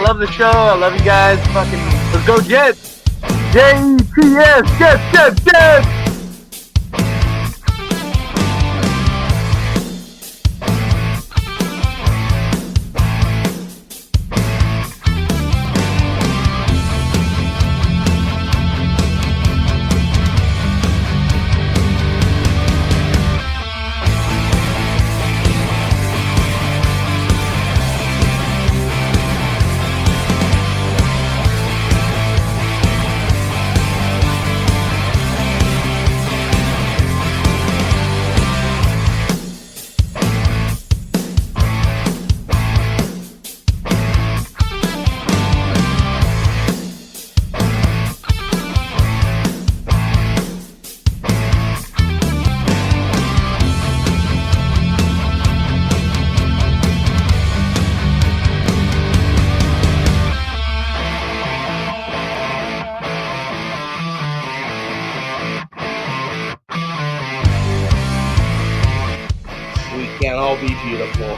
love the show. I love you guys. Fucking, let's go Jets. Jets, Jets. We can't all be beautiful.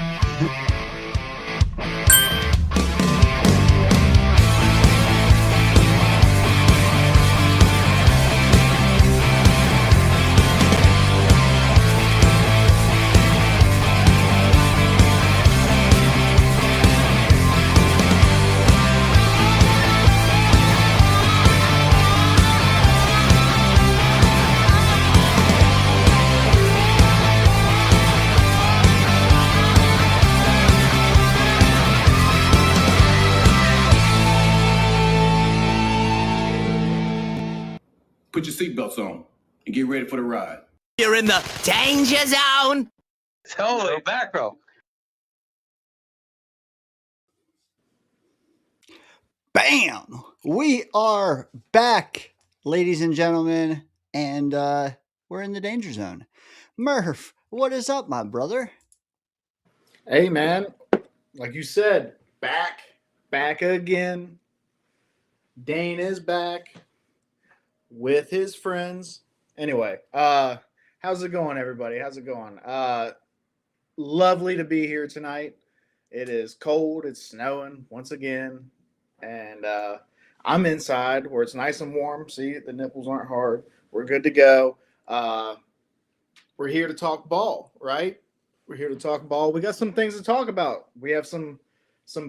Put your seatbelts on and get ready for the ride. You're in the danger zone. Totally, back row. Bam! We are back, ladies and gentlemen, and we're in the danger zone. Murph, what is up, my brother? Hey, man. Like you said, back again. Dane is back with his friends. Anyway, how's it going, everybody? How's it going? Lovely to be here tonight. It is cold. It's snowing once again. And I'm inside where it's nice and warm. See, the nipples aren't hard. We're good to go. We're here to talk ball, right? We're here to talk ball. We got some things to talk about. We have some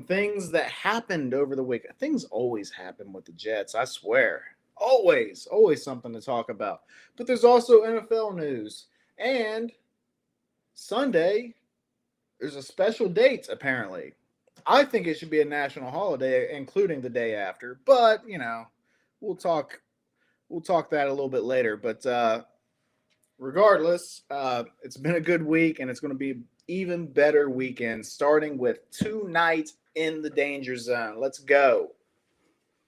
things that happened over the week. Things always happen with the Jets, I swear. Always something to talk about. But there's also NFL news. And Sunday, there's a special date, apparently. I think it should be a national holiday, including the day after. But, you know, we'll talk that a little bit later. But regardless, it's been a good week, and it's going to be even better weekend, starting with 2 nights in the danger zone. Let's go.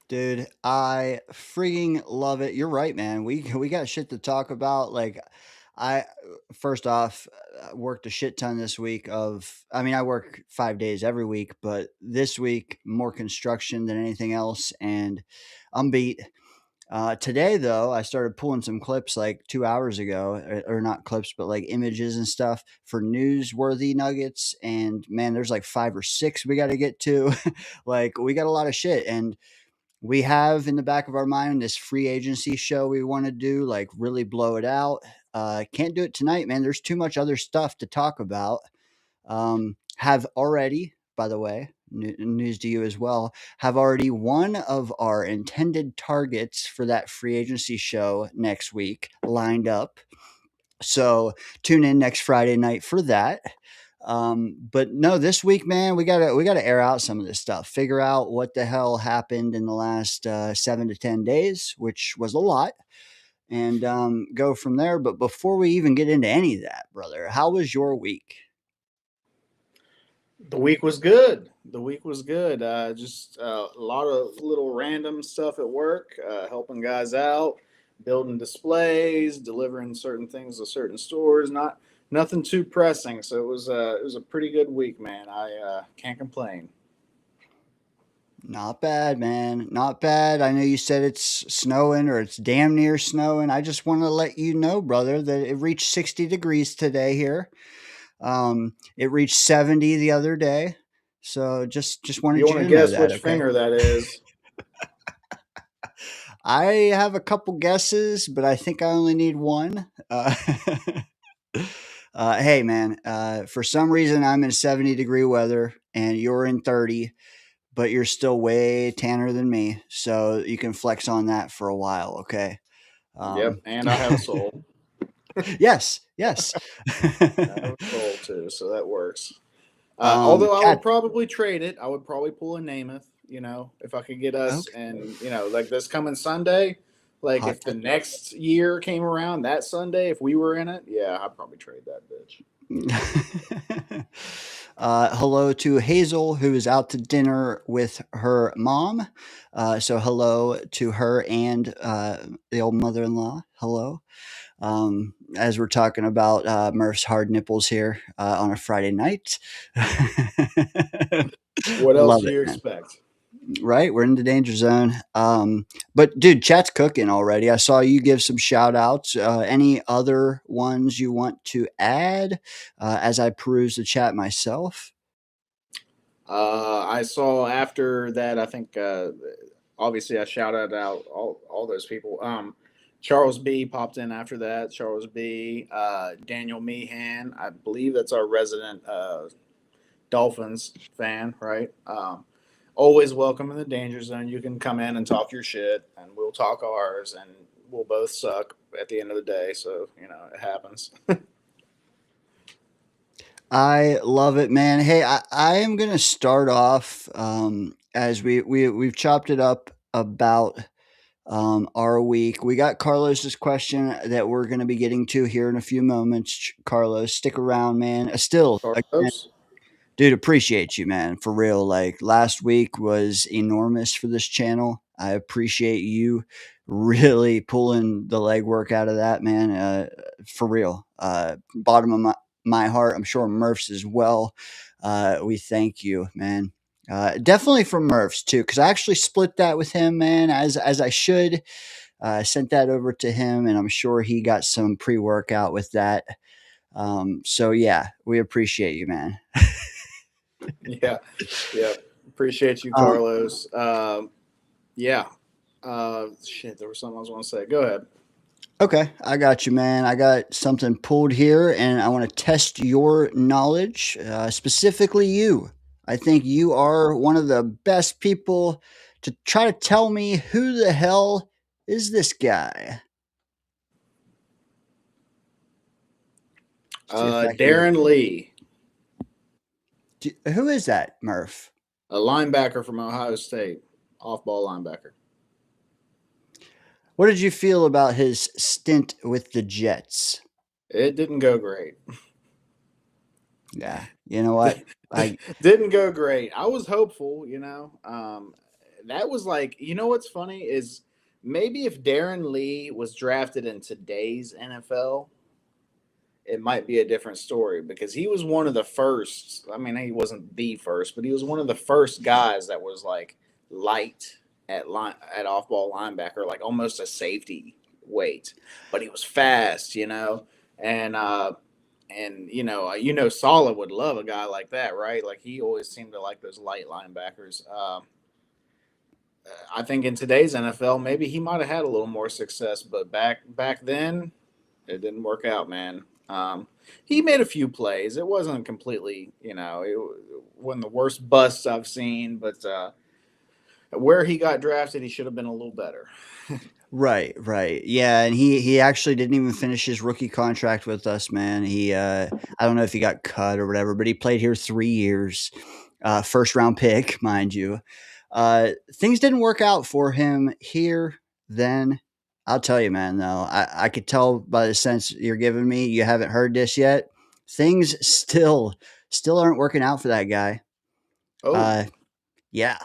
Dude, I freaking love it. You're right, man. We got shit to talk about. Like, I first off worked a shit ton this week I work 5 days every week, but this week more construction than anything else, and I'm beat. Today though, I started pulling some clips like 2 hours ago, or not clips, but like images and stuff for newsworthy nuggets. And man, there's like 5 or 6 we got to get to. Like, we got a lot of shit, and we have in the back of our mind this free agency show we want to do, like really blow it out. Can't do it tonight, man. There's too much other stuff to talk about. Have already, by the way, news to you as well, have already one of our intended targets for that free agency show next week lined up. So tune in next Friday night for that. But no, this week, man, we gotta air out some of this stuff, figure out what the hell happened in the last 7 to 10 days, which was a lot, and go from there. But before we even get into any of that, brother, how was your week? The week was good. Just a lot of little random stuff at work, helping guys out, building displays, delivering certain things to certain stores. Nothing too pressing. So it was a pretty good week, man. I can't complain. Not bad, man. Not bad. I know you said it's snowing, or it's damn near snowing. I just want to let you know, brother, that it reached 60 degrees today here. It reached 70 the other day. So just If wanted you you want to to know guess that, which okay? finger that is, I have a couple guesses, but I think I only need one. Hey, man, for some reason I'm in 70-degree weather and you're in 30, but you're still way tanner than me. So you can flex on that for a while, okay? yep. And I have a soul. Yes, yes. I have a soul too, so that works. Although I would Cat. probably trade it. I would probably pull a Namath, if I could get us, Okay. and like this coming Sunday, like Hot. if the next year came around that Sunday, if we were in it, yeah, I'd probably trade that bitch. Hello to Hazel, who is out to dinner with her mom. So hello to her and the old mother-in-law. Hello. As we're talking about Murph's hard nipples here on a Friday night. What else Love do it, you man. expect? Right, we're in the danger zone. But dude, chat's cooking already. I saw you give some shout outs. Any other ones you want to add as I peruse the chat myself? I saw after that. I think obviously I shouted out all those people. Charles B popped in after that. Charles B. Daniel Meehan. I believe that's our resident Dolphins fan, right? Always welcome in the danger zone. You can come in and talk your shit, and we'll talk ours, and we'll both suck at the end of the day. So it happens. I love it, man. Hey, I am gonna start off as we've chopped it up about our week. We got Carlos's question that we're gonna be getting to here in a few moments. Carlos, stick around, man. Still, again, Carlos, dude, appreciate you, man. For real. Like last week was enormous for this channel. I appreciate you really pulling the legwork out of that, man. For real. Bottom of my heart. I'm sure Murph's as well. We thank you, man. Definitely from Murph's too, because I actually split that with him, man, as I should. I sent that over to him, and I'm sure he got some pre workout with that. So yeah, we appreciate you, man. yeah, yeah, appreciate you, Um, Carlos. Yeah, shit, there was something I was going to say. Go ahead. Okay, I got you, man. I got something pulled here, and I want to test your knowledge, specifically you. I think you are one of the best people to try to tell me who the hell is this guy. See if I can. Darren Lee, Who is that, Murph? a linebacker from Ohio State, off-ball linebacker. What did you feel about his stint with the Jets? It didn't go great. Yeah, you know what? I Didn't go great. I was hopeful, that was like, what's funny is maybe if Darren Lee was drafted in today's NFL, it might be a different story because he was one of the first. I mean, he wasn't the first, but he was one of the first guys that was like light at off ball linebacker, like almost a safety weight, but he was fast, and Solid would love a guy like that, right? Like he always seemed to like those light linebackers. I think in today's NFL, maybe he might have had a little more success, but back then, it didn't work out, man. He made a few plays. It wasn't completely, it wasn't the worst busts I've seen, but where he got drafted, he should have been a little better. Right, right. Yeah, and he actually didn't even finish his rookie contract with us, man. I don't know if he got cut or whatever, but he played here 3 years. First round pick, mind you. Things didn't work out for him here then. I'll tell you, man, though. I could tell by the sense you're giving me, you haven't heard this yet. Things still aren't working out for that guy. Oh, Yeah.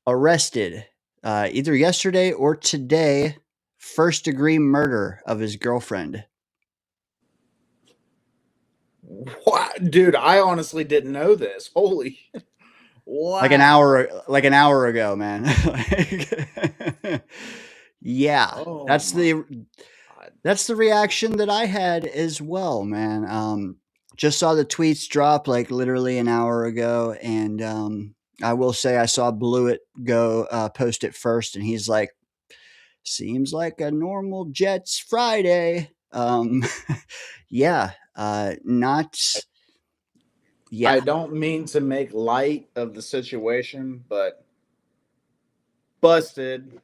Arrested either yesterday or today, first degree murder of his girlfriend. what? Dude, I honestly didn't know this. Holy, wow. Like an hour ago, man. Yeah. Oh That's my the God. that's the reaction that I had as well, man. just saw the tweets drop like literally an hour ago, and I will say I saw Blewett go post it first, and he's like, "Seems like a normal Jets Friday." Yeah, not. Yeah. I don't mean to make light of the situation, but busted.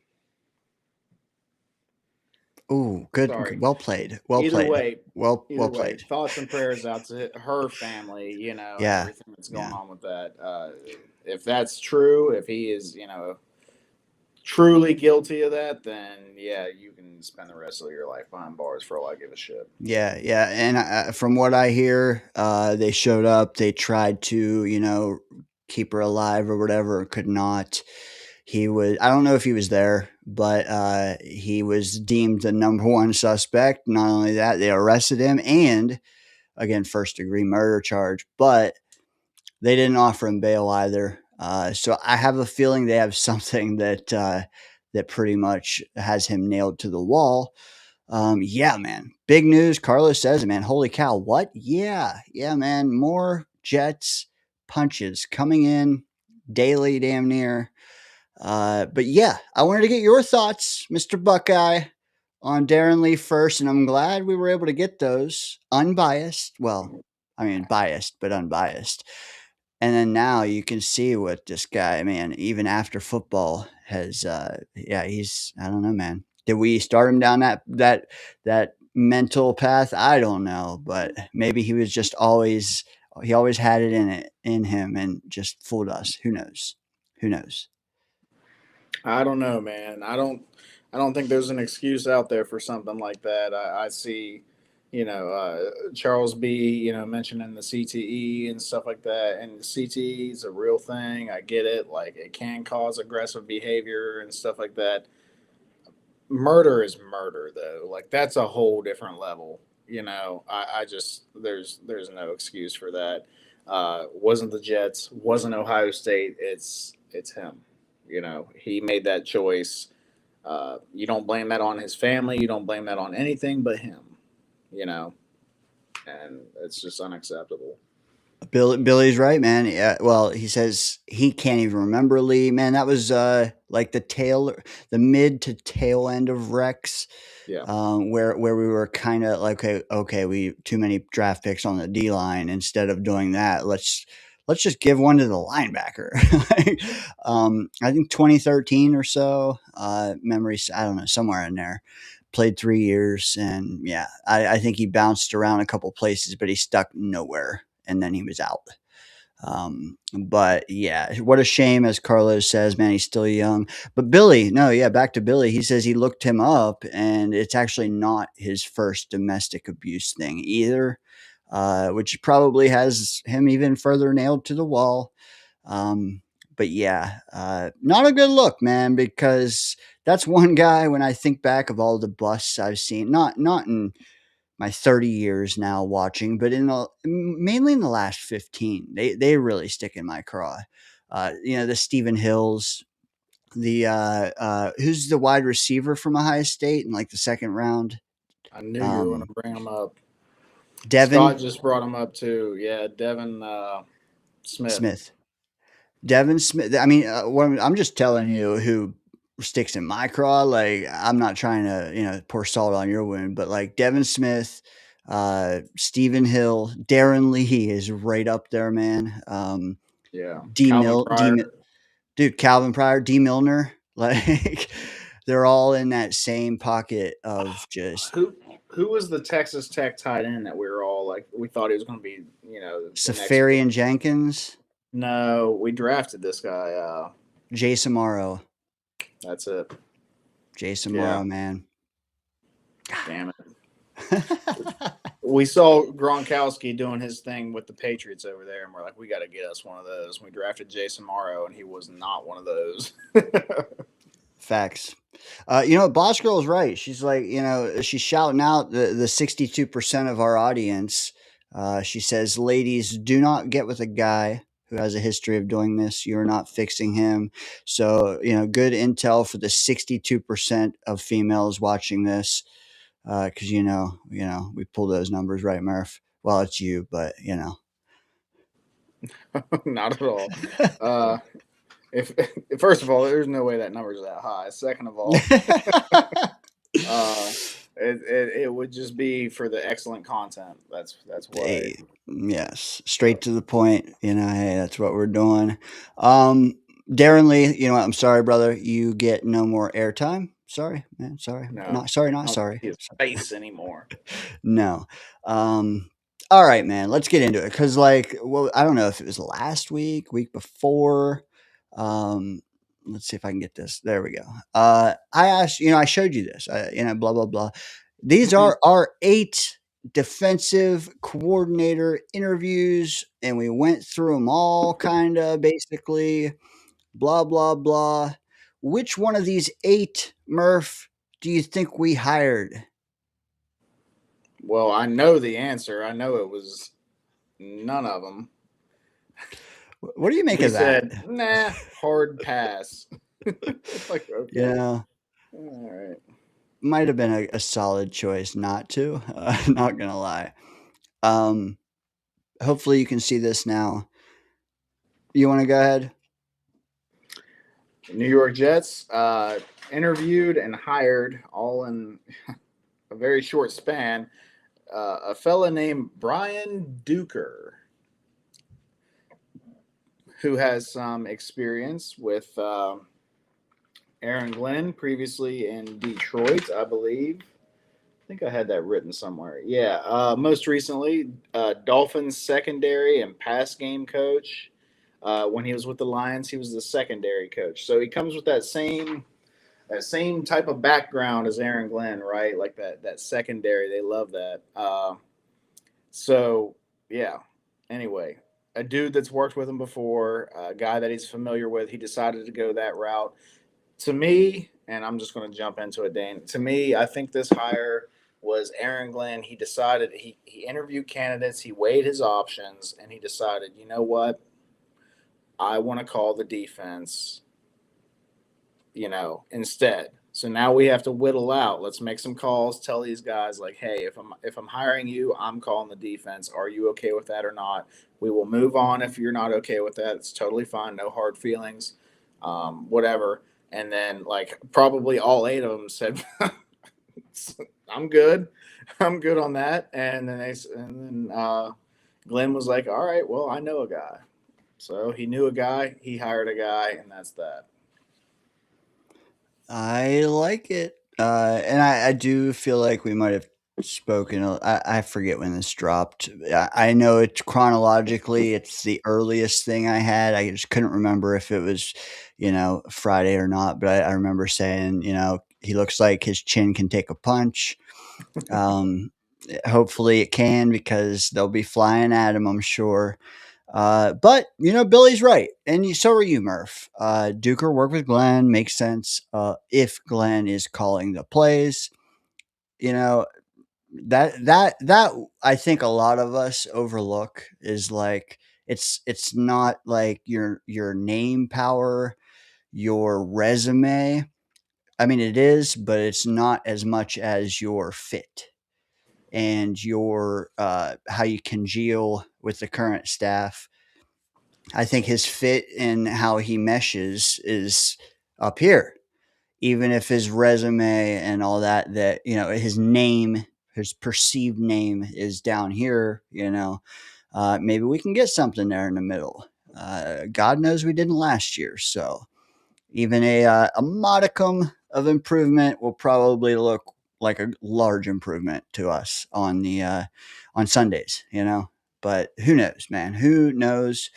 Ooh, good. Sorry. Well played. Well Either played. way, Well either way, played. thoughts and prayers out to her family, and Yeah. everything that's going Yeah. on with that. If that's true, if he is, truly guilty of that, then yeah, you can spend the rest of your life behind bars for all I give a shit. Yeah, yeah, and from what I hear, they showed up. They tried to, keep her alive or whatever, could not. He was. I don't know if he was there, but he was deemed the number one suspect. Not only that, they arrested him, and again, first degree murder charge. But they didn't offer him bail either. So I have a feeling they have something that pretty much has him nailed to the wall. Yeah, man. Big news. Carlos says it, man. Holy cow. What? Yeah. Yeah, man. More Jets punches coming in daily, damn near. But yeah, I wanted to get your thoughts, Mr. Buckeye, on Darren Lee first. And I'm glad we were able to get those unbiased. Well, I mean, biased, but unbiased. And then now you can see what this guy, man, even after football has, yeah, he's, I don't know, man. Did we start him down that mental path? I don't know, but maybe he was just he always had it in him and just fooled us. Who knows? Who knows? I don't know, man. I don't think there's an excuse out there for something like that. I see, Charles B. Mentioning the CTE and stuff like that, and the CTE is a real thing. I get it. Like, it can cause aggressive behavior and stuff like that. Murder is murder, though. Like, that's a whole different level. I just there's no excuse for that. Wasn't the Jets? Wasn't Ohio State? It's him. He made that choice. You don't blame that on his family. You don't blame that on anything but him. And it's just unacceptable. Billy's right, man. Yeah, well, he says he can't even remember Lee. Man, that was like the mid to tail end of Rex. Yeah. Where we were kind of like, okay, we too many draft picks on the D line. Instead of doing that, let's just give one to the linebacker. I think 2013 or so. Memories, I don't know, somewhere in there. Played 3 years, and yeah, I think he bounced around a couple places, but he stuck nowhere, and then he was out. But yeah, what a shame, as Carlos says, man, he's still young. But Billy, no, yeah, back to Billy. He says he looked him up, and it's actually not his first domestic abuse thing either, which probably has him even further nailed to the wall. But yeah, not a good look, man, because that's one guy when I think back of all the busts I've seen, not in my 30 years now watching, but mainly in the last 15, they really stick in my craw. The Stephen Hills, the who's the wide receiver from Ohio State in like the second round? I knew you were going to bring him up. Devin Scott just brought him up too. Yeah, Devin Smith. Devin Smith. I mean, I'm just telling you who sticks in my craw. Like, I'm not trying to, pour salt on your wound, but like Devin Smith, Stephen Hill, Darren Lee is right up there, man. Yeah. Calvin Pryor, D Milner, like they're all in that same pocket of just who was the Texas Tech tight end that we were all like, we thought he was going to be, Safarian Jenkins. No, we drafted this guy. Jason Morrow. That's it. Jason Morrow, man. Damn it. We saw Gronkowski doing his thing with the Patriots over there, and we're like, we got to get us one of those. We drafted Jason Morrow, and he was not one of those. Facts. Boss Girl's right. She's like, she's shouting out the 62% of our audience. She says, ladies, do not get with a guy who has a history of doing this. You're not fixing him. So, good intel for the 62% of females watching this. Because, we pull those numbers, right, Murph? Well, it's you, but you know. Not at all. If first of all, there's no way that number's that high. Second of all, it would just be for the excellent content. That's why. Hey, yes, straight to the point. You know, hey, that's what we're doing. Darren Lee, you know what? I'm sorry, brother. You get no more airtime. Sorry, man. Sorry. No, Not sorry. I Not don't sorry. see his face anymore. No. All right, man. Let's get into it. Cause like, well, I don't know if it was last week before. Um, let's see if I can get this. There we go. I asked, you know, I showed you this, you know, blah, blah, blah. These are our 8 defensive coordinator interviews, and we went through them all kind of basically, blah, blah, blah. Which one of these 8, Murph, do you think we hired? Well, I know the answer. I know it was none of them. What do you make We of that? said, nah, hard pass. Like, okay. Yeah. All right. Might have been a solid choice not to. Not gonna lie. Hopefully you can see this now. You want to go ahead? New York Jets interviewed and hired all in a very short span a fella named Brian Duker, who has some experience with Aaron Glenn previously in Detroit, I believe. I think I had that written somewhere. Yeah. Most recently, Dolphins secondary and pass game coach. When he was with the Lions, he was the secondary coach. So he comes with that same type of background as Aaron Glenn, right? Like that secondary. They love that. So yeah. Anyway, a dude that's worked with him before, a guy that he's familiar with. He decided to go that route. To me, and I'm just going to jump into it, Dane. To me, I think this hire was Aaron Glenn. He decided he interviewed candidates, he weighed his options, and he decided, you know what? I want to call the defense, you know, instead. So now we have to whittle out. Let's make some calls. Tell these guys like, hey, if I'm hiring you, I'm calling the defense. Are you okay with that or not? We will move on if you're not okay with that. It's totally fine. No hard feelings. Whatever. And then like probably all 8 of them said, I'm good. I'm good on that. And then Glenn was like, all right, well, I know a guy. So he knew a guy, he hired a guy, and that's that. I like it. And I do feel like we might have spoken. I forget when this dropped. I know it's chronologically, it's the earliest thing I had. I just couldn't remember if it was, you know, Friday or not. But I remember saying, you know, he looks like his chin can take a punch. Um, Hopefully it can because they'll be flying at him, I'm sure. But you know, Billy's right, and so are you, Murph. Duker worked with Glenn, makes sense. If Glenn is calling the plays, you know that I think a lot of us overlook is like it's not like your name power, your resume. I mean, it is, but it's not as much as your fit and your how you congeal with the current staff. I think his fit and how he meshes is up here. Even if his resume and all that, you know, his name, his perceived name is down here, you know, maybe we can get something there in the middle. God knows we didn't last year. So even a modicum of improvement will probably look like a large improvement to us on Sundays, you know. But who knows, man? Who knows?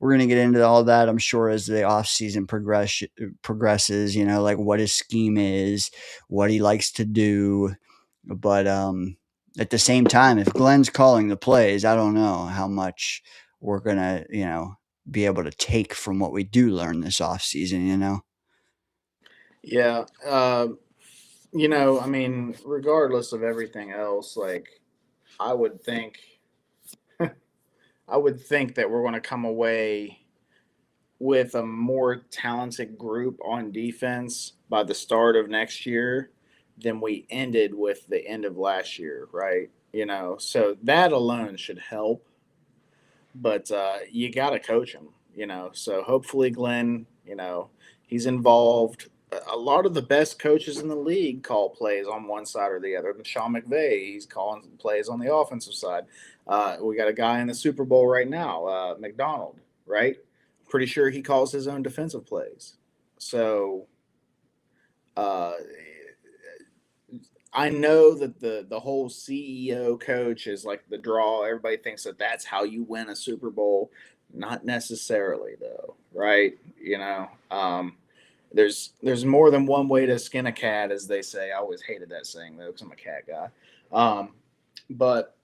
We're gonna get into all that, I'm sure, as the off season progresses. You know, like what his scheme is, what he likes to do. But at the same time, if Glenn's calling the plays, I don't know how much we're gonna, you know, be able to take from what we do learn this off season. You know. Yeah. You know, I mean, regardless of everything else, like I would think I would think that we're going to come away with a more talented group on defense by the start of next year than we ended with the end of last year, right? So that alone should help. But you got to coach him. So hopefully Glenn, he's involved. A lot of the best coaches in the league call plays on one side or the other. And Sean McVay, he's calling plays on the offensive side. We got a guy in the Super Bowl right now, McDonald, right? Pretty sure he calls his own defensive plays. So uh, I know that the whole CEO coach is like the draw. Everybody thinks that that's how you win a Super Bowl. Not necessarily, though, right? There's more than one way to skin a cat, as they say. I always hated that saying though, because I'm a cat guy. But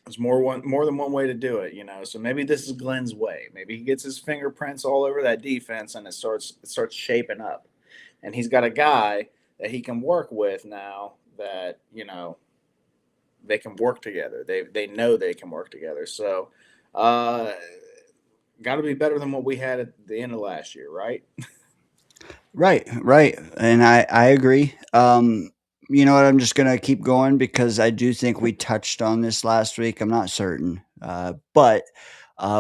there's more than one way to do it. So maybe this is Glenn's way. Maybe he gets his fingerprints all over that defense, and it starts shaping up. And he's got a guy that he can work with now that they can work together. They know they can work together. So got to be better than what we had at the end of last year, right? Right. And I agree. You know what? I'm just going to keep going because I do think we touched on this last week. I'm not certain. But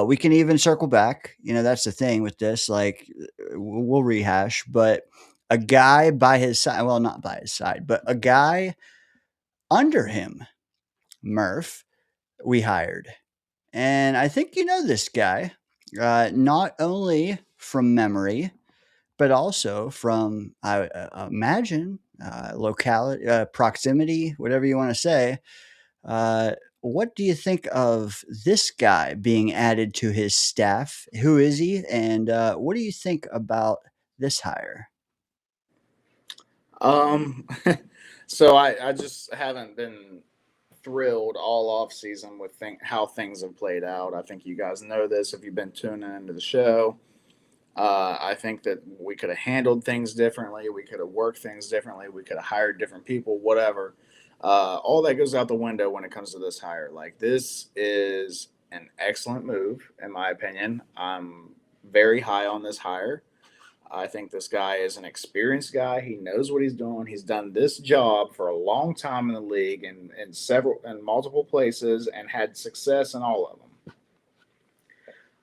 we can even circle back. That's the thing with this. Like, we'll rehash. But a guy by his side, well, not by his side, but a guy under him, Murph, we hired. And I think you know this guy, not only from memory, but also from, I imagine, locality, proximity, whatever you want to say. What do you think of this guy being added to his staff? Who is he? And what do you think about this hire? Um, so I just haven't been thrilled all off season with how things have played out. I think you guys know this if you've been tuning into the show. I think that we could have handled things differently. We could have worked things differently. We could have hired different people, whatever. All that goes out the window when it comes to this hire. Like, this is an excellent move, in my opinion. I'm very high on this hire. I think this guy is an experienced guy. He knows what he's doing. He's done this job for a long time in the league and in multiple places and had success in all of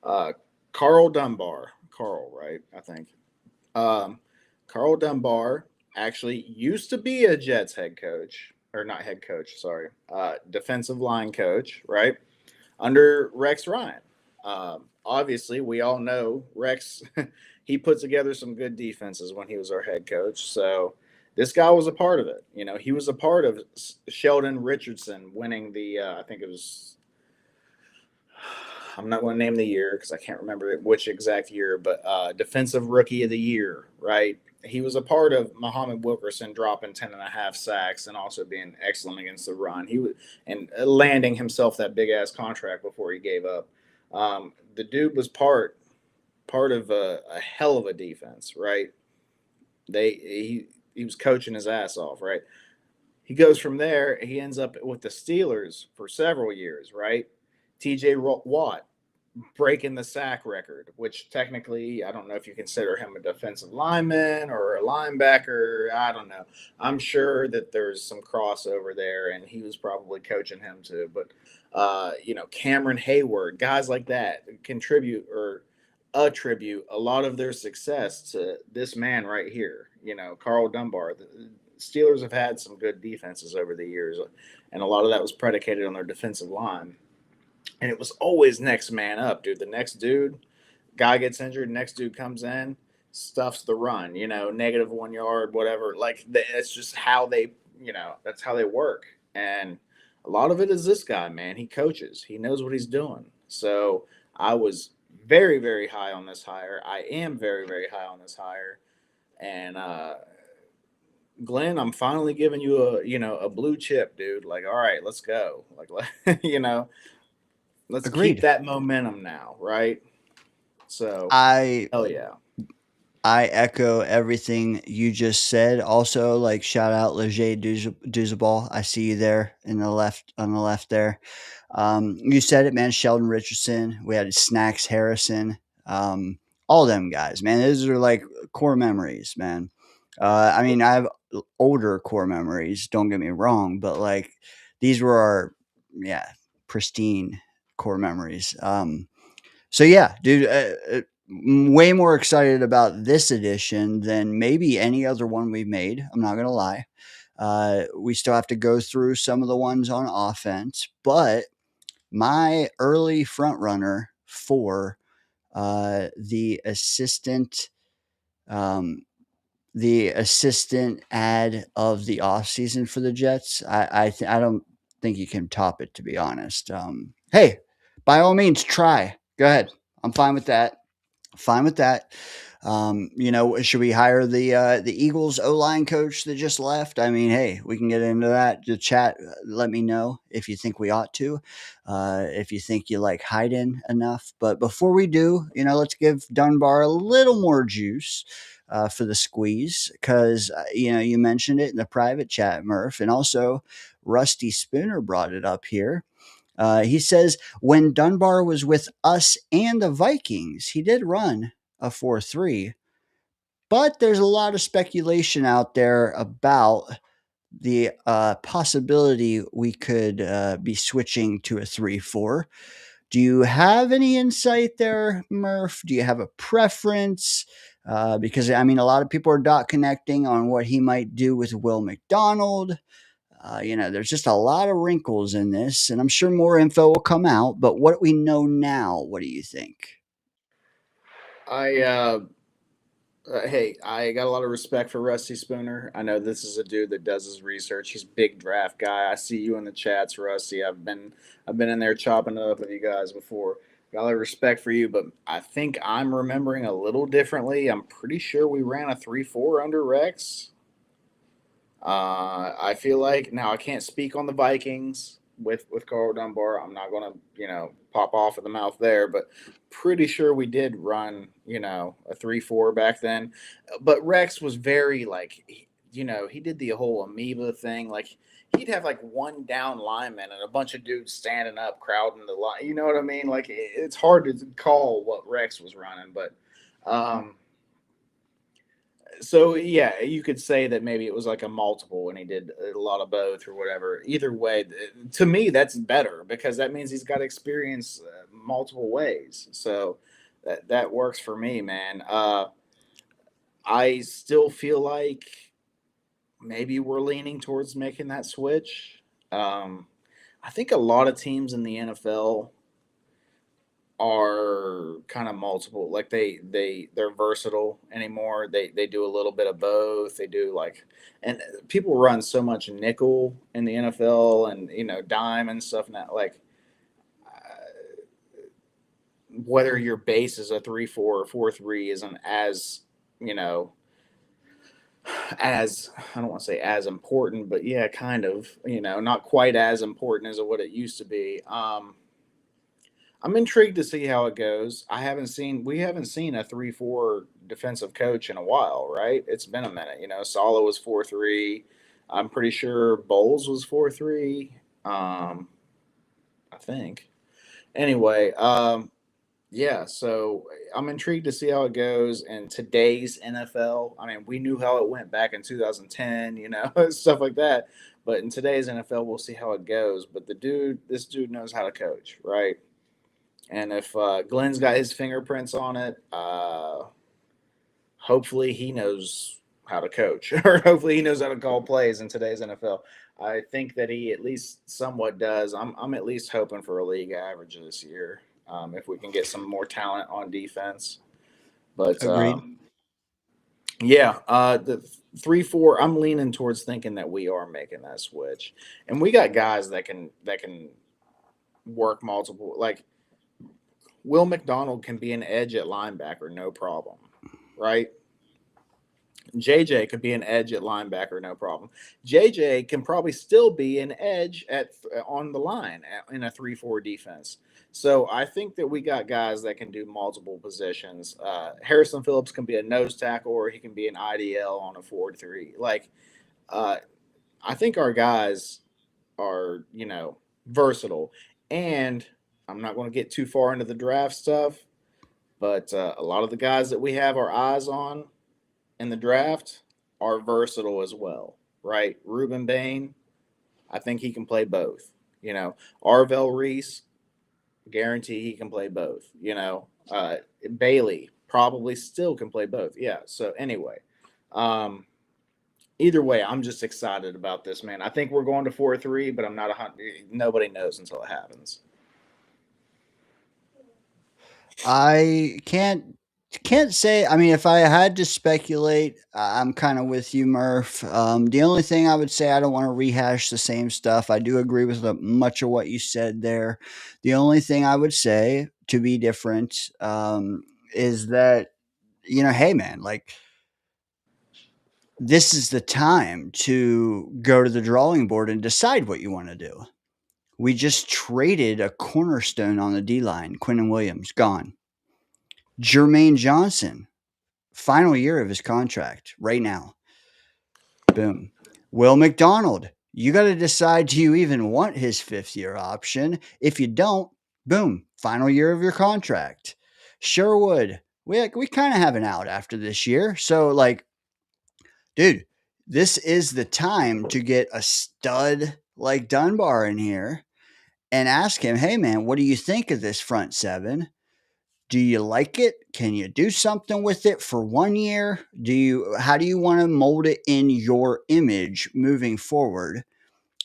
them. Carl Dunbar, Carl, right? I think. Carl Dunbar actually used to be a Jets head coach, or not head coach, sorry, defensive line coach, right? Under Rex Ryan. Obviously, we all know Rex, he put together some good defenses when he was our head coach. So this guy was a part of it. He was a part of Sheldon Richardson winning the, I think it was, I'm not going to name the year because I can't remember which exact year, but Defensive Rookie of the Year, right? He was a part of Muhammad Wilkerson dropping 10.5 sacks and also being excellent against the run. He was and landing himself that big ass contract before he gave up. The dude was part of a hell of a defense, right? He was coaching his ass off, right? He goes from there. He ends up with the Steelers for several years, right? T.J. Watt breaking the sack record, which technically, I don't know if you consider him a defensive lineman or a linebacker. I don't know. I'm sure that there's some crossover there, and he was probably coaching him too. But, Cameron Hayward, guys like that contribute or attribute a lot of their success to this man right here, Carl Dunbar. The Steelers have had some good defenses over the years, and a lot of that was predicated on their defensive line. And it was always next man up, dude. The next dude, guy gets injured, next dude comes in, stuffs the run, negative 1 yard, whatever. Like, it's just how that's how they work. And a lot of it is this guy, man. He coaches, he knows what he's doing. So I was very, very high on this hire. I am very, very high on this hire. And, Glenn, I'm finally giving you a blue chip, dude. Like, all right, let's go. Like, let's Agreed. keep that momentum now, right? So, I hell yeah. I echo everything you just said. Also, like, shout out Leger Duzabal. I see you there on the left there. You said it, man. Sheldon Richardson. We had Snacks Harrison. All them guys, man. Those are like core memories, man. I mean, I have older core memories. Don't get me wrong, but like these were our pristine core memories. So yeah, dude, way more excited about this edition than maybe any other one we've made. I'm not gonna lie. We still have to go through some of the ones on offense, but my early front runner for the assistant um, ad of the offseason for the Jets. I don't think you can top it, to be honest. Hey, by all means, try. Go ahead. I'm fine with that. Fine with that. Should we hire the Eagles O-line coach that just left? I mean, hey, we can get into that. The chat, let me know if you think we ought to, if you think you like Hayden enough. But before we do, let's give Dunbar a little more juice for the squeeze because you mentioned it in the private chat, Murph, and also Rusty Spooner brought it up here. He says when Dunbar was with us and the Vikings, he did run a 4.3, but there's a lot of speculation out there about the possibility we could be switching to a 3.4. Do you have any insight there, Murph? Do you have a preference? Because I mean, a lot of people are dot connecting on what he might do with Will McDonald. There's just a lot of wrinkles in this, and I'm sure more info will come out. But what we know now, what do you think? Hey, I got a lot of respect for Rusty Spooner. I know this is a dude that does his research. He's a big draft guy. I see you in the chats, Rusty. I've been in there chopping it up with you guys before. Got a lot of respect for you, but I think I'm remembering a little differently. I'm pretty sure we ran a 3-4 under Rex. I feel like now I can't speak on the Vikings with Carl Dunbar. I'm not gonna pop off at the mouth there, but pretty sure we did run a 3-4 back then. But Rex was very he did the whole amoeba thing. Like he'd have like one down lineman and a bunch of dudes standing up crowding the line. You know what I mean? Like it's hard to call what Rex was running, but. So yeah, you could say that maybe it was like a multiple and he did a lot of both or whatever. Either way, to me that's better because that means he's got experience multiple ways. So that works for me, man. I still feel like maybe we're leaning towards making that switch. I think a lot of teams in the NFL are kind of multiple, like they're versatile anymore. They do a little bit of both. They do and people run so much nickel in the NFL and dime and stuff now. Like whether your base is a 3-4 or 4-3 isn't as as I don't want to say as important, but yeah, kind of not quite as important as what it used to be. I'm intrigued to see how it goes. We haven't seen a 3-4 defensive coach in a while, right? It's been a minute. Sala was 4-3. I'm pretty sure Bowles was 4-3. I think. Anyway, yeah, so I'm intrigued to see how it goes in today's NFL. I mean, we knew how it went back in 2010, stuff like that. But in today's NFL, we'll see how it goes. But this dude knows how to coach, right? And if Glenn's got his fingerprints on it, hopefully he knows how to coach, or hopefully he knows how to call plays in today's NFL. I think that he at least somewhat does. I'm at least hoping for a league average this year if we can get some more talent on defense. But Agreed. the 3-4, I'm leaning towards thinking that we are making that switch, and we got guys that can work multiple like. Will McDonald can be an edge at linebacker, no problem, right? JJ could be an edge at linebacker, no problem. JJ can probably still be an edge on the line in a 3-4 defense. So I think that we got guys that can do multiple positions. Harrison Phillips can be a nose tackle, or he can be an IDL on a 4-3. I think our guys are versatile, and I'm not going to get too far into the draft stuff, but a lot of the guys that we have our eyes on in the draft are versatile as well, right? Ruben Bain, I think he can play both. You know, Arvell Reese, guarantee he can play both. You know, Bailey probably still can play both. Yeah. So anyway, um, either way, I'm just excited about this, man. I think we're going to 4-3, but I'm not 100. Nobody knows until it happens. I can't say. I mean, if I had to speculate, I'm kind of with you, Murph. The only thing I would say, I don't want to rehash the same stuff. I do agree with much of what you said there. The only thing I would say to be different is that, hey, man, like, this is the time to go to the drawing board and decide what you want to do. We just traded a cornerstone on the D line, Quinnen Williams, gone. Jermaine Johnson, final year of his contract right now. Boom. Will McDonald, you got to decide, do you even want his 5th-year option? If you don't, boom, final year of your contract. Sherwood, we kind of have an out after this year. So, like, dude, this is the time to get a stud like Dunbar in here and ask him, hey, man, what do you think of this front seven? Do you like it? Can you do something with it for 1 year? How do you want to mold it in your image moving forward?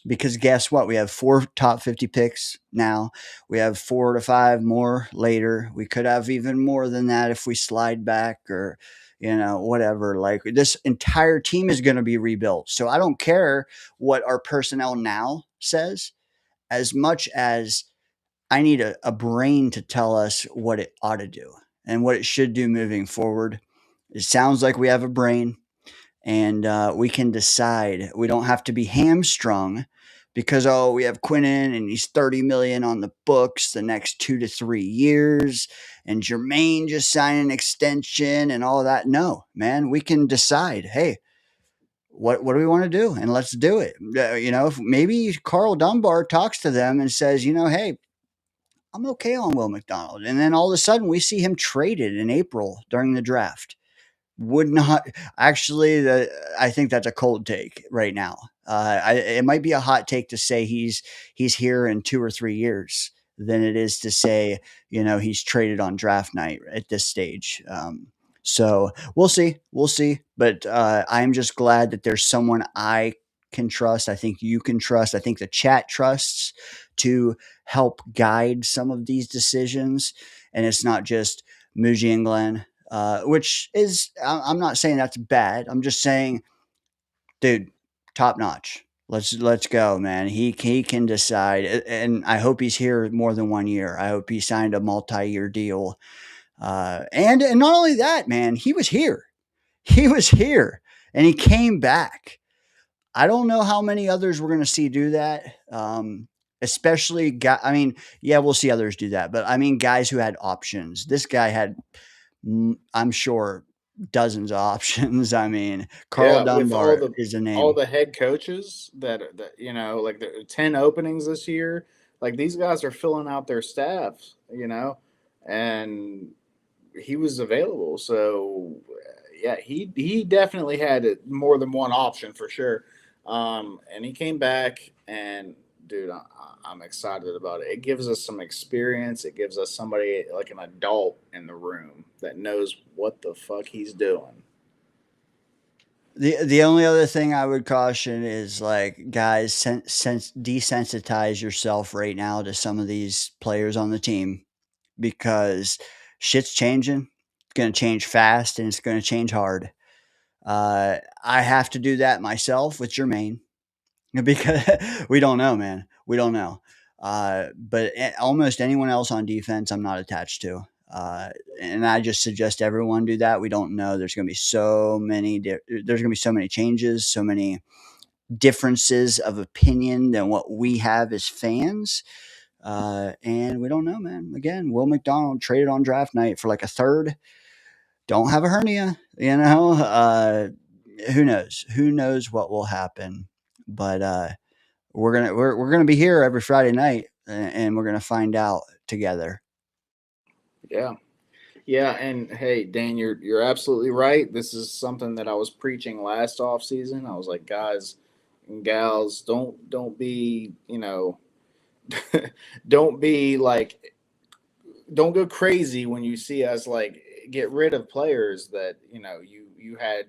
Because guess what? We have 4 top 50 picks now. We have 4 to 5 more later. We could have even more than that if we slide back or, whatever. Like, this entire team is going to be rebuilt. So I don't care what our personnel now says, as much as I need a brain to tell us what it ought to do and what it should do moving forward. It sounds like we have a brain, and we can decide. We don't have to be hamstrung because, we have Quinnen and he's 30 million on the books the next 2 to 3 years, and Jermaine just signed an extension and all of that. No, man, we can decide, hey, what do we want to do? And let's do it. If maybe Carl Dunbar talks to them and says, hey, I'm okay on Will McDonald. And then all of a sudden we see him traded in April during the draft. Would not actually, I think that's a cold take right now. It might be a hot take to say he's here in 2 or 3 years than it is to say, he's traded on draft night at this stage. So we'll see. But I'm just glad that there's someone I can trust. I think you can trust. I think the chat trusts to help guide some of these decisions. And it's not just Muji and Glenn, which is, I'm not saying that's bad. I'm just saying, dude, top notch. Let's go, man. He can decide. And I hope he's here more than 1 year. I hope he signed a multi-year deal. And not only that, man, he was here. He was here and he came back. I don't know how many others we're going to see do that. Especially we'll see others do that, but I mean, guys who had options. This guy had, I'm sure, dozens of options. I mean, Carl Dunbar is a name. All the head coaches that like the 10 openings this year, like these guys are filling out their staffs, and he was available. So yeah, he definitely had more than one option for sure. And he came back, and dude, I'm excited about it. It gives us some experience. It gives us somebody like an adult in the room that knows what the fuck he's doing. The only other thing I would caution is, like, guys, desensitize yourself right now to some of these players on the team, because shit's changing. It's going to change fast, and it's going to change hard. I have to do that myself with Jermaine because we don't know, man. We don't know. But almost anyone else on defense, I'm not attached to. And I just suggest everyone do that. We don't know. There's going to be so many changes, so many differences of opinion than what we have as fans. And we don't know, man. Again, Will McDonald traded on draft night for like a third. Don't have a hernia, who knows? Who knows what will happen? But we're gonna be here every Friday night, and we're gonna find out together. Yeah, and hey, Dane, you're absolutely right. This is something that I was preaching last off season. I was like, guys, and gals, don't be, don't be like, don't go crazy when you see us like get rid of players that you had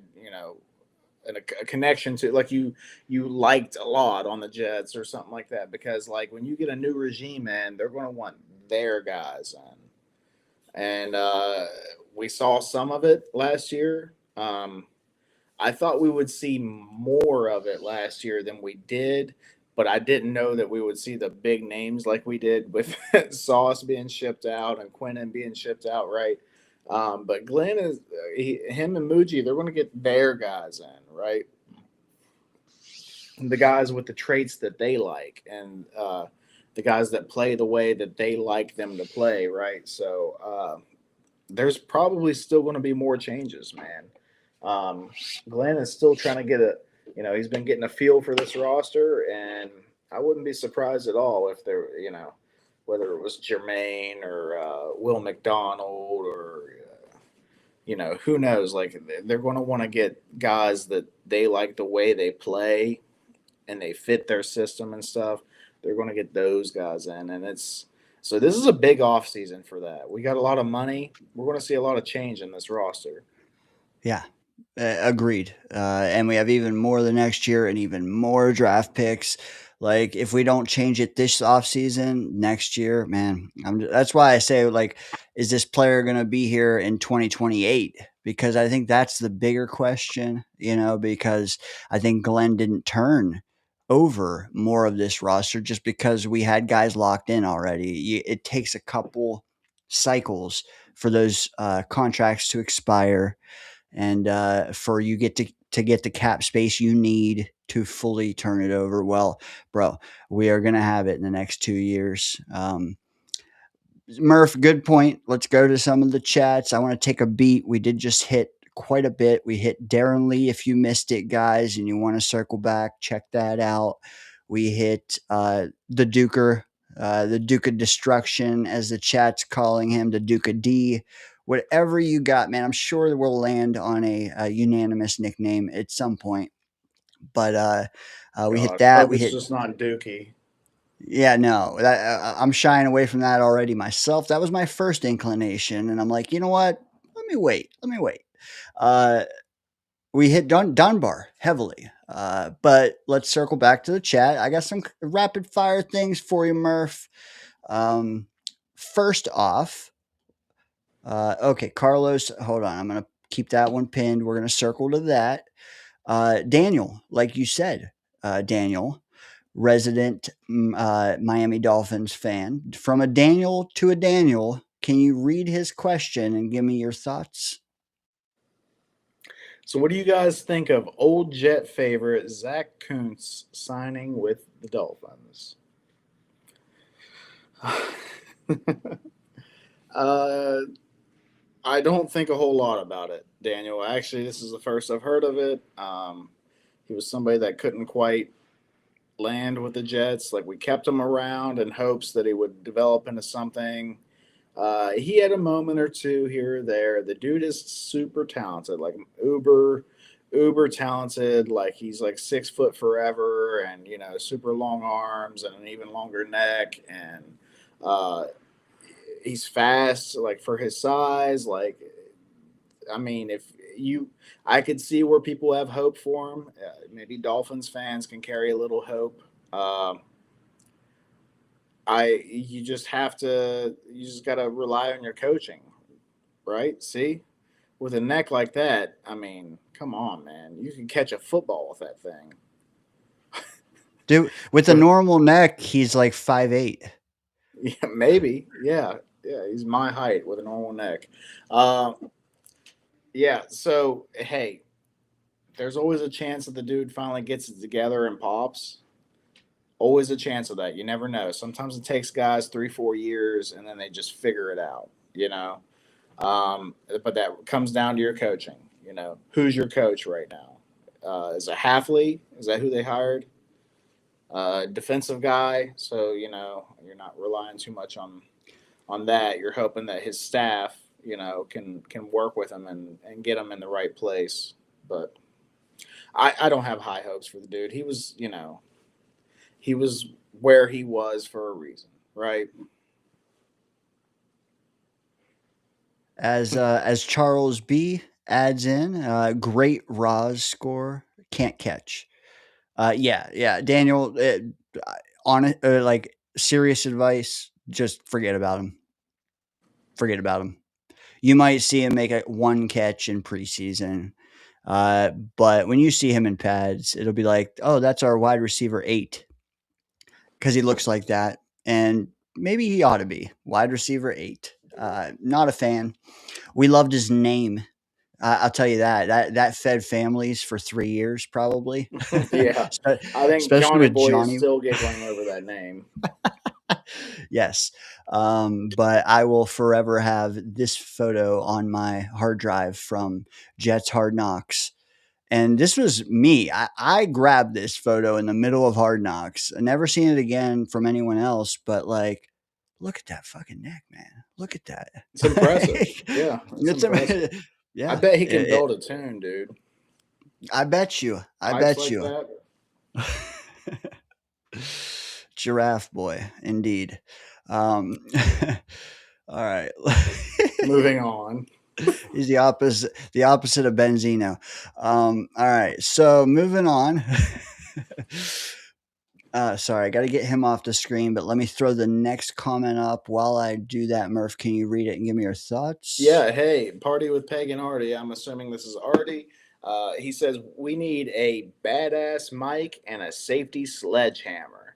a connection to, like you liked a lot on the Jets or something like that, because like when you get a new regime in, they're going to want their guys in, and we saw some of it last year. I thought we would see more of it last year than we did, but I didn't know that we would see the big names like we did with Sauce being shipped out and Quinnen being shipped out, right? But Glenn him and Muji, they're going to get their guys in, right? The guys with the traits that they like, and the guys that play the way that they like them to play, right? So there's probably still going to be more changes, man. Glenn is still trying to get he's been getting a feel for this roster, and I wouldn't be surprised at all if there, whether it was Jermaine or Will McDonald or, who knows? Like they're going to want to get guys that they like the way they play and they fit their system and stuff. They're going to get those guys in, and so this is a big off season for that. We got a lot of money. We're going to see a lot of change in this roster. Yeah, agreed. And we have even more the next year and even more draft picks. Like if we don't change it this offseason, next year, man, that's why I say, like, is this player going to be here in 2028? Because I think that's the bigger question, because I think Glenn didn't turn over more of this roster just because we had guys locked in already. It takes a couple cycles for those contracts to expire, and for you to get the cap space you need to fully turn it over. Well, bro, we are going to have it in the next 2 years. Murph, good point. Let's go to some of the chats. I want to take a beat. We did just hit quite a bit. We hit Darren Lee. If you missed it, guys, and you want to circle back, check that out. We hit the Duker, the Duke of Destruction, as the chat's calling him, the Duke of D. Whatever you got, man, I'm sure we'll land on a unanimous nickname at some point. But we hit that. Hope We it's hit. just not Dookie. Yeah, no, I'm shying away from that already myself. That was my first inclination, and I'm like, you know what? Let me wait. Uh, we hit Dunbar heavily, but let's circle back to the chat. I got some rapid fire things for you, Murph. First off, okay, Carlos, hold on. I'm gonna keep that one pinned. We're gonna circle to that. Daniel, like you said, Daniel, resident Miami Dolphins fan. From a Daniel to a Daniel, can you read his question and give me your thoughts? So, what do you guys think of old Jet favorite Zach Kuntz signing with the Dolphins? I don't think a whole lot about it, Daniel. Actually, this is the first I've heard of it. He was somebody that couldn't quite land with the Jets. Like we kept him around in hopes that he would develop into something. He had a moment or two here or there. The dude is super talented, like uber talented. Like he's like 6 foot forever, and super long arms and an even longer neck, and he's fast, like for his size. Like, I mean, I could see where people have hope for him. Maybe Dolphins fans can carry a little hope. You just got to rely on your coaching, right? See, with a neck like that, I mean, come on, man, you can catch a football with that thing. Dude, with a normal neck, he's like 5'8". Yeah, maybe. Yeah, he's my height with a normal neck. Yeah, so hey, there's always a chance that the dude finally gets it together and pops. Always a chance of that. You never know. Sometimes it takes guys 3-4 years and then they just figure it out, But that comes down to your coaching. Who's your coach right now? Is it Halfley? Is that who they hired? Defensive guy. So, you're not relying too much on that. You're hoping that his staff, can work with him and get him in the right place. But I don't have high hopes for the dude. He was, he was where he was for a reason, right? As Charles B adds in, great Roz score, can't catch. Yeah, Daniel. On it, like serious advice, just forget about him. Forget about him. You might see him make one catch in preseason, but when you see him in pads, it'll be like, oh, that's our wide receiver 8 because he looks like that, and maybe he ought to be wide receiver 8. Not a fan. We loved his name. I'll tell you that fed families for 3 years probably, Yeah. I think especially Johnny with Boy is Johnny. still giggling over that name. Yes, but I will forever have this photo on my hard drive from Jets Hard Knocks. And this was me. I grabbed this photo in the middle of Hard Knocks. I never seen it again from anyone else, but like, look at that fucking neck, man. Look at that. It's impressive. Yeah, it's impressive. Yeah. I bet he can build a tune, dude. I bet you. I Pipes bet like you. that. Giraffe boy, indeed. All right. Moving on. He's the opposite of Benzino. All right. So moving on. Sorry, I got to get him off the screen, but let me throw the next comment up. While I do that, Murph, can you read it and give me your thoughts? Yeah, hey, party with Peg and Artie. I'm assuming this is Artie. He says, we need a badass mic and a safety sledgehammer.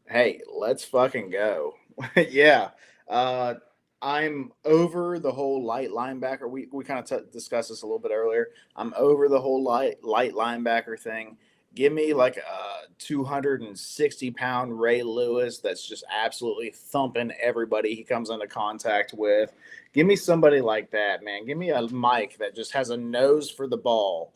Hey, let's fucking go. Yeah. I'm over the whole light linebacker. We kind of discussed this a little bit earlier. I'm over the whole light linebacker thing. Give me like a 260-pound Ray Lewis that's just absolutely thumping everybody he comes into contact with. Give me somebody like that, man. Give me a Mike that just has a nose for the ball.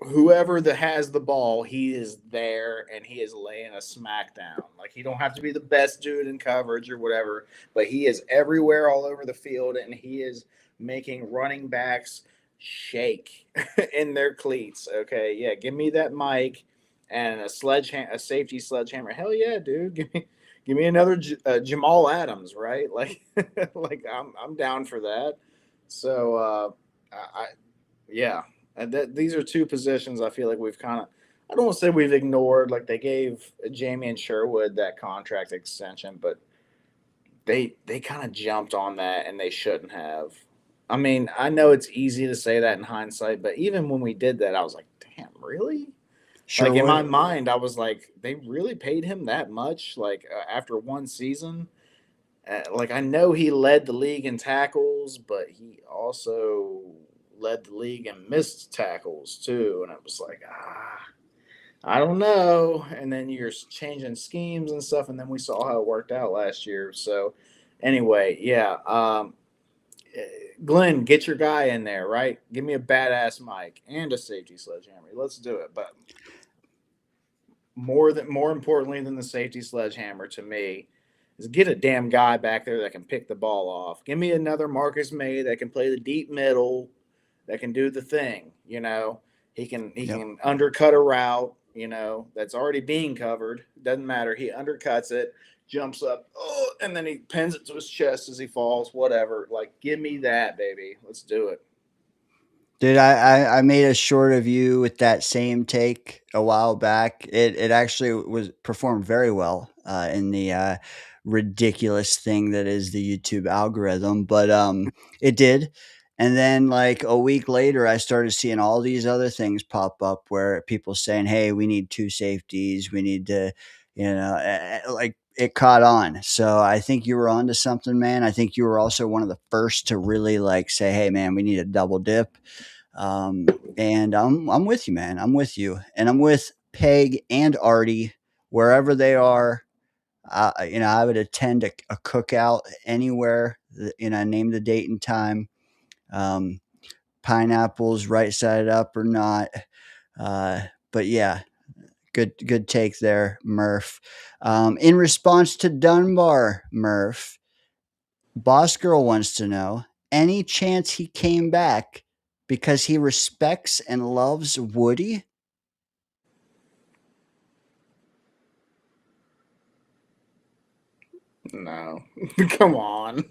Whoever that has the ball, he is there and he is laying a smackdown. Like, he don't have to be the best dude in coverage or whatever, but he is everywhere all over the field and he is making running backs shake in their cleats. Okay, yeah, give me that mic and a safety sledgehammer. Hell yeah, dude. Give me another Jamal Adams, right? Like, like I'm down for that. So, yeah. And these are two positions I feel like we've kind of, I don't want to say we've ignored. Like, they gave Jamie and Sherwood that contract extension, but they kind of jumped on that and they shouldn't have. I mean, I know it's easy to say that in hindsight, but even when we did that, I was like, damn, really? Like, in my mind, I was like, they really paid him that much? Like, after one season? Like, I know he led the league in tackles, but he also led the league in missed tackles too. And it was like, I don't know. And then you're changing schemes and stuff. And then we saw how it worked out last year. So anyway, yeah. Glenn, get your guy in there, right? Give me a badass mic and a safety sledgehammer. Let's do it. But more importantly than the safety sledgehammer to me is get a damn guy back there that can pick the ball off. Give me another Marcus May that can play the deep middle, that can do the thing. He can undercut a route, that's already being covered. Doesn't matter. He undercuts it, jumps up, and then he pins it to his chest as he falls, whatever. Like, give me that, baby. Let's do it. Dude, I made a short of you with that same take a while back. It actually was performed very well in the ridiculous thing that is the YouTube algorithm, but it did. And then like a week later, I started seeing all these other things pop up where people saying, "Hey, we need 2 safeties. We need to, like." It caught on. So I think you were onto something, man. I think you were also one of the first to really like say, "Hey, man, we need a double dip." And I'm with you, man. I'm with you, and I'm with Peg and Artie wherever they are. I would attend a cookout anywhere. Name the date and time. Pineapples, right side up or not. But yeah, good take there, Murph. In response to Dunbar, Murph, Boss Girl wants to know any chance he came back because he respects and loves Woody? No. Come on.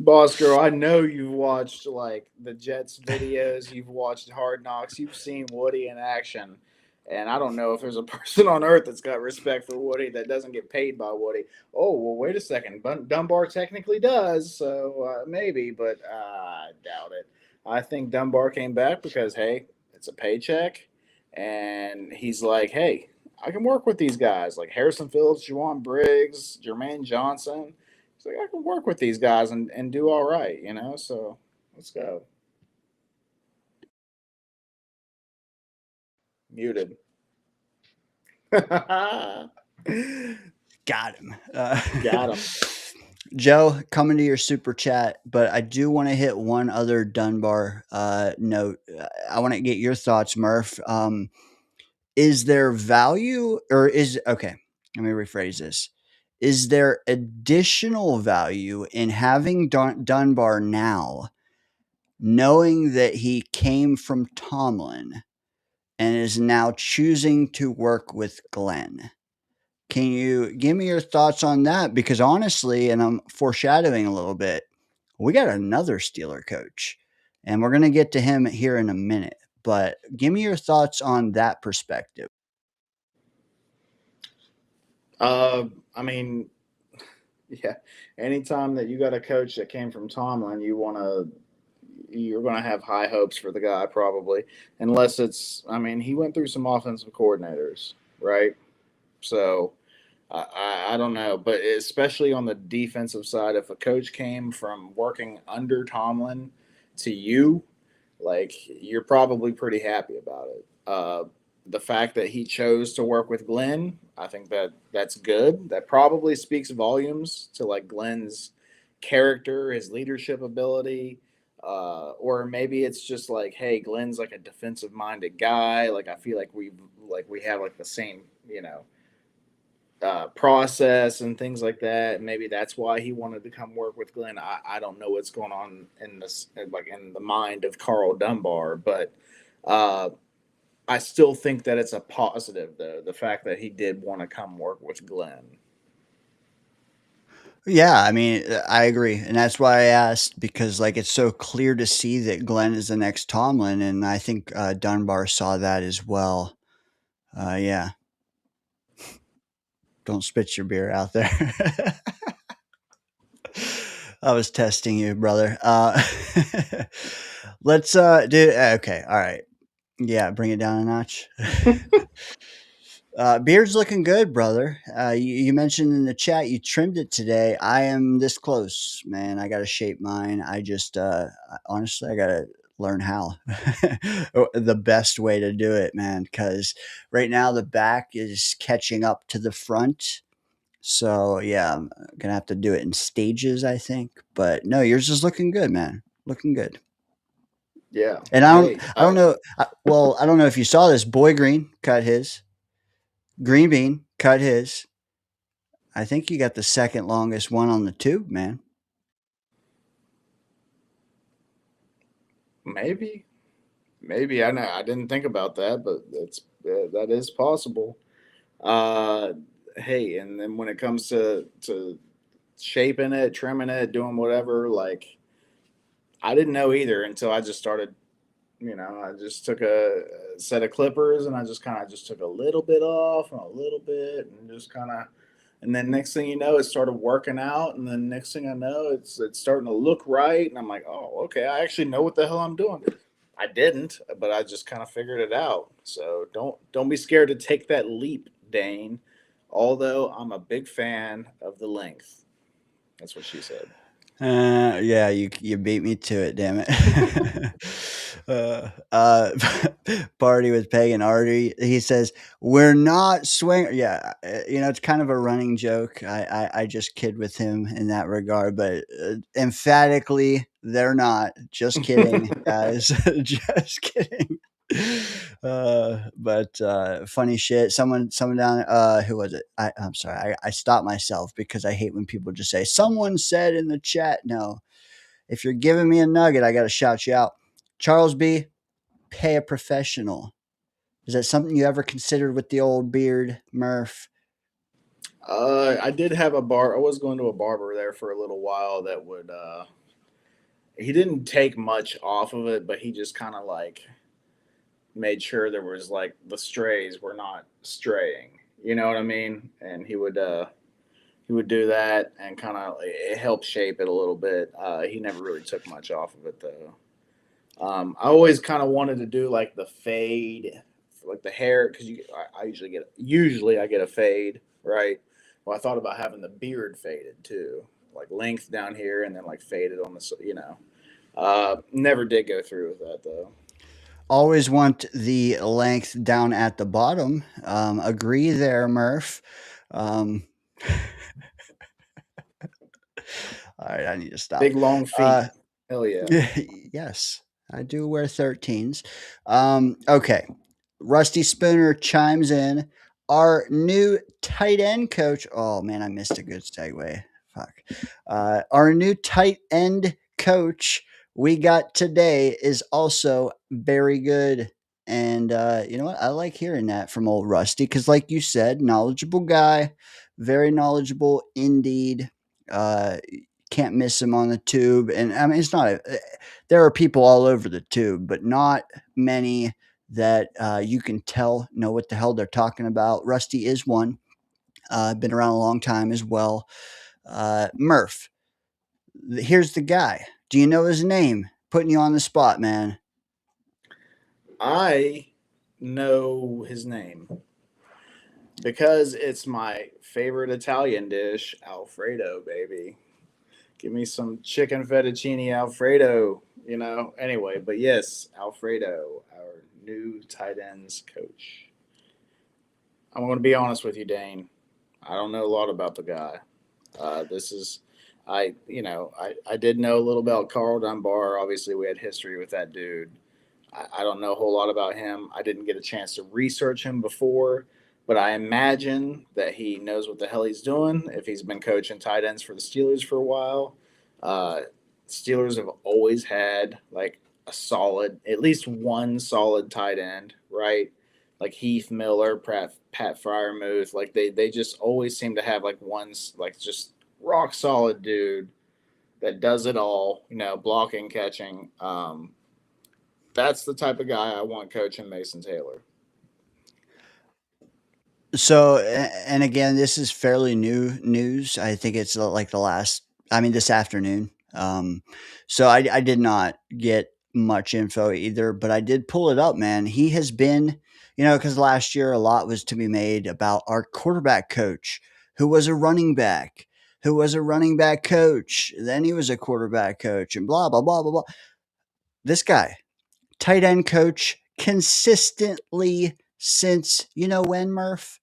Boss girl, I know you've watched like the Jets videos, you've watched Hard Knocks, you've seen Woody in action. And I don't know if there's a person on earth that's got respect for Woody that doesn't get paid by Woody. Oh, well, wait a second. Dunbar technically does, so maybe, but I doubt it. I think Dunbar came back because, hey, it's a paycheck. And he's like, hey, I can work with these guys like Harrison Phillips, Juwan Briggs, Jermaine Johnson. He's like, I can work with these guys and do all right, you know? So let's go. Muted. Got Got him. him. Joe, coming to your super chat, but I do want to hit one other Dunbar note. I want to get your thoughts, Murph. Is there value or is okay? Let me rephrase this. Is there additional value in having Dunbar now, knowing that he came from Tomlin and is now choosing to work with Glenn? Can you give me your thoughts on that? Because honestly, and I'm foreshadowing a little bit, we got another Steeler coach, and we're going to get to him here in a minute. But give me your thoughts on that perspective. I mean, yeah. Anytime that you got a coach that came from Tomlin, you're gonna have high hopes for the guy probably, unless it's. I mean, he went through some offensive coordinators, right? So I don't know, but especially on the defensive side, if a coach came from working under Tomlin to you, like you're probably pretty happy about it. The fact that he chose to work with Glenn, I think that's good. That probably speaks volumes to like Glenn's character, his leadership ability, or maybe it's just like, hey, Glenn's like a defensive minded guy. Like I feel like we have like the same, process and things like that. Maybe that's why he wanted to come work with Glenn. I don't know what's going on in this, like in the mind of Carl Dunbar, but uh, I still think that it's a positive, though, the fact that he did want to come work with Glenn. Yeah, I mean, I agree, and that's why I asked because like it's so clear to see that Glenn is the next Tomlin, and I think Dunbar saw that as well. Yeah, don't spit your beer out there. I was testing you, brother. Let's do okay. All right. Yeah, bring it down a notch. Beard's looking good, brother. You mentioned in the chat you trimmed it today. I am this close, man. I got to shape mine. I just honestly, I got to learn how the best way to do it, man. Because right now the back is catching up to the front. So yeah, I'm gonna have to do it in stages, I think. But no, yours is looking good, man. Looking good. Yeah. And Hey, I don't know. Well, I don't know if you saw this. Boy Green cut his. Green Bean cut his. I think you got the second longest one on the tube, man. maybe I know I didn't think about that, but that is possible. Uh, hey, and then when it comes to shaping it, trimming it, doing whatever, like I didn't know either until I just started. I just took a set of clippers and I just kind of just took a little bit off and a little bit and just kind of, and then next thing you know, it started working out, and then next thing I know, it's starting to look right, and I'm like, oh, okay, I actually know what the hell I'm doing. I didn't, but I just kind of figured it out. So don't be scared to take that leap, Dane. Although I'm a big fan of the length. That's what she said. Yeah, you beat me to it, damn it. Party with Pagan Artie. He says we're not swing. Yeah, it's kind of a running joke. I just kid with him in that regard, but emphatically they're not. Just kidding, guys. Just kidding. But funny shit. Someone down. Who was it? I'm sorry. I stopped myself because I hate when people just say someone said in the chat. No, If you're giving me a nugget, I got to shout you out. Charles B, pay a professional. Is that something you ever considered with the old beard, Murph? I did have a bar. I was going to a barber there for a little while that would. He didn't take much off of it, but he just kind of like made sure there was like the strays were not straying. You know what I mean? And he would do that and kind of it helped shape it a little bit. He never really took much off of it though. I always kind of wanted to do like the fade, like the hair, because I usually I get a fade, right? Well, I thought about having the beard faded too, like length down here and then like faded on the. Never did go through with that though. Always want the length down at the bottom. Agree there, Murph. Um, all right, I need to stop. Big long feet. Hell yeah. Yes, I do wear 13s. Okay. Rusty Spooner chimes in. Our new tight end coach. Oh, man, I missed a good segue. Fuck. Our new tight end coach we got today is also very good. And you know what? I like hearing that from old Rusty because, like you said, knowledgeable guy, very knowledgeable indeed. Can't miss him on the tube. And I mean, it's not, there are people all over the tube, but not many that you can tell know what the hell they're talking about. Rusty is one. Been around a long time as well. Murph, here's the guy. Do you know his name? Putting you on the spot, man. I know his name because it's my favorite Italian dish, Alfredo, baby. Give me some chicken fettuccine Alfredo, Anyway, but yes, Alfredo, our new tight ends coach. I'm going to be honest with you, Dane. I don't know a lot about the guy. I did know a little about Carl Dunbar. Obviously, we had history with that dude. I don't know a whole lot about him. I didn't get a chance to research him before, but I imagine that he knows what the hell he's doing if he's been coaching tight ends for the Steelers for a while. Steelers have always had like a solid, at least one solid tight end, right? Like Heath Miller, Pat Fryermuth. Like they just always seem to have like one like just rock solid dude that does it all, blocking, catching. That's the type of guy I want coaching Mason Taylor. So, and again, this is fairly new news. I think it's like this afternoon. So I did not get much info either, but I did pull it up, man. He has been, because last year a lot was to be made about our quarterback coach who was a running back, coach. Then he was a quarterback coach and blah, blah, blah, blah, blah. This guy, tight end coach consistently since, when, Murph?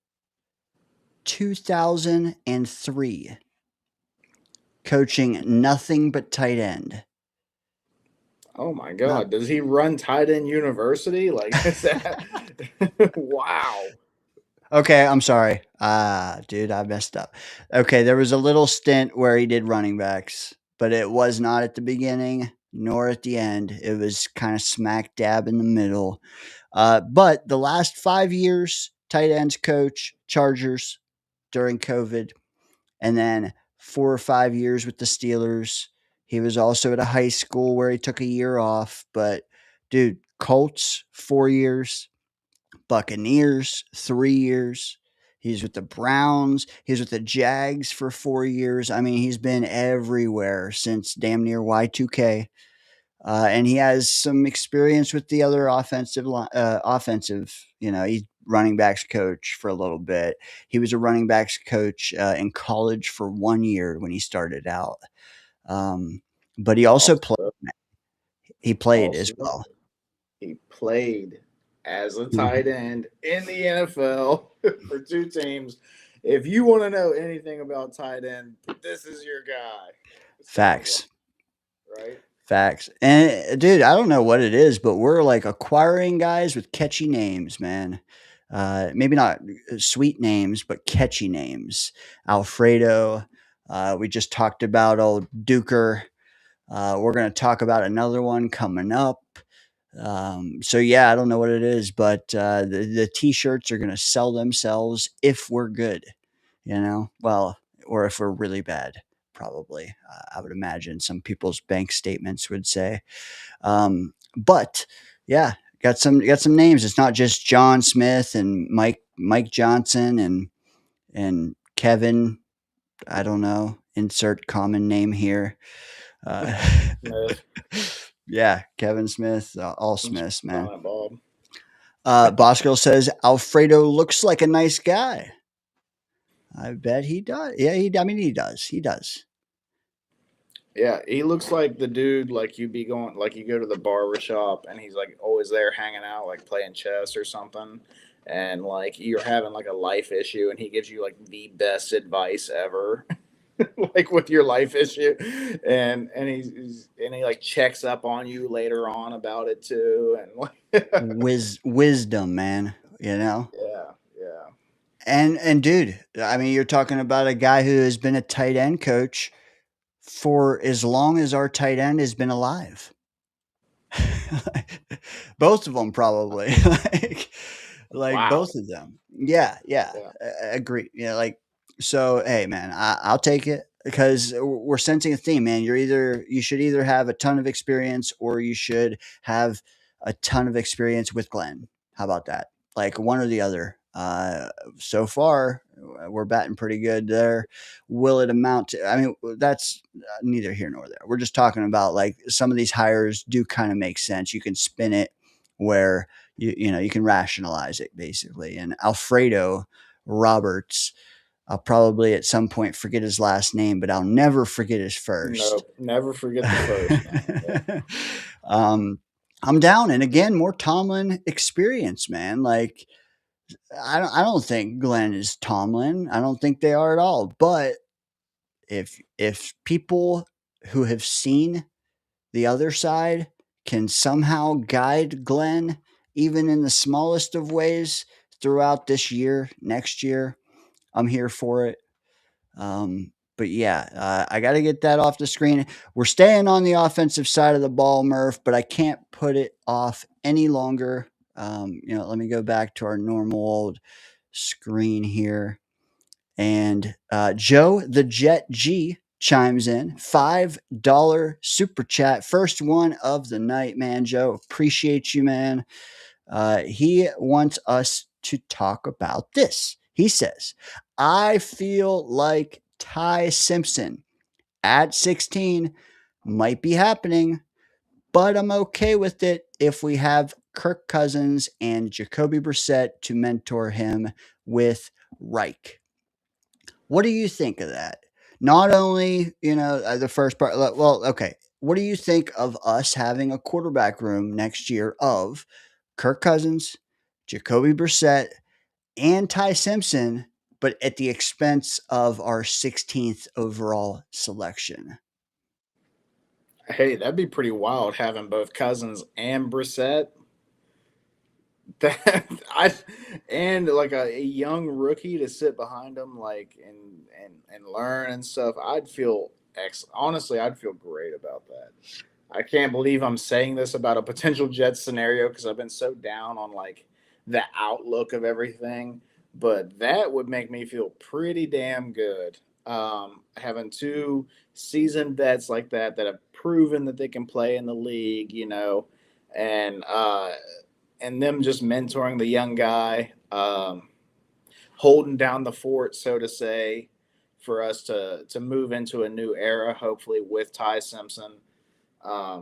2003. Coaching nothing but tight end. Oh my God. Does he run tight end university? Like, is that wow. Okay, I'm sorry. Dude, I messed up. Okay, there was a little stint where he did running backs, but it was not at the beginning nor at the end. It was kind of smack dab in the middle. But the last 5 years, tight ends coach, Chargers during COVID, and then 4 or 5 years with the Steelers. He was also at a high school where he took a year off. But, dude, Colts, 4 years. Buccaneers, 3 years. He's with the Browns. He's with the Jags for 4 years. I mean, he's been everywhere since damn near Y2K. And he has some experience with the other offensive, he's running backs coach for a little bit. He was a running backs coach in college for 1 year when he started out. But he also played. He played as well. He played as a tight end in the NFL for 2 teams. If you want to know anything about tight end, this is your guy. Facts. Right? Facts. And dude, I don't know what it is, but we're like acquiring guys with catchy names, man. Maybe not sweet names, but catchy names. Alfredo. We just talked about old Duker. We're going to talk about another one coming up. So yeah, I don't know what it is, but the t-shirts are going to sell themselves if we're good, well, or if we're really bad, probably. I would imagine some people's bank statements would say. But yeah, got some names. It's not just John Smith and Mike Johnson and Kevin. I don't know. Insert common name here. Uh, Smith. yeah, Kevin Smith, all Smiths, man. Silent Bob. Bosco says Alfredo looks like a nice guy. I bet he does. Yeah, I mean, he does. He does. Yeah, he looks like the dude like you be going like you go to the barber shop and he's like always there hanging out like playing chess or something, and like you're having like a life issue and he gives you like the best advice ever. Like with your life issue, and he like checks up on you later on about it too, and like Wisdom, man. yeah, yeah. And dude, I mean, you're talking about a guy who has been a tight end coach for as long as our tight end has been alive. Both of them probably like Wow. both of them. Yeah, Yeah. agree. Yeah, like so. Hey, man, I'll take it because we're sensing a theme, man. You should either have a ton of experience or you should have a ton of experience with Glenn. How about that? Like one or the other. So far, we're batting pretty good there. Will it amount to? I mean, that's neither here nor there. We're just talking about like some of these hires do kind of make sense. You can spin it where you can rationalize it basically. And Alfredo Roberts, I'll probably at some point forget his last name, but I'll never forget his first. Nope, never forget the first. Man. Yeah. I'm down, and again, more Tomlin experience, man. Like I don't think Glenn is Tomlin. I don't think they are at all. But if people who have seen the other side can somehow guide Glenn, even in the smallest of ways, throughout this year, next year, I'm here for it. But yeah, I got to get that off the screen. We're staying on the offensive side of the ball, Murph, but I can't put it off any longer. Let me go back to our normal old screen here. And Joe the Jet G chimes in $5 super chat. First one of the night, man. Joe, appreciate you, man. He wants us to talk about this. He says, I feel like Ty Simpson at 16 might be happening, but I'm okay with it if we have Kirk Cousins and Jacoby Brissett to mentor him with Reich. What do you think of that? Not only, the first part, well, okay. What do you think of us having a quarterback room next year of Kirk Cousins, Jacoby Brissett, and Ty Simpson, but at the expense of our 16th overall selection? Hey, that'd be pretty wild having both Cousins and Brissett. That I and like a young rookie to sit behind him, like and learn and stuff. I'd feel honestly, I'd feel great about that. I can't believe I'm saying this about a potential Jets scenario because I've been so down on like the outlook of everything. But that would make me feel pretty damn good. Having two seasoned vets like that have proven that they can play in the league, and them just mentoring the young guy, holding down the fort, so to say, for us to move into a new era, hopefully with Ty Simpson. I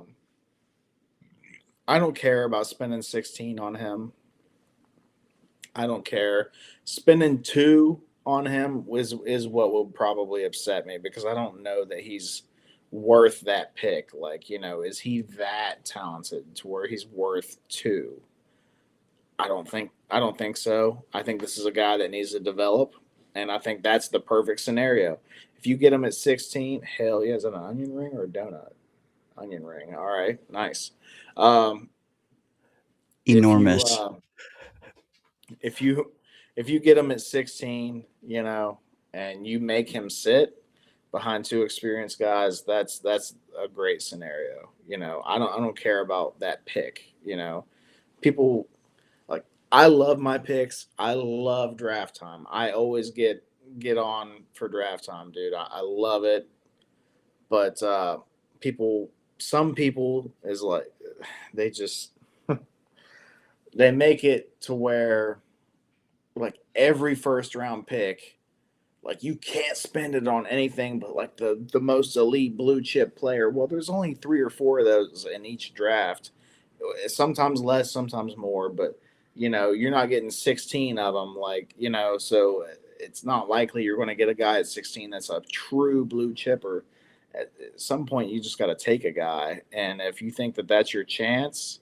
don't care about spending 16 on him. I don't care. Spending 2 on him is what will probably upset me because I don't know that he's worth that pick. Like, is he that talented to where he's worth 2? I don't think so. I think this is a guy that needs to develop, and I think that's the perfect scenario. If you get him at 16, hell yeah, is that an onion ring or a donut? Onion ring. All right, nice. Um, Enormous. if you get him at 16, and you make him sit, behind two experienced guys, that's a great scenario. I don't care about that pick. People like I love my picks. I love draft time. I always get on for draft time, dude. I love it. But people, some people is like they just they make it to where like every first round pick, like you can't spend it on anything but like the most elite blue chip player. Well, there's only 3 or 4 of those in each draft. Sometimes less, sometimes more, but you're not getting 16 of them. Like so it's not likely you're going to get a guy at 16 that's a true blue chipper. At some point, you just got to take a guy, and if you think that that's your chance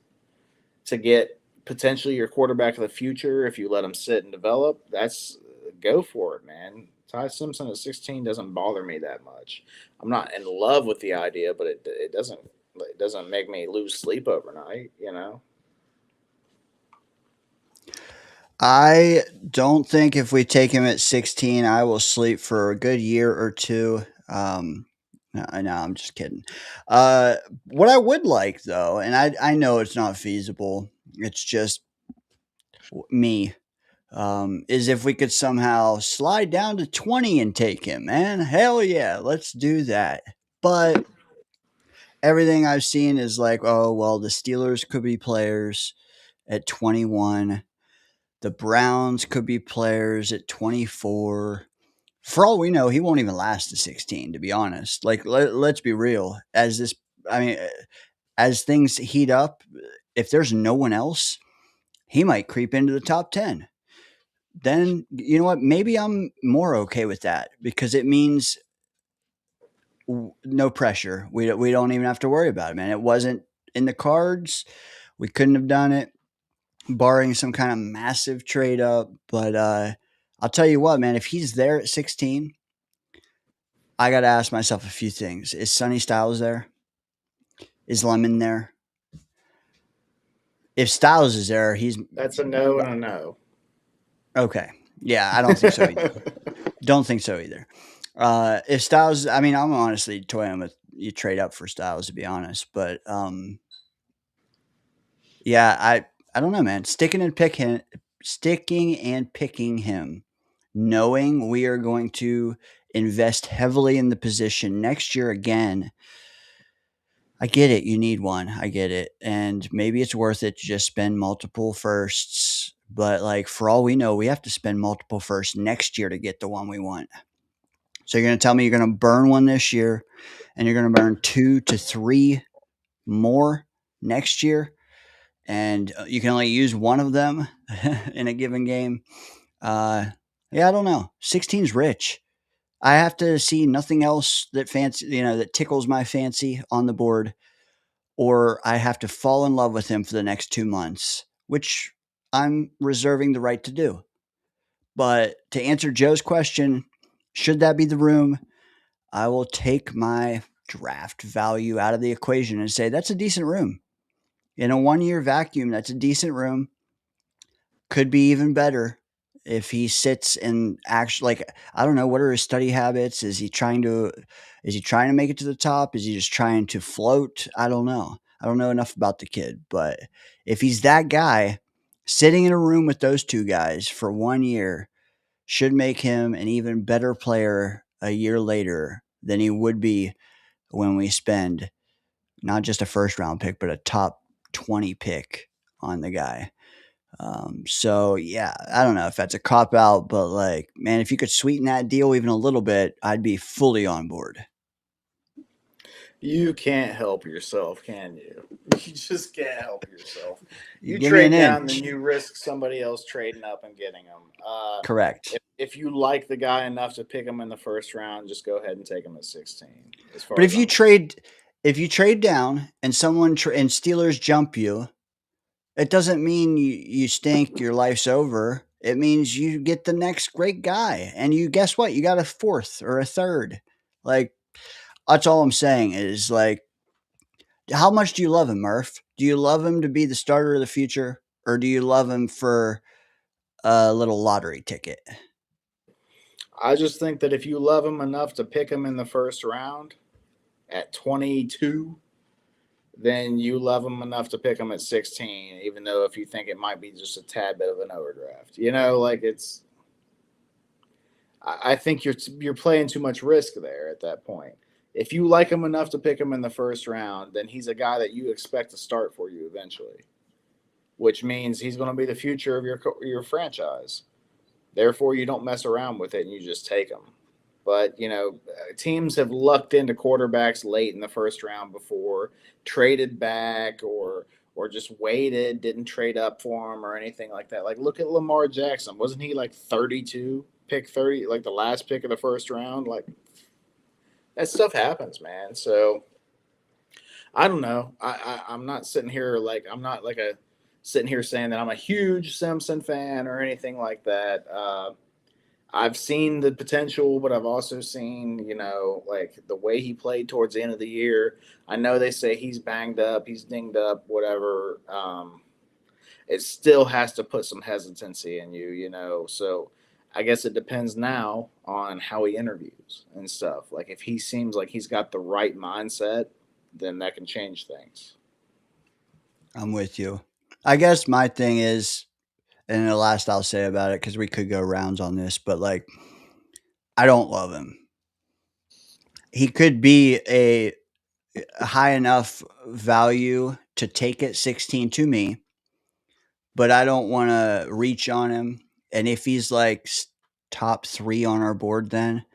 to get potentially your quarterback of the future, if you let him sit and develop, that's go for it, man. Ty Simpson at 16 doesn't bother me that much. I'm not in love with the idea, but it doesn't make me lose sleep overnight. I don't think if we take him at 16, I will sleep for a good year or two. No, I'm just kidding. What I would like though, and I know it's not feasible. It's just me. Is if we could somehow slide down to 20 and take him, man. Hell yeah, let's do that. But everything I've seen is like, oh, well, the Steelers could be players at 21. The Browns could be players at 24. For all we know, he won't even last to 16, to be honest. Like, let's be real. I mean, as things heat up, if there's no one else, he might creep into the top 10. Then, you know what? Maybe I'm more okay with that because it means no pressure. We don't even have to worry about it, man. It wasn't in the cards. We couldn't have done it, barring some kind of massive trade up. But I'll tell you what, man, if he's there at 16, I got to ask myself a few things. Is Sonny Styles there? Is Lemon there? If Styles is there, That's a no and a no. okay. Yeah, I don't think so either. Don't think so either. If Styles, I mean, I'm honestly toying with you trade up for Styles to be honest, but yeah, I don't know, man. Sticking and picking him, knowing we are going to invest heavily in the position next year again. I get it. You need one. I get it. And maybe it's worth it to just spend multiple firsts. But like for all we know, we have to spend multiple firsts next year to get the one we want. So you're going to tell me you're going to burn one this year and you're going to burn 2 to 3 more next year. And you can only use one of them in a given game. Yeah, I don't know. 16's rich. I have to see nothing else that tickles my fancy on the board, or I have to fall in love with him for the next 2 months, which I'm reserving the right to do. But to answer Joe's question, should that be the room? I will take my draft value out of the equation and say that's a decent room. In a 1-year vacuum, that's a decent room. Could be even better if he sits and actually, like, I don't know, what are his study habits? Is he trying to make it to the top? Is he just trying to float? I don't know. I don't know enough about the kid, but if he's that guy, sitting in a room with those two guys for 1 year should make him an even better player a year later than he would be when we spend not just a first round pick, but a top 20 pick on the guy. So yeah, I don't know if that's a cop out, but like, man, if you could sweeten that deal even a little bit, I'd be fully on board. You can't help yourself, can you? You just can't help yourself. You Give me trade an down, inch. then you risk somebody else trading up and getting them. Correct. If you like the guy enough to pick him in the first round, just go ahead and take him at 16. But if you trade down and and Steelers jump you, it doesn't mean you stink, your life's over. It means you get the next great guy, and you guess what? You got a fourth or a third. Like, that's all I'm saying is like, how much do you love him, Murph? Do you love him to be the starter of the future, or do you love him for a little lottery ticket? I just think that if you love him enough to pick him in the first round at 22, then you love him enough to pick him at 16, even though if you think it might be just a tad bit of an overdraft. You know, like it's. I think you're playing too much risk there at that point. If you like him enough to pick him in the first round, then he's a guy that you expect to start for you eventually, which means he's going to be the future of your franchise. Therefore, you don't mess around with it and you just take him. But, you know, teams have lucked into quarterbacks late in the first round before, traded back or just waited, didn't trade up for him or anything like that. Like, look at Lamar Jackson. Wasn't he like 32, pick 30, like the last pick of the first round? Like, that stuff happens, man. So, I don't know. I'm not sitting here like, I'm not like sitting here saying that I'm a huge Simpson fan or anything like that. I've seen the potential, but I've also seen, you know, like the way he played towards the end of the year. I know they say he's banged up, he's dinged up, whatever. It still has to put some hesitancy in you, you know. So I guess it depends now on how he interviews and stuff. Like if he seems like he's got the right mindset, then that can change things. I'm with you. I guess my thing is, and the last I'll say about it, because we could go rounds on this, but like, I don't love him. He could be a high enough value to take it 16 to me, but I don't want to reach on him. And if he's like top 3 on our board, then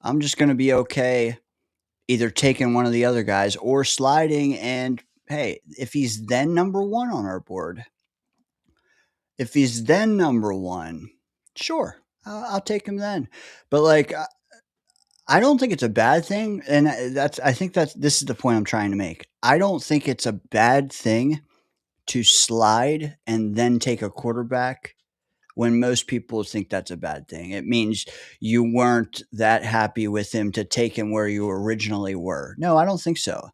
I'm just going to be okay either taking one of the other guys or sliding. And hey, if he's then number 1 on our board, sure, I'll take him then. But like, I don't think it's a bad thing, and I think this is the point I'm trying to make. I don't think it's a bad thing to slide and then take a quarterback when most people think that's a bad thing. It means you weren't that happy with him to take him where you originally were. No, I don't think so.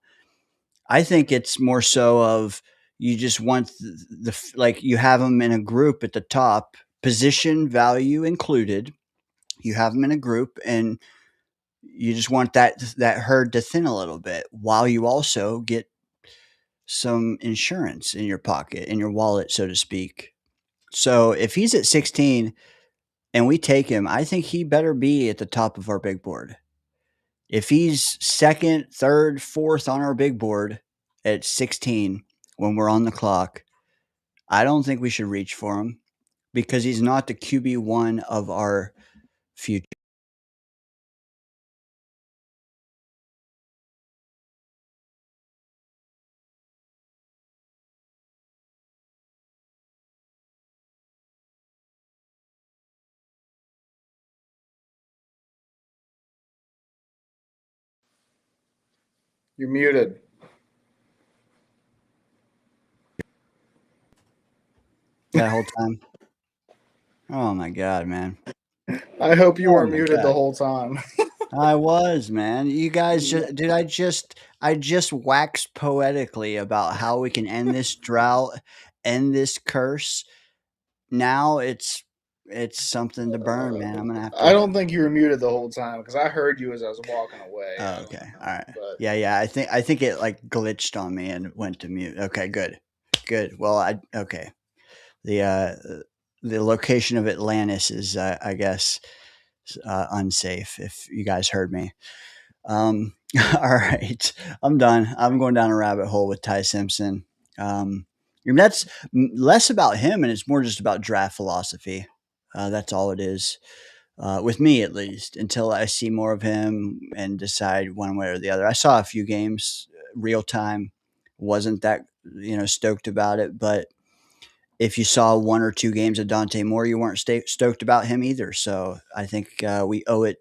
I think it's more so of you just want like you have them in a group at the top, position value included. You have them in a group and you just want that herd to thin a little bit while you also get some insurance in your pocket, in your wallet, so to speak. So if he's at 16 and we take him, I think he better be at the top of our big board. If he's second, third, fourth on our big board at 16 when we're on the clock, I don't think we should reach for him because he's not the QB1 of our future. You're muted. That whole time. Oh my God, man. I hope you Oh were my muted God. the whole time. I was, man. You guys did I just waxed poetically about how we can end this drought, end this curse. Now it's something to burn, man. I'm gonna have I to. don't think you were muted the whole time because I heard you as I was walking away. I Oh, don't okay. know, All right. but Yeah. I think it like glitched on me and went to mute. Okay, good. Well, okay. The location of Atlantis is I guess unsafe if you guys heard me. All right, I'm done. I'm going down a rabbit hole with Ty Simpson. And that's less about him, and it's more just about draft philosophy. That's all it is, with me at least. Until I see more of him and decide one way or the other. I saw a few games real time. Wasn't that stoked about it, but if you saw 1 or 2 games of Dante Moore, you weren't stoked about him either. So I think we owe it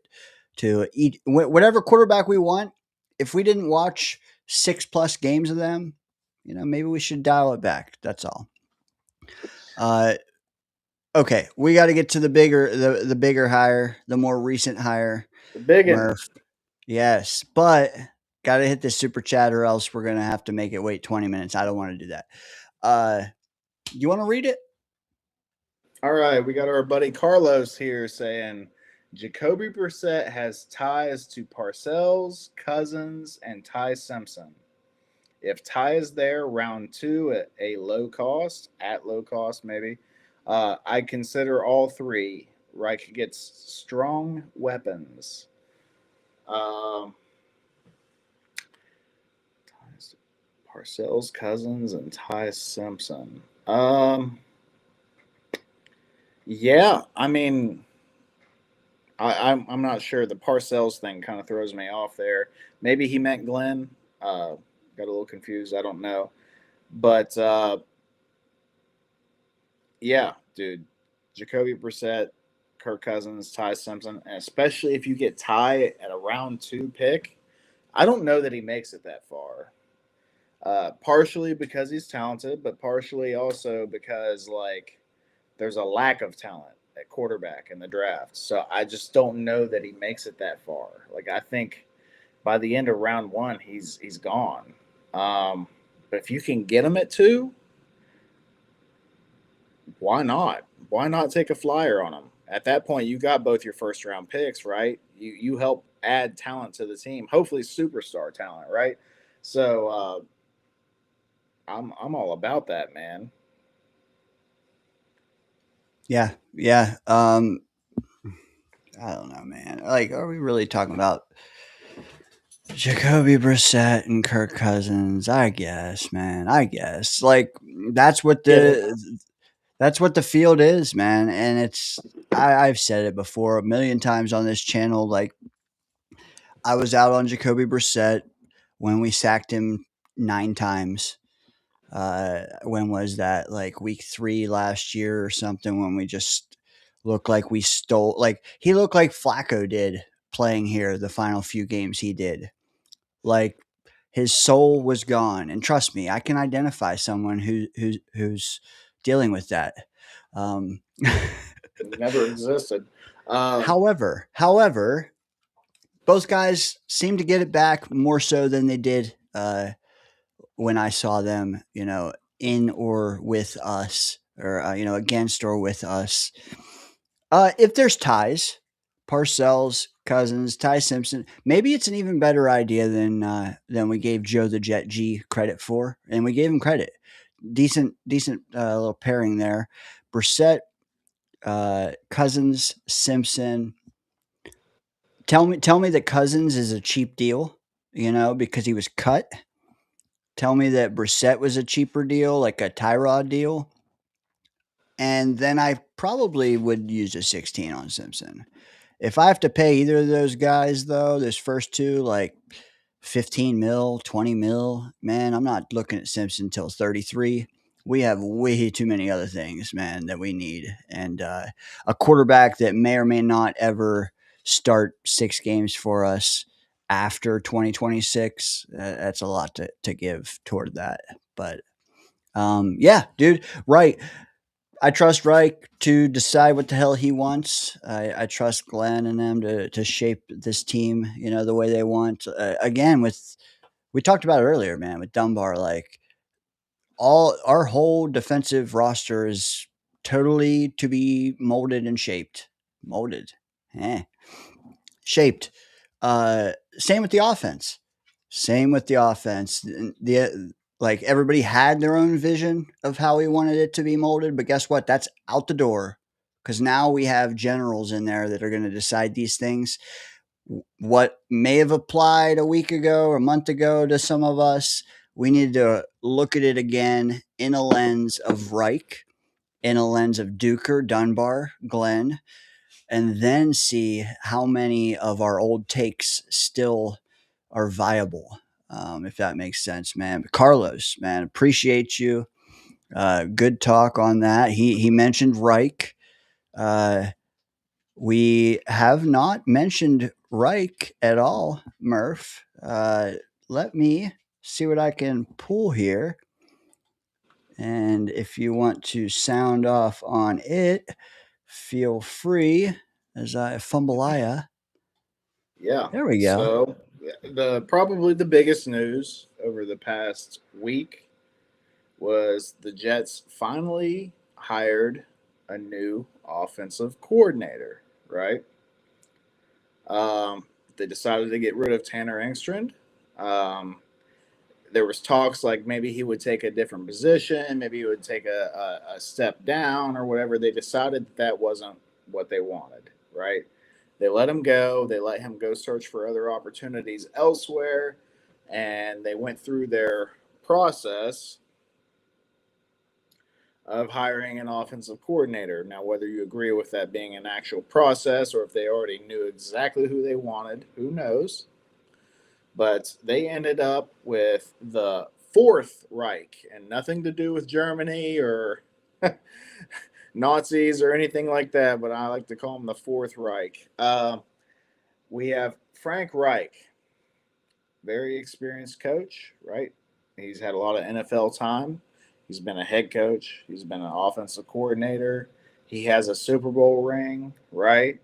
to whatever quarterback we want. If we didn't watch 6+ games of them, maybe we should dial it back. That's all. Okay, we got to get to the bigger hire, the more recent hire, the big one. Murph. Yes, but got to hit this super chat or else we're gonna have to make it wait 20 minutes. I don't want to do that. You want to read it? All right, we got our buddy Carlos here saying, Jacoby Brissett has ties to Parcells, Cousins, and Ty Simpson. If Ty is there round two at a low cost, maybe, I consider all three. Reich gets strong weapons. Um, Parcells, Cousins, and Ty Simpson. Yeah, I mean, I'm not sure. The Parcells thing kind of throws me off there. Maybe he meant Glenn. Got a little confused. I don't know, but yeah, dude, Jacoby Brissett, Kirk Cousins, Ty Simpson, and especially if you get Ty at a round two pick, I don't know that he makes it that far. Partially because he's talented, but partially also because like there's a lack of talent at quarterback in the draft. So I just don't know that he makes it that far. Like I think by the end of round one, he's gone. But if you can get him at two, why not? Why not take a flyer on him? At that point, you got both your first round picks, right? You help add talent to the team, hopefully superstar talent, right? So I'm all about that, man. Yeah, yeah. I don't know, man. Like, are we really talking about Jacoby Brissett and Kirk Cousins? I guess, man. I guess. Like, that's what Yeah, the field is, man. And I've said it before a million times on this channel. Like, I was out on Jacoby Brissett when we sacked him 9 times. When was that? Like week 3 last year or something, when we just looked like we stole, like he looked like Flacco did playing here the final few games he did. Like his soul was gone. And trust me, I can identify someone who's dealing with that. Um, never existed. however, both guys seem to get it back more so than they did when I saw them, in or with us, or against or with us. If there's ties, Parcells, Cousins, Ty Simpson, maybe it's an even better idea than we gave Joe the Jet G credit for, and we gave him credit. Decent little pairing there. Brissett, Cousins, Simpson. Tell me that Cousins is a cheap deal, because he was cut. Tell me that Brissett was a cheaper deal, like a Tyrod deal, and then I probably would use a 16 on Simpson. If I have to pay either of those guys, though, those first two, like 15 mil, 20 mil, man, I'm not looking at Simpson until 33. We have way too many other things, man, that we need. And a quarterback that may or may not ever start 6 games for us after 2026, that's a lot to give toward that. But yeah, dude, right. I trust Reich to decide what the hell he wants. I trust Glenn and them to shape this team, the way they want. Again, we talked about it earlier, man, with Dunbar. Like all our whole defensive roster is totally to be molded and shaped. Molded, shaped. Same with the offense. Same with the offense. The like everybody had their own vision of how we wanted it to be molded, but guess what? That's out the door because now we have generals in there that are going to decide these things. What may have applied a week ago or a month ago to some of us, we need to look at it again in a lens of Reich, in a lens of Duker, Dunbar, Glenn, and then see how many of our old takes still are viable. If that makes sense, man. But Carlos, man, appreciate you. Good talk on that. He mentioned Reich. We have not mentioned Reich at all, Murph. Let me see what I can pull here. And if you want to sound off on it, feel free as I fumble. Yeah. There we go. So probably the biggest news over the past week was the Jets finally hired a new offensive coordinator, right? They decided to get rid of Tanner Engstrand. There was talks like maybe he would take a different position, maybe he would take a step down or whatever. They decided that wasn't what they wanted, right? They let him go. They let him go search for other opportunities elsewhere, and they went through their process of hiring an offensive coordinator. Now, whether you agree with that being an actual process or if they already knew exactly who they wanted, who knows? But they ended up with the Fourth Reich, and nothing to do with Germany or Nazis or anything like that, but I like to call them the Fourth Reich. We have Frank Reich, very experienced coach, right? He's had a lot of NFL time. He's been a head coach. He's been an offensive coordinator. He has a Super Bowl ring, right?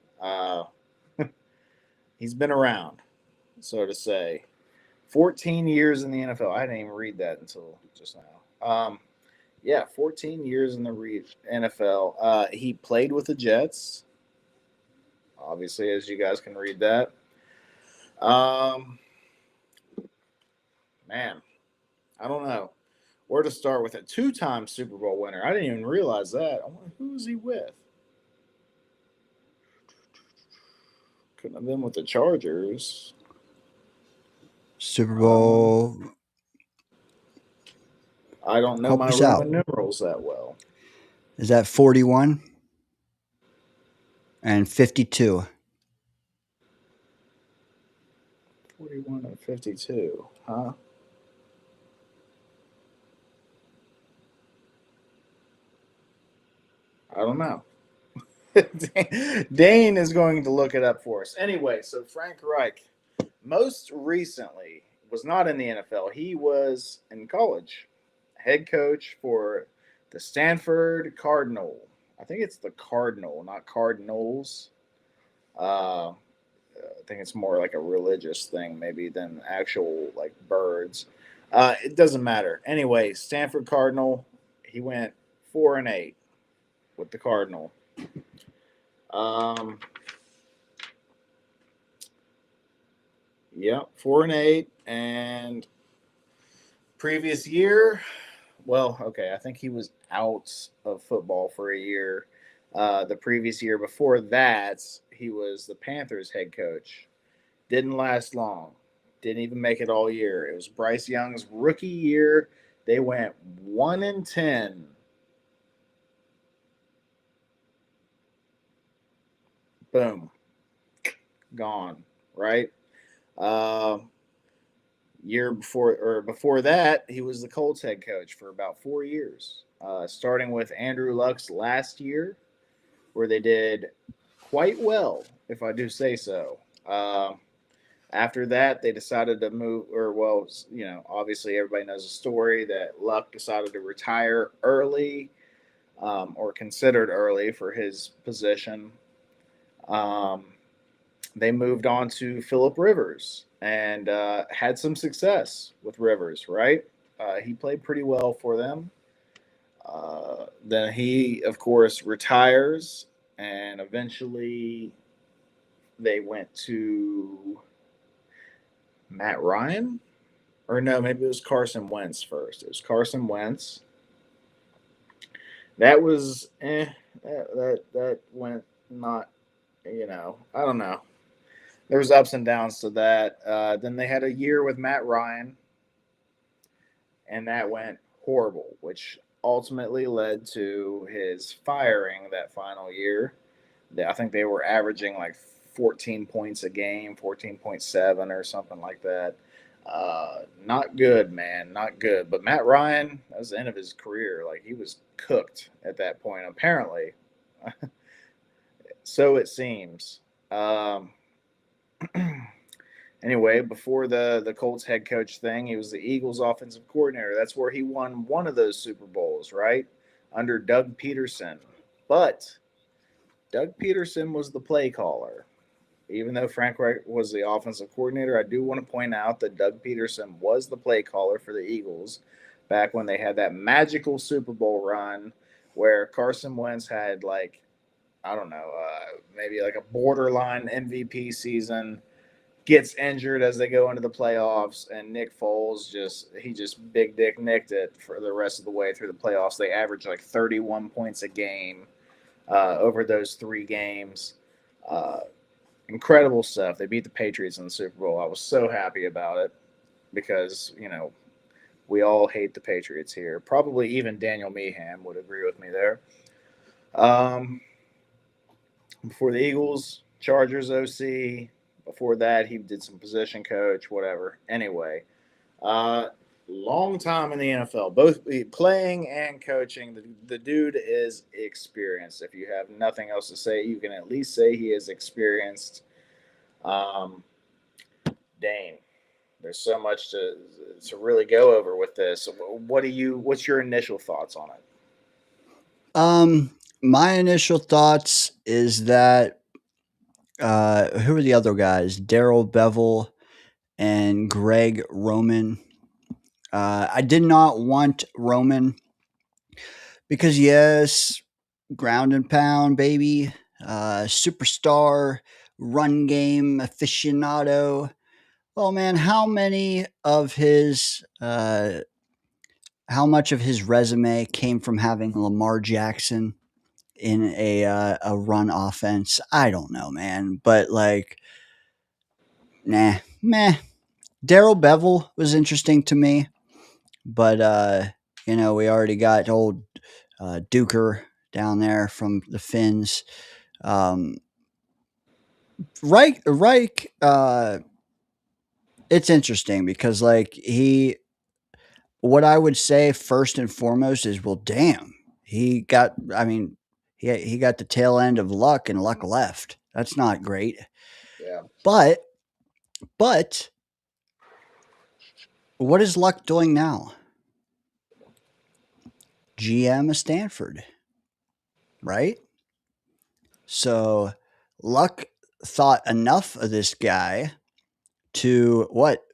He's been around, so to say. 14 years in the NFL. I didn't even read that until just now. 14 years in the NFL. He played with the Jets, obviously, as you guys can read that. Man, I don't know where to start with a 2-time Super Bowl winner. I didn't even realize that. I wonder who is he with? Couldn't have been with the Chargers. Super Bowl. I don't know Help my us Roman out. numerals that well. Is that 41 and 52? 41 and 52, huh? I don't know. Dane is going to look it up for us. Anyway, so Frank Reich, most recently, was not in the NFL. He was in college, head coach for the Stanford Cardinal. I think it's the Cardinal, not Cardinals. I think it's more like a religious thing, maybe, than actual like birds. It doesn't matter. Anyway, Stanford Cardinal. He went 4-8 with the Cardinal. Yeah, 4-8, and previous year, well, okay, I think he was out of football for a year. The previous year before that, he was the Panthers head coach. Didn't last long. Didn't even make it all year. It was Bryce Young's rookie year. They went 1-10. Boom. Gone. Right? Year before that, he was the Colts head coach for about 4 years. Starting with Andrew Luck's last year, where they did quite well, if I do say so. After that, they decided to move, obviously everybody knows the story that Luck decided to retire early, or considered early for his position. They moved on to Phillip Rivers and had some success with Rivers, right? He played pretty well for them. Then he, of course, retires, and eventually they went to Matt Ryan, or no, maybe it was Carson Wentz first. It was Carson Wentz. That was that went not, I don't know. There was ups and downs to that. Then they had a year with Matt Ryan, and that went horrible, which ultimately led to his firing that final year. I think they were averaging like 14 points a game, 14.7 or something like that. Not good, man. Not good. But Matt Ryan, that was the end of his career. Like, he was cooked at that point, apparently. So it seems. Anyway, before the Colts head coach thing, he was the Eagles offensive coordinator. That's where he won one of those Super Bowls, right? Under Doug Peterson. But Doug Peterson was the play caller. Even though Frank Reich was the offensive coordinator, I do want to point out that Doug Peterson was the play caller for the Eagles back when they had that magical Super Bowl run where Carson Wentz had like I don't know, maybe like a borderline MVP season, gets injured as they go into the playoffs, and Nick Foles just big dick nicked it for the rest of the way through the playoffs. They averaged like 31 points a game over those 3 games. Uh, Incredible stuff. They beat the Patriots in the Super Bowl. I was so happy about it because, we all hate the Patriots here. Probably even Daniel Meehan would agree with me there. Um, Before the Eagles, Chargers OC. Before that, he did some position coach, whatever. Anyway, uh, long time in the NFL, both playing and coaching. The dude is experienced. If you have nothing else to say, you can at least say he is experienced. Um, Dane, there's so much to really go over with this. What's your initial thoughts on it? My initial thoughts is that who are the other guys? Daryl Bevel and Greg Roman. I did not want Roman because yes, ground and pound, baby, superstar, run game aficionado. Well, man, how much of his resume came from having Lamar Jackson in a run offense? I don't know, man, but like, nah, meh. Daryl Bevel was interesting to me, but we already got old Duker down there from the Finns. Um, Reich, it's interesting because what I would say first and foremost is, well, damn, he got. I mean, he got the tail end of Luck, and Luck left. That's not great. Yeah. But what is Luck doing now? GM of Stanford, right? So Luck thought enough of this guy to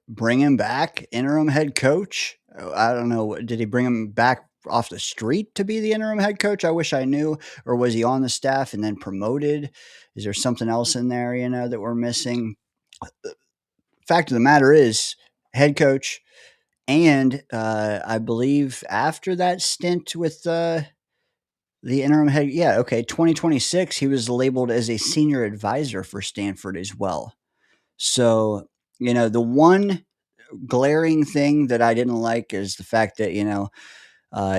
bring him back interim head coach. I don't know. Did he bring him back off the street to be the interim head coach? I wish I knew. Or was he on the staff and then promoted? Is there something else in there, that we're missing? Fact of the matter is, head coach. And I believe after that stint with the interim head, 2026, he was labeled as a senior advisor for Stanford as well. So, the one glaring thing that I didn't like is the fact that,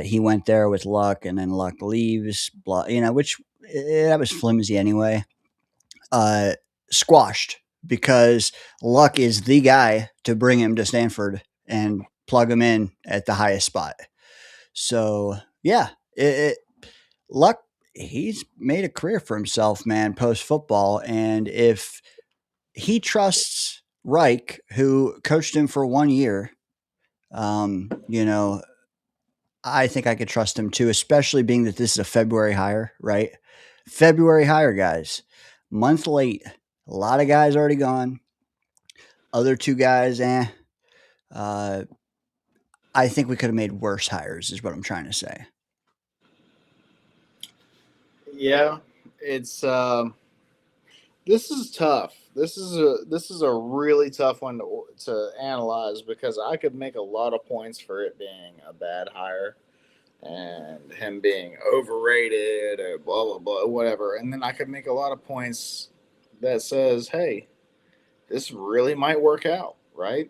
he went there with Luck and then Luck leaves, blah, which that was flimsy anyway. Squashed because Luck is the guy to bring him to Stanford and plug him in at the highest spot. So, yeah, Luck, he's made a career for himself, man, post football. And if he trusts Reich, who coached him for 1 year, I think I could trust him too, especially being that this is a February hire, right? February hire, guys. Month late. A lot of guys already gone. Other 2 guys, I think we could have made worse hires, is what I'm trying to say. Yeah, it's this is tough. This is a really tough one to analyze because I could make a lot of points for it being a bad hire and him being overrated or blah blah blah whatever, and then I could make a lot of points that says, hey, this really might work out, right?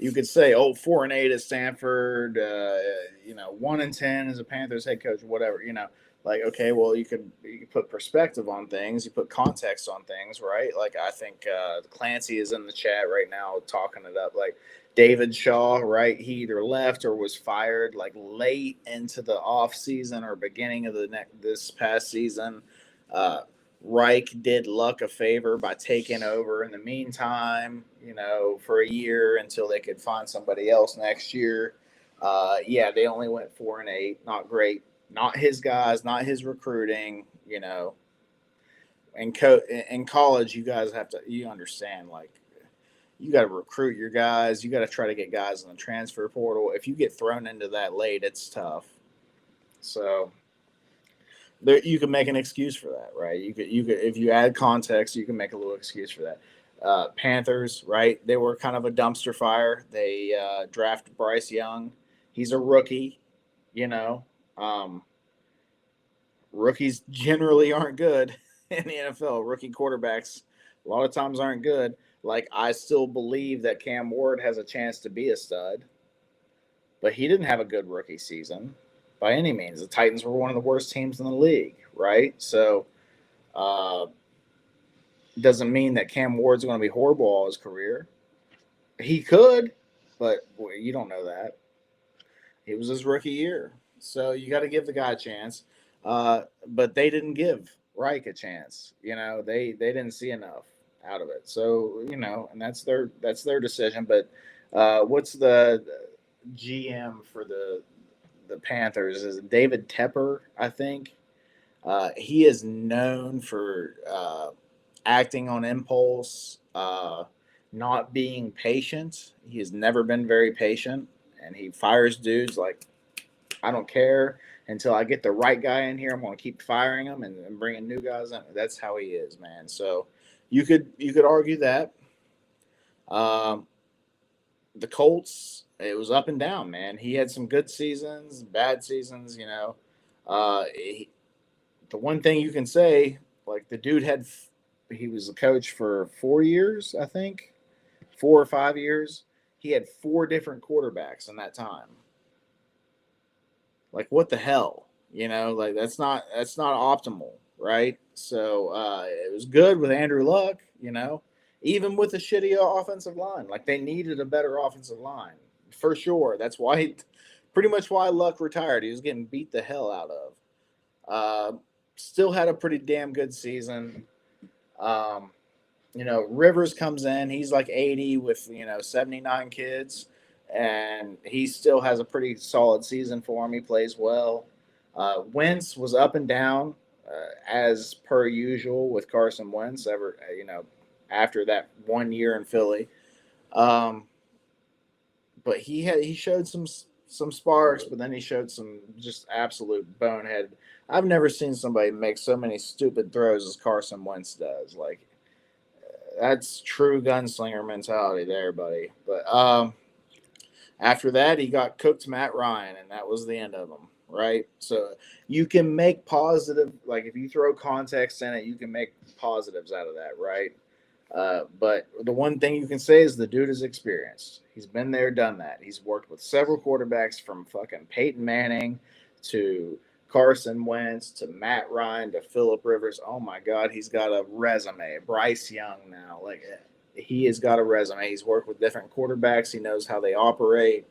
You could say, 4-8 at Stanford, 1-10 as a Panthers head coach, whatever, like, okay, well, you could put perspective on things, you put context on things, right? Like, I think Clancy is in the chat right now talking it up. Like, David Shaw, right? He either left or was fired like late into the off season or beginning of this past season. Reich did Luck a favor by taking over in the meantime, for a year until they could find somebody else next year. They only went 4-8, not great, not his guys, not his recruiting. In college, you guys you understand, like, you got to recruit your guys. You got to try to get guys in the transfer portal. If you get thrown into that late, it's tough. So there you can make an excuse for that, right? You could if you add context, you can make a little excuse for that. Panthers, right? They were kind of a dumpster fire. They drafted Bryce Young. He's a rookie, you know. Um, Rookies generally aren't good in the NFL. Rookie quarterbacks a lot of times aren't good. Like I still believe that Cam Ward has a chance to be a stud, but he didn't have a good rookie season by any means. The Titans were one of the worst teams in the league, right? So uh, doesn't mean that Cam Ward's going to be horrible all his career. He could, but you don't know that. It was his rookie year, so you got to give the guy a chance. But they didn't give Reich a chance. You know, they didn't see enough out of it. So you know, and that's their decision. But what's the GM for the Panthers? Is it David Tepper? I think he is known for acting on impulse, not being patient. He has never been very patient, and he fires dudes like, I don't care until I get the right guy in here. I'm going to keep firing them and bringing new guys in. That's how he is, man. So you could argue that. Um, the Colts, it was up and down, man. He had some good seasons, bad seasons. You know, the one thing you can say, like the dude he was a coach for 4 years, I think, 4 or 5 years. He had four different quarterbacks in that time. Like what the hell, you know? Like that's not optimal, right? So it was good with Andrew Luck, you know, even with a shitty offensive line. Like they needed a better offensive line for sure. That's why, pretty much why Luck retired. He was getting beat the hell out of. Still had a pretty damn good season. Um, you know, Rivers comes in. He's like 80 with 79 kids, and he still has a pretty solid season for him. He plays well. Wentz was up and down as per usual with Carson Wentz. After that 1 year in Philly, but he showed some sparks, but then he showed some just absolute bonehead. I've never seen somebody make so many stupid throws as Carson Wentz does. Like that's true gunslinger mentality there, buddy. But after that, he got cooked Matt Ryan, and that was the end of him, right? So you can make positive, like if you throw context in it, you can make positives out of that, right? But the one thing you can say is the dude is experienced. He's been there, done that. He's worked with several quarterbacks from fucking Peyton Manning to Carson Wentz to Matt Ryan to Phillip Rivers. Oh my God, he's got a resume. Bryce Young now, like he has got a resume. He's worked with different quarterbacks. He knows how they operate.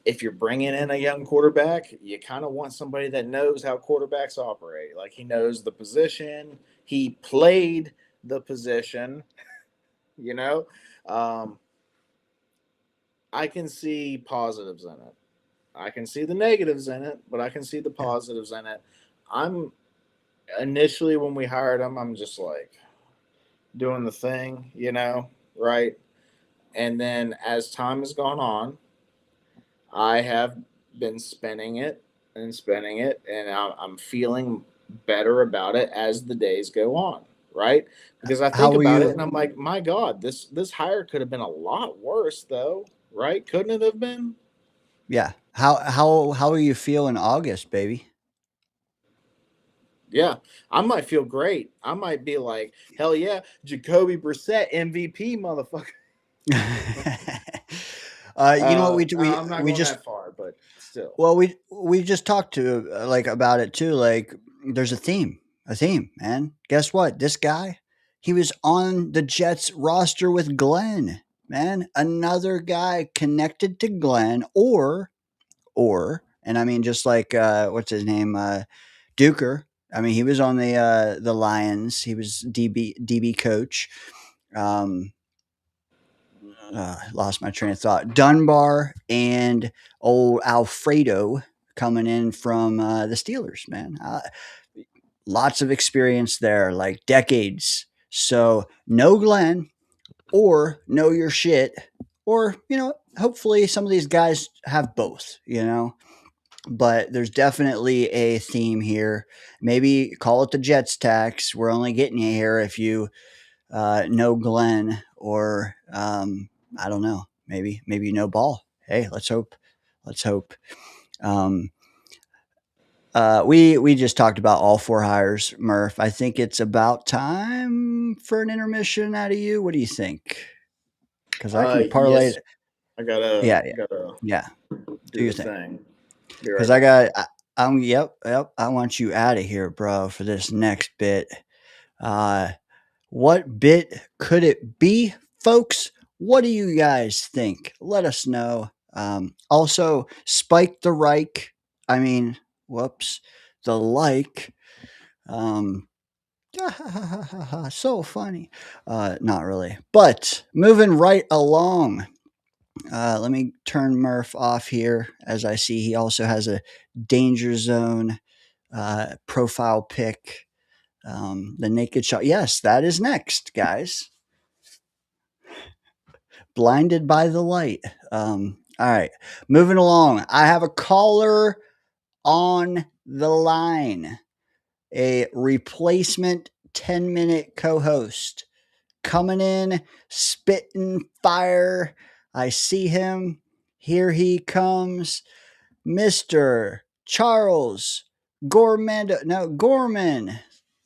If you're bringing in a young quarterback, you kind of want somebody that knows how quarterbacks operate. Like he knows the position. He played the position, you know. I can see positives in it. I can see the negatives in it, but I can see the positives in it. I'm initially when we hired him, I'm just like doing the thing, you know, right? And then as time has gone on, I have been spinning it, and I'm feeling better about it as the days go on, right? Because I think about it, and I'm like, my God, this hire could have been a lot worse, though, right? Couldn't it have been? Yeah. How will you feel in August, baby? Yeah, I might feel great. I might be like, hell yeah, Jacoby Brissett MVP, motherfucker. You know what I'm not we going just that far, but still. well we just talked to like about it too. Like there's a theme, man. Guess what? This guy, he was on the Jets roster with Glenn, man. Another guy connected to Glenn, and I mean just like what's his name, Duker. I mean he was on the Lions. He was DB coach. Um, Lost my train of thought. Dunbar and old Alfredo coming in from the Steelers, man. Lots of experience there, like decades. So know Glenn or know your shit, or hopefully some of these guys have both. but there's definitely a theme here. Maybe call it the Jets tax. We're only getting you here if you know Glenn, or I don't know. Maybe you know Ball. Hey, let's hope. Let's hope. Um, we just talked about all four hires, Murph. I think it's about time for an intermission out of you. What do you think? Because I can parlay Yes. it. I gotta Yeah, yeah. Do do your the thing. thing. Be Because right back. yep. I want you out of here, bro, for this next bit. Uh, what bit could it be, folks? What do you guys think? Let us know. Also, Spike the Reich. I mean, whoops, the like. Um, so funny. Not really. But moving right along. Let me turn Murph off here, as I see he also has a Danger Zone profile pic. The naked shot. Yes, that is next, guys. Blinded by the light. All right, moving along. I have a caller on the line, a replacement 10-minute co host coming in, spitting fire. I see him. Here he comes, Mr. Charles Gorman.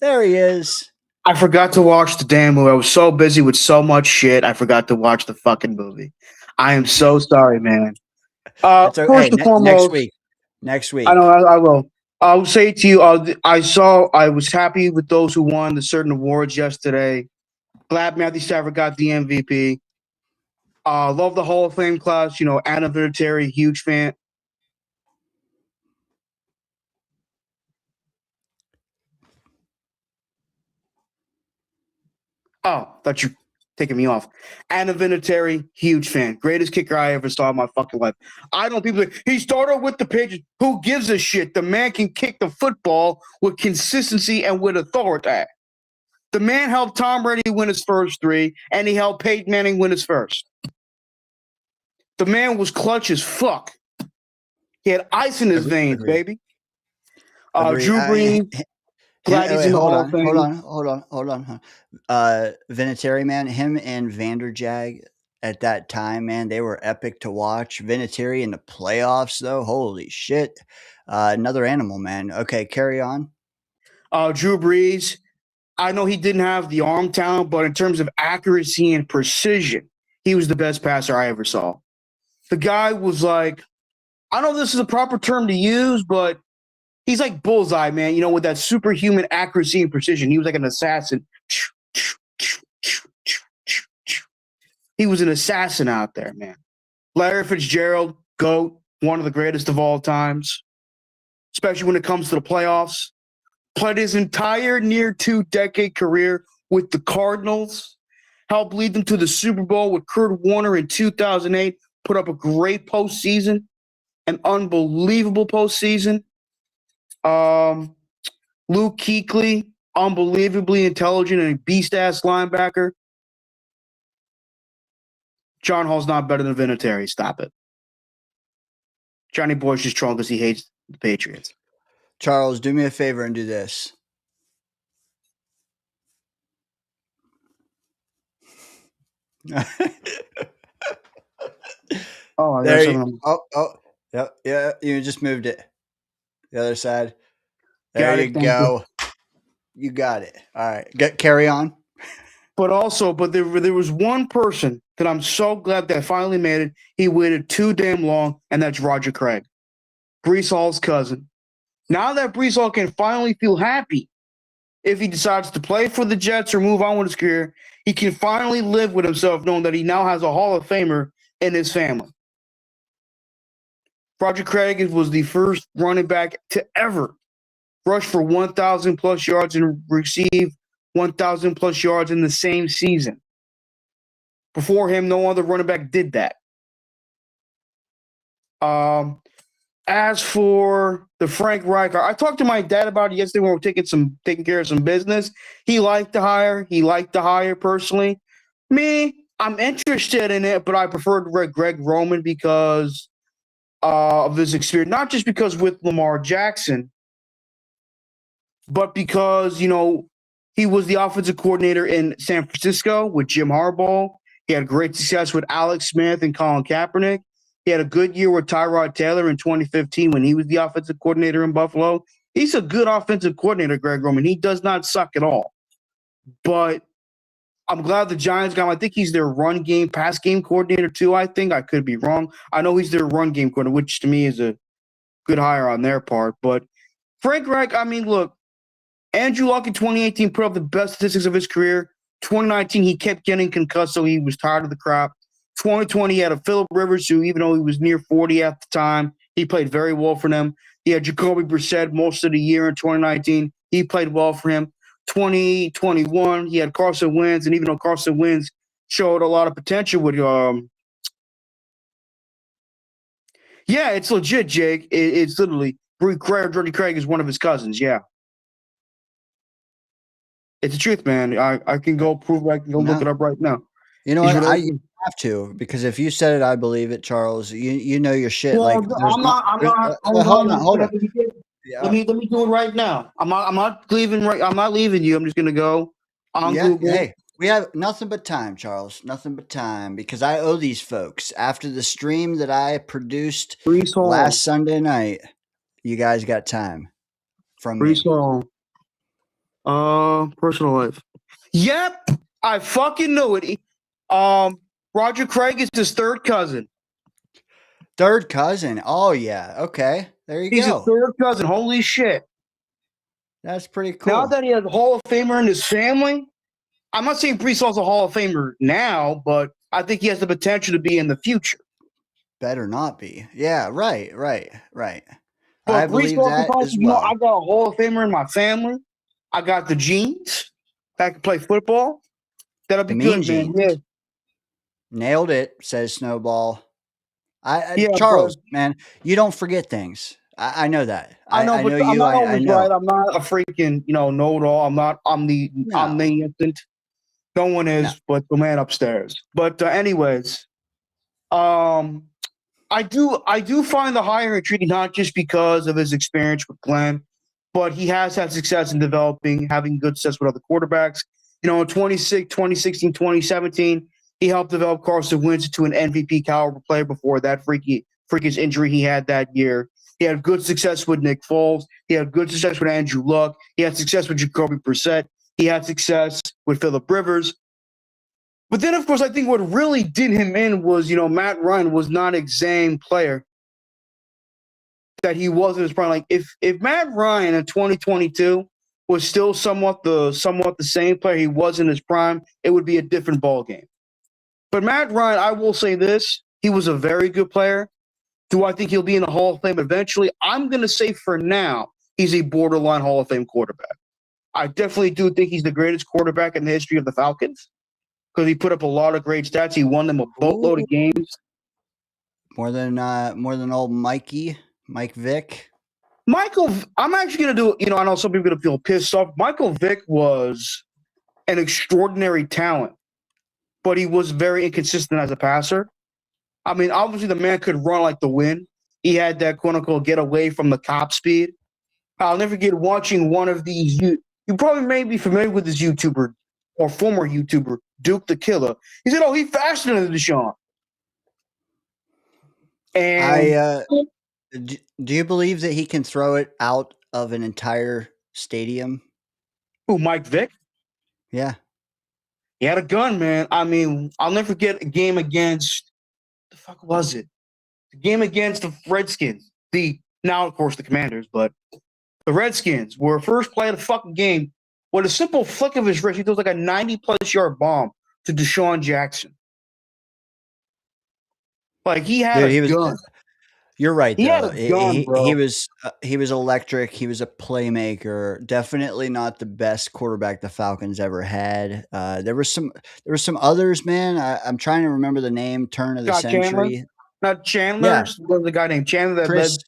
There he is. I forgot to watch the damn movie. I was so busy with so much shit. I forgot to watch the fucking movie. I am so sorry, man. That's okay. First Hey, and next foremost, week. Next I know week. I will. I'll say to you, I was happy with those who won the certain awards yesterday. Glad Matthew Stafford got the MVP. Love the Hall of Fame class. You know, Anna Vinatieri, huge fan. Oh, thought you taking me off. Anna Vinatieri, huge fan. Greatest kicker I ever saw in my fucking life. I don't people. He started with the Patriots. Who gives a shit? The man can kick the football with consistency and with authority. The man helped Tom Brady win his first three, and he helped Peyton Manning win his first. The man was clutch as fuck. He had ice in his veins, Agreed. baby. Agreed. Drew Brees, glad he's Wait, in the hold Hall of on. Hold Fame. on. Hold on. Hold on. Vinatieri, man, him and Vanderjag at that time, man, they were epic to watch. Vinatieri in the playoffs, though, holy shit. Another animal, man. Okay, carry on. Drew Brees, I know he didn't have the arm talent, but in terms of accuracy and precision, he was the best passer I ever saw. The guy was like, I don't know if this is a proper term to use, but he's like bullseye, man. You know, with that superhuman accuracy and precision. He was like an assassin. He was an assassin out there, man. Larry Fitzgerald, GOAT, one of the greatest of all times, especially when it comes to the playoffs. Played his entire near 2-decade career with the Cardinals, helped lead them to the Super Bowl with Kurt Warner in 2008, put up a great postseason, an unbelievable postseason. Luke Kuechly, unbelievably intelligent and a beast-ass linebacker. John Hall's not better than Vinatieri. Stop it. Johnny Boy's just trolling because he hates the Patriots. Charles, do me a favor and do this. Oh, I There got you something. yeah, you just moved it. The other side. There Got you it. Thank you. go. You got it. All right. Carry on. But there was one person that I'm so glad that finally made it. He waited too damn long, and that's Roger Craig, Brees Hall's cousin. Now that Brees Hall can finally feel happy if he decides to play for the Jets or move on with his career, he can finally live with himself knowing that he now has a Hall of Famer in his family. Roger Craig was the first running back to ever rush for 1,000 plus yards and receive 1,000 plus yards in the same season. Before him, no other running back did that. As for the Frank Reich, I talked to my dad about it yesterday when we were taking care of some business. He liked the hire. He liked the hire personally. Me, I'm interested in it, but I prefer Greg Roman because of his experience, not just because with Lamar Jackson, but because, he was the offensive coordinator in San Francisco with Jim Harbaugh. He had great success with Alex Smith and Colin Kaepernick. He had a good year with Tyrod Taylor in 2015 when he was the offensive coordinator in Buffalo. He's a good offensive coordinator, Greg Roman. He does not suck at all. But I'm glad the Giants got him. I think he's their run game, pass game coordinator too, I think. I could be wrong. I know he's their run game coordinator, which to me is a good hire on their part. But Frank Reich, I mean, look, Andrew Luck in 2018 put up the best statistics of his career. 2019, he kept getting concussed, so he was tired of the crap. 2020, he had a Phillip Rivers, who, even though he was near 40 at the time, he played very well for them. He had Jacoby Brissett most of the year in 2019. He played well for him. 2021, he had Carson Wentz, and even though Carson Wentz showed a lot of potential with yeah, it's legit, Jake. It's literally Jordy Craig is one of his cousins. Yeah. It's the truth, man. I can go prove it. I can go look it up right now. You know what? I have to, because if you said it, I believe it, Charles. You know your shit. Well, like, I'm not. hold on. Yeah. Let me do it right now. I'm not leaving. I'm not leaving you. I'm just gonna go on Google. Hey, we have nothing but time, Charles. Nothing but time, because I owe these folks after the stream that I produced last Sunday night. You guys got time from me. Personal life. Yep, I fucking knew it. Roger Craig is his third cousin. Third cousin. Oh yeah. Okay. There you go. He's a third cousin. Holy shit. That's pretty cool. Now that he has a Hall of Famer in his family, I'm not saying Brees Hall's a Hall of Famer now, but I think he has the potential to be in the future. Better not be. Yeah. Right. But I believe that as well. I got a Hall of Famer in my family. I got the genes. I can play football. That'll be good, man. Yeah. Nailed it, says Snowball. Yeah, Charles, man, you don't forget things. I know that. I know, but I'm not always right. I'm not a freaking, know-it-all. I'm not omniscient. No one is, but the man upstairs. But anyways, I do find the hire intriguing, not just because of his experience with Glenn, but he has had success in having good success with other quarterbacks. In 2016, 2017, he helped develop Carson Wentz into an MVP caliber player before that freakish injury he had that year. He had good success with Nick Foles. He had good success with Andrew Luck. He had success with Jacoby Brissett. He had success with Phillip Rivers. But then, of course, I think what really did him in was, Matt Ryan was not an exam player that he was in his prime. Like, if Matt Ryan in 2022 was still somewhat the same player he was in his prime, it would be a different ball game. But Matt Ryan, I will say this, he was a very good player. Do I think he'll be in the Hall of Fame eventually? I'm going to say for now, he's a borderline Hall of Fame quarterback. I definitely do think he's the greatest quarterback in the history of the Falcons because he put up a lot of great stats. He won them a boatload of games. More than old Mike Vick. Michael, I'm actually going to do, I know some people are going to feel pissed off. Michael Vick was an extraordinary talent, but he was very inconsistent as a passer. I mean, obviously the man could run like the wind. He had that quote-unquote get away from the top speed. I'll never forget watching one of these. You probably may be familiar with this YouTuber or former YouTuber, Duke the Killer. He said, he's faster than Deshaun. And do you believe that he can throw it out of an entire stadium? Who, Mike Vick? Yeah. He had a gun, man. I mean, I'll never forget a game against the fuck was it? The game against the Redskins. Now, of course, the Commanders, but the Redskins were first play of the fucking game. With a simple flick of his wrist, he throws like a 90-plus yard bomb to Deshaun Jackson. Like he had a gun. You're right. He had a gun, bro. He was electric. He was a playmaker. Definitely not the best quarterback the Falcons ever had. There were some others, man. I'm trying to remember the name. Turn of the century. Chandler? Not Chandler. Yeah. There was a guy named Chandler that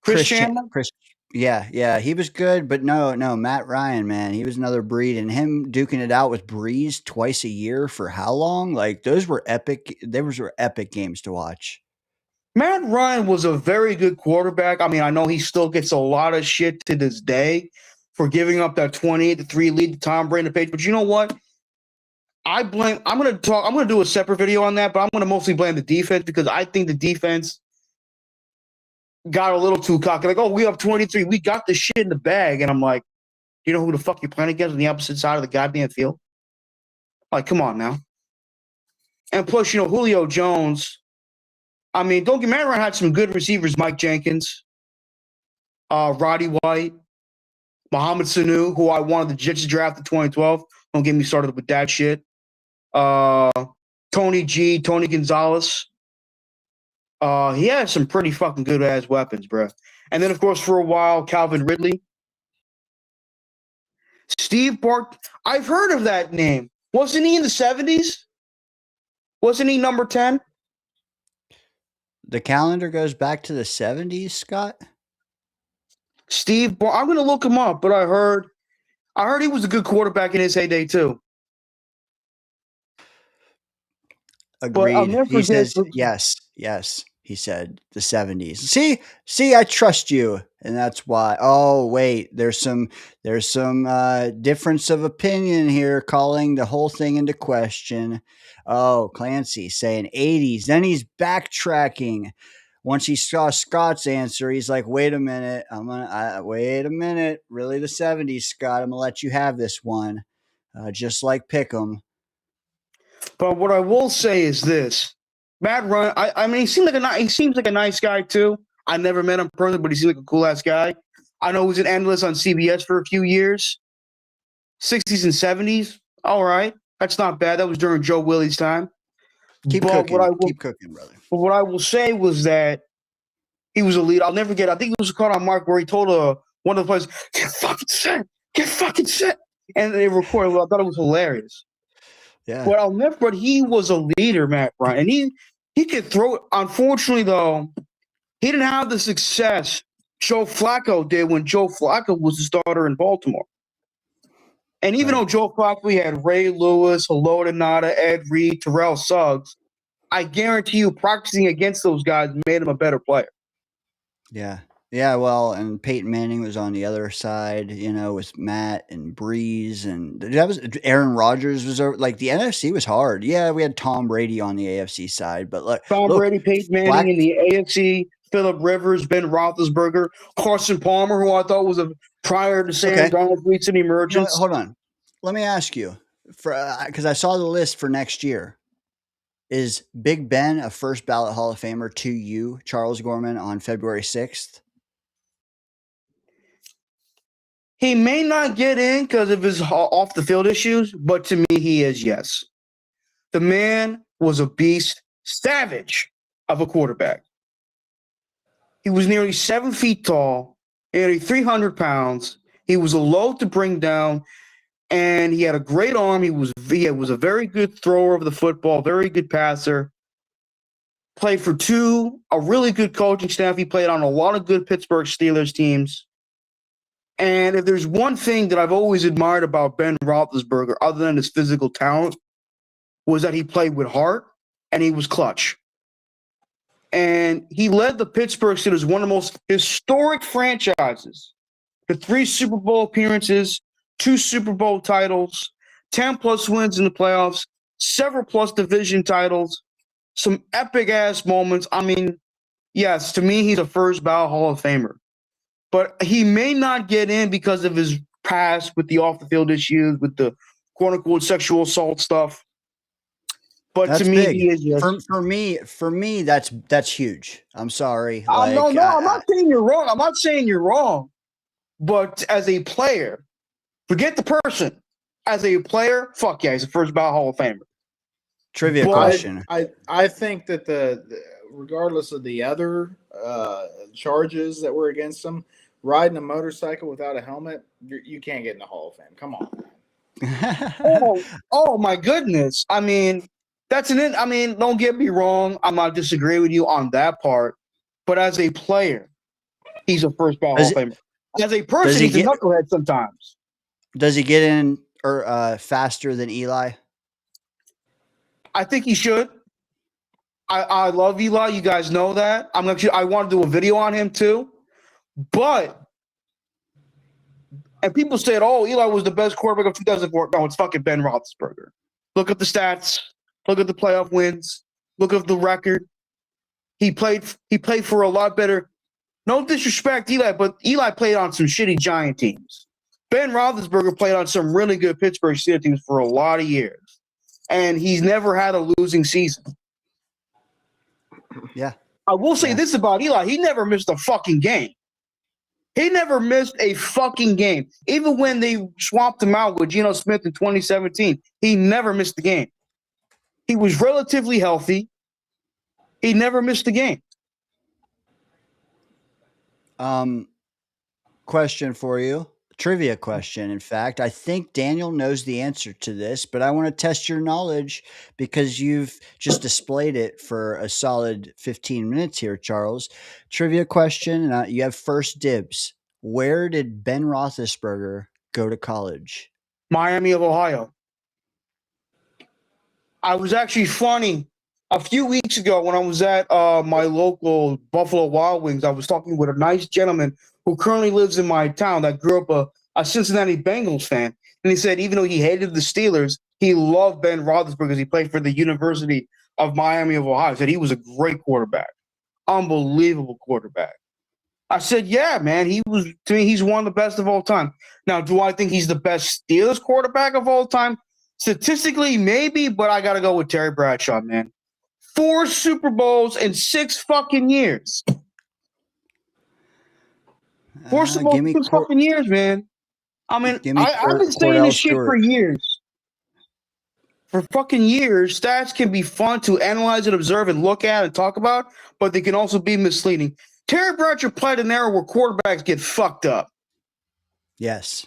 Chris Chandler. Yeah, he was good, but no, Matt Ryan, man, he was another breed, and him duking it out with Breeze twice a year for how long? Like those were epic. Those were epic games to watch. Matt Ryan was a very good quarterback. I mean, I know he still gets a lot of shit to this day for giving up that 28-3 lead to Tom Brady and the Patriots. But you know what? I'm gonna do a separate video on that, but I'm gonna mostly blame the defense because I think the defense got a little too cocky. Like, oh, we up 23, we got the shit in the bag. And I'm like, you know who the fuck you're playing against on the opposite side of the goddamn field? Like, come on now. And plus, you know, Julio Jones. I mean, don't get me wrong, had some good receivers, Mike Jenkins, Roddy White, Mohamed Sanu, who I wanted the Jets to draft in 2012. Don't get me started with that shit. Tony Gonzalez. He had some pretty fucking good ass weapons, bro. And then, of course, for a while, Calvin Ridley. Steve Bart. I've heard of that name. Wasn't he in the 70s? Wasn't he number 10? The calendar goes back to the 70s, Scott. Steve Bart. I'm going to look him up, but I heard he was a good quarterback in his heyday, too. Agreed. He says, yes. He said the 70s. See, I trust you. And that's why. Oh, wait, there's some difference of opinion here, calling the whole thing into question. Oh, Clancy saying 80s. Then he's backtracking. Once he saw Scott's answer, he's like, wait a minute. Wait a minute. Really the 70s, Scott. I'm going to let you have this one. Just like Pick'em. But what I will say is this. Matt Ryan, I mean, he seems like a nice guy, too. I never met him personally, but he seems like a cool-ass guy. I know he was an analyst on CBS for a few years. 60s and 70s. All right. That's not bad. That was during Joe Willie's time. Keep cooking, brother. But what I will say was that he was a lead. I'll never forget. I think it was caught on Mark where he told one of the players, get fucking set. And they recorded. I thought it was hilarious. Yeah. But he was a leader, Matt Ryan. And he could throw it. Unfortunately, though, he didn't have the success Joe Flacco did when Joe Flacco was the starter in Baltimore. And even though Joe Flacco had Ray Lewis, Halota Nada, Ed Reed, Terrell Suggs, I guarantee you practicing against those guys made him a better player. Yeah. Yeah, well, and Peyton Manning was on the other side, you know, with Matt and Breeze, and that was Aaron Rodgers was like the NFC was hard. Yeah, we had Tom Brady on the AFC side, but look, Brady, Peyton Manning in the AFC, Phillip Rivers, Ben Roethlisberger, Carson Palmer, who I thought was prior to Sam Darnold's recent emergence. Hold on, let me ask you, because I saw the list for next year. Is Big Ben a first ballot Hall of Famer to you, Charles Gorman, on February 6th? He may not get in because of his off the field issues, but to me, he is, yes. The man was a beast, savage of a quarterback. He was nearly 7 feet tall, nearly 300 pounds. He was a load to bring down, and he had a great arm. He was a very good thrower of the football, very good passer. Played for a really good coaching staff. He played on a lot of good Pittsburgh Steelers teams. And if there's one thing that I've always admired about Ben Roethlisberger, other than his physical talent, was that he played with heart and he was clutch. And he led the Pittsburgh Steelers, one of the most historic franchises, to 3 Super Bowl appearances, 2 Super Bowl titles, 10-plus wins in the playoffs, several plus division titles, some epic-ass moments. I mean, yes, to me, he's a first ballot Hall of Famer. But he may not get in because of his past with the off-the-field issues, with the quote-unquote sexual assault stuff. But that's to me, big. he is, yes. For me, that's huge. I'm sorry. No, I'm not saying you're wrong. I'm not saying you're wrong. But as a player, forget the person. As a player, fuck yeah, he's a first ballot Hall of Famer. Trivia question. I think that the regardless of the other charges that were against him, riding a motorcycle without a helmet, you can't get in the Hall of Fame. Come on, man. oh my goodness. I mean, don't get me wrong. I'm not disagreeing with you on that part. But as a player, he's a first ballot Hall of Famer. As a person, he's a knucklehead sometimes. Does he get in faster than Eli? I think he should. I love Eli. You guys know that. I want to do a video on him too. And people said, "Oh, Eli was the best quarterback of 2004." No, it's fucking Ben Roethlisberger. Look at the stats. Look at the playoff wins. Look at the record. He played for a lot better. No disrespect, Eli, but Eli played on some shitty Giant teams. Ben Roethlisberger played on some really good Pittsburgh Steelers teams for a lot of years, and he's never had a losing season. Yeah. I will say this about Eli: he never missed a fucking game. He never missed a fucking game. Even when they swapped him out with Geno Smith in 2017, he never missed the game. He was relatively healthy. He never missed a game. Question for you. Trivia question. In fact, I think Daniel knows the answer to this, but I want to test your knowledge because you've just displayed it for a solid 15 minutes here, Charles. Trivia question. You have first dibs. Where did Ben Roethlisberger go to college? Miami of Ohio. I was actually funny. A few weeks ago when I was at my local Buffalo Wild Wings, I was talking with a nice gentleman who currently lives in my town that grew up a Cincinnati Bengals fan. And he said even though he hated the Steelers, he loved Ben Roethlisberger because he played for the University of Miami of Ohio. He said he was a great quarterback. Unbelievable quarterback. I said, yeah, man, to me, he's one of the best of all time. Now, do I think he's the best Steelers quarterback of all time? Statistically, maybe, but I got to go with Terry Bradshaw, man. 4 Super Bowls in 6 fucking years. 4 Super Bowls in 6 fucking years, man. I mean, I've been saying this shit for years. For fucking years, stats can be fun to analyze and observe and look at and talk about, but they can also be misleading. Terry Bradshaw played an era where quarterbacks get fucked up. Yes.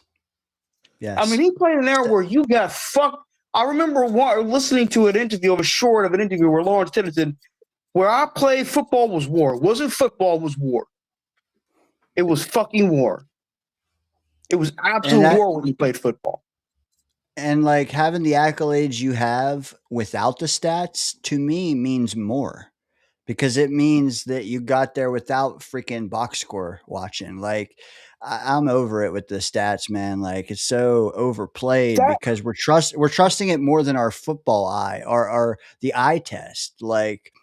Yes. I mean, he played an era where you got fucked. I remember listening to an interview where Lawrence Tennyson, where I played football was war. It wasn't football, it was war. It was fucking war. It was absolute war when you played football. And like having the accolades you have without the stats, to me, means more. Because it means that you got there without freaking box score watching. Like, I'm over it with the stats, man. Like, it's so overplayed because we're trusting it more than our football eye or the eye test. Like,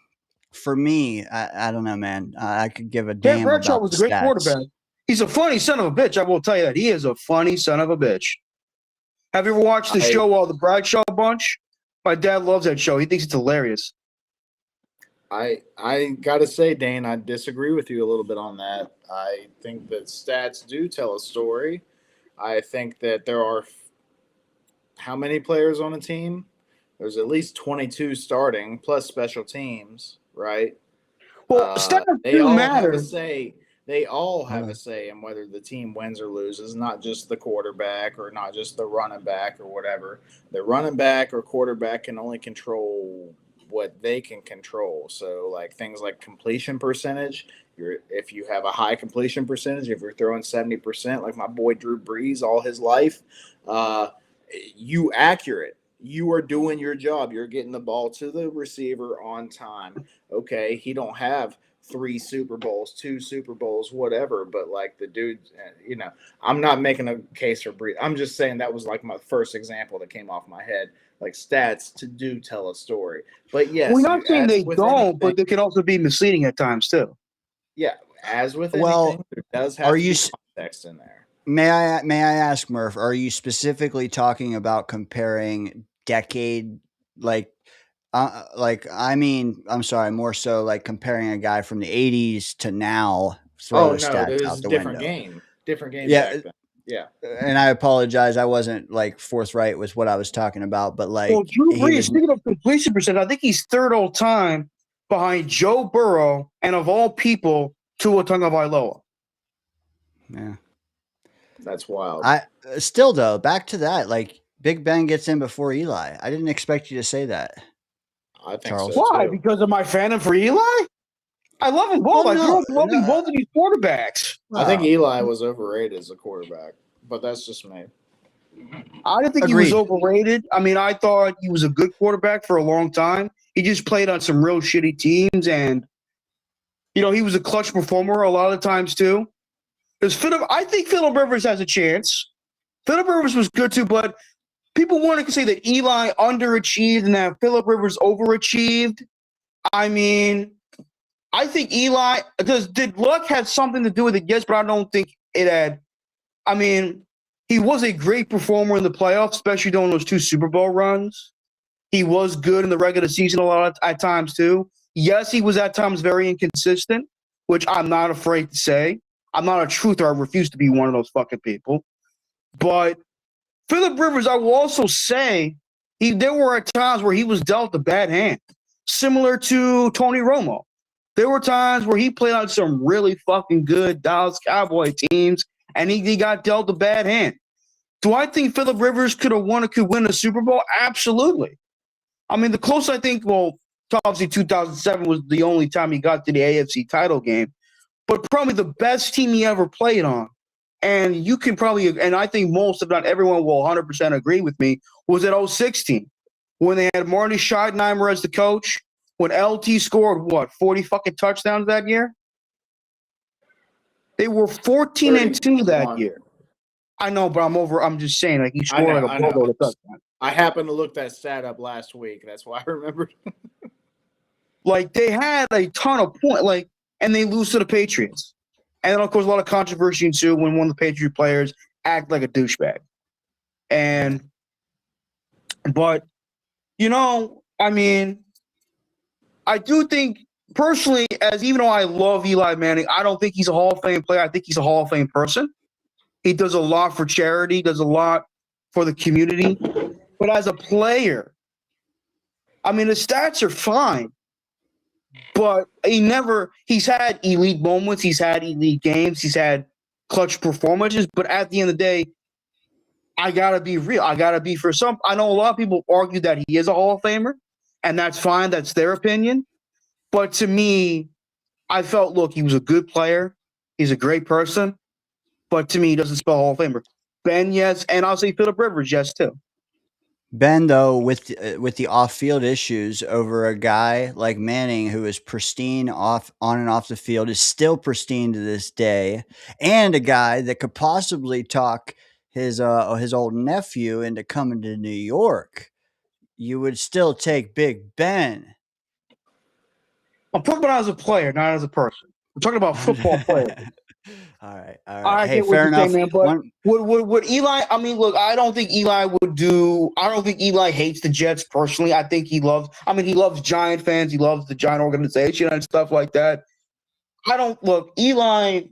for me, I don't know, man. I could give a damn about the stats. Bradshaw was a great quarterback. He's a funny son of a bitch. I will tell you that. He is a funny son of a bitch. Have you ever watched the show, The Bradshaw Bunch? My dad loves that show. He thinks it's hilarious. I gotta say, Dane, I disagree with you a little bit on that. I think that stats do tell a story. I think that there are how many players on a team? There's at least 22 starting plus special teams, right? Well, stats do matter. They all have a say in whether the team wins or loses, not just the quarterback or not just the running back or whatever. The running back or quarterback can only control what they can control. So like things like completion percentage, if you have a high completion percentage, if you're throwing 70%, like my boy Drew Brees all his life, you accurate. You are doing your job. You're getting the ball to the receiver on time. Okay, he don't have 3 Super Bowls, 2 Super Bowls, whatever, but like the dude, I'm not making a case for Brees. I'm just saying that was like my first example that came off my head. Like stats do tell a story, but yes, we're not saying they don't, but they can also be misleading at times too. Yeah, as with anything, there does have context in there. May I ask, Murph? Are you specifically talking about comparing decade, I mean, I'm sorry, more so like comparing a guy from the '80s to now? It was a different game. Different game back then. Yeah, and I apologize. I wasn't like forthright with what I was talking about, but like, Drew Brees, speaking of completion percentage, I think he's 3rd all time behind Joe Burrow and of all people, Tua Tagovailoa. Yeah, that's wild. Still though, back to that, like Big Ben gets in before Eli. I didn't expect you to say that. I think Charles. so. Why? Too. Because of my fandom for Eli? I love them both. I grew up loving both of these quarterbacks. I think Eli was overrated as a quarterback, but that's just me. I didn't think he was overrated. I mean, I thought he was a good quarterback for a long time. He just played on some real shitty teams, and he was a clutch performer a lot of times too. I think Phillip Rivers has a chance. Phillip Rivers was good too, but people wanted to say that Eli underachieved and that Phillip Rivers overachieved. I mean, I think Eli did luck have something to do with it? Yes, but I don't think it had. I mean, he was a great performer in the playoffs, especially during those 2 Super Bowl runs. He was good in the regular season at times too. Yes, he was at times very inconsistent, which I'm not afraid to say. I'm not a truther. I refuse to be one of those fucking people. But Phillip Rivers, I will also say, there were times where he was dealt a bad hand, similar to Tony Romo. There were times where he played on some really fucking good Dallas Cowboy teams, and he got dealt a bad hand. Do I think Phillip Rivers could win a Super Bowl? Absolutely. I mean, the closest I think, obviously 2007 was the only time he got to the AFC title game, but probably the best team he ever played on. And you can probably, and I think most, if not everyone, will 100% agree with me, was that 2016 when they had Marty Schottenheimer as the coach, when LT scored, 40 fucking touchdowns that year? They were 14-2 that year. I know, but I'm just saying, like, he scored like a boatload of touchdowns. I happened to look that stat up last week. That's why I remembered. Like, they had a ton of points, and they lose to the Patriots. And then, of course, a lot of controversy ensued when one of the Patriot players act like a douchebag. But, I mean, I do think, personally, even though I love Eli Manning, I don't think he's a Hall of Fame player. I think he's a Hall of Fame person. He does a lot for charity, does a lot for the community. But as a player, I mean, the stats are fine. But he's had elite moments, he's had elite games, he's had clutch performances. But at the end of the day, I gotta be real. I know a lot of people argue that he is a Hall of Famer, and that's fine. That's their opinion. But to me, I felt, look, he was a good player. He's a great person. But to me, he doesn't spell Hall of Famer. Ben, yes. And I'll say Phillip Rivers, yes, too. Ben, though, with the off-field issues over a guy like Manning, who is pristine on and off the field, is still pristine to this day, and a guy that could possibly talk his old nephew into coming to New York, you would still take Big Ben. I'm talking about as a player, not as a person. We're talking about football players. All right. Hey, get fair what you're enough. saying, man, but would Eli? I mean, look, I don't think Eli hates the Jets personally. I think he loves Giant fans. He loves the Giant organization and stuff like that. Eli.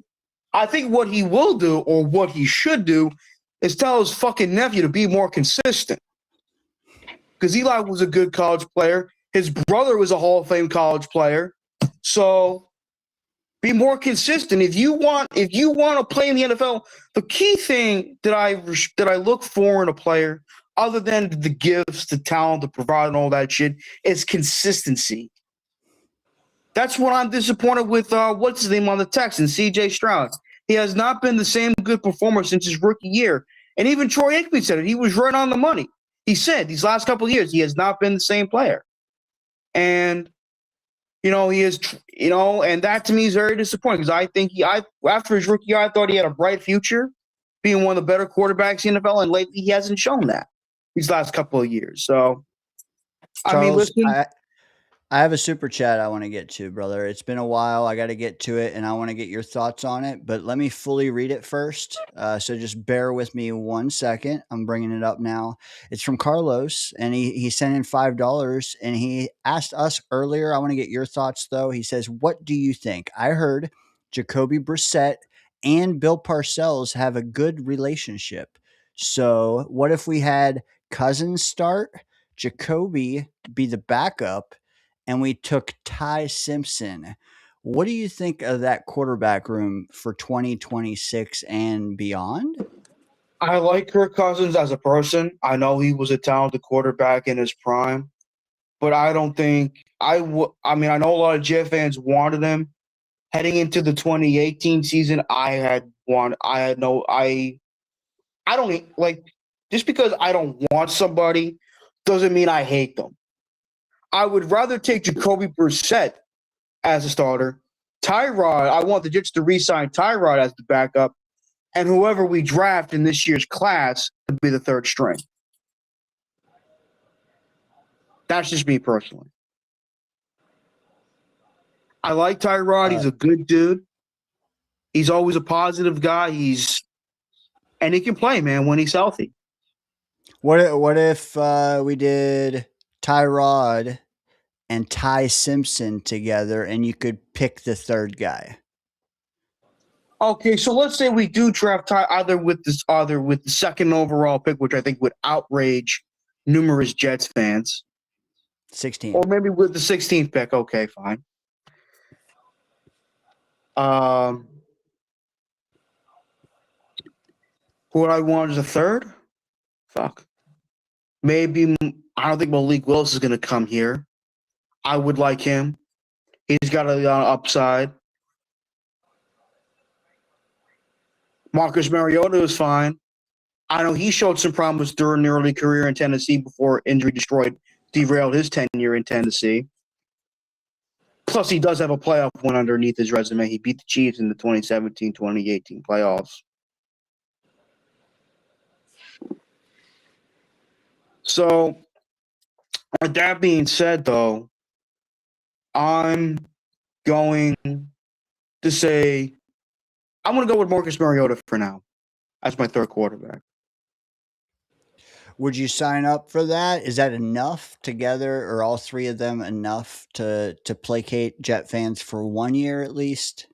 I think what he will do, or what he should do, is tell his fucking nephew to be more consistent. Because Eli was a good college player. His brother was a Hall of Fame college player. So be more consistent. If you want to play in the NFL, the key thing that I look for in a player, other than the gifts, the talent, the provide, and all that shit, is consistency. That's what I'm disappointed with. What's his name on the Texans? C.J. Stroud. He has not been the same good performer since his rookie year. And even Troy Aikman said it. He was right on the money. He said these last couple of years he has not been the same player. And he is, and that to me is very disappointing, because I think after his rookie year, I thought he had a bright future, being one of the better quarterbacks in the NFL, and lately he hasn't shown that these last couple of years. So, Charles, I mean, listen. I have a super chat I want to get to, brother. It's been a while. I got to get to it, and I want to get your thoughts on it. But let me fully read it first. So just bear with me 1 second. I'm bringing it up now. It's from Carlos, and he sent in $5, and he asked us earlier. I want to get your thoughts, though. He says, "What do you think? I heard Jacoby Brissett and Bill Parcells have a good relationship. So what if we had Cousins start, Jacoby be the backup, and we took Ty Simpson? What do you think of that quarterback room for 2026 and beyond?" I like Kirk Cousins as a person. I know he was a talented quarterback in his prime, but I don't think I know a lot of Jet fans wanted him heading into the 2018 season. Just because I don't want somebody doesn't mean I hate them. I would rather take Jacoby Brissett as a starter. Tyrod, I want the Jets to re-sign Tyrod as the backup, and whoever we draft in this year's class to be the third string. That's just me personally. I like Tyrod. He's a good dude. He's always a positive guy. And he can play, man, when he's healthy. What if we did Tyrod and Ty Simpson together, and you could pick the third guy? Okay, so let's say we do draft Ty either with the second overall pick, which I think would outrage numerous Jets fans, 16. or maybe with the 16th pick. Okay, fine. Who would I want as a third? Fuck. Maybe I don't think Malik Willis is going to come here. I would like him. He's got an upside. Marcus Mariota is fine. I know he showed some promise during the early career in Tennessee before injury derailed his tenure in Tennessee. Plus, he does have a playoff win underneath his resume. He beat the Chiefs in the 2017-2018 playoffs. So, with that being said, though, I'm going to say I'm going to go with Marcus Mariota for now as my third quarterback. Would you sign up for that? Is that enough together, or all three of them enough to placate Jet fans for 1 year at least?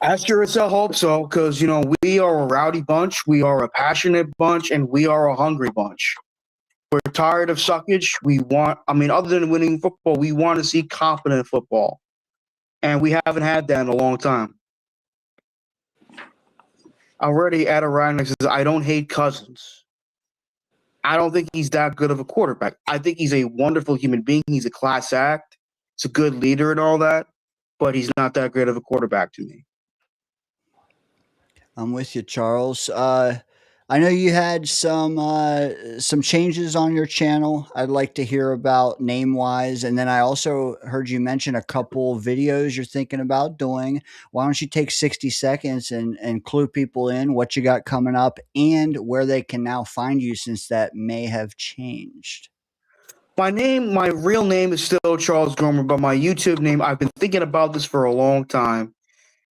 I sure as hell hope so, because, we are a rowdy bunch, we are a passionate bunch, and we are a hungry bunch. We're tired of suckage. Other than winning football, we want to see confident football. And we haven't had that in a long time. Already, Adirondack says, I don't hate Cousins. I don't think he's that good of a quarterback. I think he's a wonderful human being. He's a class act. He's a good leader and all that, but he's not that great of a quarterback to me. I'm with you, Charles. I know you had some changes on your channel I'd like to hear about name-wise, and then I also heard you mention a couple videos you're thinking about doing. Why don't you take 60 seconds and clue people in what you got coming up and where they can now find you, since that may have changed? My real name is still Charles Gomer, but my YouTube name, I've been thinking about this for a long time.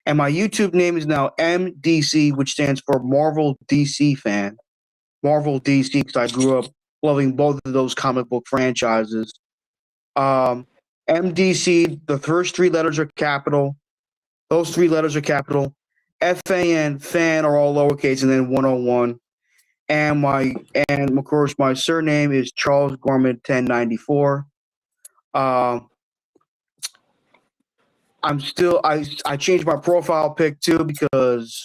And my YouTube name is now MDC, which stands for Marvel DC Fan. Marvel DC, because I grew up loving both of those comic book franchises. MDC, the first three letters are capital. Those three letters are capital. FAN, fan, are all lowercase, and then 101. And of course, my surname is Charles Gorman 1094. I changed my profile pic too because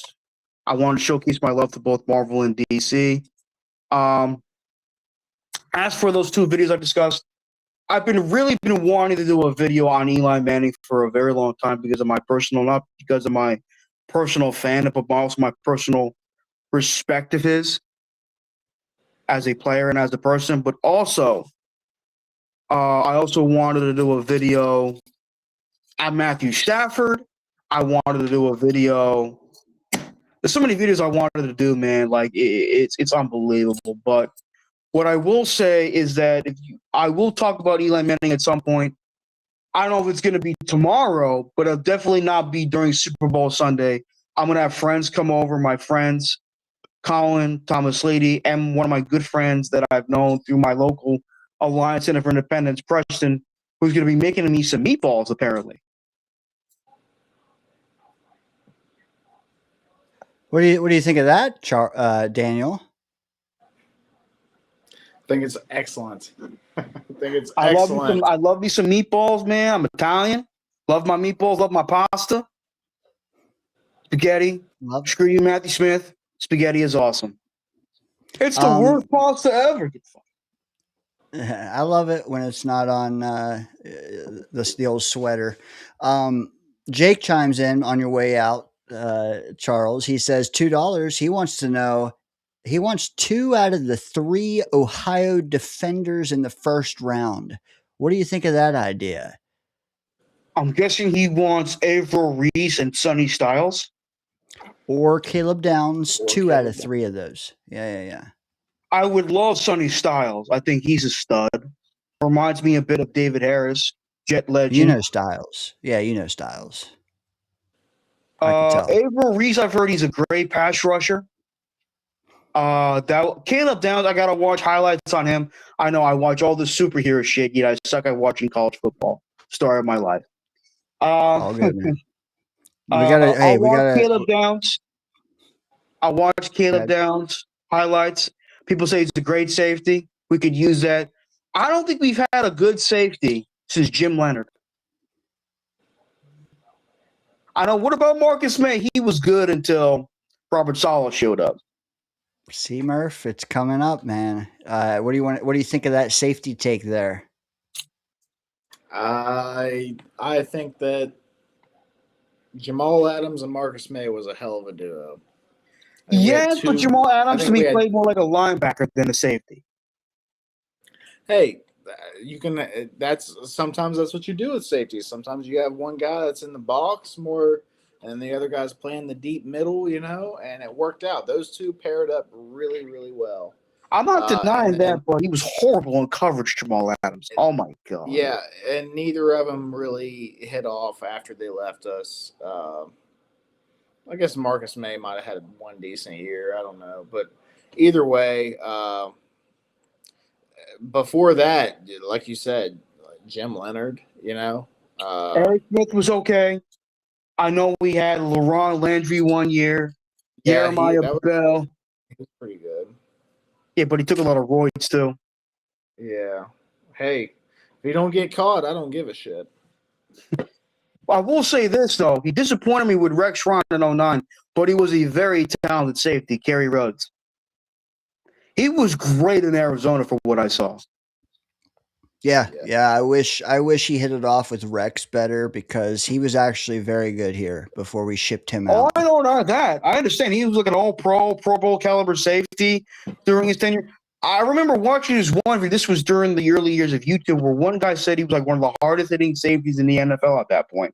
I want to showcase my love to both Marvel and DC. As for those two videos I discussed, I've been wanting to do a video on Eli Manning for a very long time because of my personal, not because of my personal fandom, but also my personal respect of his as a player and as a person. But also, I also wanted to do a video on Matthew Stafford. I wanted to do a video. There's so many videos I wanted to do, man. Like it's unbelievable. But what I will say is that I will talk about Eli Manning at some point. I don't know if it's going to be tomorrow, but it'll definitely not be during Super Bowl Sunday. I'm going to have friends come over, my friends, Colin, Thomas Lady, and one of my good friends that I've known through my local Alliance Center for Independence, Preston, who's going to be making me some meatballs, apparently. What do you think of that, Daniel? I think it's excellent. I think it's excellent. I love me some meatballs, man. I'm Italian. Love my meatballs. Love my pasta. Spaghetti. Screw you, Matthew Smith. Spaghetti is awesome. It's the worst pasta ever. I love it when it's not on the old sweater. Jake chimes in on your way out, Charles. He says $2. He wants to know He wants 2 out of the 3 Ohio defenders in the first round. What do you think of that idea? I'm guessing he wants Averill Reese and Sonny Styles. Or Caleb Downs, Or 2 out Caleb of 3 of those. Yeah. I would love Sonny Styles. I think he's a stud. Reminds me a bit of David Harris, Jet legend. You know Styles. Yeah, you know Styles. I could tell. Averill Reese, I've heard he's a great pass rusher. Caleb Downs, I gotta watch highlights on him. I know I watch all the superhero shit. I suck at watching college football. Story of my life. All good, man. I'll watch Caleb Downs. I watch Caleb Yeah. Downs highlights. People say he's a great safety. We could use that. I don't think we've had a good safety since Jim Leonard. I know. What about Marcus May? He was good until Robert Saleh showed up. See, Murph, it's coming up, man. What do you think of that safety take there? I think that Jamal Adams and Marcus May was a hell of a duo. Yes, but Jamal Adams to me played more like a linebacker than a safety. Hey, you can. Sometimes that's what you do with safety. Sometimes you have one guy that's in the box more, and the other guy's playing the deep middle. And it worked out. Those two paired up really, really well. I'm not denying that, but he was horrible in coverage, Jamal Adams. Oh my god. Yeah, and neither of them really hit off after they left us. I guess Marcus May might have had one decent year. I don't know, but either way. Before that, like you said, Jim Leonard, Eric Smith was okay. I know we had LaRon Landry one year. Jeremiah Bell. He was pretty good. Yeah, but he took a lot of roids too. Yeah. Hey, if he don't get caught, I don't give a shit. I will say this, though. He disappointed me with Rex Ryan in 09, but he was a very talented safety, Kerry Rhodes. He was great in Arizona for what I saw. Yeah. I wish he hit it off with Rex better because he was actually very good here before we shipped him out. Oh, I don't know that. I understand he was like an all-pro, Pro Bowl caliber safety during his tenure. I remember watching his one. This was during the early years of YouTube, where one guy said he was like one of the hardest hitting safeties in the NFL at that point.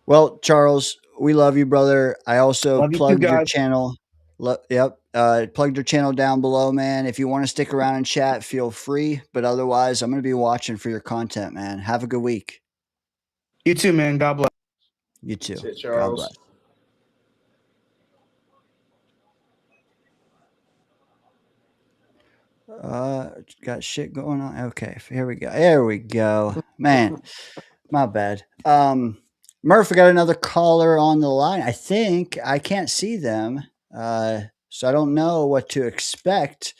Well, Charles, we love you, brother. I also plugged your channel. Plugged your channel down below, man. If you want to stick around and chat, feel free. But otherwise, I'm going to be watching for your content, man. Have a good week. You too, man. God bless. You too. That's it, Charles. God bless. Got shit going on. Okay, here we go. There we go. Man, my bad. Murph, we got another caller on the line. I think I can't see them. So I don't know what to expect.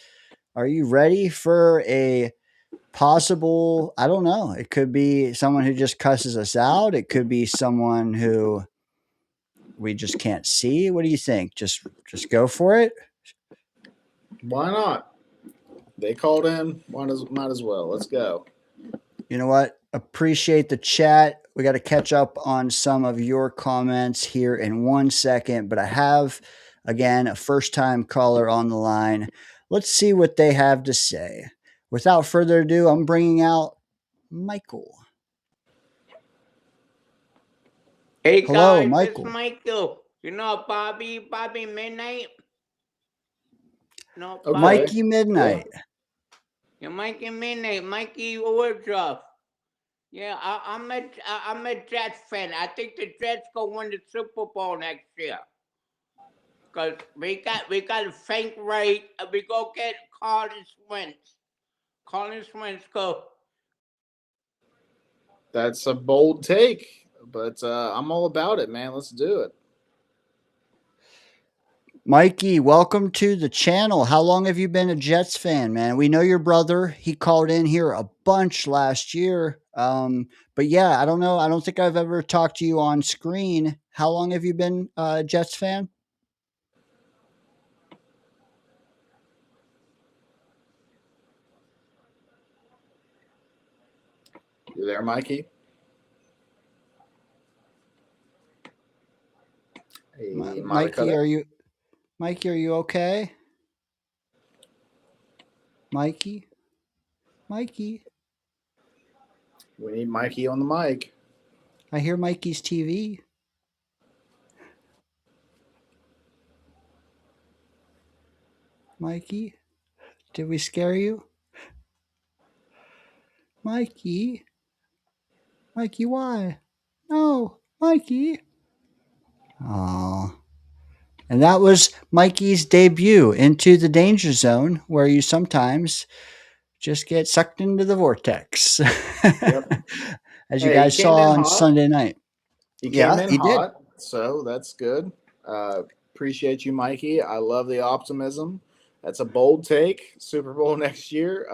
Are you ready for a possible, I don't know. It could be someone who just cusses us out. It could be someone who we just can't see. What do you think? Just go for it. Why not? They called in. Might as well. Let's go. You know what? Appreciate the chat. We got to catch up on some of your comments here in 1 second, but I have, again, a first-time caller on the line. Let's see what they have to say. Without further ado, I'm bringing out Michael. Hey hello, guys, Michael. It's Michael. You know Bobby Midnight? No, okay. Mikey Midnight. Yeah, Mikey Midnight, Mikey Woodruff. Yeah, I'm a Jets fan. I think the Jets go win the Super Bowl next year. Cause we got Frank Reich and we go get Carson Wentz. Carson Wentz go. That's a bold take, but I'm all about it, man. Let's do it. Mikey, welcome to the channel. How long have you been a Jets fan, man? We know your brother. He called in here a bunch last year. But yeah, I don't know. I don't think I've ever talked to you on screen. How long have you been a Jets fan? You there, Mikey? Hey, Mikey, are you okay? Mikey? Mikey? We need Mikey on the mic. I hear Mikey's TV. Mikey? Did we scare you? Mikey? Mikey, why? No, Mikey. Oh. And that was Mikey's debut into the danger zone, where you sometimes just get sucked into the vortex. Yep. As you Hey, he guys came saw in on hot. Sunday night. He came Yeah, in he did. hot, so that's good. Appreciate you, Mikey. I love the optimism. That's a bold take. Super Bowl next year.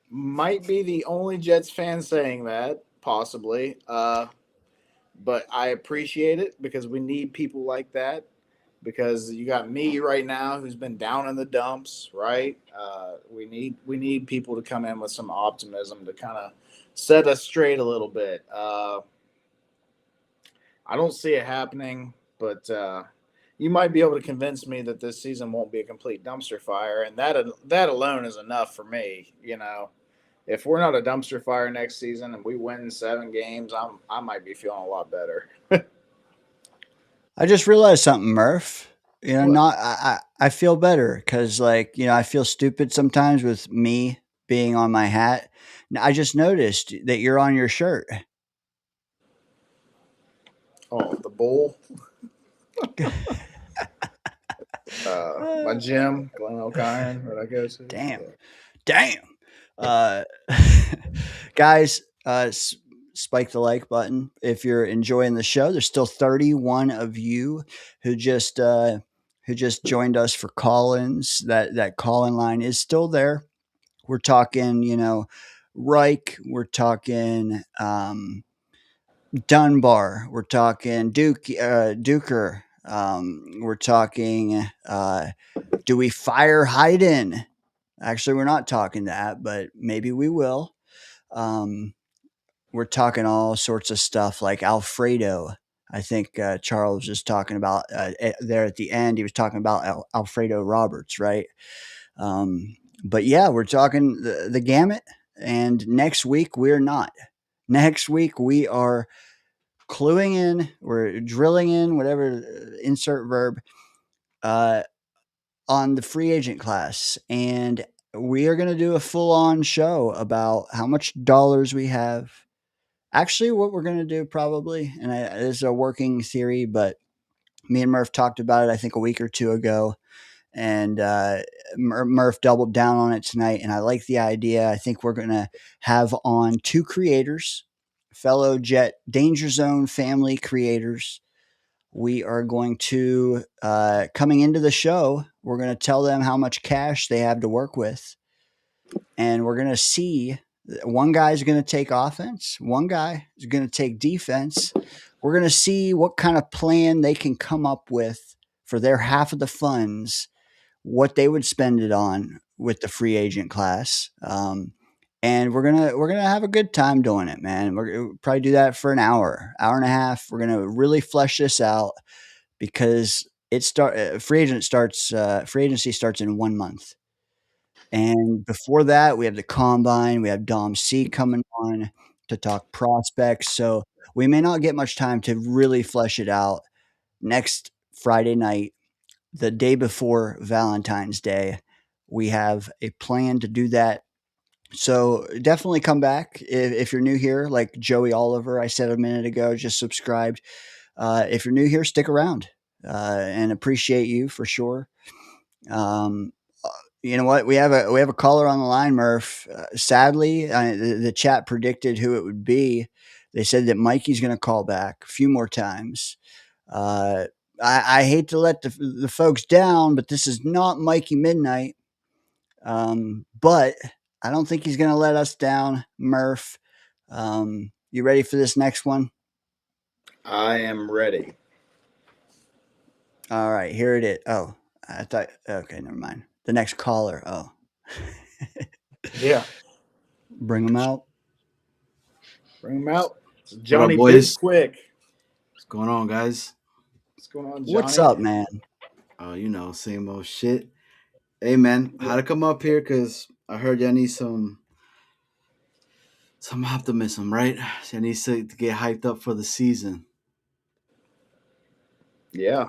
Might be the only Jets fan saying that, possibly. But I appreciate it because we need people like that. Because you got me right now, who's been down in the dumps, right? We need people to come in with some optimism to kind of set us straight a little bit. I don't see it happening, but you might be able to convince me that this season won't be a complete dumpster fire, and that alone is enough for me. If we're not a dumpster fire next season and we win 7 games, I might be feeling a lot better. I just realized something, Murph. What? I feel better because, like, I feel stupid sometimes with me being on my hat. I just noticed that you're on your shirt. Oh, the bull. My gym, Glen Oak Iron, that I go to. Damn. Yeah. Damn. Uh, guys, spike the like button if you're enjoying the show. There's still 31 of you who just joined us for call-ins. That call-in line is still there. We're talking, Reich. We're talking Dunbar. We're talking Duker. We're talking. Do we fire Hayden? Actually, we're not talking that, but maybe we will. Um, we're talking all sorts of stuff like Alfredo. I think Charles was just talking about there at the end. He was talking about Alfredo Roberts, right? But yeah, we're talking the gamut. And next week, we're not. Next week, we are cluing in, we're drilling in, whatever, insert verb, uh, on the free agent class. And we are going to do a full on show about how much dollars we have. Actually, what we're going to do probably, and this is a working theory, but me and Murph talked about it, I think, a week or two ago. And Murph doubled down on it tonight. And I like the idea. I think we're going to have on 2 creators, fellow Jet Danger Zone family creators. We are going to, coming into the show, we're going to tell them how much cash they have to work with. And we're going to see, one guy is going to take offense, one guy is going to take defense. We're going to see what kind of plan they can come up with for their half of the funds, what they would spend it on with the free agent class. And we're gonna have a good time doing it, man. We'll probably do that for an hour and a half. We're gonna really flesh this out because free agency starts in 1 month. And before that, we have the combine. We have Dom C coming on to talk prospects. So we may not get much time to really flesh it out. Next Friday night, the day before Valentine's Day, we have a plan to do that. So definitely come back if you're new here, like Joey Oliver, I said a minute ago, just subscribed. If you're new here, stick around and appreciate you for sure. Um, you know what? We have a caller on the line, Murph. Sadly, the chat predicted who it would be. They said that Mikey's going to call back a few more times. Uh, I hate to let the folks down, but this is not Mikey Midnight. But I don't think he's going to let us down, Murph. You ready for this next one? I am ready. All right, here it is. Oh, I thought, okay, never mind. The next caller. Oh, Yeah. bring him out. Bring him out. What Johnny up, boys? Pitch Quick. What's going on, guys? What's going on, Johnny? What's up, man? You know, same old shit. Hey, man, how to come up here? Cause I heard y'all need some optimism, right? Y'all need to get hyped up for the season. Yeah.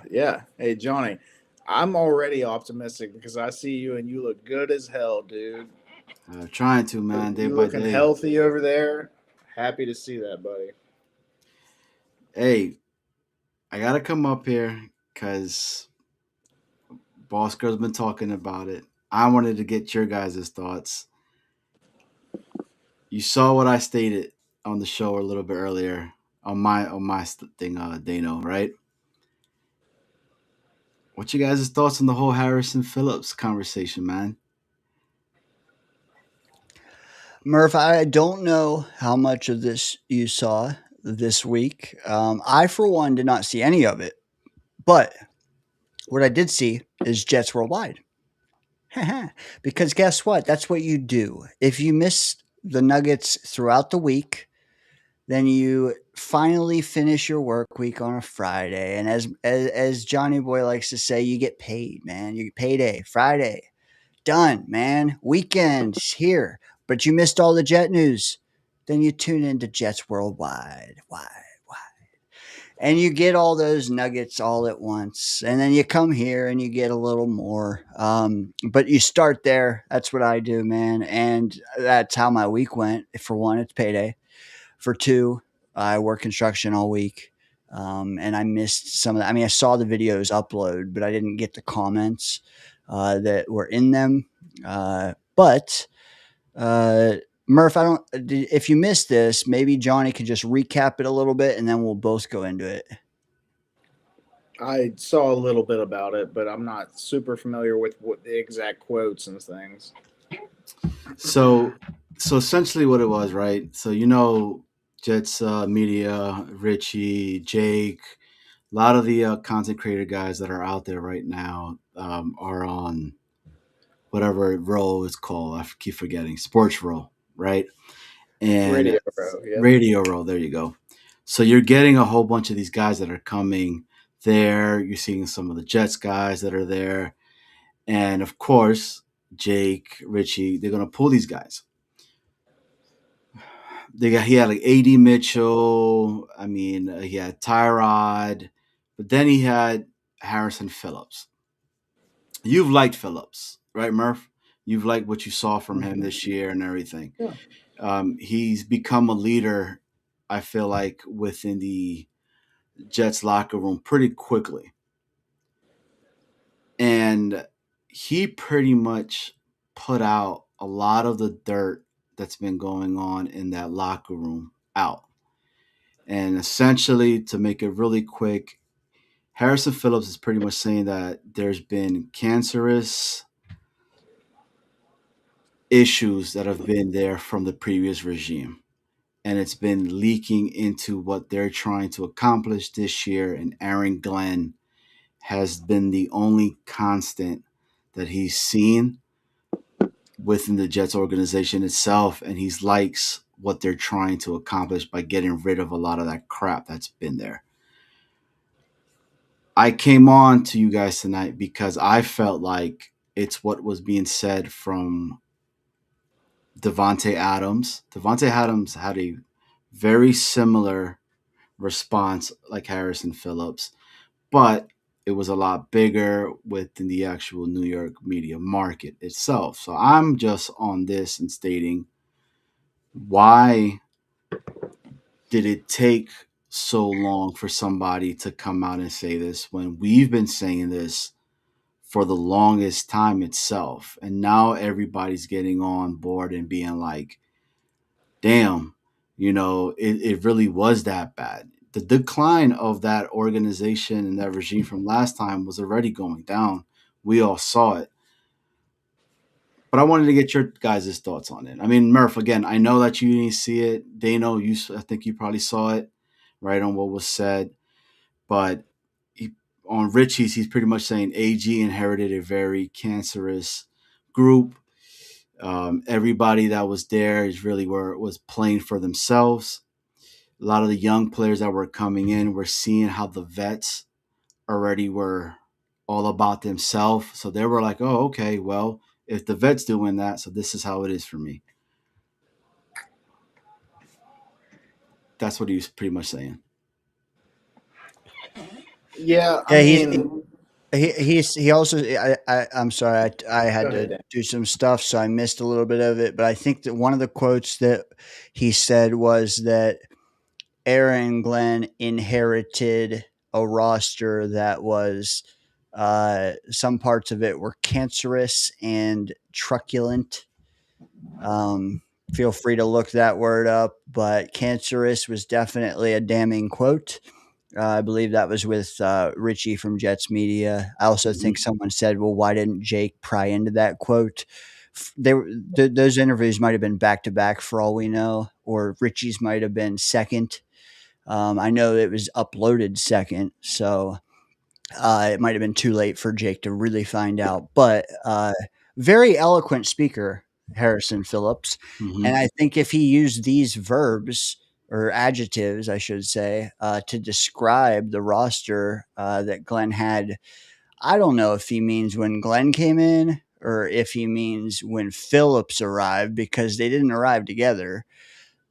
Hey, Johnny, I'm already optimistic because I see you and you look good as hell, dude. Trying to, man, day You by looking day. healthy over there. Happy to see that, buddy. Hey, I gotta come up here because Boss Girl's been talking about it. I wanted to get your guys' thoughts. You saw what I stated on the show a little bit earlier on my thing, Dano, right? What you guys' thoughts on the whole Harrison Phillips conversation, man? Murph, I don't know how much of this you saw this week. I, for one, did not see any of it. But what I did see is Jets Worldwide. Because guess what? That's what you do. If you miss the Nuggets throughout the week, then you finally finish your work week on a Friday. And as Johnny Boy likes to say, you get paid, man. You get payday, Friday. Done, man. Weekend's here. But you missed all the Jet news. Then you tune into Jets Worldwide. Why? And you get all those nuggets all at once. And then you come here and you get a little more. But you start there. That's what I do, man. And that's how my week went. For one, it's payday. For two, I work construction all week. And I missed some of that. I mean, I saw the videos upload, but I didn't get the comments that were in them. But Murph, I don't. If you missed this, maybe Johnny could just recap it a little bit, and then we'll both go into it. I saw a little bit about it, but I'm not super familiar with what the exact quotes and things. So essentially, what it was, right? So Jets media, Richie, Jake, a lot of the content creator guys that are out there right now are on whatever role is called. I keep forgetting sports role, right? And Radio Row, yep. Radio role. There you go. So you're getting a whole bunch of these guys that are coming there. You're seeing some of the Jets guys that are there, and of course, Jake, Richie, they're gonna pull these guys. He had like AD Mitchell. I mean, he had Tyrod, but then he had Harrison Phillips. You've liked Phillips, right, Murph? You've liked what you saw from him this year and everything. Yeah. He's become a leader, I feel like, within the Jets locker room pretty quickly. And he pretty much put out a lot of the dirt that's been going on in that locker room out. And essentially, to make it really quick, Harrison Phillips is pretty much saying that there's been cancerous issues that have been there from the previous regime. And it's been leaking into what they're trying to accomplish this year. And Aaron Glenn has been the only constant that he's seen within the Jets organization itself. And he likes what they're trying to accomplish by getting rid of a lot of that crap that's been there. I came on to you guys tonight because I felt like it's what was being said from Devontae Adams. Devontae Adams had a very similar response like Harrison Phillips, but it was a lot bigger within the actual New York media market itself. So I'm just on this and stating, why did it take so long for somebody to come out and say this when we've been saying this for the longest time itself? And now everybody's getting on board and being like, damn, it really was that bad. The decline of that organization and that regime from last time was already going down. We all saw it. But I wanted to get your guys' thoughts on it. I mean, Murph, again, I know that you didn't see it. Dano, I think you probably saw it, right, on what was said. But on Richie's, he's pretty much saying AG inherited a very cancerous group. Everybody that was there is really where it was playing for themselves. A lot of the young players that were coming in, we're seeing how the vets already were all about themselves. So they were like, oh, okay, well, if the vet's doing that, so this is how it is for me. That's what he was pretty much saying. Yeah, I Yeah, mean, he also I'm sorry, I go had ahead, to Dan. do some stuff, so I missed a little bit of it. But I think that one of the quotes that he said was that Aaron Glenn inherited a roster that was some parts of it were cancerous and truculent. Feel free to look that word up, but cancerous was definitely a damning quote. I believe that was with Richie from Jets Media. I also think someone said, "Well, why didn't Jake pry into that quote?" Those interviews might have been back to back for all we know, or Richie's might have been second. I know it was uploaded second, so it might have been too late for Jake to really find out. But very eloquent speaker, Harrison Phillips, and I think if he used these verbs or adjectives, I should say, to describe the roster that Glenn had, I don't know if he means when Glenn came in or if he means when Phillips arrived, because they didn't arrive together.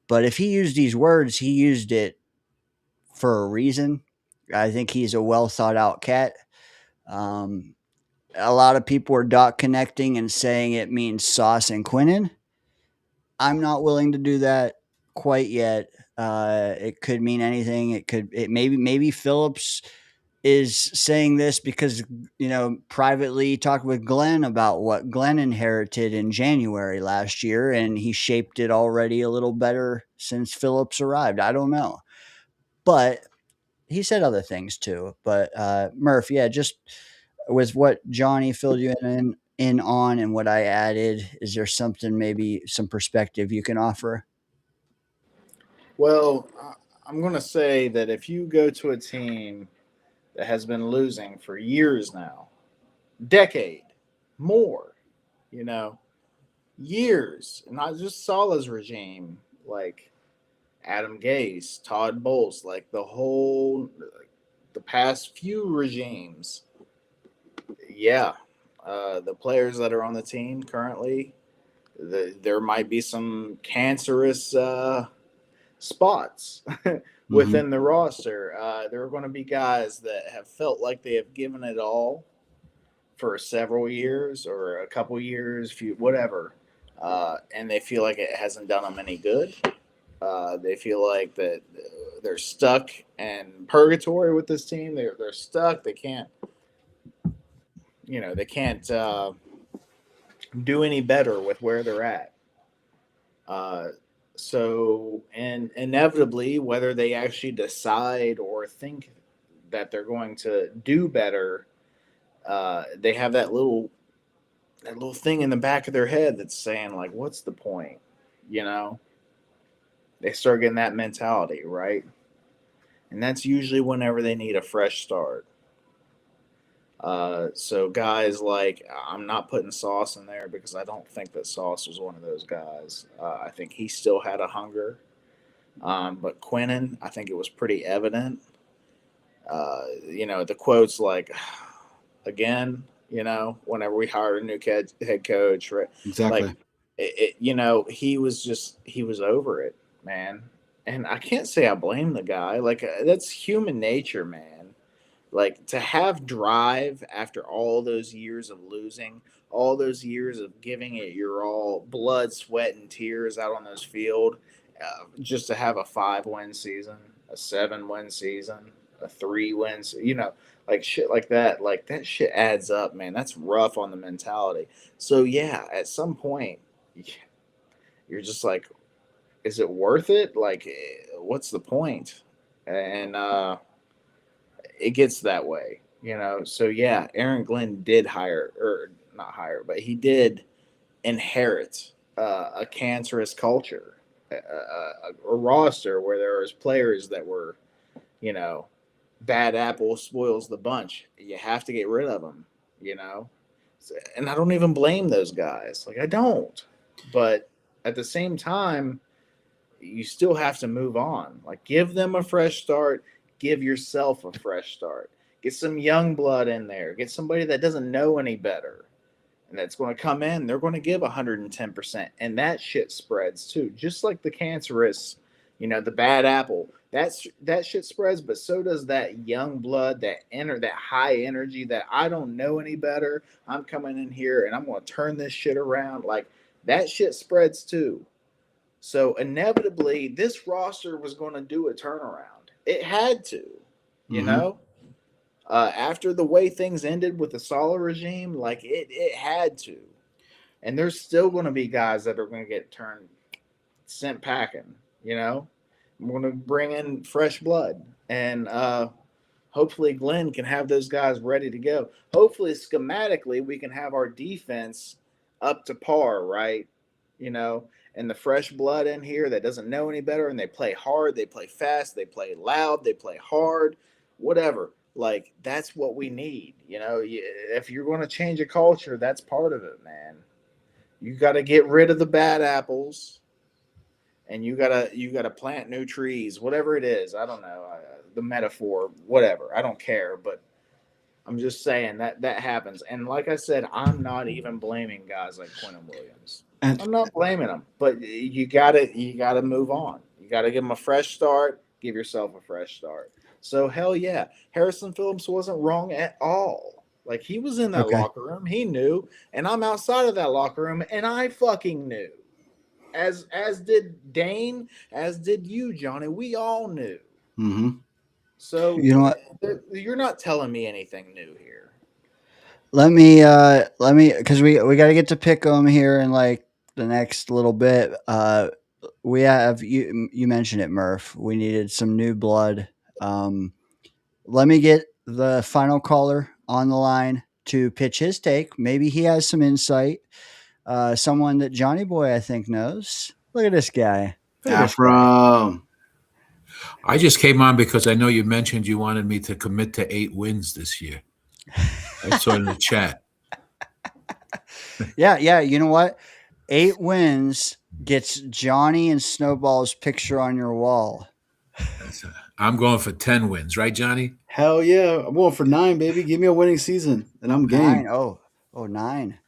But if he used these words, he used it for a reason. I think he's a well thought out cat. Um, a lot of people are dot connecting and saying it means Sauce and Quinnen. I'm not willing to do that quite yet. It could mean anything. It maybe Phillips is saying this because, privately talked with Glenn about what Glenn inherited in January last year, and he shaped it already a little better since Phillips arrived. I don't know, but he said other things too. But Murph, yeah, just with what Johnny filled you in on and what I added, is there something, maybe some perspective you can offer? Well, I'm going to say that if you go to a team that has been losing for years now, decade, more, you know, years, not just Salah's regime, like Adam Gase, Todd Bowles, like the past few regimes. Yeah, the players that are on the team currently, there might be some cancerous spots Mm-hmm. within the roster. There are going to be guys that have felt like they have given it all for several years or a couple years, few whatever, and they feel like it hasn't done them any good. They feel like that they're stuck in purgatory with this team. They're stuck. They can't, they can't do any better with where they're at. Uh, and inevitably, whether they actually decide or think that they're going to do better, they have that little thing in the back of their head that's saying like, "What's the point?" You know, they start getting that mentality, right? And that's usually whenever they need a fresh start. So guys like I'm not putting Sauce in there because I don't think that Sauce was one of those guys. I think he still had a hunger, but Quinnen, I think it was pretty evident. The quotes like, again, whenever we hired a new head coach, right? Like, Exactly. he was over it, man. And I can't say I blame the guy. Like, that's human nature, man. Like, to have drive after all those years of losing, all those years of giving it your all, blood, sweat, and tears out on those field, just to have a 5-win season, a 7-win season, a 3-win, like shit like that shit adds up, man. That's rough on the mentality. So yeah, at some point, you're just like, is it worth it? Like, what's the point? And it gets that way, So yeah, Aaron Glenn did hire, or not hire, but he did inherit a cancerous culture, a roster where there was players that were, you know, bad apple spoils the bunch. You have to get rid of them, you know. And I don't even blame those guys. Like, I don't. But at the same time, you still have to move on. Like, give them a fresh start. Give yourself a fresh start. Get some young blood in there. Get somebody that doesn't know any better. And that's going to come in. They're going to give 110%. And that shit spreads too. Just like the cancerous, the bad apple. That shit spreads, but so does that young blood, that high energy, that I don't know any better. I'm coming in here and I'm going to turn this shit around. Like, that shit spreads too. So inevitably, this roster was going to do a turnaround. It had to, you know? After the way things ended with the Sala regime, like it had to. And there's still going to be guys that are going to get sent packing, We're going to bring in fresh blood. And hopefully Glenn can have those guys ready to go. Hopefully, schematically, we can have our defense up to par, right? And the fresh blood in here that doesn't know any better, and they play hard, they play fast, they play loud, they play hard, whatever. Like, that's what we need. If you're going to change a culture, that's part of it, man. You got to get rid of the bad apples, and you gotta plant new trees, whatever it is. I don't know the metaphor, whatever. I don't care, but I'm just saying that happens. And like I said, I'm not even blaming guys like Quentin Williams. I'm not blaming them, but you gotta move on. You gotta give them a fresh start. Give yourself a fresh start. So hell yeah, Harrison Phillips wasn't wrong at all. Like, he was in that locker room, he knew, and I'm outside of that locker room, and I fucking knew. As did Dane, as did you, Johnny. We all knew. So You know what? You're not telling me anything new here. Let me, because we got to get to pick them here in like the next little bit. We have you mentioned it, Murph. We needed some new blood. Let me get the final caller on the line to pitch his take. Maybe he has some insight. Someone that Johnny Boy, I think, knows. Look at this guy. Afro. I just came on because I know you mentioned you wanted me to commit to 8 wins this year. I saw it in the chat. Yeah. You know what? 8 wins gets Johnny and Snowball's picture on your wall. I'm going for 10 wins, right, Johnny? Hell yeah. I'm going for 9, baby. Give me a winning season, and I'm game. 9. Oh, 9.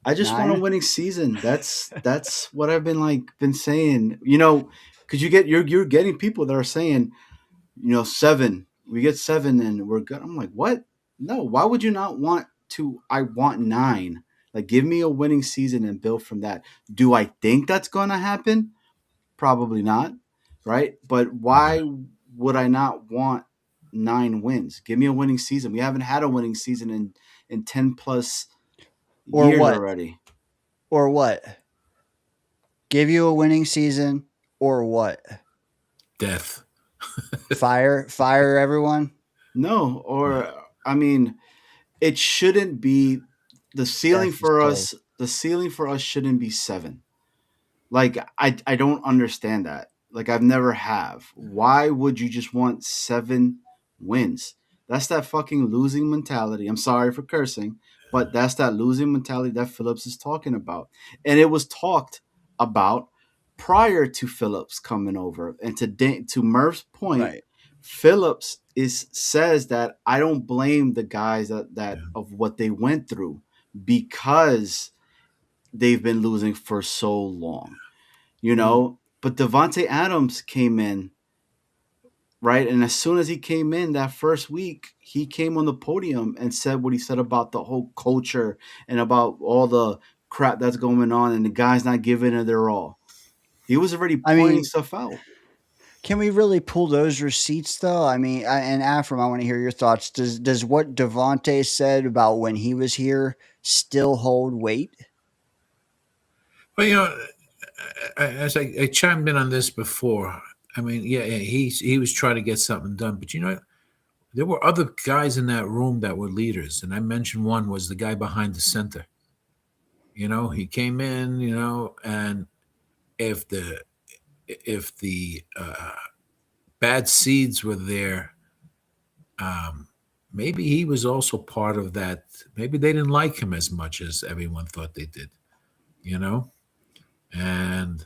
I just 9? want a winning season. That's what I've been saying. Because you're getting people that are saying, 7. We get 7 and we're good. I'm like, what? No. Why would you not want to? I want 9. Like, give me a winning season and build from that. Do I think that's going to happen? Probably not, right? But why would I not want 9 wins? Give me a winning season. We haven't had a winning season in 10 plus years already. Or what? Give you a winning season or what? Death. Fire everyone? No, it shouldn't be the ceiling for us. The ceiling for us shouldn't be 7. Like, I don't understand that. Like, I've never have. Why would you just want 7 wins? That's that fucking losing mentality. I'm sorry for cursing, but that's that losing mentality that Phillips is talking about. And it was talked about prior to Phillips coming over. And to Murph's point, right. Phillips says that I don't blame the guys that of what they went through because they've been losing for so long, But Davante Adams came in, right? And as soon as he came in that first week, he came on the podium and said what he said about the whole culture and about all the crap that's going on and the guys not giving it their all. He was already pointing stuff out. Can we really pull those receipts, though? And Afram, I want to hear your thoughts. Does what Davante said about when he was here still hold weight? Well, as I chimed in on this before, he was trying to get something done, but there were other guys in that room that were leaders, and I mentioned one was the guy behind the center. He came in, and if the bad seeds were there, maybe he was also part of that. Maybe they didn't like him as much as everyone thought they did, and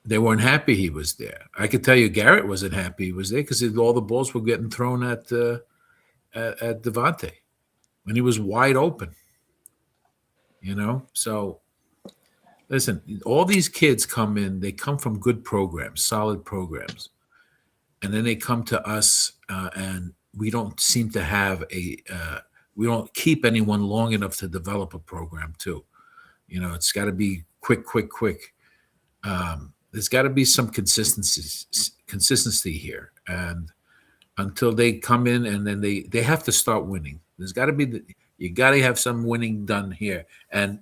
they weren't happy he was there. I could tell you Garrett wasn't happy he was there because all the balls were getting thrown at at Devontae when he was wide open. So listen, all these kids come in, they come from good programs, solid programs. And then they come to us, and we don't seem to have we don't keep anyone long enough to develop a program too. It's got to be quick, quick, quick. There's got to be some consistency here. And until they come in, and then they have to start winning. There's got to be you got to have some winning done here. And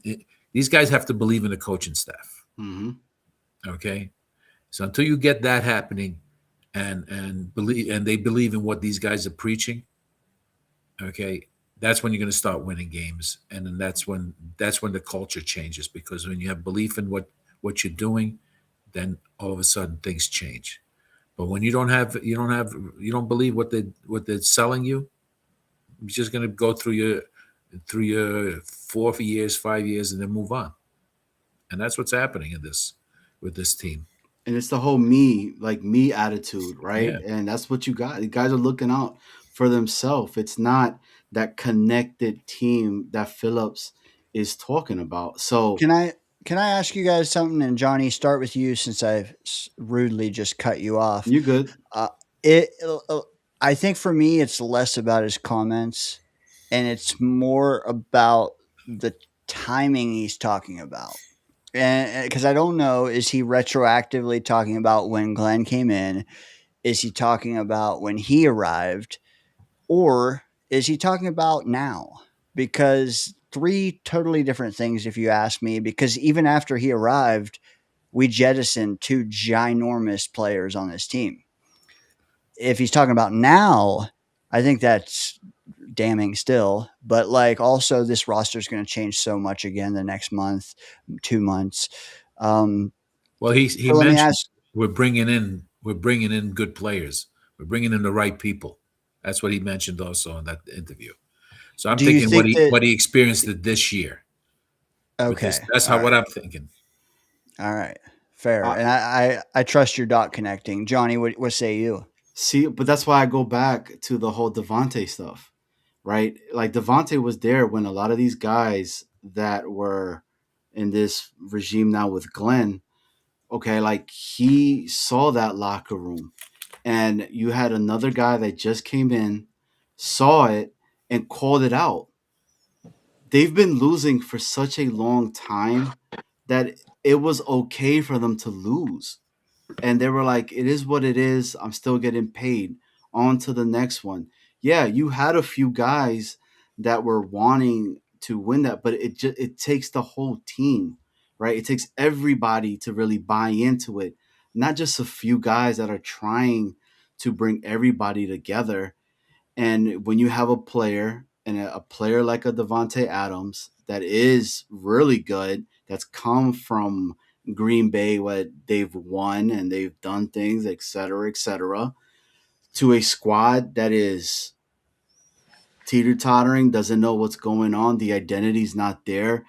these guys have to believe in the coaching staff. Mm-hmm. Okay. So until you get that happening, and they believe in what these guys are preaching, okay, that's when you're going to start winning games, and then that's when the culture changes, because when you have belief in what you're doing, then all of a sudden things change. But when you don't believe what they're selling you, you're just going to go through your 4 years, 5 years, and then move on. And that's what's happening with this team. And it's the whole me attitude, right? Yeah. And that's what you got. The guys are looking out for themselves. It's not that connected team that Phillips is talking about. So Can I ask you guys something? And Johnny, start with you, since I've rudely just cut you off. you good. I think for me, it's less about his comments, and it's more about the timing he's talking about. And because I don't know, is he retroactively talking about when Glenn came in? Is he talking about when he arrived? Or is he talking about now? Because 3 totally different things, if you ask me, because even after he arrived, we jettisoned 2 ginormous players on this team. If he's talking about now, I think that's damning still. But also, this roster is going to change so much again the next month, 2 months. Well, he So let me mentioned ask. we're bringing in good players. We're bringing in the right people. That's what he mentioned also in that interview. So I'm Do you thinking think what he experienced this year. With this. Okay. That's All what right. I'm thinking. All right. Fair. I- And I trust your dot connecting. Johnny, what say you? See, but that's why I go back to the whole Devontae stuff, right? Like Devontae was there when a lot of these guys that were in this regime now with Glenn, okay, like he saw that locker room, and you had another guy that just came in, saw it, and called it out. They've been losing for such a long time that it was okay for them to lose. And they were like, it is what it is. I'm still getting paid. On to the next one. Yeah, you had a few guys that were wanting to win that, but it takes the whole team, right? It takes everybody to really buy into it, not just a few guys that are trying to bring everybody together. And when you have a player, and a player like a Devontae Adams that is really good, that's come from Green Bay, what they've won and they've done things, et cetera, to a squad that is teeter-tottering, doesn't know what's going on, the identity's not there.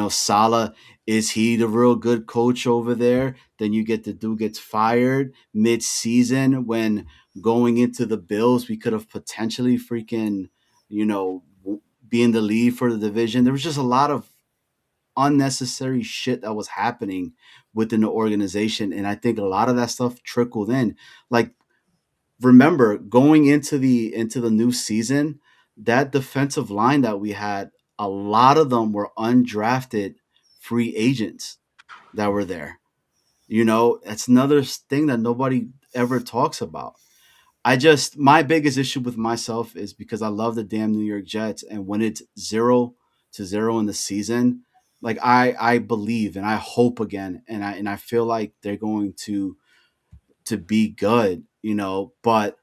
Salah, is he the real good coach over there? Then you get the dude gets fired mid-season, when going into the Bills we could have potentially freaking, be in the lead for the division. There was just a lot of unnecessary shit that was happening within the organization, and I think a lot of that stuff trickled in. Like, remember, going into the new season, that defensive line that we had, a lot of them were undrafted free agents that were there. That's another thing that nobody ever talks about. My biggest issue with myself is because I love the damn New York Jets, and when it's 0-0 in the season, like I believe and I hope again, and I feel like they're going to be good, but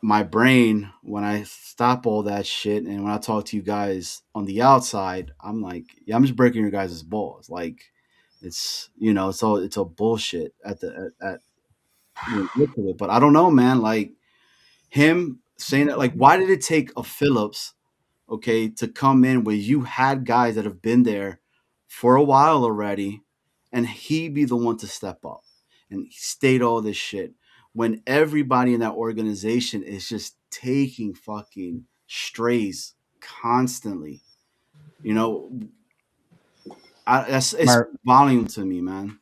my brain, when I stop all that shit and when I talk to you guys on the outside, I'm like, yeah, I'm just breaking your guys' balls. Like, it's it's all bullshit at when you look at it. But I don't know, man. Like, him saying that, like, why did it take a Phillips, okay, to come in where you had guys that have been there for a while already, and he be the one to step up and state all this shit? when everybody in that organization is just taking fucking strays constantly. You know, it's volume to me, man.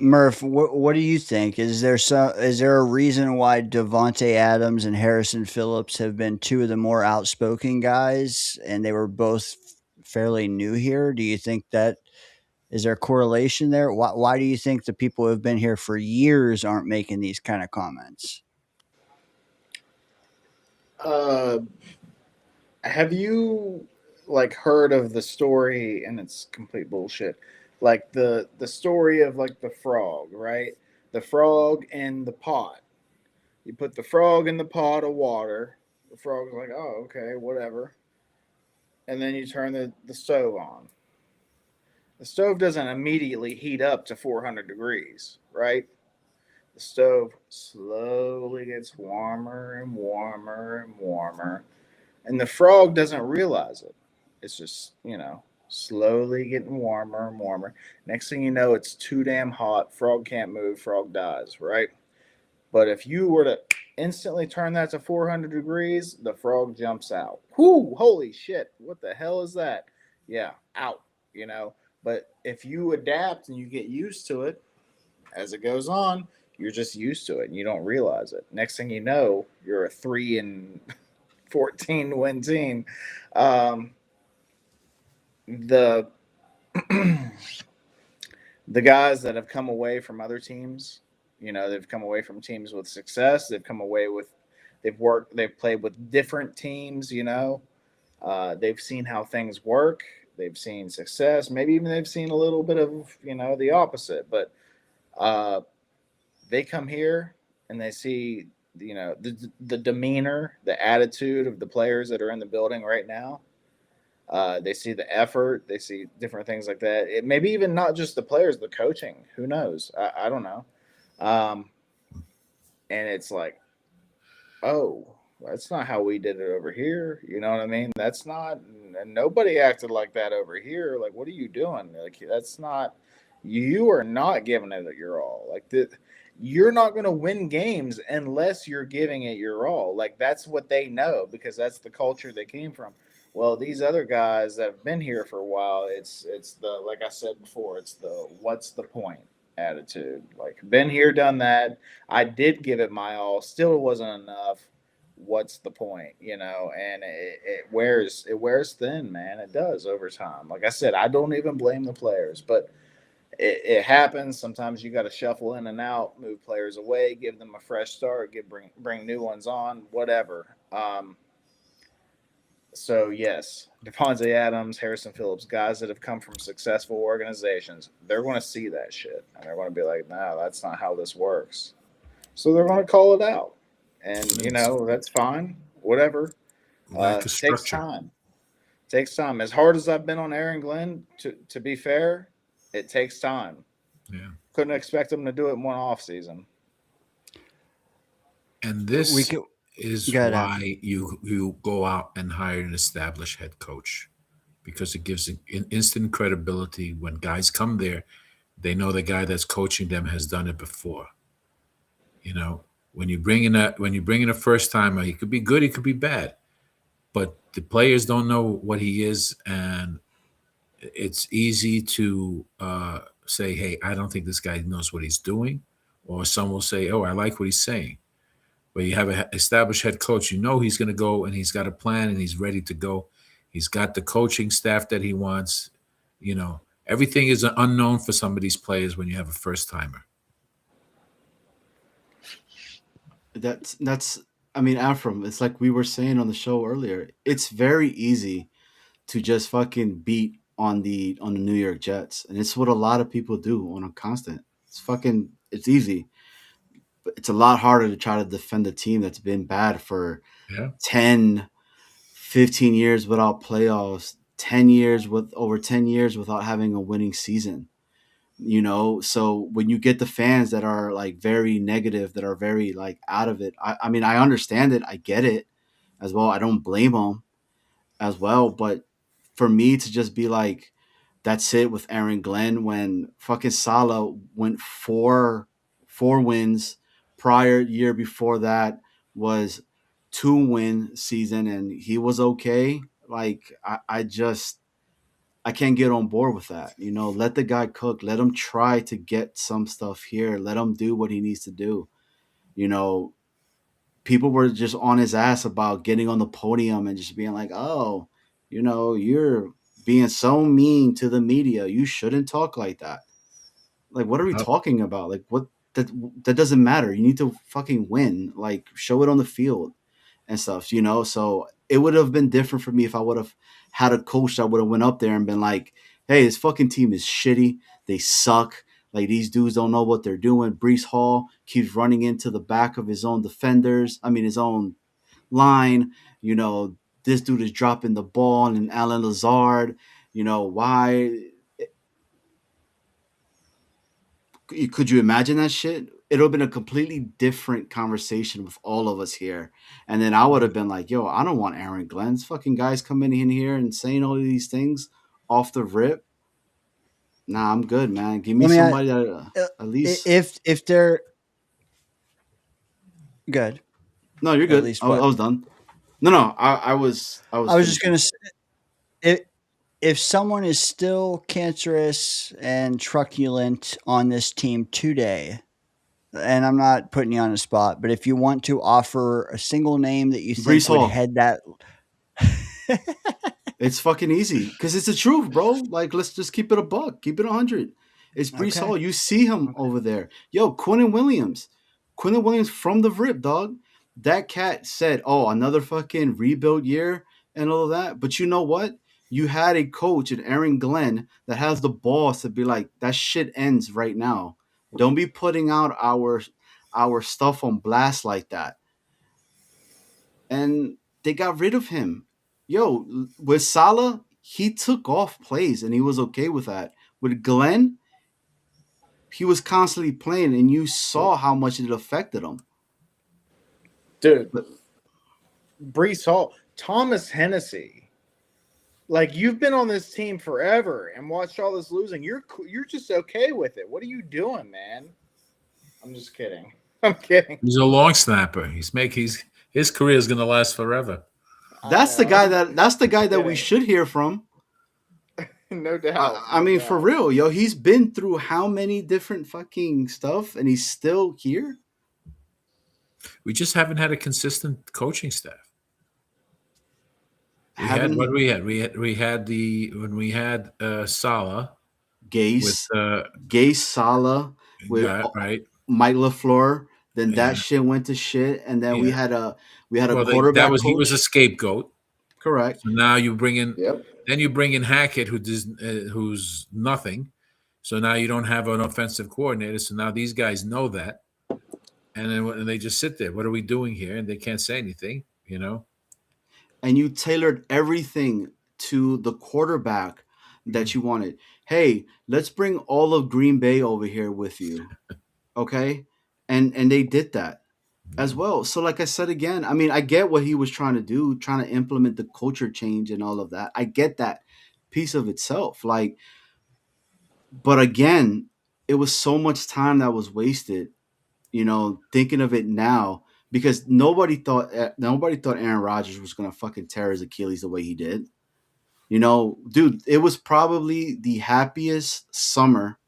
Murph, what do you think? Is there a reason why Devonte Adams and Harrison Phillips have been two of the more outspoken guys, and they were both fairly new here? Do you think that is there a correlation there? Why do you think the people who have been here for years aren't making these kind of comments? Have you like heard of the story? And it's complete bullshit. Like the story of like the frog, right? The frog in the pot. You put the frog in the pot of water. The frog's like, oh, okay, whatever. And then you turn the stove on. The stove doesn't immediately heat up to 400 degrees, right? The stove slowly gets warmer and warmer and warmer. And the frog doesn't realize it. It's just, slowly getting warmer and warmer. Next thing you know, it's too damn hot. Frog can't move. Frog dies, right? But if you were to instantly turn that to 400 degrees, the frog jumps out. Whoo, holy shit. What the hell is that? Yeah, out, But if you adapt and you get used to it, as it goes on, you're just used to it and you don't realize it. Next thing you know, you're a 3-14 win team. The the guys that have come away from other teams, they've come away from teams with success. They've played with different teams. They've seen how things work. They've seen success. Maybe even they've seen a little bit of the opposite. But they come here and they see the demeanor, the attitude of the players that are in the building right now. They see the effort. They see different things like that. Maybe even not just the players, the coaching. Who knows? I don't know. And it's like, oh, that's not how we did it over here. You know what I mean? That's not. And nobody acted like that over here. Like, what are you doing? Like, that's not. You are not giving it your all. Like you're not going to win games unless you're giving it your all. Like that's what they know because that's the culture they came from. Well, these other guys that have been here for a while, it's the like I said before, it's the what's the point attitude. Like been here, done that. I did give it my all, still wasn't enough. What's the point, And it wears thin, man. It does over time. Like I said, I don't even blame the players, but it happens. Sometimes you got to shuffle in and out, move players away, give them a fresh start, bring new ones on, whatever. So yes, Devonte Adams, Harrison Phillips, guys that have come from successful organizations, they're going to see that shit and they're going to be like, "No, that's not how this works." So they're going to call it out, and that's fine. Whatever. Takes time. Takes time. As hard as I've been on Aaron Glenn, to be fair, it takes time. Yeah. Couldn't expect them to do it in one off season. And this is why you go out and hire an established head coach, because it gives instant credibility. When guys come there, they know the guy that's coaching them has done it before. When you bring in a first timer, he could be good, he could be bad, but the players don't know what he is, and it's easy to say, "Hey, I don't think this guy knows what he's doing," or some will say, "Oh, I like what he's saying." But you have an established head coach, he's going to go and he's got a plan and he's ready to go. He's got the coaching staff that he wants. Everything is unknown for some of these players when you have a first timer. That's Afram, it's like we were saying on the show earlier. It's very easy to just fucking beat on the New York Jets, and it's what a lot of people do on a constant. It's easy. But it's a lot harder to try to defend a team that's been bad for 10, 15 years without playoffs, over 10 years without having a winning season. So when you get the fans that are like very negative, that are very like out of it, I understand it. I get it as well. I don't blame them as well. But for me to just be like, that's it with Aaron Glenn when fucking Salah went four wins prior year before that was 2-win season, and he was okay. Like I can't get on board with that. Let the guy cook. Let him try to get some stuff here. Let him do what he needs to do. You know, People were just on his ass about getting on the podium and just being like, "Oh, you're being so mean to the media. You shouldn't talk like that." Like, what are we talking about? Like, what that doesn't matter. You need to fucking win. Like, show it on the field and stuff. So it would have been different for me if I would have had a coach that would have went up there and been like, "Hey, this fucking team is shitty. They suck. Like, these dudes don't know what they're doing. Brees Hall keeps running into the back of his own defenders. I mean, his own line. This dude is dropping the ball, and Alan Lazard. Why? Could you imagine that shit? It would have been a completely different conversation with all of us here. And then I would have been like, yo, I don't want Aaron Glenn's fucking guys coming in here and saying all of these things off the rip. Nah, I'm good, man. Give me somebody that at least. If they're good. No, you're good. At least I was done. No, I was just gonna say, if someone is still cancerous and truculent on this team today, and I'm not putting you on the spot, but if you want to offer a single name that you think Brees would Hall. head that, it's fucking easy because it's the truth, bro. Like, let's just keep it a buck, keep it 100. It's Brees Hall. You see him over there. Yo, Quinnen Williams from the rip, dog. That cat said, "Oh, another fucking rebuild year and all of that." But you know what? You had a coach in Aaron Glenn that has the balls to be like, "That shit ends right now. Don't be putting out our stuff on blast like that." And they got rid of him. Yo, with Salah, he took off plays and he was okay with that. With Glenn, he was constantly playing, and you saw how much it affected him. Dude, Brees Hall, Thomas Hennessy. Like, you've been on this team forever and watched all this losing. You're just okay with it. What are you doing, man? I'm just kidding. I'm kidding. He's a long snapper. His career is going to last forever. That's the guy that we should hear from. No doubt. I mean, for real, yo, he's been through how many different fucking stuff, and he's still here. We just haven't had a consistent coaching staff. We had Salah, Gase, Salah, with right, Mike LaFleur. Then that shit went to shit, and then we had a quarterback. He was a scapegoat. Correct. So now you bring in, then you bring in Hackett, who's nothing. So now you don't have an offensive coordinator. So now these guys know that, and then they just sit there. What are we doing here? And they can't say anything, And you tailored everything to the quarterback that you wanted. Hey, let's bring all of Green Bay over here with you, okay? And they did that as well. So like I said again, I mean, I get what he was trying to do, trying to implement the culture change and all of that. I get that piece of itself. Like, but again, it was so much time that was wasted, thinking of it now, because nobody thought Aaron Rodgers was going to fucking tear his Achilles the way he did. Dude, it was probably the happiest summer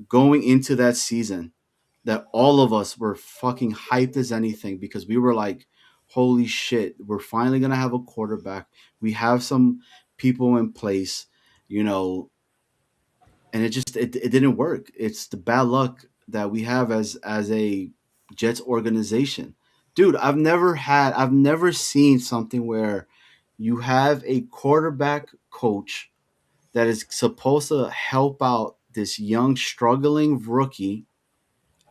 going into that season that all of us were fucking hyped as anything, because we were like, holy shit, we're finally going to have a quarterback. We have some people in place, and it didn't work. It's the bad luck that we have as a Jets organization. Dude, I've never seen something where you have a quarterback coach that is supposed to help out this young struggling rookie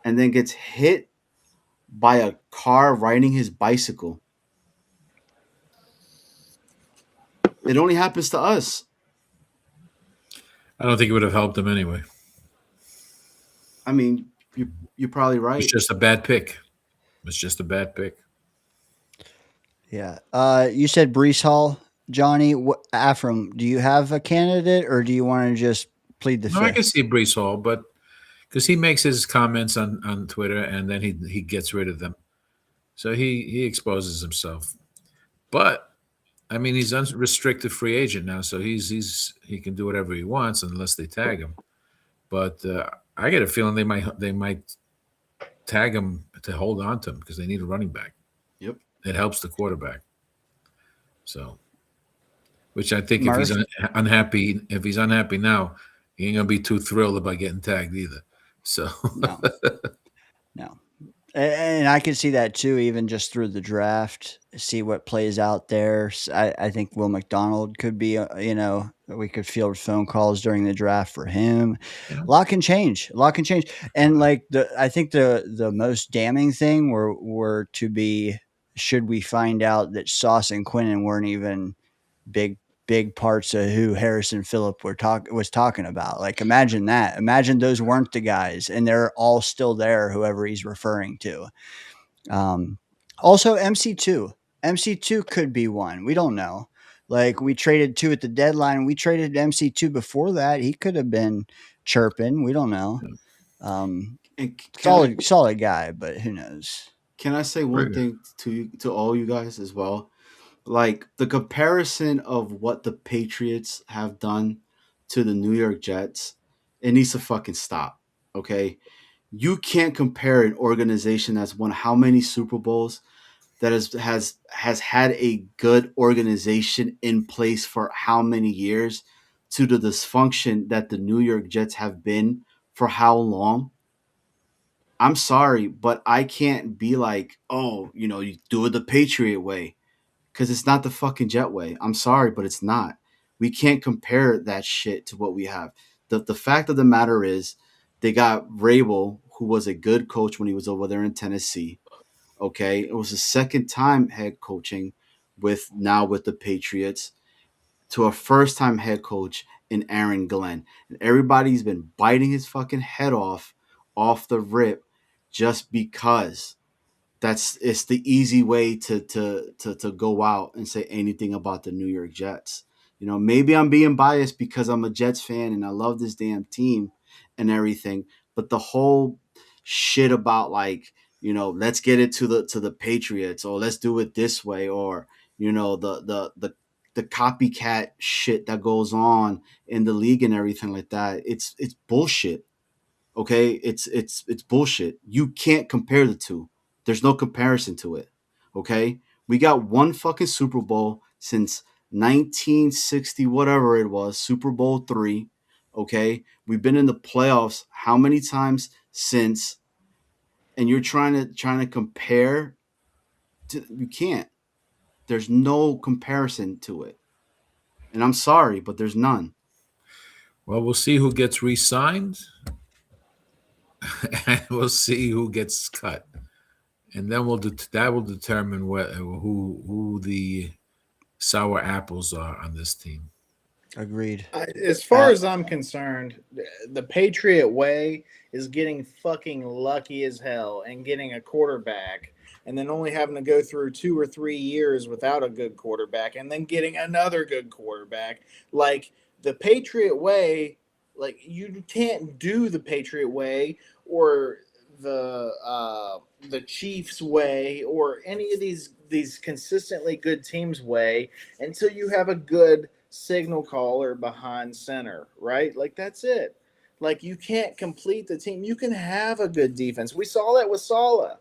and then gets hit by a car riding his bicycle. It only happens to us. I don't think it would have helped him anyway. I mean, you're probably right. It's just a bad pick. Yeah. You said Brees Hall, Johnny. Afram, do you have a candidate, or do you want to just plead the fifth? I can see Brees Hall, but because he makes his comments on Twitter and then he gets rid of them. So he exposes himself. But I mean, he's unrestricted free agent now, so he can do whatever he wants unless they tag him. But I get a feeling they might tag him to hold on to him because they need a running back. Yep. It helps the quarterback. So, which I think Murph? if he's unhappy now, he ain't gonna be too thrilled about getting tagged either. So No. And I could see that too, even just through the draft, see what plays out there. I think Will McDonald could be, we could field phone calls during the draft for him. Yeah. A lot can change. And like I think the most damning thing were to be, should we find out that Sauce and Quinnen weren't even big parts of who Harrison Phillip was talking about. Like, imagine that. Imagine those weren't the guys, and they're all still there, whoever he's referring to. Also, MC2 could be one. We don't know. Like, we traded 2 at the deadline. We traded MC2 before that. He could have been chirping. We don't know. And Solid guy, but who knows? Can I say one thing to all you guys as well? Like, the comparison of what the Patriots have done to the New York Jets, it needs to fucking stop. Okay, you can't compare an organization that's won how many Super Bowls, that has had a good organization in place for how many years, to the dysfunction that the New York Jets have been for how long. I'm sorry, but I can't be like, oh, you do it the Patriot way, because it's not the fucking Jet way. I'm sorry, but it's not. We can't compare that shit to what we have. The fact of the matter is, they got Vrabel, who was a good coach when he was over there in Tennessee. Okay, it was his second time head coaching with the Patriots, to a first time head coach in Aaron Glenn, and everybody's been biting his fucking head off the rip, just because it's the easy way to go out and say anything about the New York Jets. Maybe I'm being biased because I'm a Jets fan and I love this damn team and everything, but the whole shit about, like, let's get it to the Patriots, or let's do it this way, or the copycat shit that goes on in the league and everything like that. It's bullshit. Okay, it's bullshit. You can't compare the two. There's no comparison to it. Okay, we got one fucking Super Bowl since 1960, whatever it was, Super Bowl 3. Okay, we've been in the playoffs how many times since? And you're trying to compare you can't. There's no comparison to it. And I'm sorry, but there's none. Well, we'll see who gets re-signed, and we'll see who gets cut, and then that will determine who the sour apples are on this team. Agreed. As far as I'm concerned, the Patriot way is getting fucking lucky as hell and getting a quarterback, and then only having to go through 2 or 3 years without a good quarterback, and then getting another good quarterback. Like, the Patriot way, like, you can't do the Patriot way or the Chiefs way or any of these consistently good teams way until you have a good signal caller behind center, right? Like, that's it. Like, you can't complete the team. You can have a good defense. We saw that with Saleh.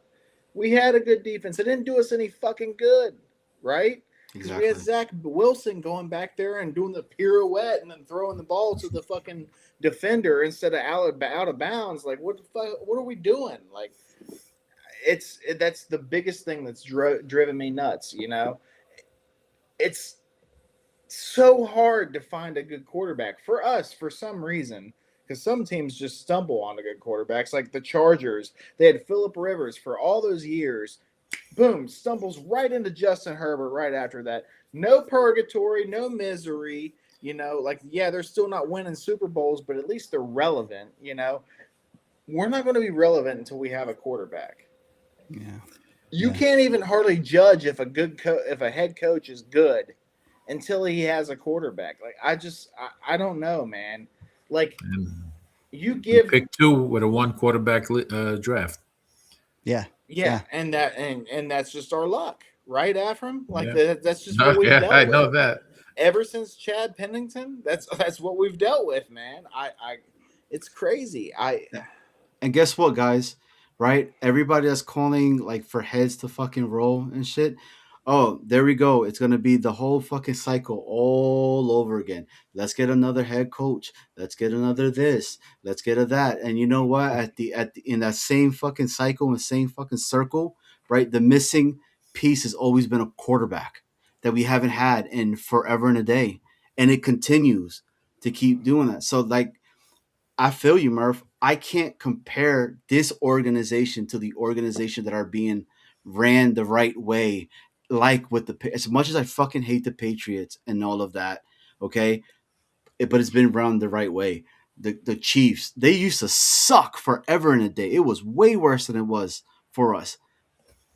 We had a good defense. It didn't do us any fucking good, right? Because we had Zach Wilson going back there and doing the pirouette and then throwing the ball to the fucking defender instead of out of bounds. Like, what the fuck? What are we doing? Like, that's the biggest thing that's driven me nuts. It's so hard to find a good quarterback for us for some reason, because some teams just stumble on the good quarterbacks. Like the Chargers, they had Phillip Rivers for all those years. Boom, stumbles right into Justin Herbert right after that. No purgatory, no misery. They're still not winning Super Bowls, but at least they're relevant. We're not going to be relevant until we have a quarterback. Yeah. You can't even hardly judge if if a head coach is good until he has a quarterback. Like, I don't know, man. Like, You We give picked 2 with a 1 quarterback draft. Yeah. yeah, and that's just our luck, right, Ephraim? Like Yeah. that's just No, what we've yeah, I dealt know with. that. Ever since Chad Pennington, that's what we've dealt with, man. I it's crazy. And guess what, guys? Right? Everybody that's calling like for heads to fucking roll and shit. Oh, there we go. It's gonna be the whole fucking cycle all over again. Let's get another head coach. Let's get another this. Let's get a that. And you know what? In that same fucking cycle and same fucking circle, right? The missing piece has always been a quarterback that we haven't had in forever and a day, and it continues to keep doing that. So like I feel you, Murph. I can't compare this organization to the organization that are being ran the right way, like with as much as I fucking hate the Patriots and all of that, okay? But it's been run the right way. The Chiefs, they used to suck forever and a day. It was way worse than it was for us.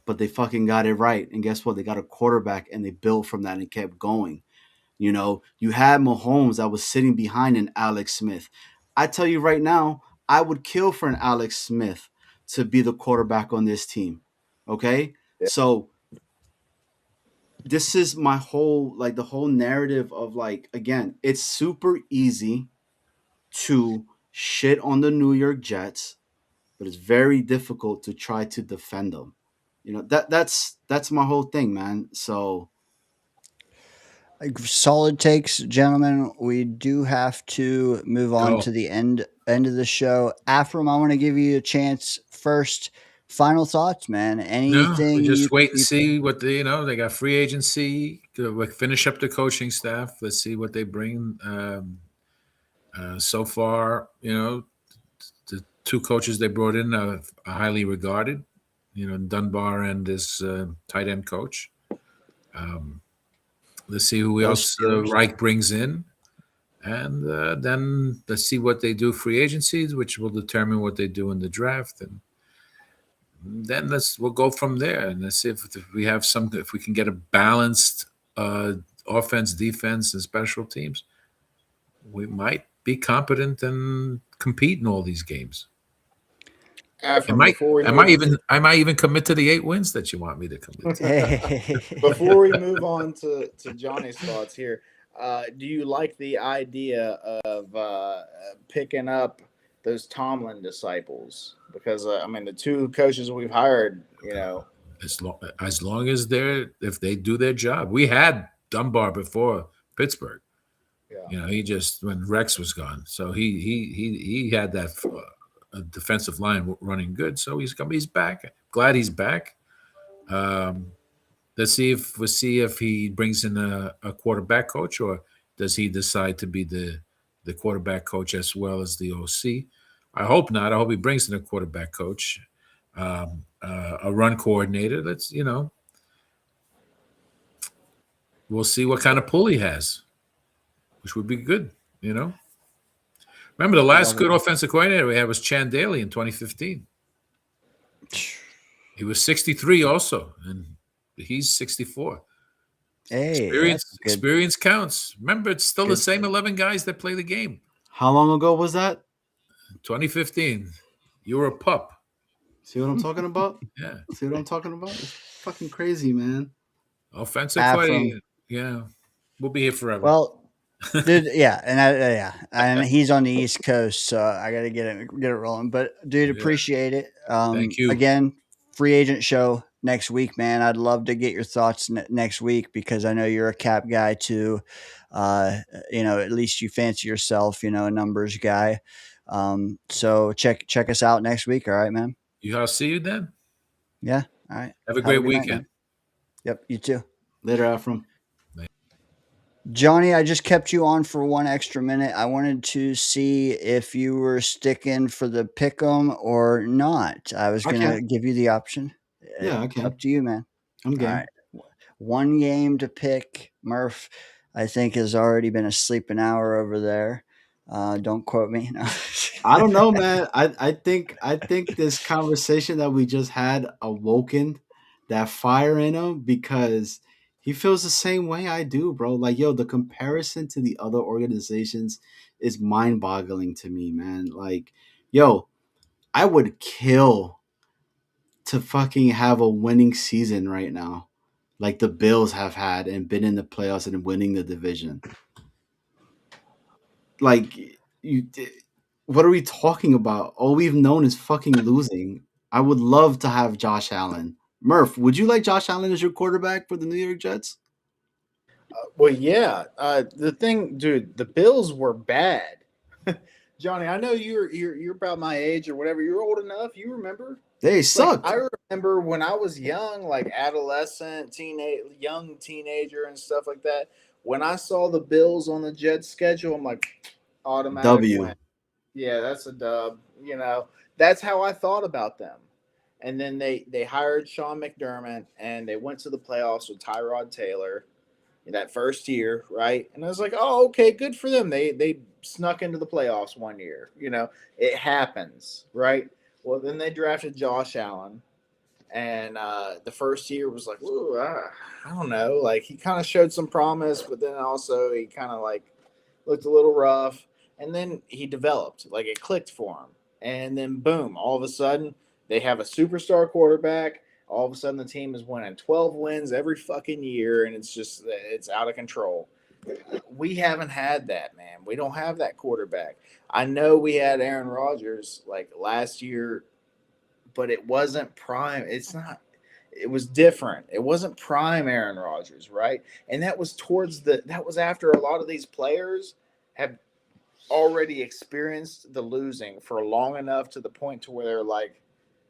But they fucking got it right. And guess what? They got a quarterback and they built from that and kept going. You know, you had Mahomes that was sitting behind an Alex Smith. I tell you right now, I would kill for an Alex Smith to be the quarterback on this team. Okay? So this is my whole like the whole narrative of like again, it's super easy to shit on the New York Jets, but it's very difficult to try to defend them. You know, that's my whole thing, man. So Solid takes, gentlemen. We do have to move on Go. to the end of the show. Afram, I want to give you a chance first. Final thoughts, man. No, we Anything just wait and you see what they got free agency. We finish up the coaching staff. Let's see what they bring. So far, the 2 coaches they brought in are highly regarded. Dunbar and this tight end coach. Let's see who else Reich brings in. And then let's see what they do free agencies, which will determine what they do in the draft. And then we'll go from there. And let's see if we can get a balanced offense, defense, and special teams. We might be competent and compete in all these games. I might even commit to the 8 wins that you want me to commit to. Before we move on to Johnny's thoughts here, do you like the idea of picking up those Tomlin disciples? Because the 2 coaches we've hired, as long as if they do their job. We had Dunbar before Pittsburgh. Yeah. He just when Rex was gone, so he had that defensive line running good. So he's back. Glad he's back. Let's see if he brings in a quarterback coach, or does he decide to be the quarterback coach as well as the OC? I hope not. I hope he brings in a quarterback coach, a run coordinator. We'll see what kind of pull he has, which would be good. Remember the last good offensive coordinator we had was Chan Daly in 2015. He was 63 also, and he's 64. Hey, experience counts. Remember, it's still the same 11 guys that play the game. how long ago was that? 2015. You were a pup. See what I'm talking about? Yeah. See what I'm talking about? It's fucking crazy, man. Offensive play. Yeah. We'll be here forever. Well, dude, yeah, and he's on the East Coast, so I got to get it rolling. But dude, appreciate it. Thank you again. Free agent show next week, man. I'd love to get your thoughts next week because I know you're a cap guy too. At least you fancy yourself, a numbers guy. So check us out next week. All right, man. I'll see you then. Yeah. All right. Have a great weekend. Night, yep. You too. Later, Afram. Johnny, I just kept you on for 1 extra minute. I wanted to see if you were sticking for the pick'em or not. I was going to give you the option. Yeah, I can. Up to you, man. I'm game. All right. 1 game to pick. Murph, I think, has already been asleep an hour over there. Don't quote me. No. I don't know, man. I think this conversation that we just had awoken that fire in him because He feels the same way I do, bro. Like, yo, the comparison to the other organizations is mind-boggling to me, man. Like, yo, I would kill to fucking have a winning season right now, like the Bills have had and been in the playoffs and winning the division. Like, you, what are we talking about? All we've known is fucking losing. I would love to have Josh Allen. Murph, would you like Josh Allen as your quarterback for the New York Jets? Well, yeah. The thing, dude, the Bills were bad. Johnny, I know you're about my age or whatever. You're old enough. You remember? They Like sucked. I remember when I was young, like adolescent, young teenager, and stuff like that. When I saw the Bills on the Jets schedule, I'm like, automatic W. win. Yeah, that's a dub. You know, that's how I thought about them. And then they hired Sean McDermott, and they went to the playoffs with Tyrod Taylor that first year, right? And I was like, oh, okay, good for them. They snuck into the playoffs one year. You know, it happens, right? Well, then they drafted Josh Allen, and the first year was like, ooh, I don't know. Like he kind of showed some promise, but then also he kind of like looked a little rough. And then he developed, like it clicked for him. And then boom, all of a sudden they have a superstar quarterback. All of a sudden the team is winning 12 wins every fucking year, and it's out of control. We haven't had that, man. We don't have that quarterback. I know we had Aaron Rodgers like last year, but it wasn't prime. It's not. It was different. It wasn't prime Aaron Rodgers, right? And that was that was after a lot of these players have already experienced the losing for long enough to the point to where they're like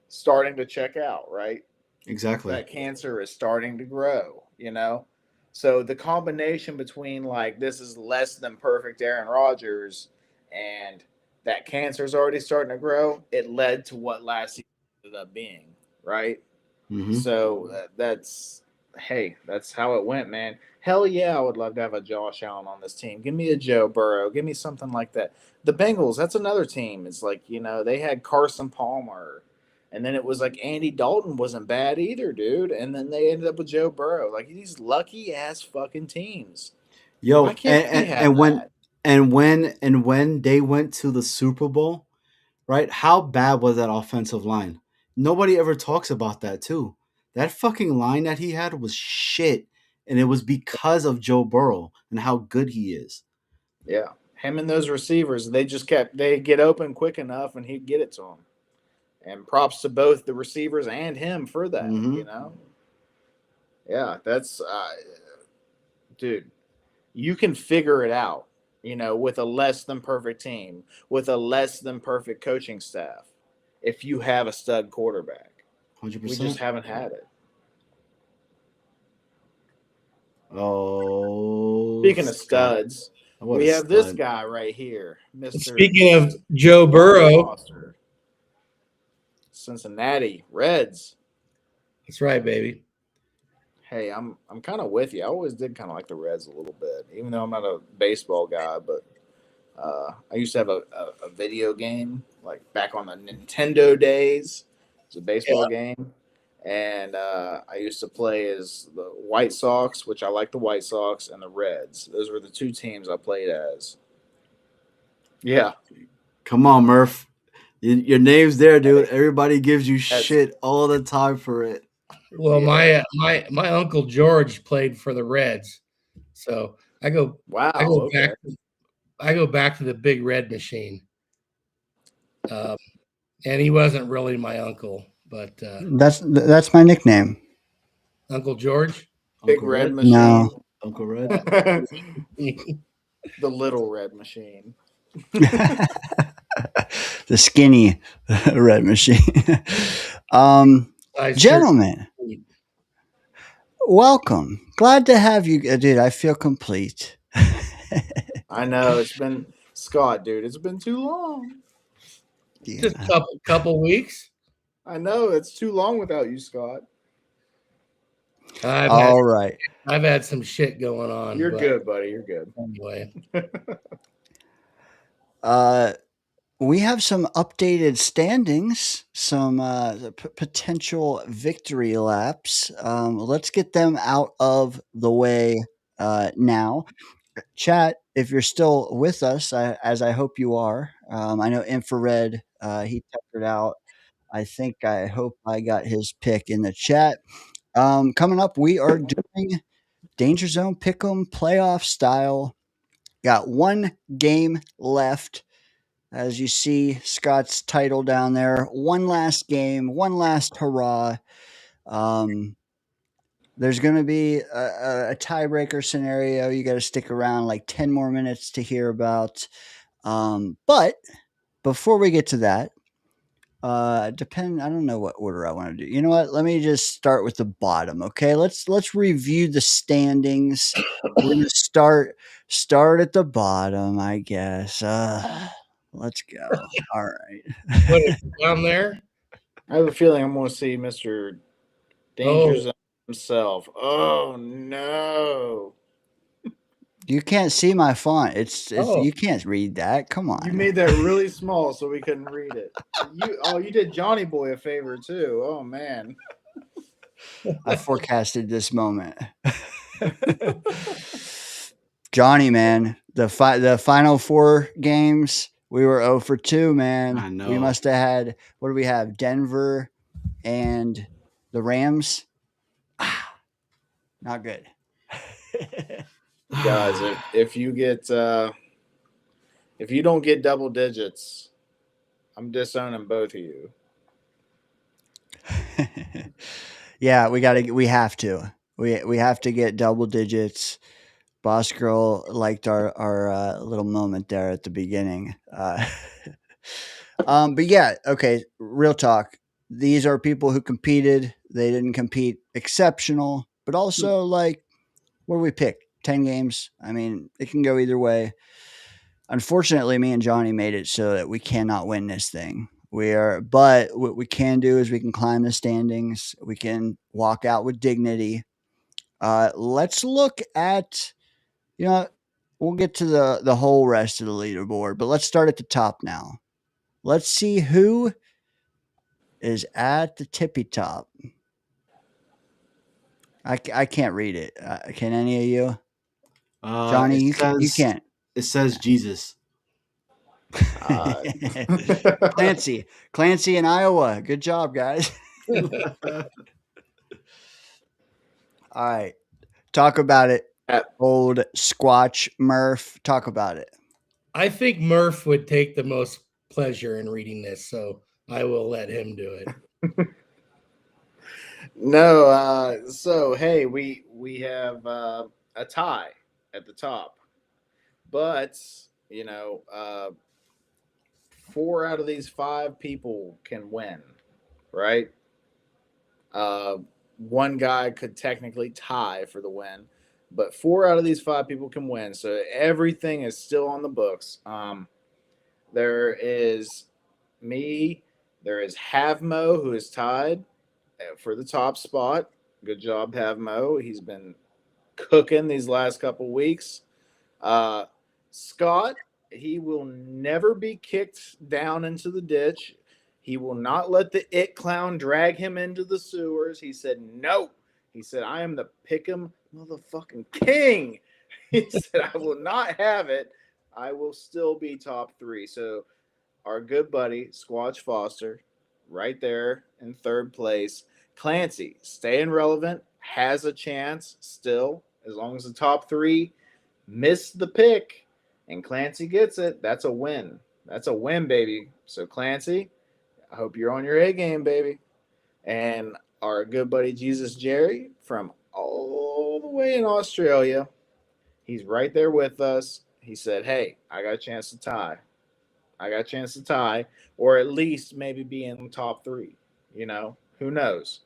starting to check out, right? Exactly. That cancer is starting to grow, you know? So the combination between like this is less than perfect Aaron Rodgers and that cancer is already starting to grow, it led to what last season ended up being, right? Mm-hmm. So that's how it went, man. Hell yeah, I would love to have a Josh Allen on this team. Give me a Joe Burrow. Give me something like that. The Bengals, that's another team. It's like, you know, they had Carson Palmer. And then it was like Andy Dalton wasn't bad either, dude. And then they ended up with Joe Burrow. Like these lucky ass fucking teams. Yo, Why can't we have that? when they went to the Super Bowl, right? How bad was that offensive line? Nobody ever talks about that too. That fucking line that he had was shit, and it was because of Joe Burrow and how good he is. Yeah. Him and those receivers, they get open quick enough and he'd get it to them. And props to both the receivers and him for that, Mm-hmm. you know? Yeah, that's, dude, you can figure it out, you know, with a less than perfect team, with a less than perfect coaching staff, if you have a stud quarterback. 100%. We just haven't had it. Oh. Speaking of studs, What we a have this stud. guy right here, Mr. Speaking of Joe Burrow, Foster. Cincinnati Reds. that's right, baby. Hey, I'm kind of with you. I always did kind of like the Reds a little bit, even though I'm not a baseball guy. But I used to have a video game like back on the Nintendo days. It's a baseball game, and I used to play as the White Sox, which I like the White Sox, and the Reds. Those were the two teams I played as. Yeah. Come on, Murph. Your name's there, dude. Everybody gives you shit all the time for it. Well, my uncle George played for the Reds, so I go. Wow. I go back to the Big Red Machine, and he wasn't really my uncle, but that's my nickname. Uncle George, Big Uncle Red Machine. No. Uncle Red. The Little Red Machine. The skinny red machine. Gentlemen, welcome. Glad to have you, dude. I feel complete. I know it's been Scott, dude. It's been too long. Yeah. Just couple weeks. I know it's too long without you, Scott. All right. I've had some shit going on. You're good, buddy. You're good. Anyway. we have some updated standings, some potential victory laps. Let's get them out of the way now. Chat, if you're still with us, as I hope you are. I know Infrared, he tuckered out. I hope I got his pick in the chat. Coming up, we are doing Danger Zone Pick'em playoff style. Got one game left. As you see Scott's title down there, one last game, one last hurrah. There's going to be a tiebreaker scenario. You got to stick around like 10 more minutes to hear about. But before we get to that, I don't know what order I want to do. You know what? Let me just start with the bottom. Okay. Let's review the standings. We're gonna start at the bottom, I guess. Let's go. All right. What is down there? I have a feeling I'm going to see Mr. Danger Zone himself. Oh no! You can't see my font. It's you can't read that. Come on. You made that really small so we couldn't read it. You did Johnny Boy a favor too. Oh man. I forecasted this moment. Johnny, man, the final 4 games, we were 0 for 2, man. I know. We must have had, what do we have? Denver and the Rams. Not good. Guys, if you don't get double digits, I'm disowning both of you. Yeah, we have to. We have to get double digits. Boss Girl liked our little moment there at the beginning. But yeah, okay, real talk. These are people who competed. They didn't compete exceptional, but also like, what do we pick? 10 games. I mean, it can go either way. Unfortunately, me and Johnny made it so that we cannot win this thing. But what we can do is we can climb the standings. We can walk out with dignity. Let's look at, we'll get to the whole rest of the leaderboard, but let's start at the top now. Let's see who is at the tippy top. I can't read it. Can any of you? Johnny, you can't. It says Jesus. Clancy in Iowa. Good job, guys. All right. Talk about it. Old Squatch Murph. Talk about it. I think Murph would take the most pleasure in reading this, so I will let him do it. No, so hey, we have a tie at the top, but 4 out of these 5 people can win, right? One guy could technically tie for the win, but 4 out of these 5 people can win, so everything is still on the books. There is me, there is Havmo, who is tied for the top spot. Good job, Havmo. He's been cooking these last couple weeks. Scott, he will never be kicked down into the ditch. He will not let the it clown drag him into the sewers. He said no. He said, I am the pick'em motherfucking king. He said, I will not have it. I will still be top 3. So our good buddy, Squatch Foster, right there in 3rd place. Clancy, staying relevant, has a chance still, as long as the top 3 miss the pick and Clancy gets it. That's a win. That's a win, baby. So Clancy, I hope you're on your A game, baby. And our good buddy Jesus Jerry from all the way in Australia, he's right there with us. He said, hey, I got a chance to tie. Or at least maybe be in the top 3. Who knows?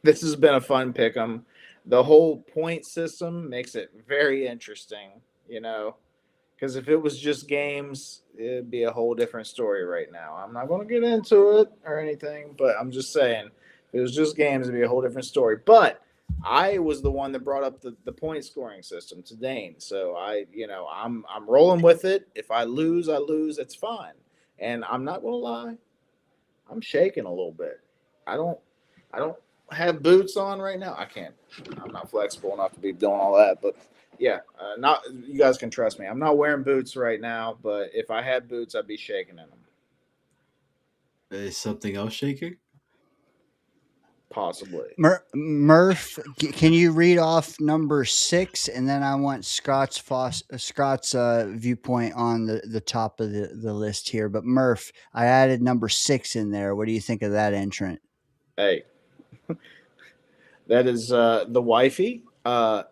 This has been a fun pick 'em. The whole point system makes it very interesting, because if it was just games, it'd be a whole different story right now. I'm not going to get into it or anything, but I'm just saying, if it was just games, it'd be a whole different story. But I was the one that brought up the point scoring system to Dane. So I'm rolling with it. If I lose, I lose. It's fine. And I'm not gonna lie, I'm shaking a little bit. I don't have boots on right now. I can't. I'm not flexible enough to be doing all that. But yeah, not you guys can trust me. I'm not wearing boots right now. But if I had boots, I'd be shaking in them. Is something else shaking? Possibly. Murph, can you read off number 6, and then I want Scott's viewpoint on the top of the list here. But Murph, I added number 6 in there. What do you think of that entrant? Hey, that is the wifey. The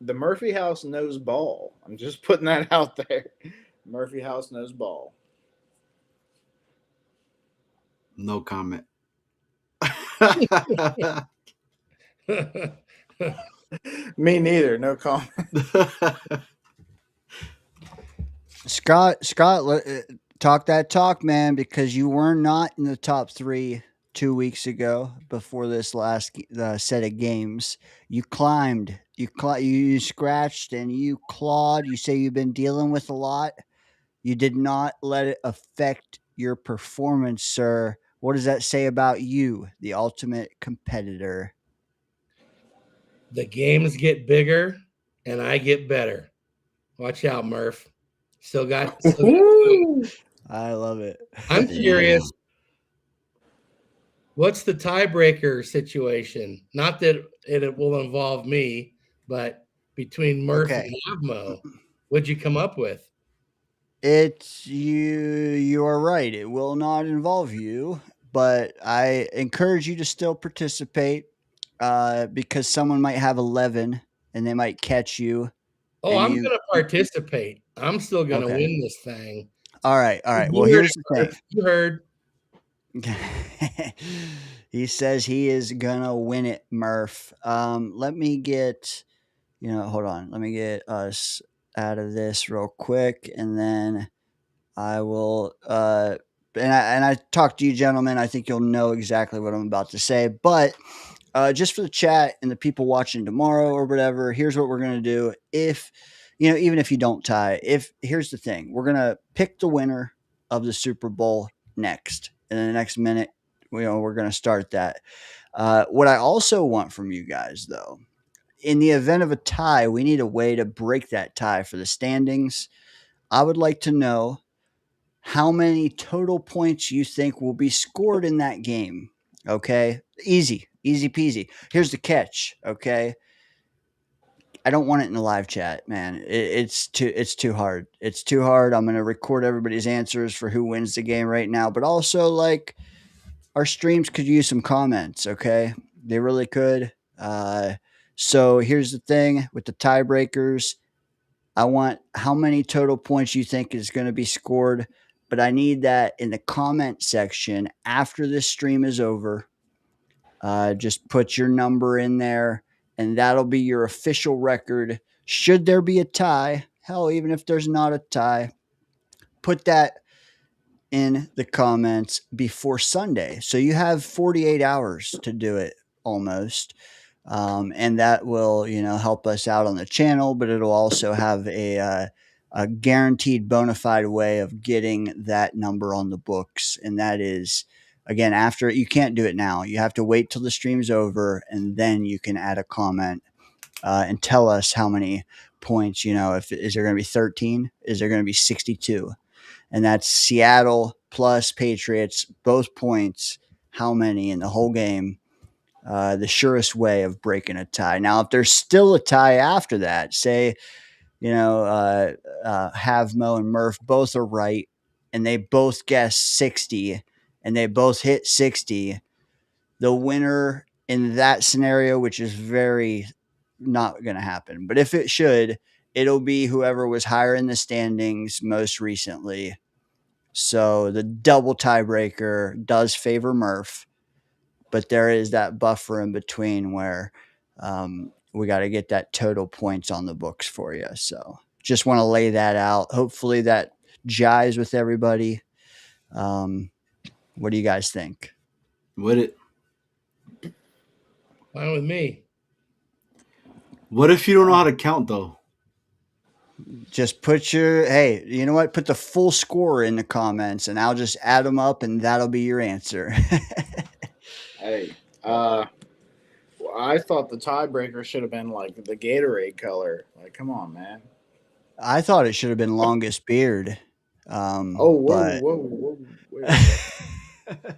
Murphy house knows ball. I'm just putting that out there. Murphy house knows ball. No comment. Me neither. No comment. Scott, talk that talk, man, because you were not in the top 3 2 weeks ago before this last set of games. You climbed, you scratched, and you clawed. You say you've been dealing with a lot. You did not let it affect your performance, sir. What does that say about you, the ultimate competitor? The games get bigger and I get better. Watch out, Murph. Still got I love it. I'm curious. What's the tiebreaker situation? Not that it will involve me, but between Murph and Avmo, what'd you come up with? It's you are right. It will not involve you, but I encourage you to still participate because someone might have 11 and they might catch you. Oh, I'm going to participate. I'm still going to win this thing. All right. Well, here's the thing. You heard. He says he is going to win it, Murph. Let me get, hold on. Let me get us out of this real quick, and then I will and I talk to you gentlemen. I think you'll know exactly what I'm about to say, but just for the chat and the people watching tomorrow or whatever, here's what we're going to do. If even if you don't tie, here's the thing, we're going to pick the winner of the Super Bowl next. In the next minute, we're going to start that. What I also want from you guys, though, in the event of a tie, we need a way to break that tie for the standings. I would like to know how many total points you think will be scored in that game. Okay? Easy peasy. Here's the catch. Okay? I don't want it in the live chat, man. It's too hard. It's too hard. I'm going to record everybody's answers for who wins the game right now, but also like our streams could use some comments. Okay? They really could. So here's the thing with the tiebreakers. I want how many total points you think is going to be scored, but I need that in the comment section after this stream is over. Just put your number in there, and that'll be your official record. Should there be a tie, hell, even if there's not a tie, put that in the comments before Sunday. So you have 48 hours to do it almost. And that will, help us out on the channel, but it'll also have a guaranteed bona fide way of getting that number on the books. And that is, again, after you can't do it now. You have to wait till the stream's over, and then you can add a comment and tell us how many points, is there going to be 13? Is there going to be 62? And that's Seattle plus Patriots, both points, how many in the whole game. The surest way of breaking a tie. Now, if there's still a tie after that, say, Havmo and Murph both are right, and they both guess 60, and they both hit 60, the winner in that scenario, which is very not going to happen, but if it should, it'll be whoever was higher in the standings most recently. So the double tiebreaker does favor Murph, but there is that buffer in between where we got to get that total points on the books for you. So just want to lay that out. Hopefully that jives with everybody. What do you guys think? Would it? Fine with me. What if you don't know how to count though? Just put your hey, you know what? Put the full score in the comments, and I'll just add them up, and that'll be your answer. Hey, I thought the tiebreaker should have been like the Gatorade color. Like, come on, man. I thought it should have been longest beard, Oh, but whoa. Wait a second.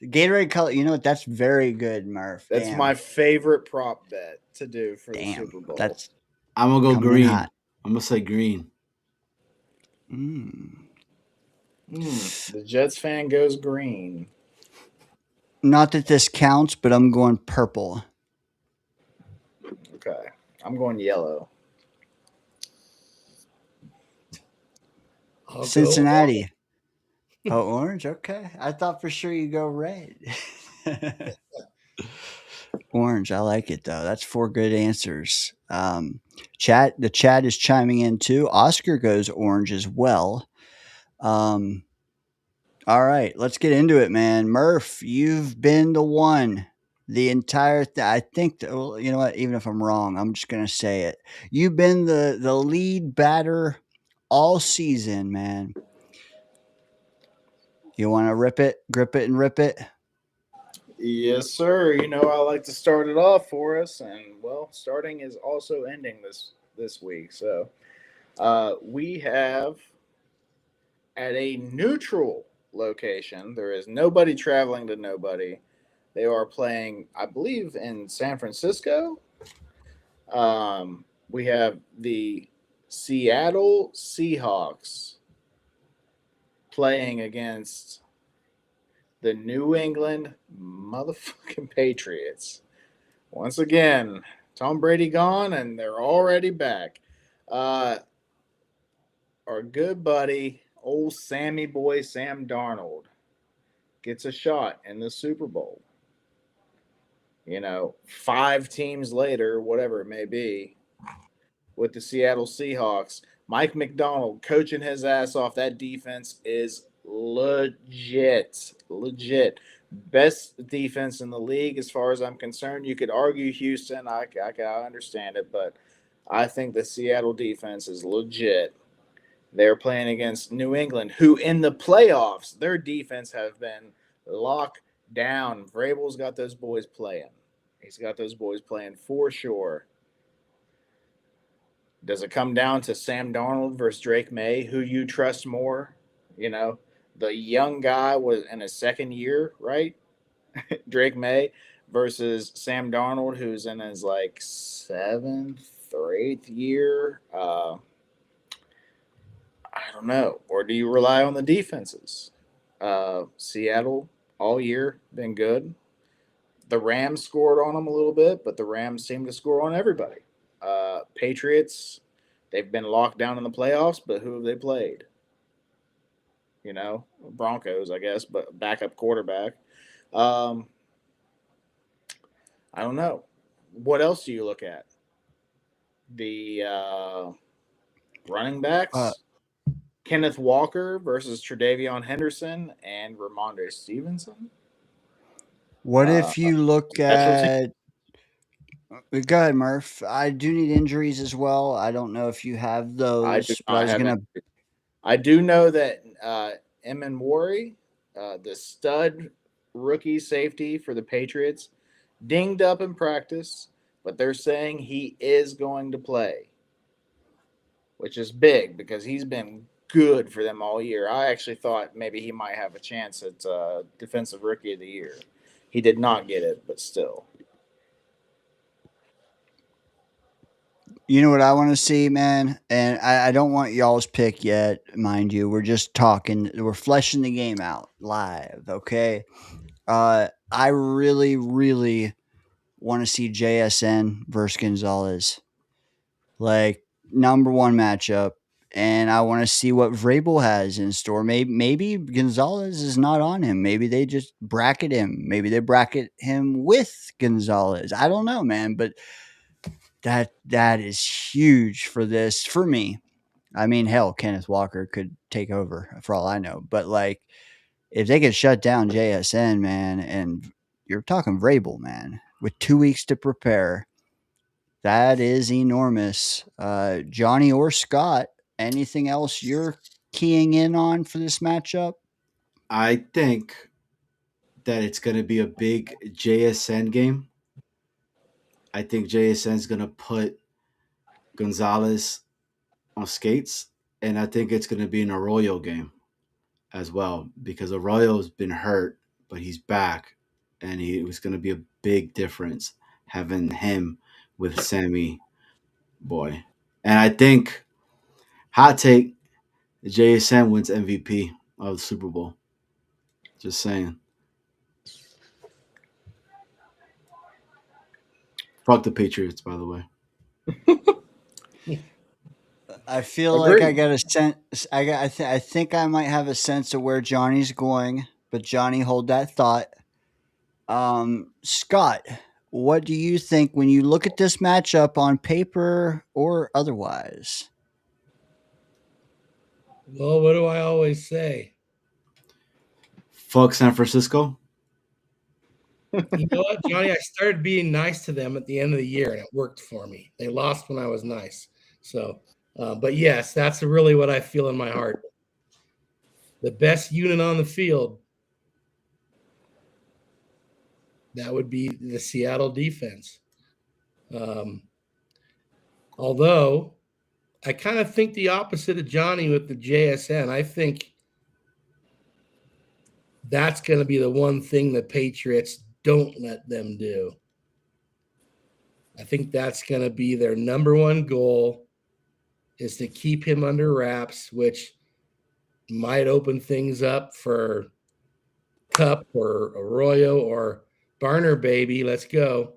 Gatorade color. You know what? That's very good, Murph. That's Damn. my favorite prop bet to do for the Damn. Super Bowl. That's I'm gonna go coming in green. hot. I'm gonna say green. The Jets fan goes green. Not that this counts, but I'm going purple. Okay. I'm going yellow. I'll go Cincinnati. Oh, orange. Okay. I thought for sure you go red. Orange. I like it though. That's 4 good answers. The chat is chiming in too. Oscar goes orange as well. All right, let's get into it, man. Murph, you've been the one the entire I think well, you know what, even if I'm wrong, I'm just gonna say it. You've been the lead batter all season, man. You want to grip it and rip it? Yes, sir. You know, I like to start it off for us, and well, starting is also ending this week. So, we have at a neutral location. There is nobody traveling to nobody. They are playing, I believe, in San Francisco. We have the Seattle Seahawks playing against the New England motherfucking Patriots. Once again, Tom Brady gone, and they're already back. Our good buddy, old Sammy boy Sam Darnold, gets a shot in the Super Bowl. You know, 5 teams later, whatever it may be, with the Seattle Seahawks. Mike McDonald coaching his ass off. That defense is legit. Best defense in the league as far as I'm concerned. You could argue Houston. I understand it, but I think the Seattle defense is legit. They're playing against New England, who in the playoffs, their defense have been locked down. Vrabel's got those boys playing. He's got those boys playing for sure. Does it come down to Sam Darnold versus Drake May? Who you trust more? You know, the young guy was in his second year, right? Drake May versus Sam Darnold, who's in his like 7th or 8th year. I don't know. Or do you rely on the defenses? Seattle all year been good. The Rams scored on them a little bit, but the Rams seem to score on everybody. Patriots, they've been locked down in the playoffs, but who have they played? You know, Broncos, I guess, but backup quarterback. I don't know. What else do you look at? The running backs, Kenneth Walker versus Tre'Davion Henderson and Ramondre Stevenson. What if you look at? Go ahead, Murph. I do need injuries as well. I don't know if you have those, but I was gonna. I do know that Emin Wari, the stud rookie safety for the Patriots, dinged up in practice, but they're saying he is going to play, which is big because he's been good for them all year. I actually thought maybe he might have a chance at Defensive Rookie of the Year. He did not get it, but still. You know what I want to see, man? And I don't want y'all's pick yet, mind you. We're just talking. We're fleshing the game out live, okay? I really, really want to see JSN versus Gonzalez. Like, number 1 matchup. And I want to see what Vrabel has in store. Maybe Gonzalez is not on him. Maybe they just bracket him. Maybe they bracket him with Gonzalez. I don't know, man. But that is huge for this for me. I mean, hell, Kenneth Walker could take over for all I know. But like, if they could shut down JSN, man, and you're talking Vrabel, man, with 2 weeks to prepare, That is enormous. Johnny or Scott, anything else you're keying in on for this matchup? I think that it's going to be a big JSN game. I think JSN is going to put Gonzalez on skates, and I think it's going to be an Arroyo game as well because Arroyo's been hurt, but he's back, and it was going to be a big difference having him with Sammy Boy. And I think hot take, JSN wins MVP of the Super Bowl. Just saying. Fuck the Patriots, by the way. I feel like I got a sense. I think I might have a sense of where Johnny's going, but Johnny, hold that thought. Scott, what do you think when you look at this matchup on paper or otherwise? Well, what do I always say? Fuck San Francisco. You know what, Johnny? I started being nice to them at the end of the year, and it worked for me. They lost when I was nice. So, but yes, that's really what I feel in my heart. The best unit on the field, that would be the Seattle defense. Although I kind of think the opposite of Johnny with the JSN. I think that's going to be the one thing the Patriots don't let them do. I think that's going to be their number one goal, is to keep him under wraps, which might open things up for Cup or Arroyo or Barner, baby. Let's go.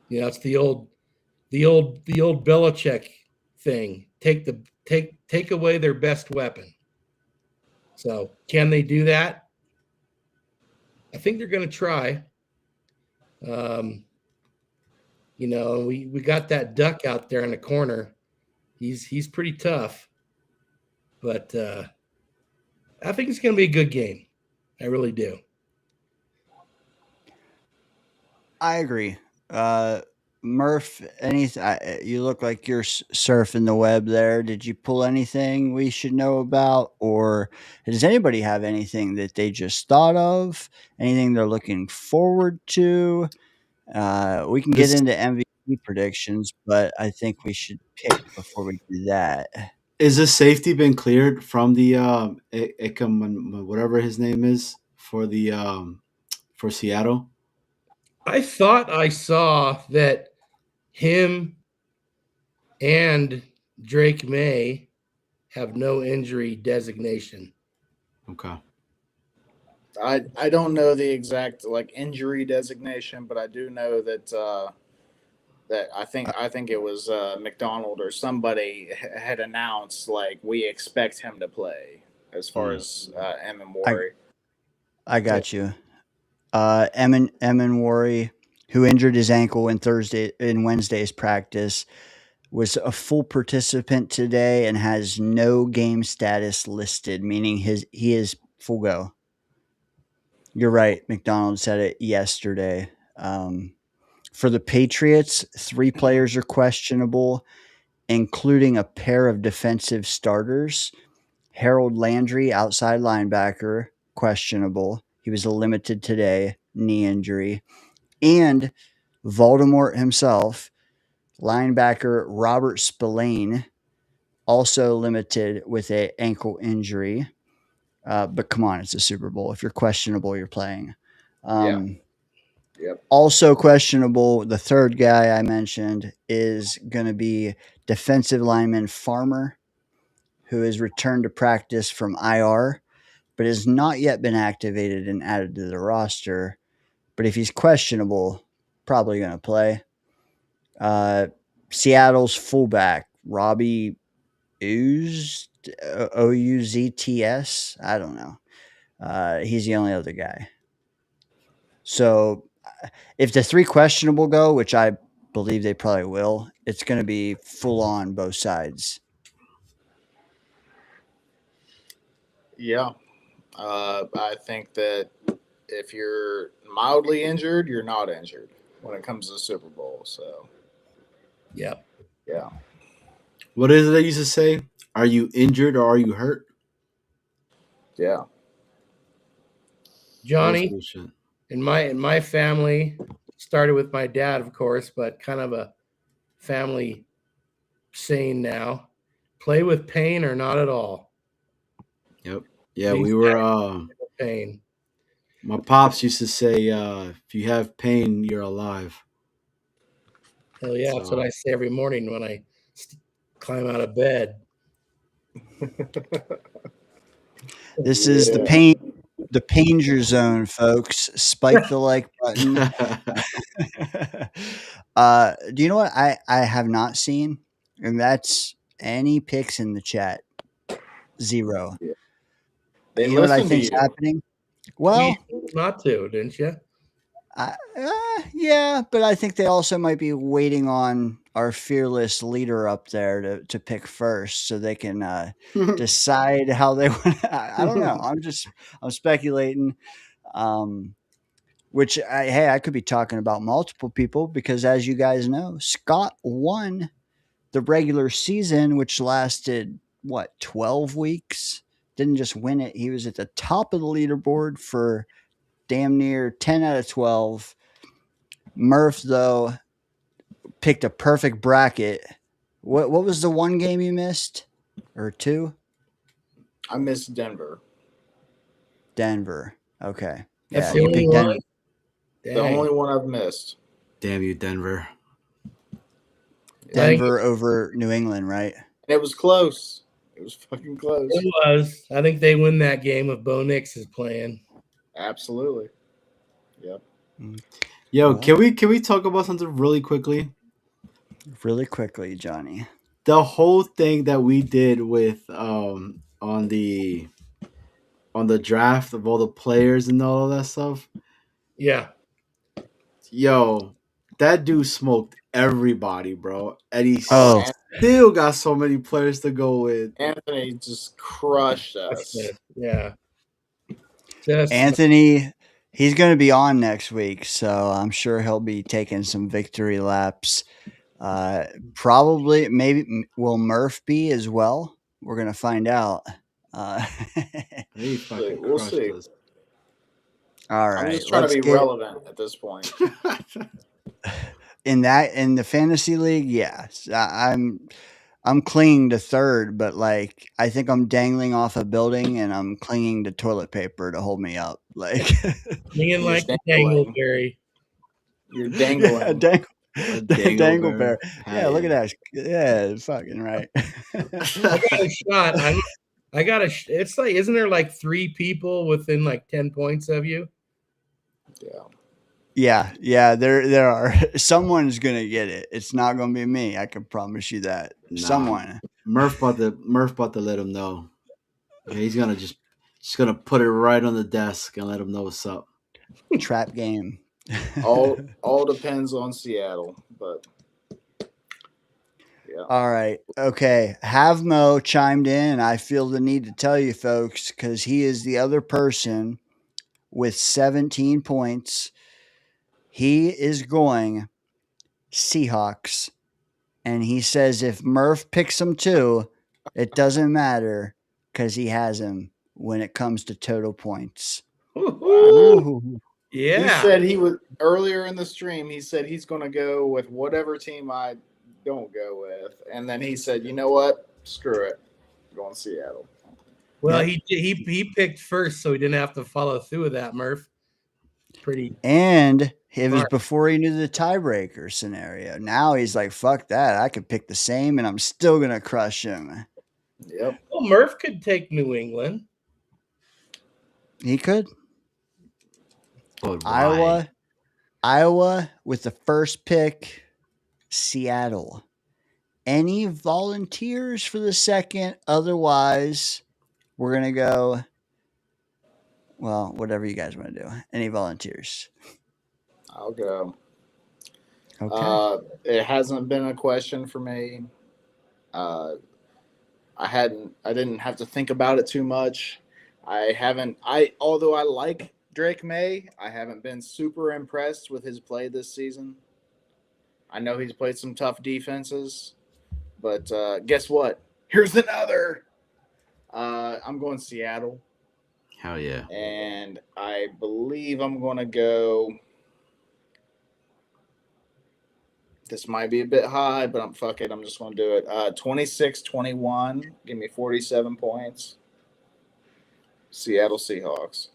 It's the old Belichick thing. Take away their best weapon. So can they do that? I think they're going to try. We got that duck out there in the corner. He's pretty tough, but I think it's going to be a good game. I really do. I agree. Murph, you look like you're surfing the web there. Did you pull anything we should know about, or does anybody have anything that they just thought of? Anything they're looking forward to? We can get into MVP predictions, but I think we should pick before we do that. Is the safety been cleared from the Ickham, whatever his name is, for the for Seattle? I thought I saw that him and Drake May have no injury designation. Okay. I don't know the exact injury designation, but I do know that that I think it was McDonald or somebody had announced we expect him to play as far as Emin Wari. I got you. Emin Wari, who injured his ankle in Wednesday's practice, was a full participant today and has no game status listed, meaning he is full go. You're right. McDonald said it yesterday. For the Patriots, 3 players are questionable, including a pair of defensive starters. Harold Landry, outside linebacker, questionable. He was limited today, knee injury. And Voldemort himself, linebacker Robert Spillane, also limited with an ankle injury. But come on, it's a Super Bowl. If you're questionable, you're playing. Yep. Also questionable, the third guy I mentioned is going to be defensive lineman Farmer, who has returned to practice from IR, but has not yet been activated and added to the roster. But if he's questionable, probably going to play. Seattle's fullback, Robbie Ouzts. I don't know. He's the only other guy. So if the 3 questionable go, which I believe they probably will, it's going to be full on both sides. Yeah. I think that if you're mildly injured, you're not injured. when it comes to the Super Bowl. So, Yep. yeah. What is it they used to say? Are you injured or are you hurt? Yeah. Johnny, Old school shit. in my family, started with my dad, of course, but kind of a family saying now: play with pain or not at all. Yep. Yeah, These we were. pain. My pops used to say, "If you have pain, you're alive." Hell yeah, that's what So- I say every morning when I climb out of bed. This is the DayngerZone, folks. Spike the like button. Do you know what I have not seen? And that's any pics in the chat. Zero. They You know what I listen to think's you. happening? Well, Well, not to, didn't you? yeah, but I think they also might be waiting on our fearless leader up there to pick first, so they can decide how they want. I don't know. I'm speculating. Which I could be talking about multiple people because, as you guys know, Scott won the regular season, which lasted 12 weeks. Didn't just win it; he was at the top of the leaderboard for damn near 10 out of 12. Murph, though, picked a perfect bracket. What was the one game you missed? Or two? I miss Denver. Denver. Okay. That's Yeah, the you only picked one. Denver. The only one I've missed. Damn you, Denver. Denver over New England, right? It was close. It was fucking close. It was. I think they win that game if Bo Nix is playing. Absolutely. Yep. Yo, Well- can we talk about something really quickly? Really quickly, Johnny. The whole thing that we did with on the draft of all the players and all of that stuff. Yeah. Yo, that dude smoked everybody, bro. And he Oh. still got so many players to go with. Anthony just crushed us. Yeah. Just Anthony, he's going to be on next week, so I'm sure he'll be taking some victory laps. Probably, maybe, will Murph be as well? We're going to find out. He fucking We'll crushed see. us. All right. I'm just trying to be relevant at this point. In the fantasy league, yes. I'm clinging to third, but like I think I'm dangling off a building and I'm clinging to toilet paper to hold me up. Like Clinging like the dangling. Dangleberry. You're dangling. Dangle bear. Yeah, look at that. Yeah, fucking right. I got a shot. It's like, isn't there like 3 people within like 10 points of you? Yeah. There are. Someone's gonna get it. It's not gonna be me. I can promise you that. Nah. Someone. Murph about to let him know. Yeah, he's gonna just gonna put it right on the desk and let him know what's up. Trap game. all depends on Seattle, but yeah. All right. Okay. Havmo chimed in, and I feel the need to tell you folks because he is the other person with 17 points. He is going Seahawks. And he says if Murph picks him too, it doesn't matter because he has him when it comes to total points. Ooh. Yeah. He said he was earlier in the stream. He said he's going to go with whatever team I don't go with, and then he said, "You know what? Screw it, I'm going Seattle." Well, he picked first, so he didn't have to follow through with that, Murph. Pretty. And it was smart. before he knew the tiebreaker scenario. Now he's like, fuck that. I could pick the same and I'm still going to crush him. Yep. Well, Murph could take New England. He could. But why? Iowa with the first pick, Seattle. Any volunteers for the second? Otherwise, we're going to go, well, whatever you guys want to do. Any volunteers? I'll go. Okay. It hasn't been a question for me. I didn't have to think about it too much. Although I like Drake May. I haven't been super impressed with his play this season. I know he's played some tough defenses, but guess what? Here's another. I'm going Seattle, Hell yeah. and I believe I'm going to go. This might be a bit high, but I'm fuck it. I'm just going to do it. 26-21. Give me 47 points. Seattle Seahawks.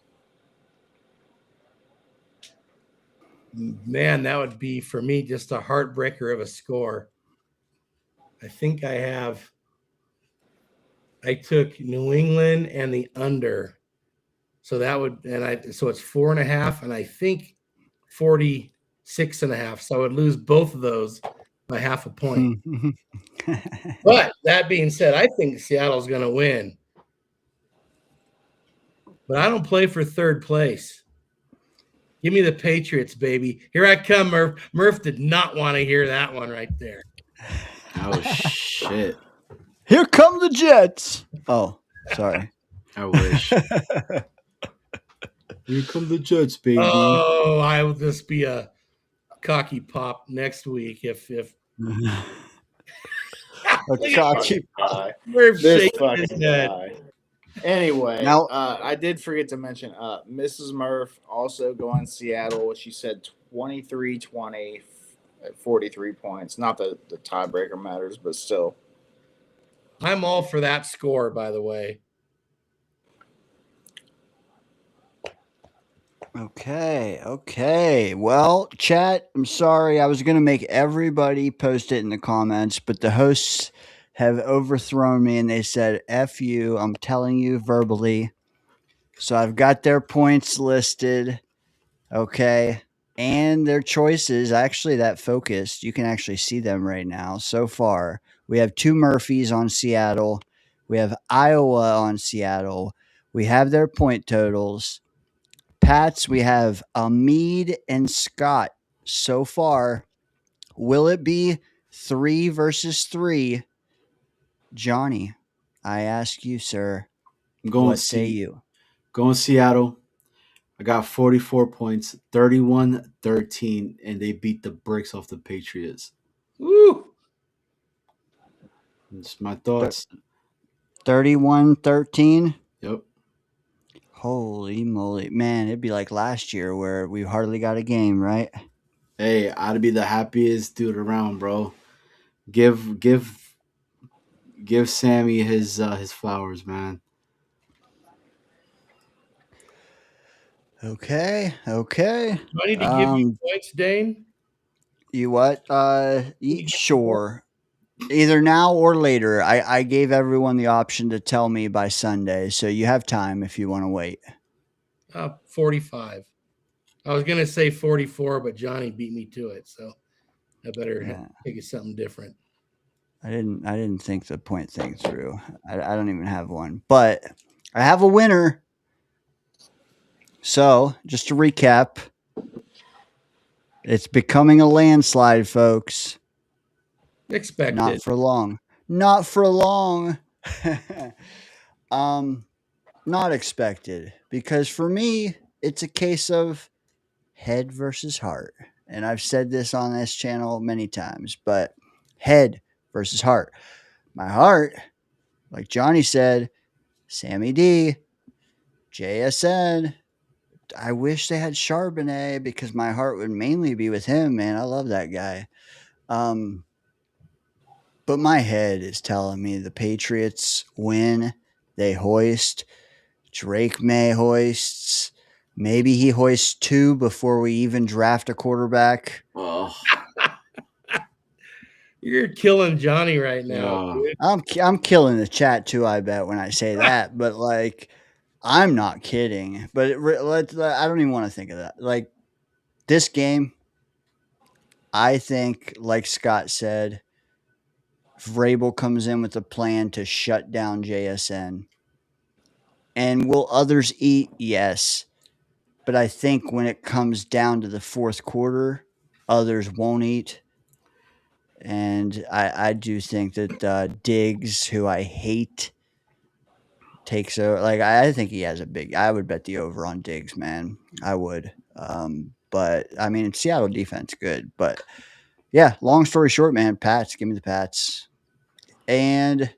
Man, that would be for me just a heartbreaker of a score. I think I took New England and the under. So that would, so it's 4.5, and I think 46.5. So I would lose both of those by half a point. But that being said, I think Seattle's going to win. But I don't play for third place. Give me the Patriots, baby. Here I come, Murph. Murph did not want to hear that one right there. Oh, shit. Here come the Jets. Oh, sorry. I wish. Here come the Jets, baby. Oh, I will just be a cocky pop next week if a cocky pop. Murph This shaking fucking his head. guy. Anyway, Now- I did forget to mention Mrs. Murph also going Seattle. She said 23-20 at 43 points. Not that the tiebreaker matters, but still. I'm all for that score, by the way. Okay. Well, chat, I'm sorry. I was going to make everybody post it in the comments, but the hosts have overthrown me and they said, F you. I'm telling you verbally. So I've got their points listed. Okay. And their choices, actually, that focused. You can actually see them right now. So far, we have 2 Murphys on Seattle. We have Iowa on Seattle. We have their point totals. Pats, we have Amid and Scott so far. Will it be 3 versus 3? Johnny, I ask you, sir. I'm going What say you? Going Seattle. I got 44 points, 31-13, and they beat the bricks off the Patriots. Woo! That's my thoughts. 31-13? Yep. Holy moly. Man, it'd be like last year where we hardly got a game, right? Hey, I'd be the happiest dude around, bro. Give Sammy his flowers, man. Okay. Do I need to give you points, Dane? You what? Sure. Either now or later. I gave everyone the option to tell me by Sunday, so you have time if you want to wait. 45. I was gonna say 44, but Johnny beat me to it, so I better think of something different. I didn't think the point thing through. I don't even have one, but I have a winner. So just to recap, it's becoming a landslide, folks. Expected. Not for long. Not for long. Not expected, because for me, it's a case of head versus heart. And I've said this on this channel many times, but head versus heart. My heart, like Johnny said, Sammy D, JSN. I wish they had Charbonnet because my heart would mainly be with him, man. I love that guy. But my head is telling me the Patriots win. They hoist. Drake May hoists. Maybe he hoists 2 before we even draft a quarterback. Oh. You're killing Johnny right now. Dude. I'm killing the chat too, I bet, when I say that. But like, I'm not kidding. But I don't even want to think of that. Like, this game, I think, like Scott said, Vrabel comes in with a plan to shut down JSN. And will others eat? Yes. But I think when it comes down to the fourth quarter, others won't eat. And I do think that Diggs, who I hate, takes over. Like I think he has a big. I would bet the over on Diggs, man. I would. But I mean, Seattle defense good. But yeah, long story short, man, Pats. Give me the Pats. And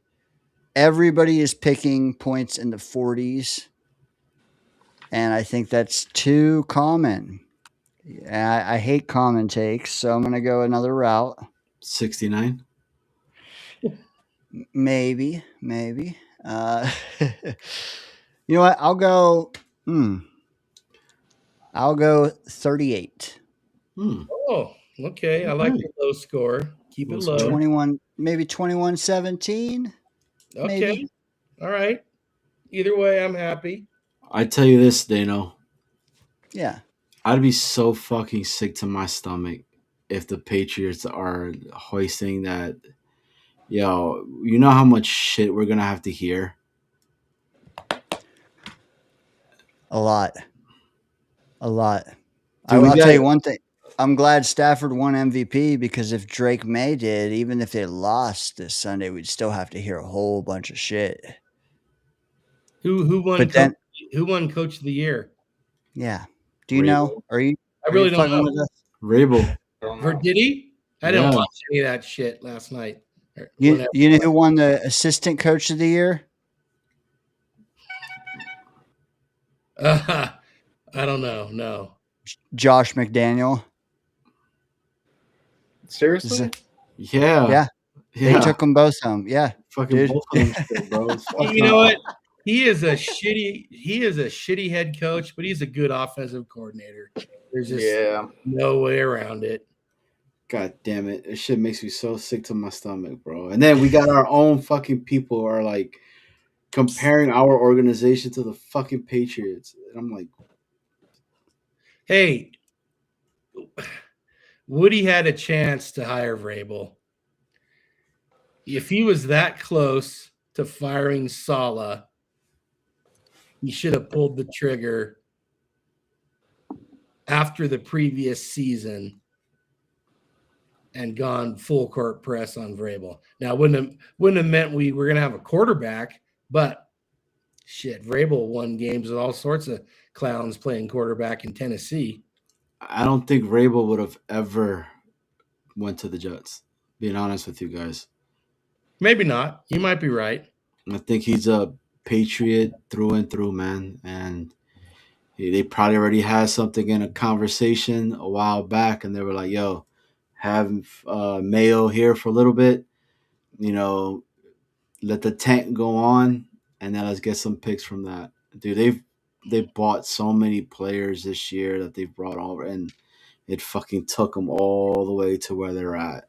everybody is picking points in the 40s, and I think that's too common. I hate common takes, so I'm gonna go another route. 69. Maybe. You know what? I'll go. I'll go 38. Oh, okay. I like the low score. Keep it low. 21, maybe 21-17. Okay. Maybe. All right. Either way, I'm happy. I tell you this, Dano. Yeah. I'd be so fucking sick to my stomach if the Patriots are hoisting that. Yo, you know how much shit we're gonna have to hear? A lot. Dude, I'll tell you one thing. I'm glad Stafford won MVP because if Drake May did, even if they lost this Sunday, we'd still have to hear a whole bunch of shit. Who won? But then, who won Coach of the Year? Yeah. Do you know? Are you? I really don't know. With us? Rabel. Or did he? I didn't watch any of that shit last night. You know who won the Assistant Coach of the Year? I don't know. No. Josh McDaniel. Seriously? Yeah. They took them both home. Yeah. Fucking dude. both of them shit, bro. You know what? He is a shitty head coach, but he's a good offensive coordinator. There's just no way around it. God damn it. This shit makes me so sick to my stomach, bro. And then we got our own fucking people who are like comparing our organization to the fucking Patriots. And I'm like, hey, Woody had a chance to hire Vrabel. If he was that close to firing Saleh, he should have pulled the trigger after the previous season and gone full court press on Vrabel. Now, wouldn't have meant we were going to have a quarterback, but shit, Vrabel won games with all sorts of clowns playing quarterback in Tennessee. I don't think Vrabel would have ever went to the Jets, being honest with you guys. Maybe not. You might be right. I think he's a Patriot through and through, man. And they probably already had something in a conversation a while back, and they were like, yo, have Mayo here for a little bit, you know, let the tank go on, and then let's get some picks from that. Dude, they've bought so many players this year that they've brought over, and it fucking took them all the way to where they're at.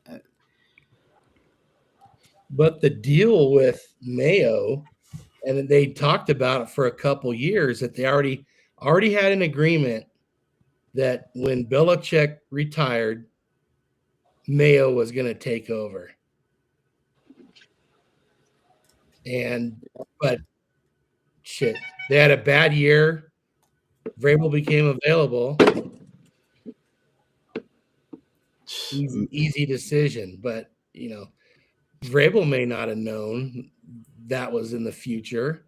But the deal with Mayo, and they talked about it for a couple years, that they already had an agreement that when Belichick retired, Mayo was going to take over. But shit, they had a bad year. Vrabel became available. Easy decision, but you know, Vrabel may not have known that was in the future.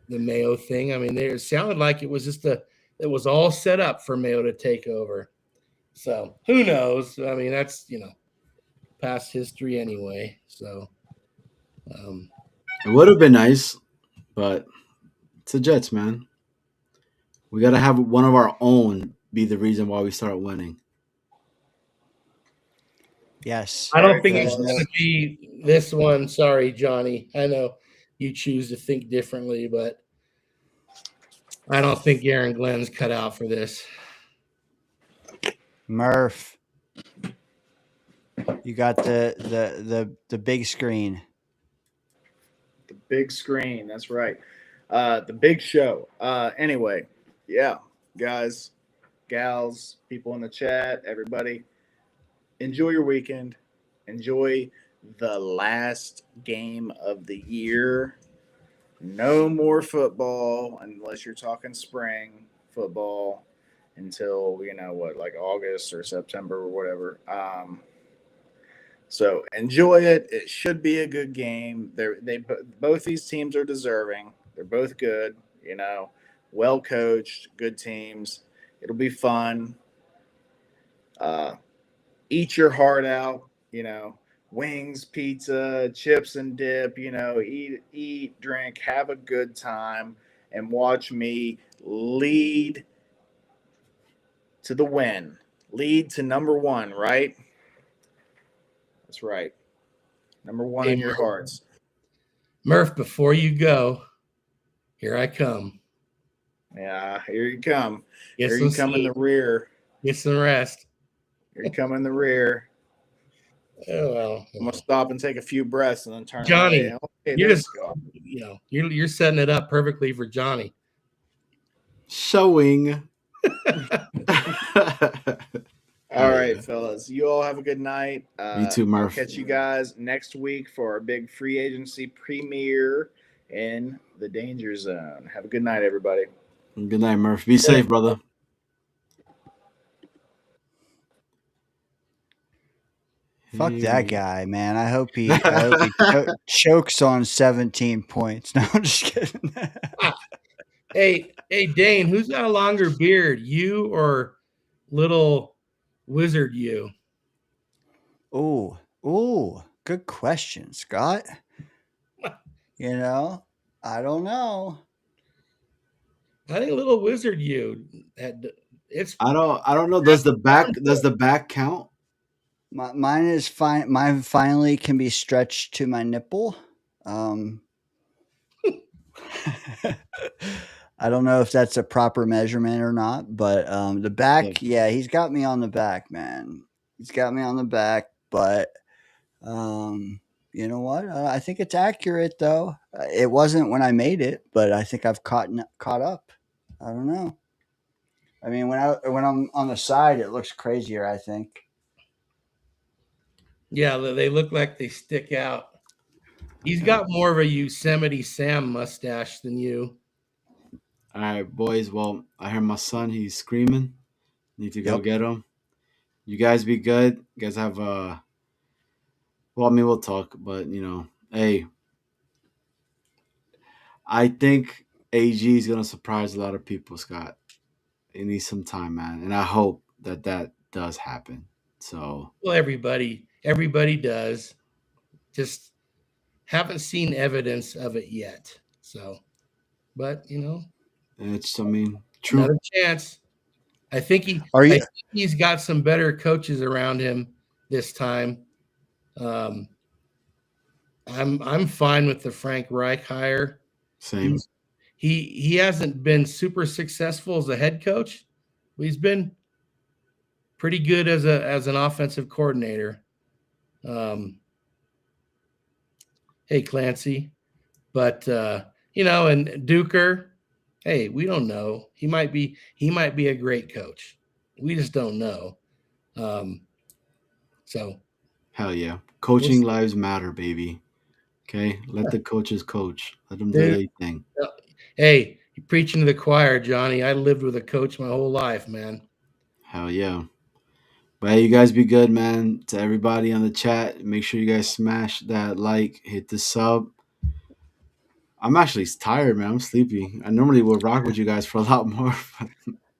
The Mayo thing. I mean, it sounded like it was it was all set up for Mayo to take over. So who knows? I mean, that's, you know, past history anyway. So it would have been nice, but it's the Jets, man. We got to have one of our own be the reason why we start winning. Yes. I don't think it's going to be this one. Sorry, Johnny. I know you choose to think differently, but I don't think Aaron Glenn's cut out for this. Murph, you got the big screen. The big screen. That's right. The big show. Anyway, yeah, guys, gals, people in the chat, everybody, enjoy your weekend. Enjoy the last game of the year. No more football unless you're talking spring football until, you know what, like August or September or whatever. So enjoy it. It should be a good game. Both these teams are deserving. They're both good. Well coached, good teams. It'll be fun. Uh, Eat your heart out. Wings, pizza, chips and dip. Eat, drink, have a good time, and watch me lead to the win. Lead to number one, right? That's right. Number one Hey, in your hearts. Murph, before you go, here I come. Yeah, here you come. Get Here some you come in the sleep. rear. Get some rest. Here you come in the rear. Oh well. I'm gonna stop and take a few breaths and then turn Johnny, away. Okay, you're there just you go. you're setting it up perfectly for Johnny. Showing. All right, fellas. You all have a good night. You too, I'll Murph. catch you guys next week for our big free agency premiere in the Danger Zone. Have a good night, everybody. Good night, Murph. Be safe, brother. Fuck that guy, man. I hope he chokes on 17 points. No, I'm just kidding. Hey, Dane, who's got a longer beard, you or little wizard you? Ooh, good question, Scott. I don't know. I think little wizard you. I don't know. Does the back count? Mine is fine. Mine finally can be stretched to my nipple. I don't know if that's a proper measurement or not, but the back, yeah, he's got me on the back, man. He's got me on the back, but you know what? I think it's accurate though. It wasn't when I made it, but I think I've caught up. I don't know. I mean, when I'm on the side, it looks crazier, I think. Yeah, they look like they stick out. He's got more of a Yosemite Sam mustache than you. All right, boys. Well, I hear my son. He's screaming. Need to go get him. You guys be good. You guys have well, I mean, we'll talk, but hey, I think AG is gonna surprise a lot of people, Scott. It needs some time, man, and I hope that does happen. So, well, everybody does. Just haven't seen evidence of it yet. So, but it's true. Another chance. I think he's got some better coaches around him this time. I'm fine with the Frank Reich hire. Same. He hasn't been super successful as a head coach, but he's been pretty good as an offensive coordinator. Hey Clancy, but and Duker, hey, we don't know. He might be a great coach. We just don't know. So hell yeah, coaching lives matter, baby. Okay, let the coaches coach. Let them do their thing. Hey, you're preaching to the choir, Johnny. I lived with a coach my whole life, man. Hell yeah. But hey, you guys be good, man. To everybody on the chat, make sure you guys smash that like, hit the sub. I'm actually tired, man. I'm sleepy. I normally would rock with you guys for a lot more.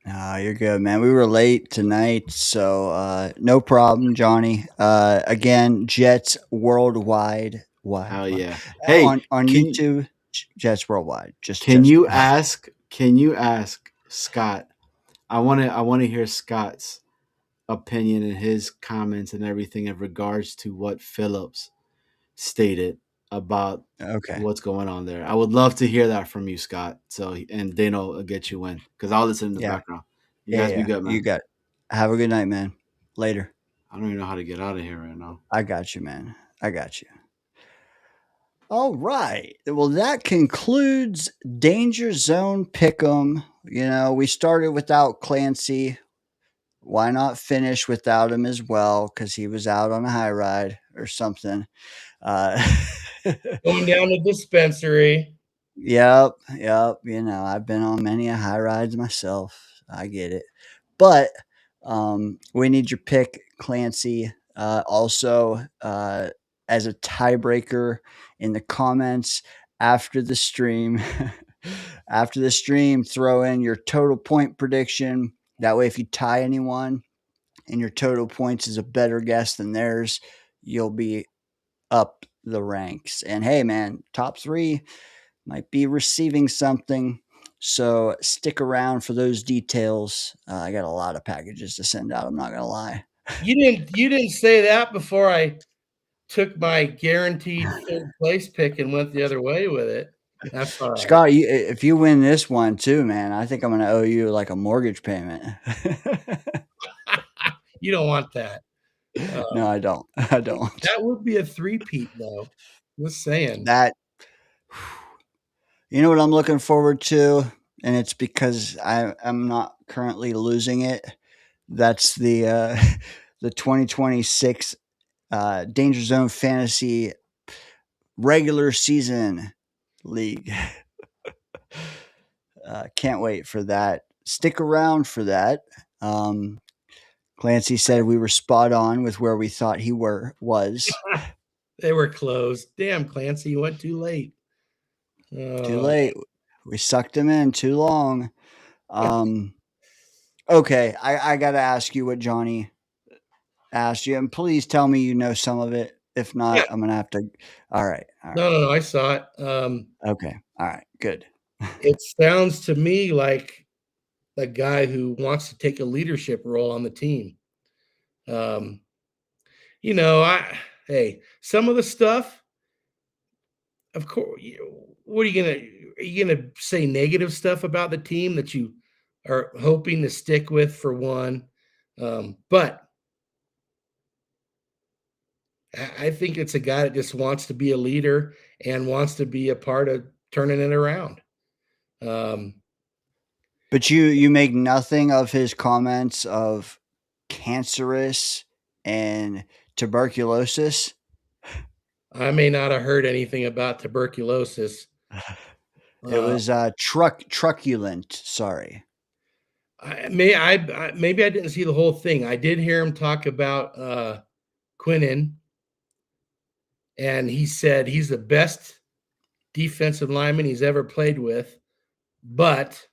No, you're good, man. We were late tonight, so no problem, Johnny. Again, Jets Worldwide. Hell yeah! Hey, on YouTube, Jets Worldwide. Can you ask Scott? I want to hear Scott's opinion and his comments and everything in regards to what Phillips stated about what's going on there. I would love to hear that from you, Scott. So, and Dano will get you in because I'll listen in the background. You guys be good, man. You got it. Have a good night, man. Later. I don't even know how to get out of here right now. I got you, man. I got you. All right. Well, that concludes Danger Zone Pick'em. We started without Clancy. Why not finish without him as well? Because he was out on a high ride or something. Going down the dispensary. Yep. I've been on many a high rides myself. I get it. But we need your pick, Clancy. Also, as a tiebreaker in the comments after the stream, After the stream, throw in your total point prediction. That way, if you tie anyone and your total points is a better guess than theirs, you'll be up the ranks. And hey, man, top 3 might be receiving something. So stick around for those details. I got a lot of packages to send out. I'm not gonna lie. You didn't say that before I took my guaranteed third place pick and went the other way with it. That's all right. Scott, if you win this one too, man, I think I'm gonna owe you like a mortgage payment. You don't want that. No, I don't. I don't. That would be a three-peat, though. Just saying. That. You know what I'm looking forward to, and it's because I'm not currently losing it. That's the the 2026 DayngerZone Fantasy regular season league. Can't wait for that. Stick around for that. Clancy said we were spot on with where we thought he was. They were closed. Damn, Clancy, you went too late. Too late. We sucked him in too long. Okay, I got to ask you what Johnny asked you, and please tell me you know some of it. If not, I'm going to have to. All right. No, I saw it. Okay. All right. Good. It sounds to me like a guy who wants to take a leadership role on the team. Hey, some of the stuff, of course, are you gonna say negative stuff about the team that you are hoping to stick with for one? But I think it's a guy that just wants to be a leader and wants to be a part of turning it around. But you make nothing of his comments of cancerous and tuberculosis. I may not have heard anything about tuberculosis. It was truculent. Sorry. Maybe I didn't see the whole thing. I did hear him talk about Quinnen, and he said he's the best defensive lineman he's ever played with, but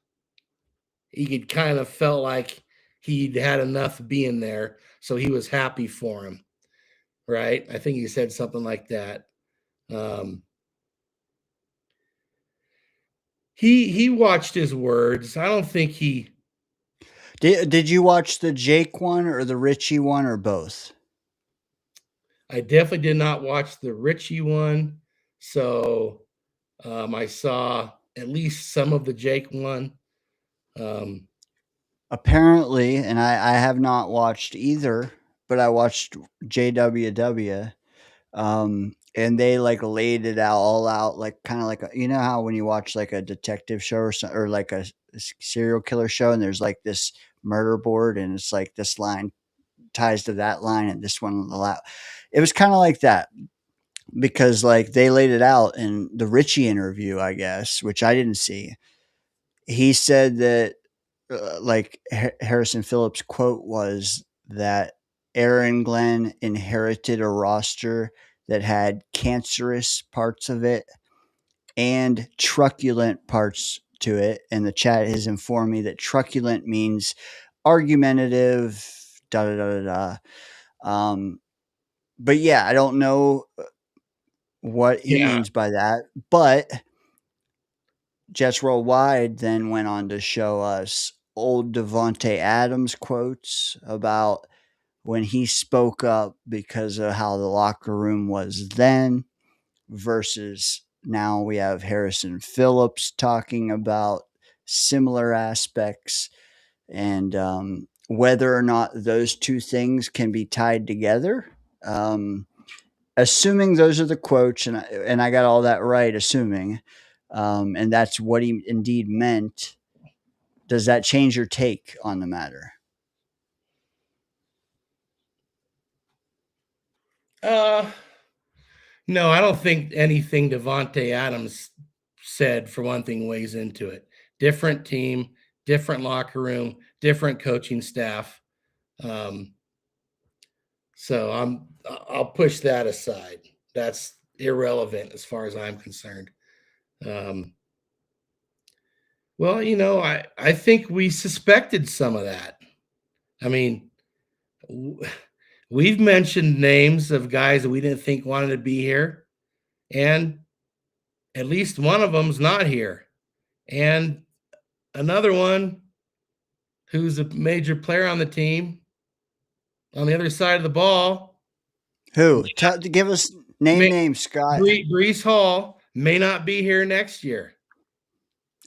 he could kind of felt like he'd had enough being there, so he was happy for him. Right? I think he said something like that. He watched his words. I don't think he did. You watch the Jake one or the Richie one or both? I definitely did not watch the Richie one, so I saw at least some of the Jake one. Apparently, and I have not watched either, but I watched JWW, and they like laid it all out, like kind of like you know how when you watch like a detective show or like a serial killer show, and there's like this murder board, and it's like this line ties to that line, and this one it was kind of like that because like they laid it out in the Richie interview, I guess, which I didn't see. He said that like Harrison Phillips' quote was that Aaron Glenn inherited a roster that had cancerous parts of it and truculent parts to it. And the chat has informed me that truculent means argumentative, da da da da da. But yeah, I don't know what he means by that. But Jets Worldwide then went on to show us old Devontae Adams quotes about when he spoke up because of how the locker room was then versus now we have Harrison Phillips talking about similar aspects and whether or not those two things can be tied together. Assuming those are the quotes, and I got all that right, assuming, and that's what he indeed meant. Does that change your take on the matter? No, I don't think anything Devontae Adams said, for one thing, weighs into it. Different team, different locker room, different coaching staff. So I'll push that aside. That's irrelevant as far as I'm concerned. Well, I think we suspected some of that. I mean, we've mentioned names of guys that we didn't think wanted to be here, and at least one of them's not here. And another one who's a major player on the team on the other side of the ball, Who? Give us names, Scott. Brees Hall, may not be here next year.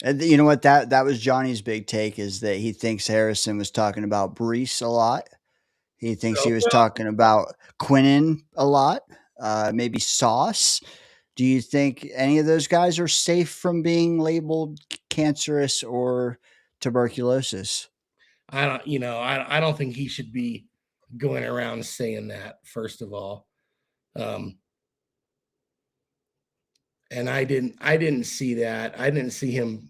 And you know what? That was Johnny's big take, is that he thinks Harrison was talking about Brees a lot. He thinks he was talking about Quinnen a lot. Maybe Sauce. Do you think any of those guys are safe from being labeled cancerous or tuberculosis? I don't think he should be going around saying that, first of all. And I didn't see that. I didn't see him.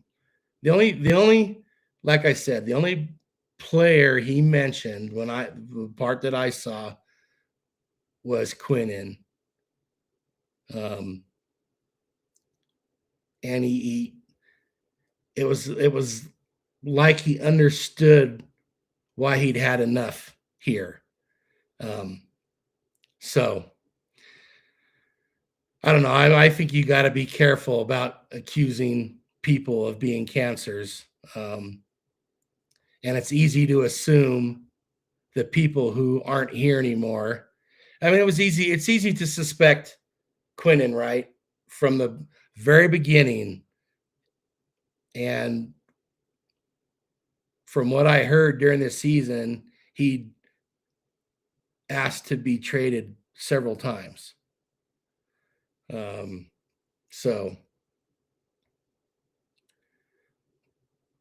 The only, like I said, the only player he mentioned the part that I saw was Quinnen. And it was like he understood why he'd had enough here. So I don't know. I think you got to be careful about accusing people of being cancers. And it's easy to assume that people who aren't here anymore. I mean, it's easy to suspect Quinnen, right? From the very beginning. And from what I heard during this season, he asked to be traded several times. So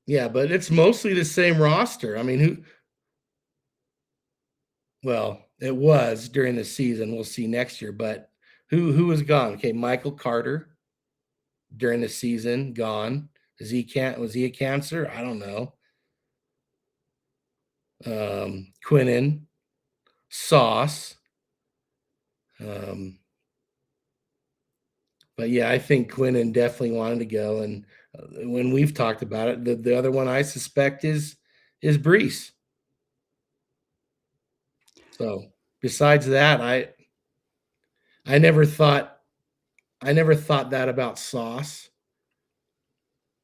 yeah, but it's mostly the same roster. I mean, it was during the season. We'll see next year, but who was gone? Okay, Michael Carter during the season, gone. Was he a cancer? I don't know. Quinnen, Sauce. But yeah, I think Quinnen definitely wanted to go. And when we've talked about it, the other one I suspect is Brees. So besides that, I never thought that about Sauce.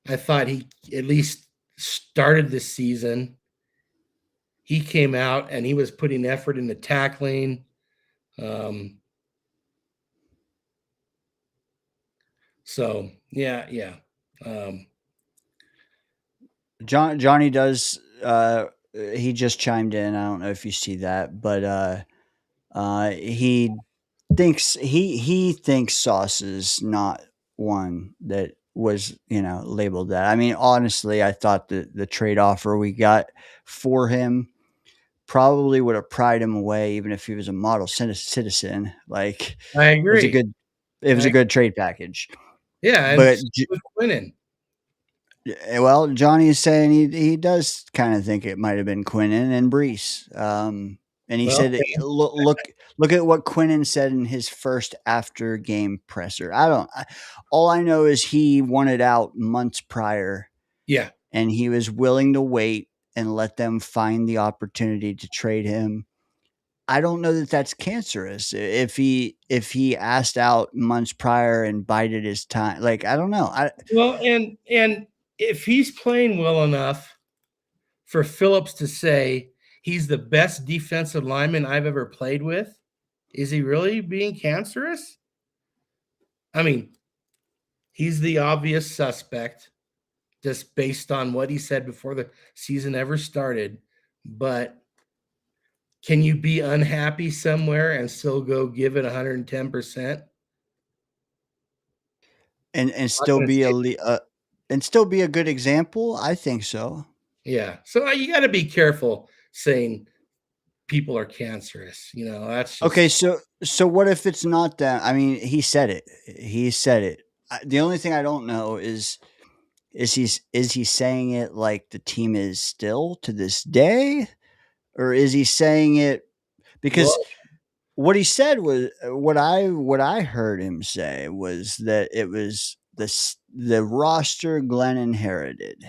I thought he at least started this season. He came out and he was putting effort into tackling. So yeah. Johnny does. He just chimed in. I don't know if you see that, but he thinks Sauce is not one that was labeled that. I mean, honestly, I thought that the trade offer we got for him probably would have pried him away, even if he was a model citizen. Like, I agree. It was a good trade package. Yeah, but Quinnen. Well, Johnny is saying he does kind of think it might have been Quinnen and Brees. And he said, look at what Quinnen said in his first after game presser. All I know is he wanted out months prior. Yeah. And he was willing to wait and let them find the opportunity to trade him. I don't know that that's cancerous. If he asked out months prior and bided his time, like, I don't know. And if he's playing well enough for Phillips to say he's the best defensive lineman I've ever played with, is he really being cancerous? I mean, he's the obvious suspect just based on what he said before the season ever started. But can you be unhappy somewhere and still go give it 110%? And still be a good example? I think so. Yeah. So you got to be careful saying people are cancerous. That's just... Okay. So what if it's not that? I mean, he said it. The only thing I don't know is he saying it like the team is still to this day, or is he saying it because what he said was what I heard him say was that it was the roster Glenn inherited.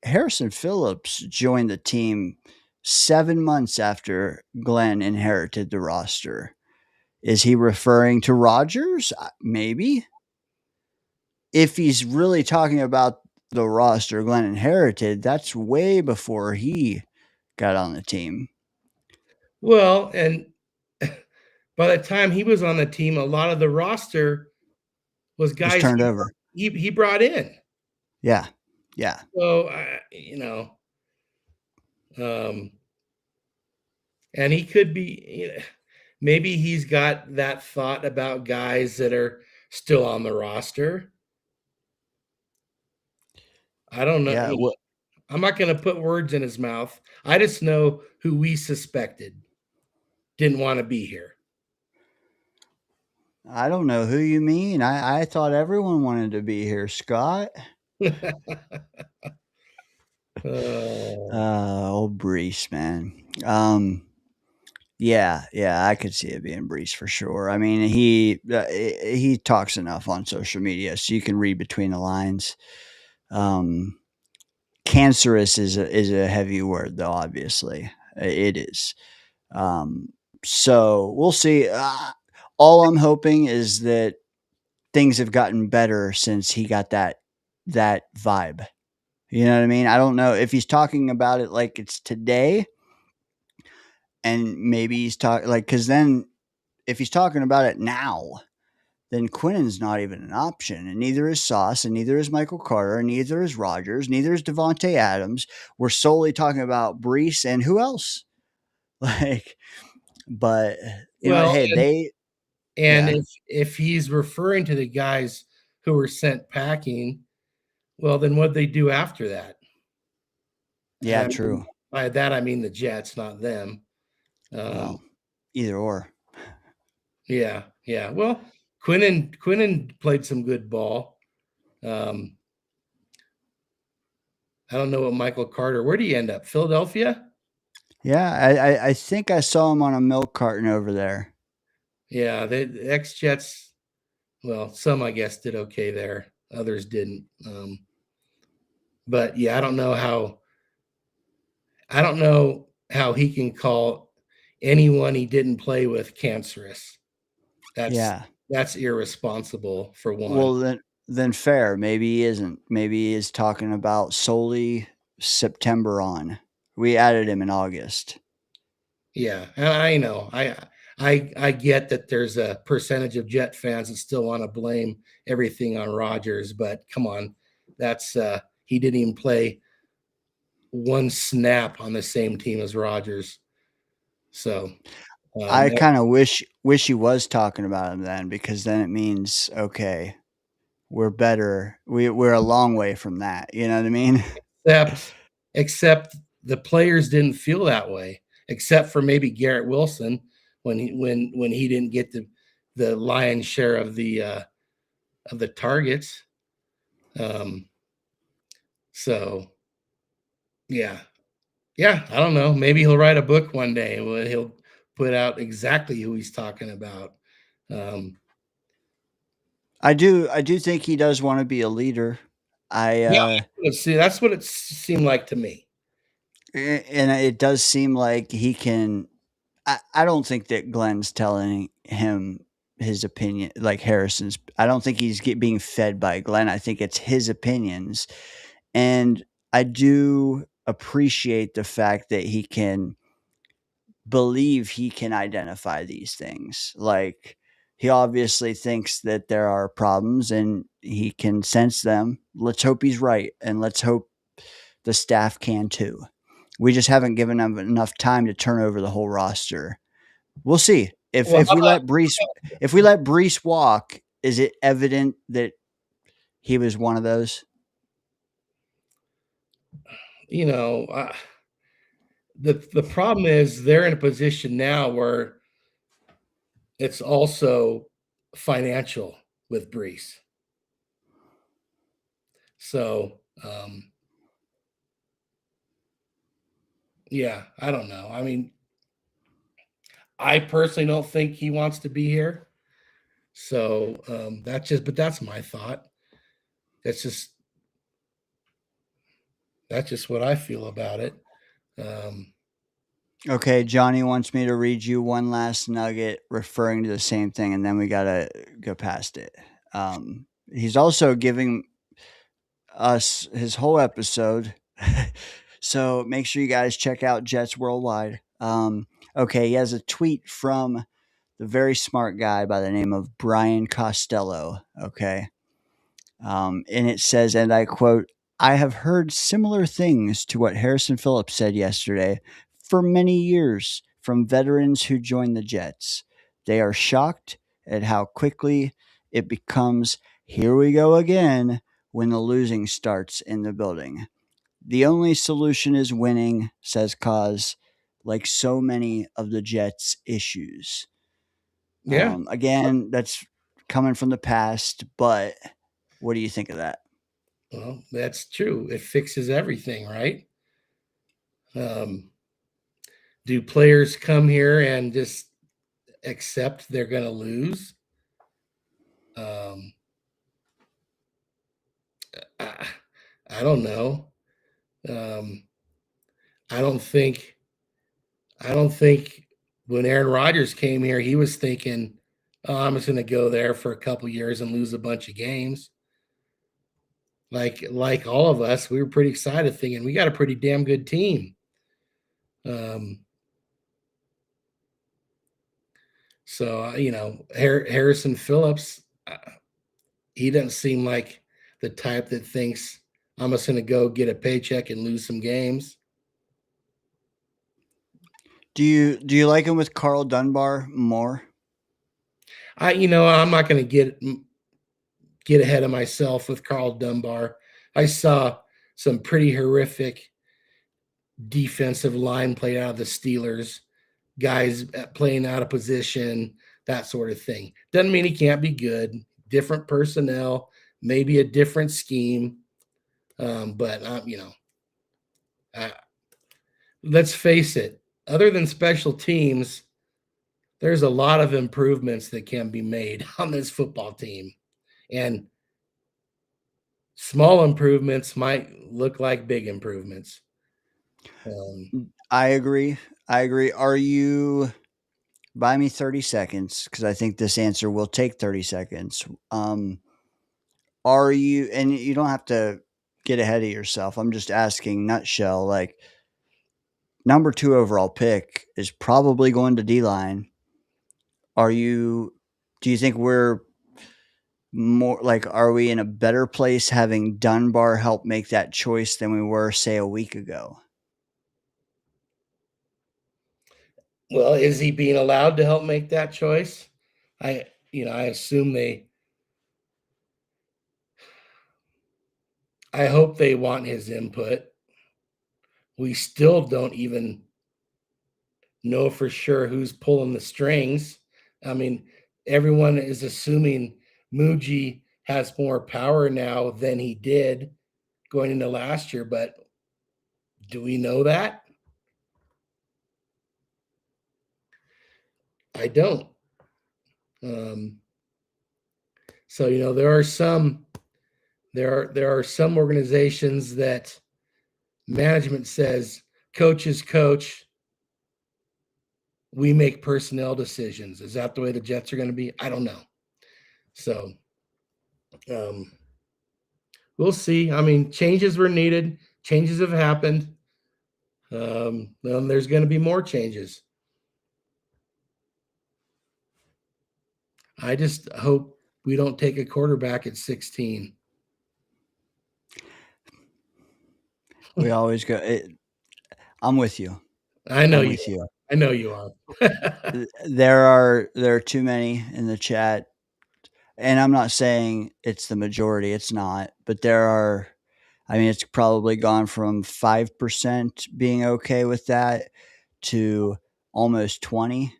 Harrison Phillips joined the team 7 months after Glenn inherited the roster. Is he referring to Rodgers? Maybe. If he's really talking about the roster Glenn inherited, that's way before he got on the team. Well, and by the time he was on the team, a lot of the roster was guys turned over. He brought in. Yeah. Yeah. So, and he could be, maybe he's got that thought about guys that are still on the roster. I don't know. Yeah, I'm not going to put words in his mouth. I just know who we suspected didn't want to be here. I don't know who you mean. I thought everyone wanted to be here, Scott. Old Brees, man. Yeah, I could see it being Brees for sure. I mean, he talks enough on social media, so you can read between the lines. Cancerous is a heavy word, though. Obviously, it is. So we'll see. All I'm hoping is that things have gotten better since he got that vibe. You know what I mean? I don't know if he's talking about it like it's today, and maybe he's talking like, because then if he's talking about it now, then Quinnen's not even an option, and neither is Sauce, and neither is Michael Carter, and neither is Rodgers, neither is Devontae Adams. We're solely talking about Brees and who else? Like, but if he's referring to the guys who were sent packing, well, then what'd they do after that? Yeah, true. By that I mean the Jets, not them. Well, either or. Yeah. Well, Quinnen played some good ball. I don't know what Michael Carter. Where did he end up? Philadelphia? Yeah, I think I saw him on a milk carton over there. Yeah, the ex-Jets, well, some I guess did okay there. Others didn't. But yeah, I don't know how he can call anyone he didn't play with cancerous. That's irresponsible for one. Well, then fair. Maybe he isn't. Maybe he is talking about solely September on. We added him in August. Yeah, I know. I get that there's a percentage of Jet fans that still want to blame everything on Rodgers, but come on, that's he didn't even play one snap on the same team as Rodgers. So I kind of wish he was talking about him then, because then it means okay, we're better. We're a long way from that. You know what I mean? Except the players didn't feel that way, except for maybe Garrett Wilson when he didn't get the lion's share of the targets. So yeah, I don't know. Maybe he'll write a book one day where he'll put out exactly who he's talking about. I do think he does want to be a leader. See, that's what it seemed like to me. And it does seem like he can. I don't think that Glenn's telling him his opinion, like Harrison's. I don't think he's being fed by Glenn. I think it's his opinions. And I do appreciate the fact that he can believe he can identify these things. Like, he obviously thinks that there are problems and he can sense them. Let's hope he's right. And let's hope the staff can too. We just haven't given him enough time to turn over the whole roster. We'll see. If we let Brees walk, is it evident that he was one of those? The problem is they're in a position now where it's also financial with Brees. So, yeah, I don't know. I mean, I personally don't think he wants to be here. So but that's my thought. That's That's just what I feel about it. Okay, Johnny wants me to read you one last nugget referring to the same thing, and then we gotta go past it. He's also giving us his whole episode, so make sure you guys check out Jets Worldwide. Okay, he has a tweet from the very smart guy by the name of Brian Costello. Okay, and it says, and I quote, I have heard similar things to what Harrison Phillips said yesterday for many years from veterans who joined the Jets. They are shocked at how quickly it becomes, here we go again, when the losing starts in the building. The only solution is winning, says Cause, like so many of the Jets' issues. Yeah. Again, that's coming from the past, but what do you think of that? Well, that's true. It fixes everything, right? Do players come here and just accept they're going to lose? I don't know. I don't think when Aaron Rodgers came here, he was thinking, oh, I'm just going to go there for a couple years and lose a bunch of games. Like all of us, we were pretty excited thinking we got a pretty damn good team. So, Harrison Phillips, he doesn't seem like the type that thinks I'm just going to go get a paycheck and lose some games. Do you like him with Carl Dunbar more? I'm not going to get ahead of myself with Carl Dunbar. I saw some pretty horrific defensive line played out of the Steelers, guys playing out of position, that sort of thing. Doesn't mean he can't be good. Different personnel, maybe a different scheme. But let's face it, other than special teams, there's a lot of improvements that can be made on this football team. And small improvements might look like big improvements. I agree. Are you, buy me 30 seconds, because I think this answer will take 30 seconds. Are you, and you don't have to get ahead of yourself. I'm just asking, nutshell, like, number 2 overall pick is probably going to D-line. Do you think we're more like, are we in a better place having Dunbar help make that choice than we were, say, a week ago? Well, is he being allowed to help make that choice? I assume I hope they want his input. We still don't even know for sure who's pulling the strings. I mean, everyone is assuming Muji has more power now than he did going into last year, but do we know that? I don't. So there are some organizations that management says coach is coach. We make personnel decisions. Is that the way the Jets are going to be? I don't know. So we'll see. I mean, changes were needed. Changes have happened. There's going to be more changes. I just hope we don't take a quarterback at 16. We always go. I'm with you. I know you. I know you are. There are too many in the chat, and I'm not saying it's the majority. It's not, but there are. I mean, it's probably gone from 5% being okay with that to almost 20.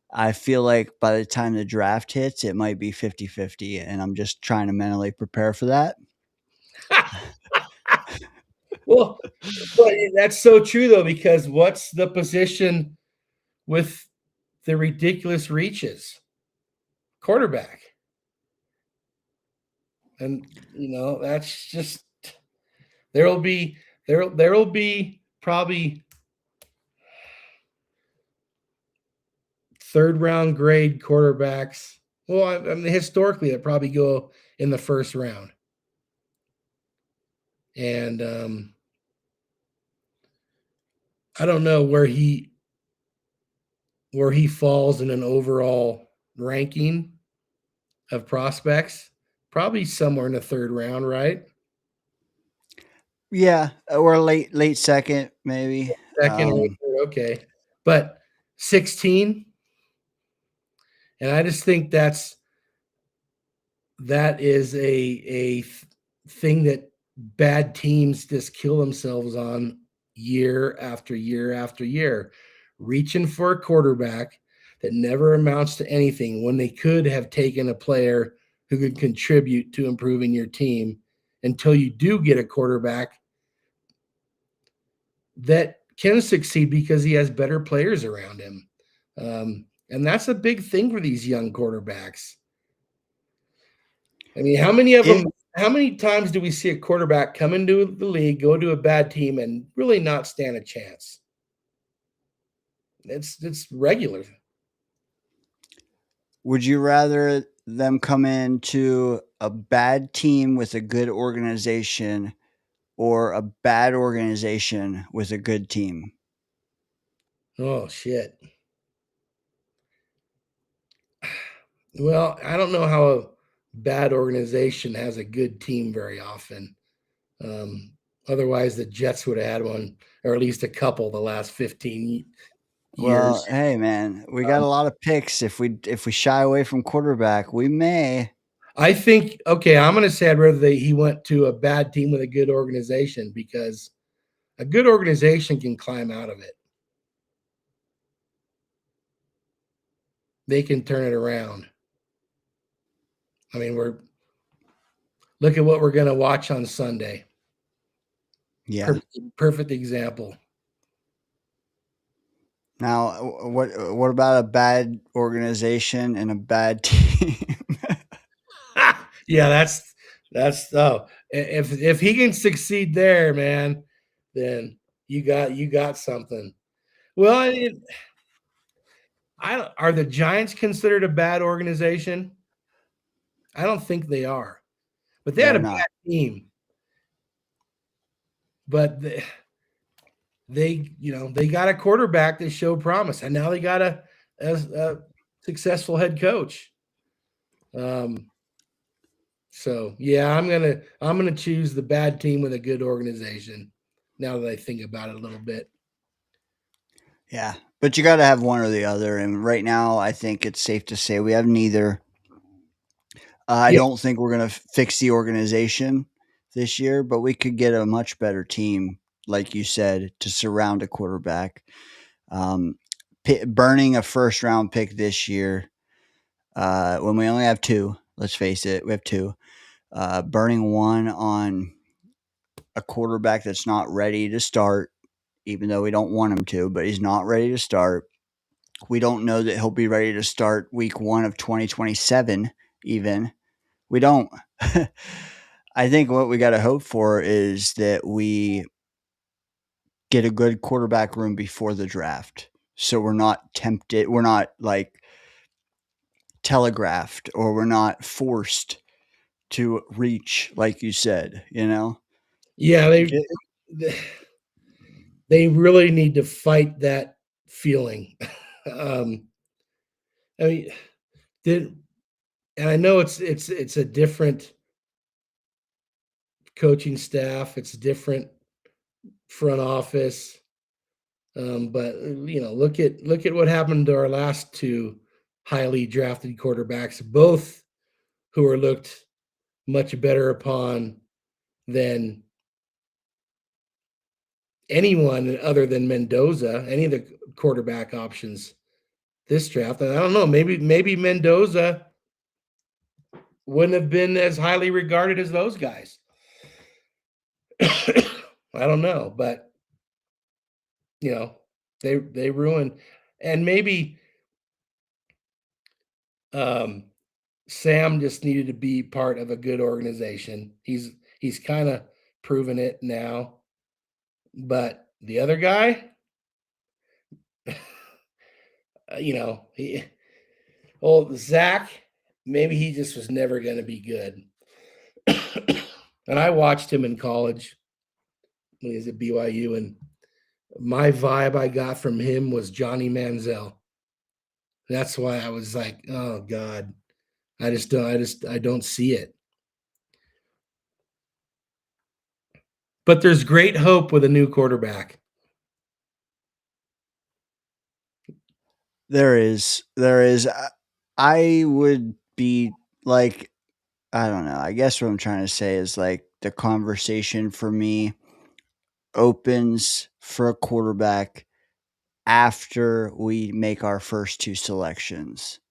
I feel like by the time the draft hits, it might be 50-50, and I'm just trying to mentally prepare for that. Well, but that's so true, though, because what's the position with the ridiculous reaches? Quarterback. And, There'll be probably third round grade quarterbacks. Well, I mean, historically, that probably go in the first round. And I don't know where he falls in an overall ranking of prospects. Probably somewhere in the third round, right? Yeah, or late second, maybe. Second, or third, okay. But 16, and I just think that is a thing that bad teams just kill themselves on year after year after year, reaching for a quarterback that never amounts to anything when they could have taken a player who could contribute to improving your team until you do get a quarterback that can succeed because he has better players around him. And that's a big thing for these young quarterbacks. I mean, how many times do we see a quarterback come into the league, go to a bad team, and really not stand a chance? It's regular. Would you rather them come into a bad team with a good organization or a bad organization with a good team? Oh, shit. Well, I don't know how a bad organization has a good team very often. Otherwise, the Jets would have had one, or at least a couple, the last 15 Well, years. hey man, we got a lot of picks. If we shy away from quarterback, we may. I think, okay, I'm going to say I'd rather he went to a bad team with a good organization, because a good organization can climb out of it. They can turn it around. I mean, look at what we're going to watch on Sunday. Yeah. Perfect example. Now, what about a bad organization and a bad team? Yeah, that's if he can succeed there, man, then you got something. Well, are the Giants considered a bad organization? I don't think they are, but they had They're a not. bad team. But they got a quarterback that showed promise, and now they got a successful head coach. So yeah, I'm gonna choose the bad team with a good organization. Now that I think about it a little bit. Yeah, but you got to have one or the other, and right now, I think it's safe to say we have neither. I Yeah. don't think we're gonna fix the organization this year, but we could get a much better team, like you said, to surround a quarterback. Burning a first round pick this year, when we only have two. Let's face it, we have two. Burning one on a quarterback that's not ready to start, even though we don't want him to, but he's not ready to start. We don't know that he'll be ready to start week 1 of 2027, even. We don't. I think what we got to hope for is that we get a good quarterback room before the draft. So we're not tempted, we're not like telegraphed, or we're not forced to reach, like you said, you know? Yeah, they really need to fight that feeling. I mean, and I know it's a different coaching staff, it's different front office, but look at what happened to our last two highly drafted quarterbacks, both who are looked much better upon than anyone other than Mendoza, any of the quarterback options this draft. And I don't know, maybe Mendoza wouldn't have been as highly regarded as those guys. I don't know, but they ruined. And maybe Sam just needed to be part of a good organization. He's kind of proven it now. But the other guy, Zach, maybe he just was never going to be good. And I watched him in college when he was at BYU, and my vibe I got from him was Johnny Manziel. That's why I was like, oh God, I don't see it. But there's great hope with a new quarterback. There is. I would be like, I don't know. I guess what I'm trying to say is like the conversation for me opens for a quarterback after we make our first two selections.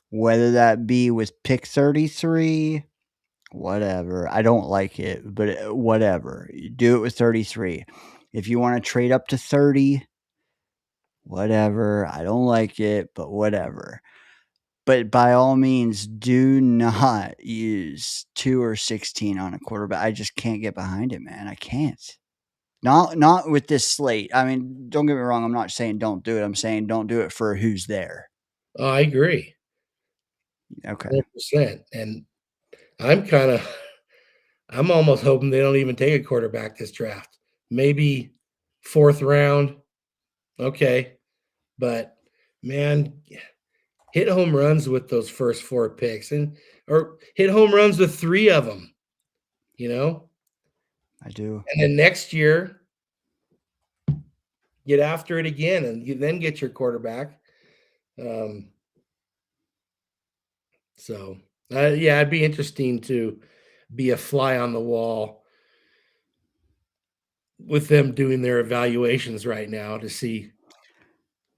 Whether that be with pick 33, whatever. I don't like it, but whatever. You do it with 33. If you want to trade up to 30, whatever. I don't like it, but whatever. But by all means, do not use 2 or 16 on a quarterback. I just can't get behind it, man. I can't. Not with this slate. I mean, don't get me wrong. I'm not saying don't do it. I'm saying don't do it for who's there. Oh, I agree. Okay. 100%. And I'm almost hoping they don't even take a quarterback this draft. Maybe 4th round. Okay. But man, hit home runs with those first 4 picks or hit home runs with 3 of them, I do. And then next year, get after it again and you then get your quarterback. It'd be interesting to be a fly on the wall with them doing their evaluations right now to see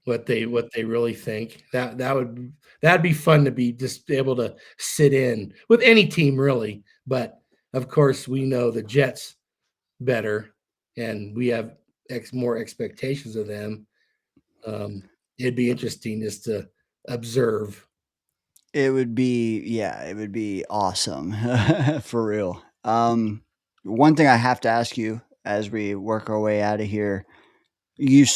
what they really think. That'd be fun to be just able to sit in with any team really. But of course, we know the Jets better, and we have more expectations of them. It'd be interesting just to observe. It would be awesome for real. One thing I have to ask you as we work our way out of here, you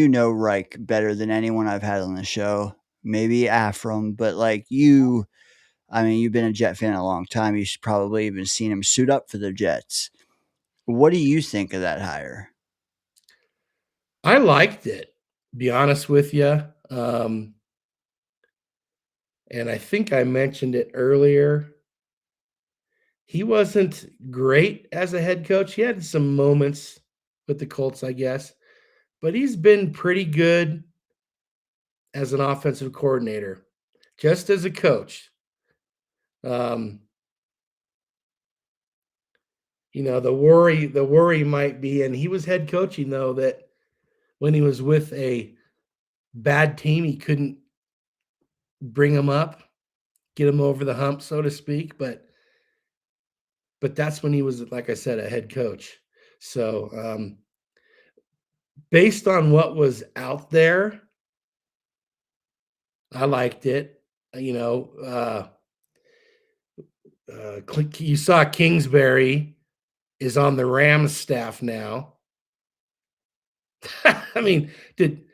know Reich better than anyone I've had on the show. Maybe Afram, but like you, I mean, you've been a Jet fan a long time. You've probably even seen him suit up for the Jets. What do you think of that hire? I liked it, be honest with you. And I think I mentioned it earlier. He wasn't great as a head coach. He had some moments with the Colts, I guess, but he's been pretty good as an offensive coordinator, just as a coach. The worry might be, and he was head coaching though, that when he was with a bad team, he couldn't bring them up, get them over the hump, so to speak. But that's when he was, like I said, a head coach. So based on what was out there, I liked it. You saw Kingsbury is on the Rams staff now. I mean, did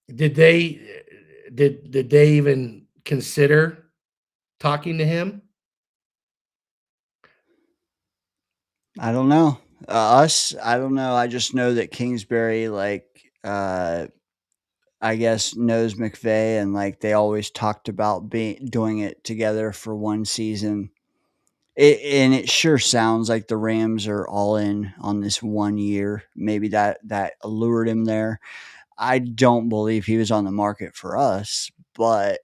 they even consider talking to him? I don't know. I don't know. I just know that Kingsbury, I guess, knows McVay, and like they always talked about doing it together for one season. And it sure sounds like the Rams are all in on this 1 year. Maybe that allured him there. I don't believe he was on the market for us, but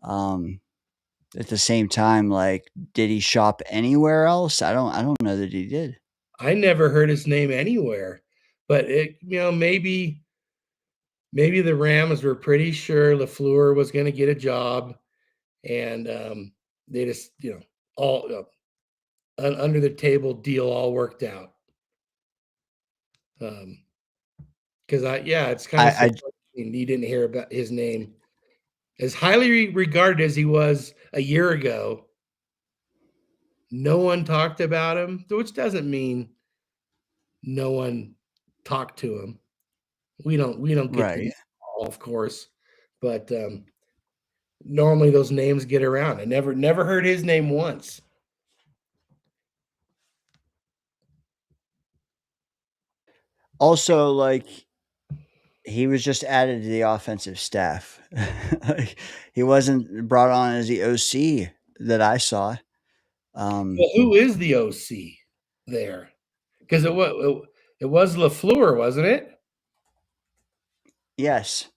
at the same time, like, did he shop anywhere else? I don't know that he did. I never heard his name anywhere, but maybe the Rams were pretty sure LaFleur was going to get a job, and they just all an under the table deal all worked out. Because it's kind of surprising you didn't hear about his name. As highly regarded as he was a year ago, no one talked about him, which doesn't mean no one talked to him. We don't get Right. these, of course, but normally those names get around. I never heard his name once. Also, like, he was just added to the offensive staff. Like, he wasn't brought on as the OC that I saw. Well, who is the OC there? Because it was LaFleur, wasn't it? Yes,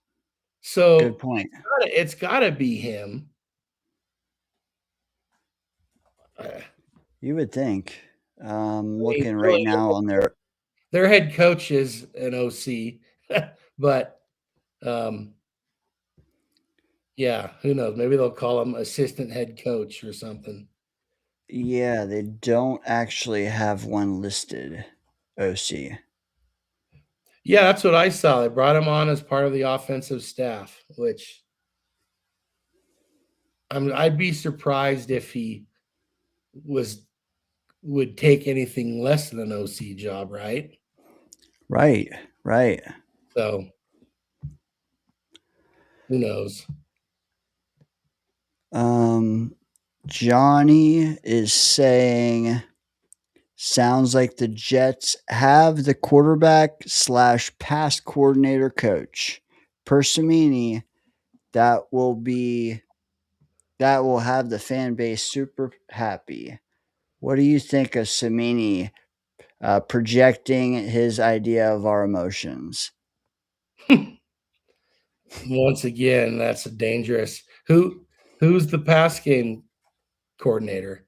So good point. it's gotta be him. You would think. Looking right Really, now on their head coach is an OC, but yeah, who knows? Maybe they'll call him assistant head coach or something. yeah, they don't actually have one listed. OC. Yeah, that's what I saw. They brought him on as part of the offensive staff, which I'd be surprised if he would take anything less than an OC job, right? Right, right. So who knows? Johnny is saying, sounds like the Jets have the quarterback / pass coordinator coach. Persamini, that will have the fan base super happy. What do you think of Samini projecting his idea of our emotions? Once again, that's a dangerous. Who's the pass game coordinator?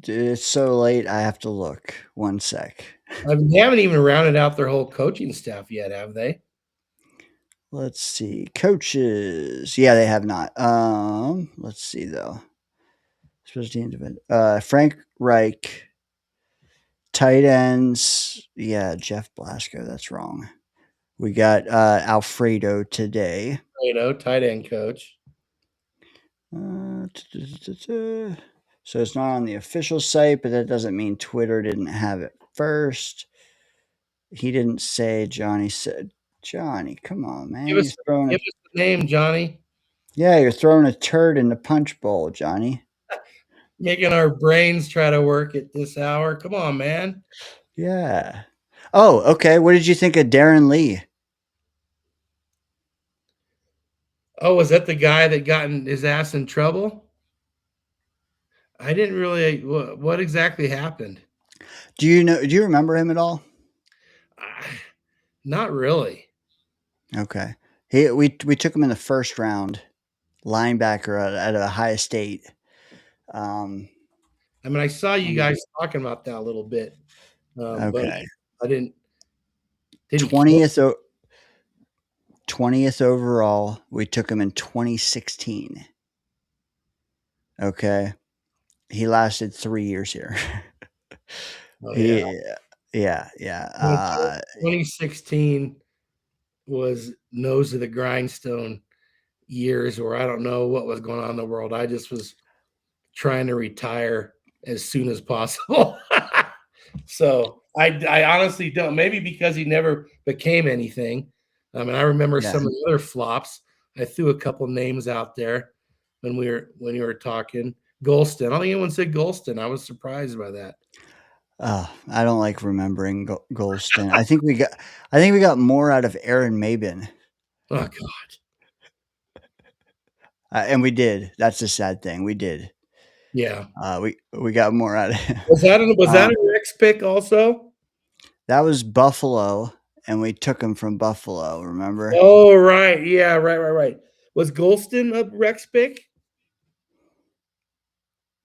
It's so late. I have to look. One sec. I mean, they haven't even rounded out their whole coaching staff yet, have they? Let's see. Coaches. Yeah, they have not. Let's see though. Special teams event. Frank Reich. Tight ends. Yeah, Jeff Blasco. That's wrong. We got Alfredo today. Tight end coach. So it's not on the official site, but that doesn't mean Twitter didn't have it first. He didn't say. Johnny said. Johnny, come on, man. Give us the name, Johnny. Yeah, you're throwing a turd in the punch bowl, Johnny. Making our brains try to work at this hour. Come on, man. Yeah. Oh, okay. What did you think of Darren Lee? Oh, was that the guy that got his ass in trouble? I didn't really. What exactly happened? Do you remember him at all? Not really. Okay. We took him in the first round, linebacker at Ohio State. I mean, I saw you guys talking about that a little bit. Okay. But I didn't. 20th overall. We took him in 2016. Okay. He lasted 3 years here. Oh, yeah. Yeah. 2016 was nose of the grindstone years where I don't know what was going on in the world. I just was trying to retire as soon as possible. So I honestly don't. Maybe because he never became anything. I mean, I remember some of the other flops. I threw a couple names out there when you were talking. Golston. I don't think anyone said Golston. I was surprised by that. I don't like remembering Golston. I think we got more out of Aaron Mabin. Oh God. And we did. That's the sad thing. We did. Yeah. We got more out of him. Was that a Rex pick also? That was Buffalo, and we took him from Buffalo. Remember? Oh right, yeah, right. Was Golston a Rex pick?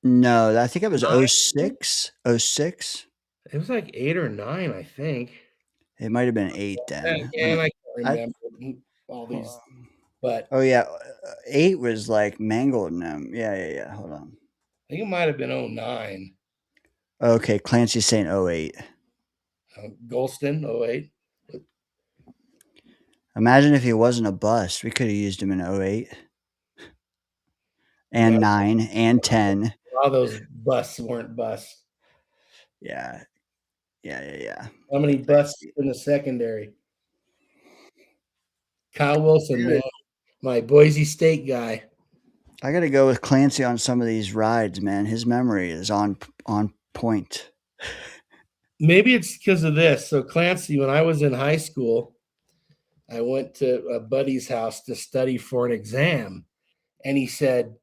No, I think it was 06. 06. It was like 8 or 9, I think. It might have been 8 then. And I can't remember all these. But oh yeah, 8 was like mangled in them. Yeah. Hold on. I think it might have been 09. Okay, Clancy's saying 08. Golston, 08. Imagine if he wasn't a bust. We could have used him in 08 and 9 and 10. All those busts weren't busts. Yeah. How many busts in the secondary? Kyle Wilson, man, my Boise State guy. I got to go with Clancy on some of these rides, man. His memory is on point. Maybe it's because of this. So Clancy, when I was in high school, I went to a buddy's house to study for an exam, and he said,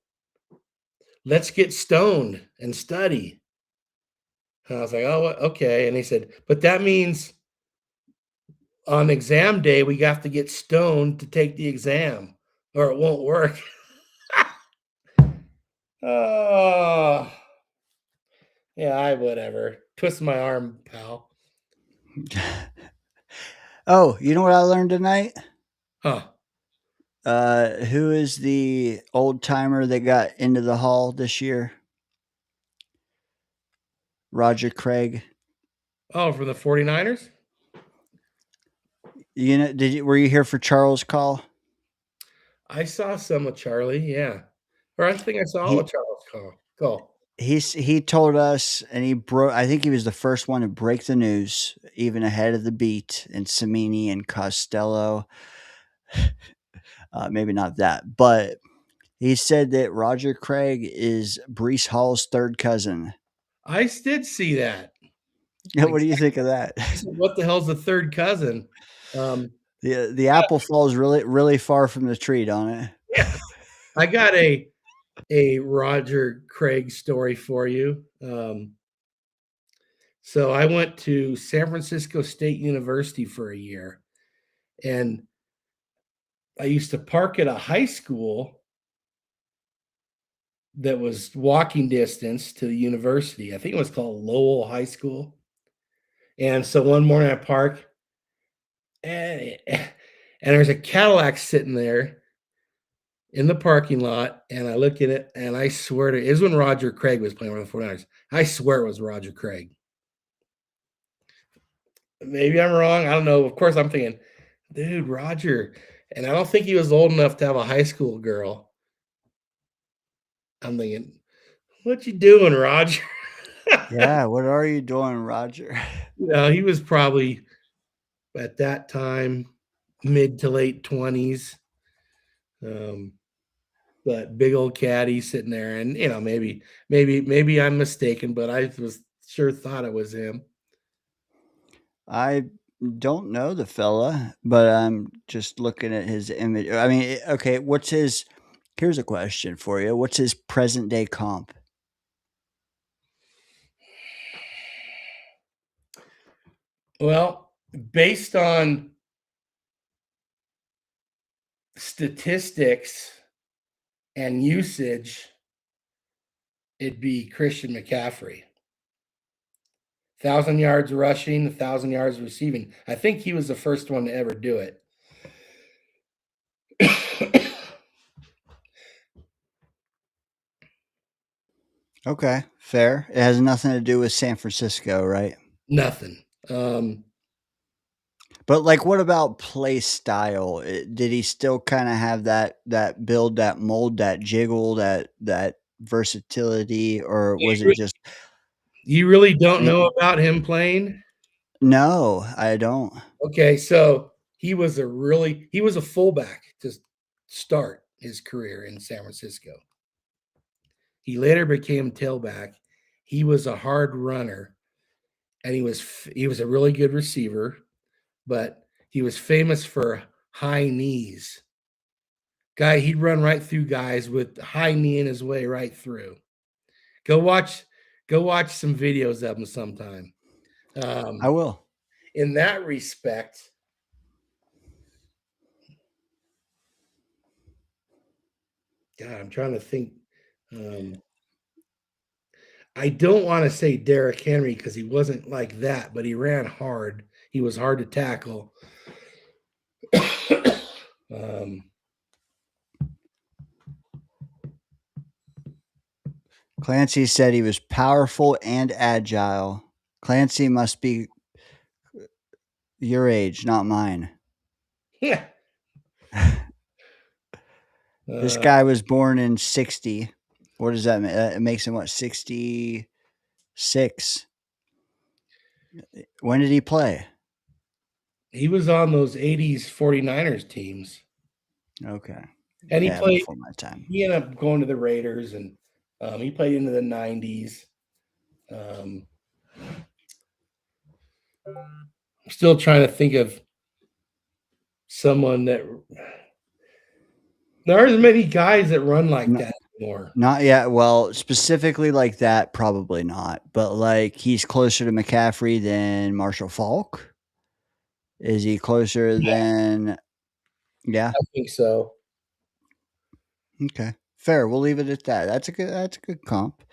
"Let's get stoned and study." And I was like, "Oh, okay." And he said, "But that means on exam day we have to get stoned to take the exam, or it won't work." Oh, yeah, whatever. Twist my arm, pal. Oh, you know what I learned tonight? Huh. Who is the old timer that got into the Hall this year? Roger Craig. Oh, from the 49ers? You know, were you here for Charles' call? I saw some of Charlie, yeah. Or I think I saw all of Charles' call. He told us, and he broke. I think he was the first one to break the news, even ahead of the beat, and Samini and Costello. Maybe not that, but he said that Roger Craig is Breece Hall's third cousin. I did see that. What do you think of that? What the hell's the third cousin? The apple falls really far from the tree, don't it? Yeah. I got a Roger Craig story for you. So I went to San Francisco State University for a year, and I used to park at a high school that was walking distance to the university. I think it was called Lowell High School. And so one morning I park, and there's a Cadillac sitting there in the parking lot, and I look at it, and I swear to it was when Roger Craig was playing with the 49ers. I swear it was Roger Craig. Maybe I'm wrong. I don't know. Of course, I'm thinking, dude, Roger. And I don't think he was old enough to have a high school girl. I'm thinking, what you doing, Roger? Yeah, what are you doing, Roger? He was probably at that time mid to late 20s. But big old caddy sitting there, and maybe I'm mistaken, but I was sure thought it was him. I don't know the fella, but I'm just looking at his image. I mean, okay, here's a question for you. What's his present day comp? Well, based on statistics and usage, it'd be Christian McCaffrey. 1,000 yards rushing, 1,000 yards receiving. I think he was the first one to ever do it. Okay, fair. It has nothing to do with San Francisco, right? Nothing. But like, what about play style? Did he still kind of have that build, that mold, that jiggle, that versatility, or was it just? You really don't know about him playing? No, I don't. Okay, so he was a fullback to start his career in San Francisco. He later became tailback. He was a hard runner, and he was a really good receiver, but he was famous for high knees. He'd run right through guys with high knee in his way right through. Go watch some videos of him sometime. I will. In that respect, God, I'm trying to think. I don't want to say Derrick Henry because he wasn't like that, but he ran hard. He was hard to tackle. Clancy said he was powerful and agile. Clancy must be your age, not mine. Yeah. This guy was born in 60. What does that mean? It makes him what, 66? When did he play? He was on those 80s 49ers teams. Okay. And he Yeah, played, before my time. he ended up going to the Raiders, and he played into the 90s. I'm still trying to think of someone that there aren't many guys that run like No, that anymore. not yet. Well, specifically like that, probably not. But like he's closer to McCaffrey than Marshall Falk. Is he closer than? Yeah. I think so. Okay. Fair. We'll leave it at that. That's a good comp.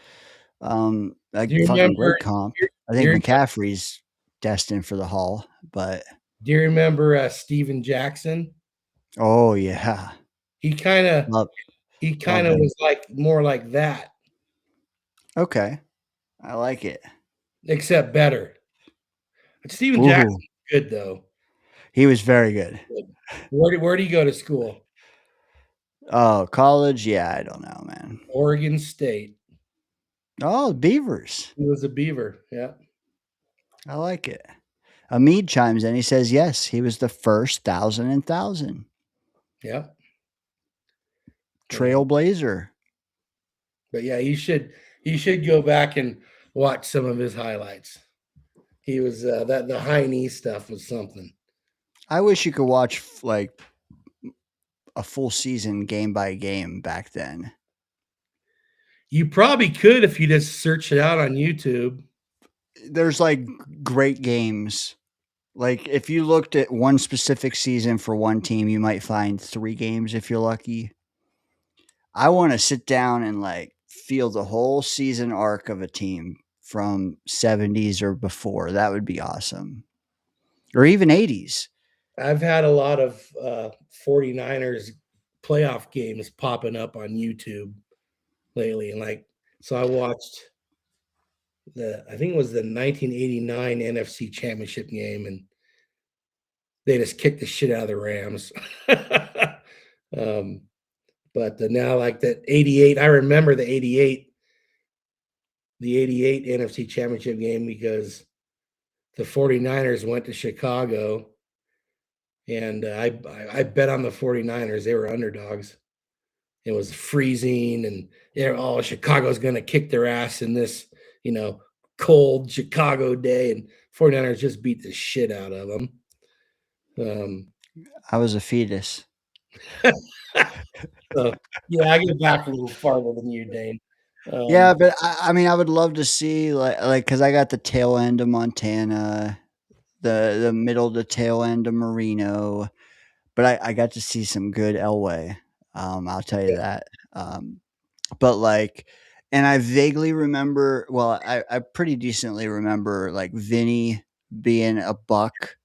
Like Do you fucking remember? great comp. I Do think you, McCaffrey's destined for the Hall, but do you remember Steven Jackson? oh yeah. He kind of Love he love kind of him. was like more like that, Okay. I like it. except better. Steven Ooh. Jackson's good though. He was very good. Where do you go to school? Oh, college? Yeah, I don't know, man. Oregon State. Oh, Beavers. He was a Beaver. Yeah. I like it. Amid chimes in. He says, yes, he was the first thousand. Yeah. Trailblazer. But yeah, you should go back and watch some of his highlights. He was that the high knee stuff was something. I wish you could watch like a full season game by game back then. You probably could if you just search it out on YouTube. There's like great games. Like if you looked at one specific season for one team, you might find 3 games if you're lucky. I want to sit down and like feel the whole season arc of a team from 70s or before. That would be awesome. Or even 80s. I've had a lot of 49ers playoff games popping up on YouTube lately. And like, so I watched I think it was the 1989 NFC Championship game, and they just kicked the shit out of the Rams. But now, like that 88, I remember the 88 NFC Championship game because the 49ers went to Chicago, and I bet on the 49ers. They were underdogs. It was freezing, and Chicago's going to kick their ass in this, cold Chicago day, and 49ers just beat the shit out of them. I was a fetus. So, yeah, I get back a little farther than you, Dane. Yeah, but I mean, I would love to see like because I got the tail end of Montana, the middle to tail end of Marino, but I got to see some good Elway. I'll tell you that. But like, and I vaguely remember. Well, I pretty decently remember like Vinny being a buck.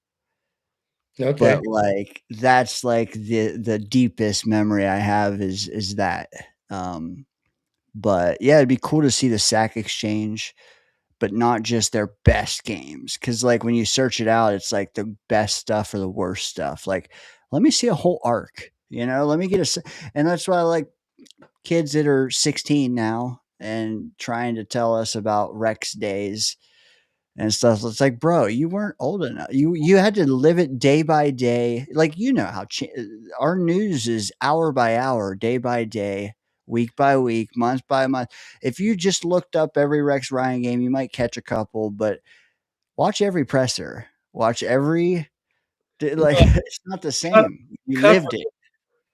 Okay. But like that's like the deepest memory I have is that. But yeah, it'd be cool to see the sack exchange, but not just their best games. Cause like when you search it out, it's like the best stuff or the worst stuff. Like, let me see a whole arc, let me get and that's why I like kids that are 16 now and trying to tell us about Rex days and stuff. It's like, bro, you weren't old enough. You had to live it day by day. Like, how our news is hour by hour, day by day, week by week, month by month. If you just looked up every Rex Ryan game, you might catch a couple, but watch every presser. Watch every it's not the same. You lived it.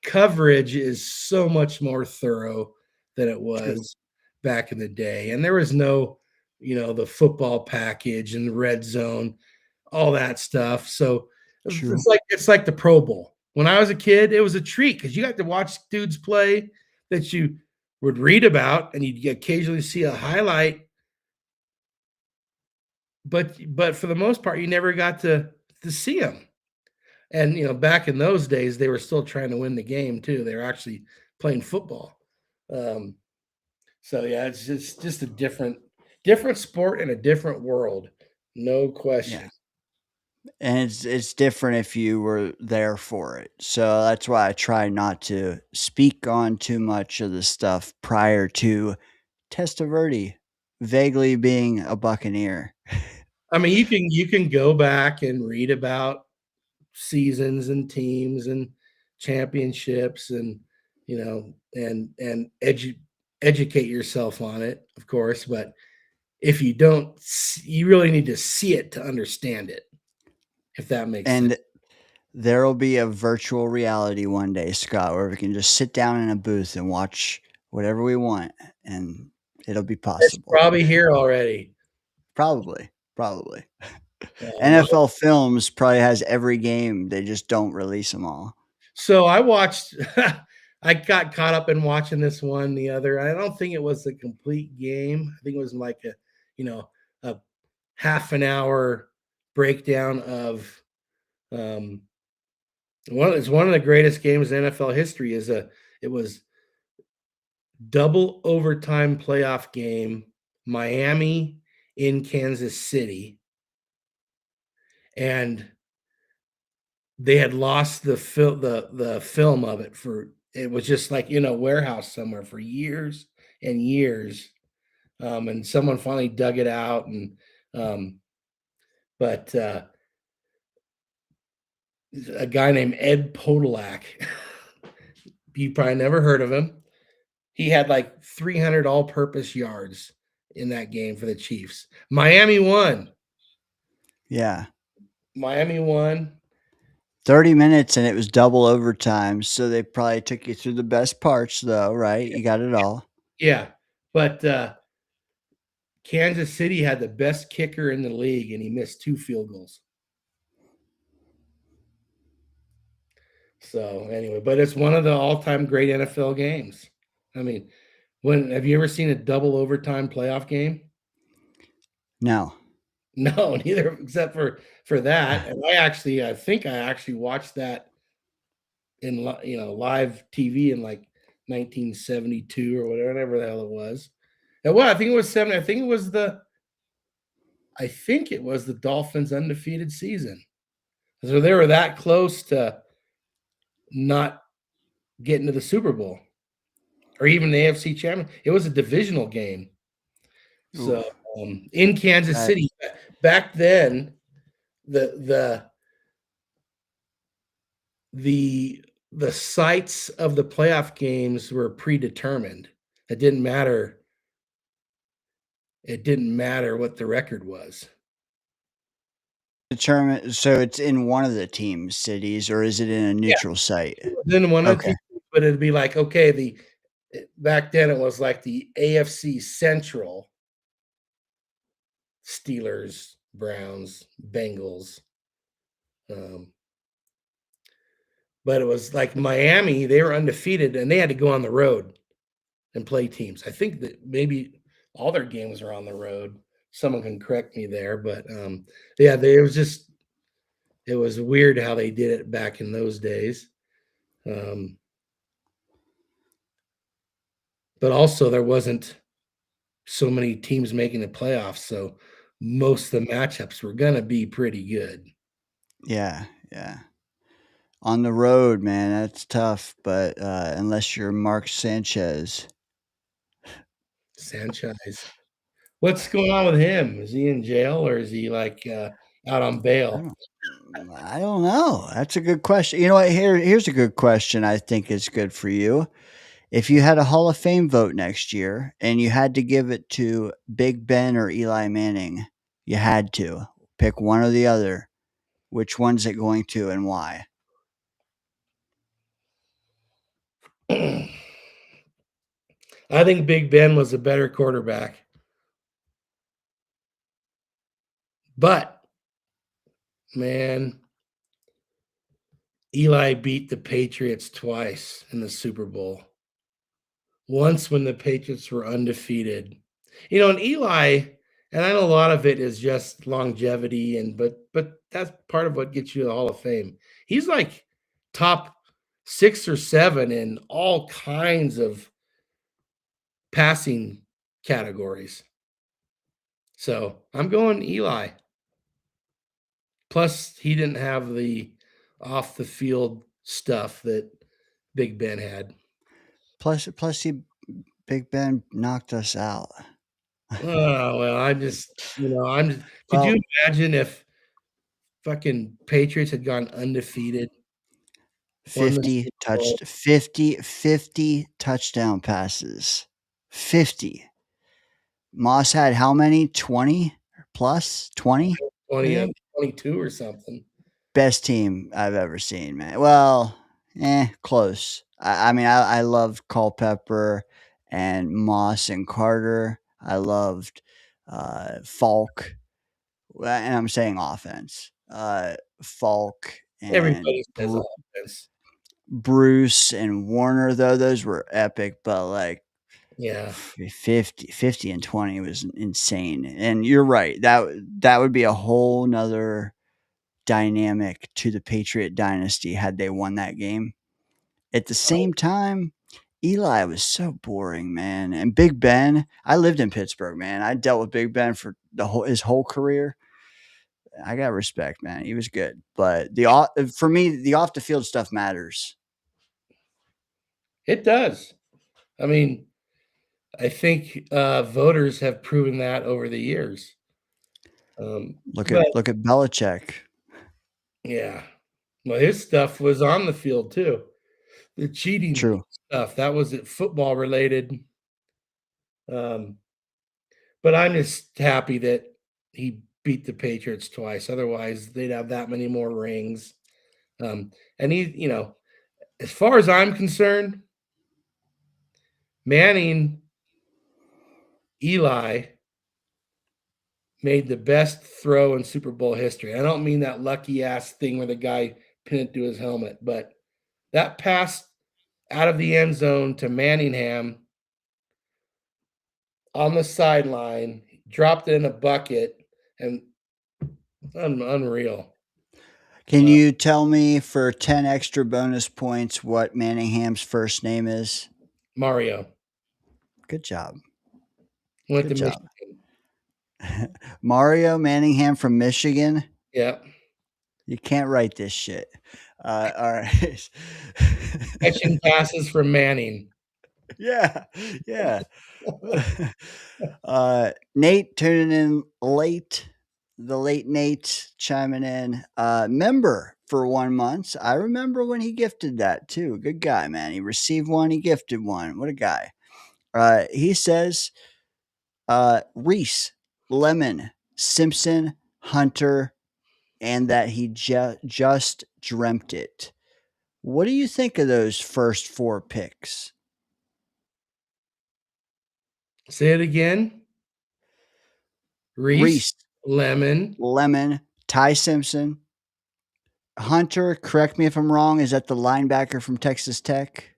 Coverage is so much more thorough than it was back in the day. And there was no, the football package and the red zone, all that stuff. So True. it's like the Pro Bowl. When I was a kid, it was a treat because you got to watch dudes play that you would read about, and you'd occasionally see a highlight. But for the most part, you never got to see them. And back in those days, they were still trying to win the game too. They were actually playing football. So yeah, it's just a different sport and a different world, no question. And it's different if you were there for it. So that's why I try not to speak on too much of the stuff prior to Testaverde vaguely being a Buccaneer. I mean, you can go back and read about seasons and teams and championships and educate yourself on it, of course. But if you don't, you really need to see it to understand it. If that makes sense. And there'll be a virtual reality one day, Scott, where we can just sit down in a booth and watch whatever we want, and it'll be It's possible. probably here already. Probably. NFL Films probably has every game. They just don't release them all. So I watched. I got caught up in watching this one the other. I don't think it was a complete game. I think it was like a half an hour breakdown of it's one of the greatest games in NFL history. It was double overtime playoff game, Miami in Kansas City, and they had lost the film of it for it was just like in a warehouse somewhere for years and years, and someone finally dug it out, and but a guy named Ed Podolak, you probably never heard of him. He had like 300 all-purpose yards in that game for the Chiefs. Miami won. Yeah. Miami won. 30 minutes and it was double overtime. So they probably took you through the best parts, though, right? You got it all. Yeah. But Kansas City had the best kicker in the league, and he missed 2 field goals. So anyway, but it's one of the all-time great NFL games. I mean, have you ever seen a double overtime playoff game? No. No, neither, except for that. And I think I actually watched that in live TV in like 1972 or whatever the hell it was. And I think it was 70. I think it was the Dolphins' undefeated season. So they were that close to not getting to the Super Bowl or even the AFC champion. It was a divisional game. So in Kansas City back then, the sites of the playoff games were predetermined. It didn't matter. It didn't matter what the record was. Determine. So it's in one of the team cities, or is it in a neutral site? Then one of the teams, but it'd be like, okay, back then it was like the AFC Central, Steelers, Browns, Bengals. But it was like Miami, they were undefeated and they had to go on the road and play teams. I think that maybe all their games are on the road. Someone can correct me there, but it was weird how they did it back in those days. But also there wasn't so many teams making the playoffs, so most of the matchups were gonna be pretty good. Yeah. On the road, man, that's tough. But unless you're Mark Sanchez. What's going on with him? Is he in jail or is he like out on bail? I don't know. That's a good question. You know what? Here's a good question. I think is good for you. If you had a Hall of Fame vote next year and you had to give it to Big Ben or Eli Manning, you had to pick one or the other. Which one's it going to and why? I think Big Ben was a better quarterback. But, man, Eli beat the Patriots twice in the Super Bowl. Once when the Patriots were undefeated. And Eli, and I know a lot of it is just longevity, but that's part of what gets you the Hall of Fame. He's like top 6 or 7 in all kinds of passing categories. So I'm going Eli. Plus, he didn't have the off the field stuff that Big Ben had. Plus, Big Ben knocked us out. Oh well, I'm just could Well, you imagine if fucking Patriots had gone undefeated, won the 50 Super Bowl, 50 touchdown passes. 50. Moss had how many? 20 plus? 20? I 20, think. 22 or something? Best team I've ever seen, man. Well, close. I mean, I loved Culpepper and Moss and Carter. I loved Falk. And I'm saying offense. Falk and Everybody says offense. Bruce and Warner, though, those were epic, but like Yeah. 50 and 20 was insane. And you're right. That would be a whole nother dynamic to the Patriot dynasty had they won that game. At the same time, Eli was so boring, man. And Big Ben, I lived in Pittsburgh, man. I dealt with Big Ben for his whole career. I got respect, man. He was good, but for me, the off the field stuff matters. It does. I mean, I think voters have proven that over the years. Look at Belichick. Yeah. Well, his stuff was on the field too. The cheating stuff, that was football related. But I'm just happy that he beat the Patriots twice. Otherwise, they'd have that many more rings. And he, as far as I'm concerned, Manning, Eli made the best throw in Super Bowl history. I don't mean that lucky ass thing where the guy pinned it to his helmet, but that pass out of the end zone to Manningham on the sideline, dropped it in a bucket, and unreal. Can you tell me for 10 extra bonus points what Manningham's first name is? Mario. Good job. Went Good to job. Michigan. Mario Manningham from Michigan. Yeah. You can't write this shit. All right. Catching passes from Manning. Yeah. Nate tuning in late. The late Nate chiming in. Member for 1 month. I remember when he gifted that too. Good guy, man. He received one, he gifted one. What a guy. He says Reese, Lemon, Simpson, Hunter, and that he just dreamt it. What do you think of those first 4 picks? Say it again. Reese, Lemon, Ty Simpson, Hunter. Correct me if I'm wrong. Is that the linebacker from Texas Tech?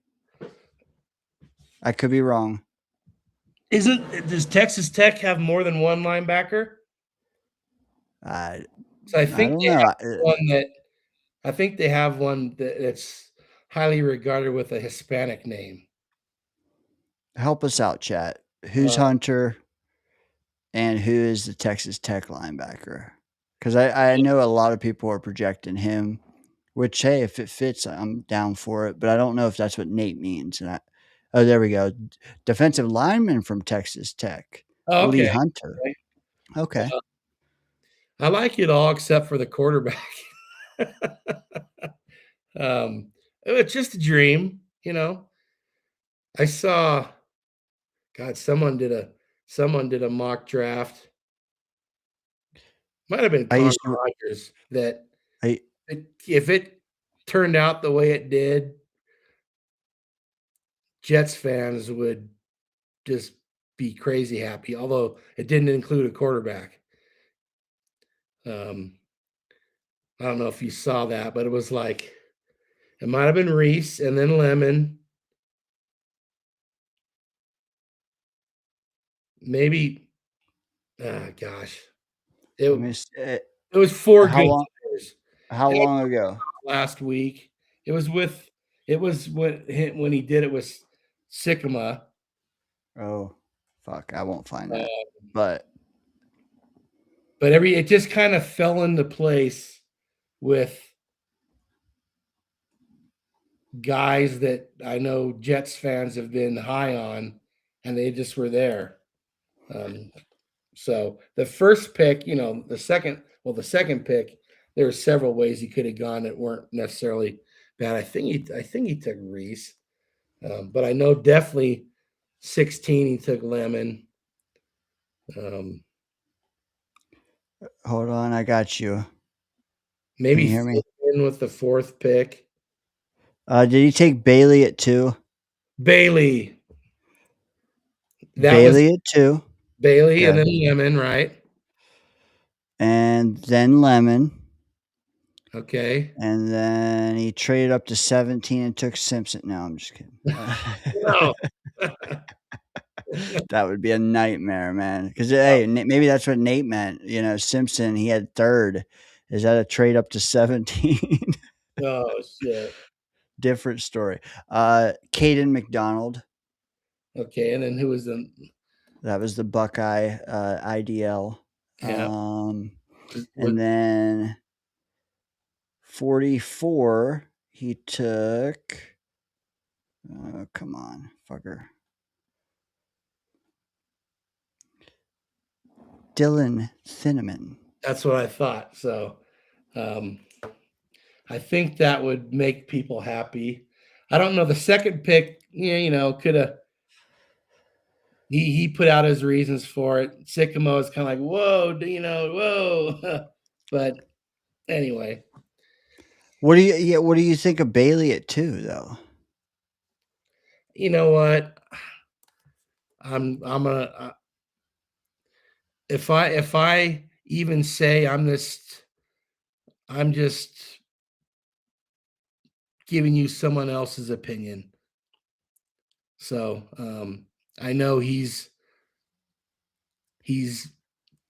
I could be wrong. Does Texas Tech have more than one linebacker? I think don't know. I think they have one that's highly regarded with a Hispanic name. Help us out, chat. Who's Hunter and who is the Texas Tech linebacker? Because I know a lot of people are projecting him, which, hey, if it fits, I'm down for it. But I don't know if that's what Nate means. And oh, there we go. Defensive lineman from Texas Tech. Oh, okay. Lee Hunter. Okay. I like it all except for the quarterback. It's just a dream, I saw, God, someone did a mock draft. Might have been Con Rogers that if it turned out the way it did, Jets fans would just be crazy happy, although it didn't include a quarterback. I don't know if you saw that, but it was like, it might have been Reese and then Lemon. Maybe, gosh. It was 4 good years. How long ago? Last week. It was when he did it with Sycamore. Oh, fuck. I won't find that. But it just kind of fell into place with guys that I know Jets fans have been high on, and they just were there. So the first pick, the second pick, there were several ways he could have gone that weren't necessarily bad. I think he took Reese, but I know definitely 16 he took Lemon. Hold on, I got you. Maybe Can you hear me? in with the fourth pick. Did he take Bailey at 2? Bailey. Bailey at 2. Bailey and Okay. then Lemon, right? And then Lemon. Okay. And then he traded up to 17 and took Simpson. No, I'm just kidding. No. That would be a nightmare, man. Because hey, maybe that's what Nate meant. Simpson, he had 3rd. Is that a trade up to 17? Oh shit. Different story. Caden McDonald. Okay, and then who was the? That was the Buckeye IDL. Yeah. And then 44, he took. Come on, fucker. Dylan Cinnamon. That's what I thought. So, I think that would make people happy. I don't know. The second pick, could have. He put out his reasons for it. Sycamore is kind of like, whoa, whoa. But anyway, What do you think of Bailey at 2 though? You know what? I'm gonna if I even say I'm just giving you someone else's opinion. So I know he's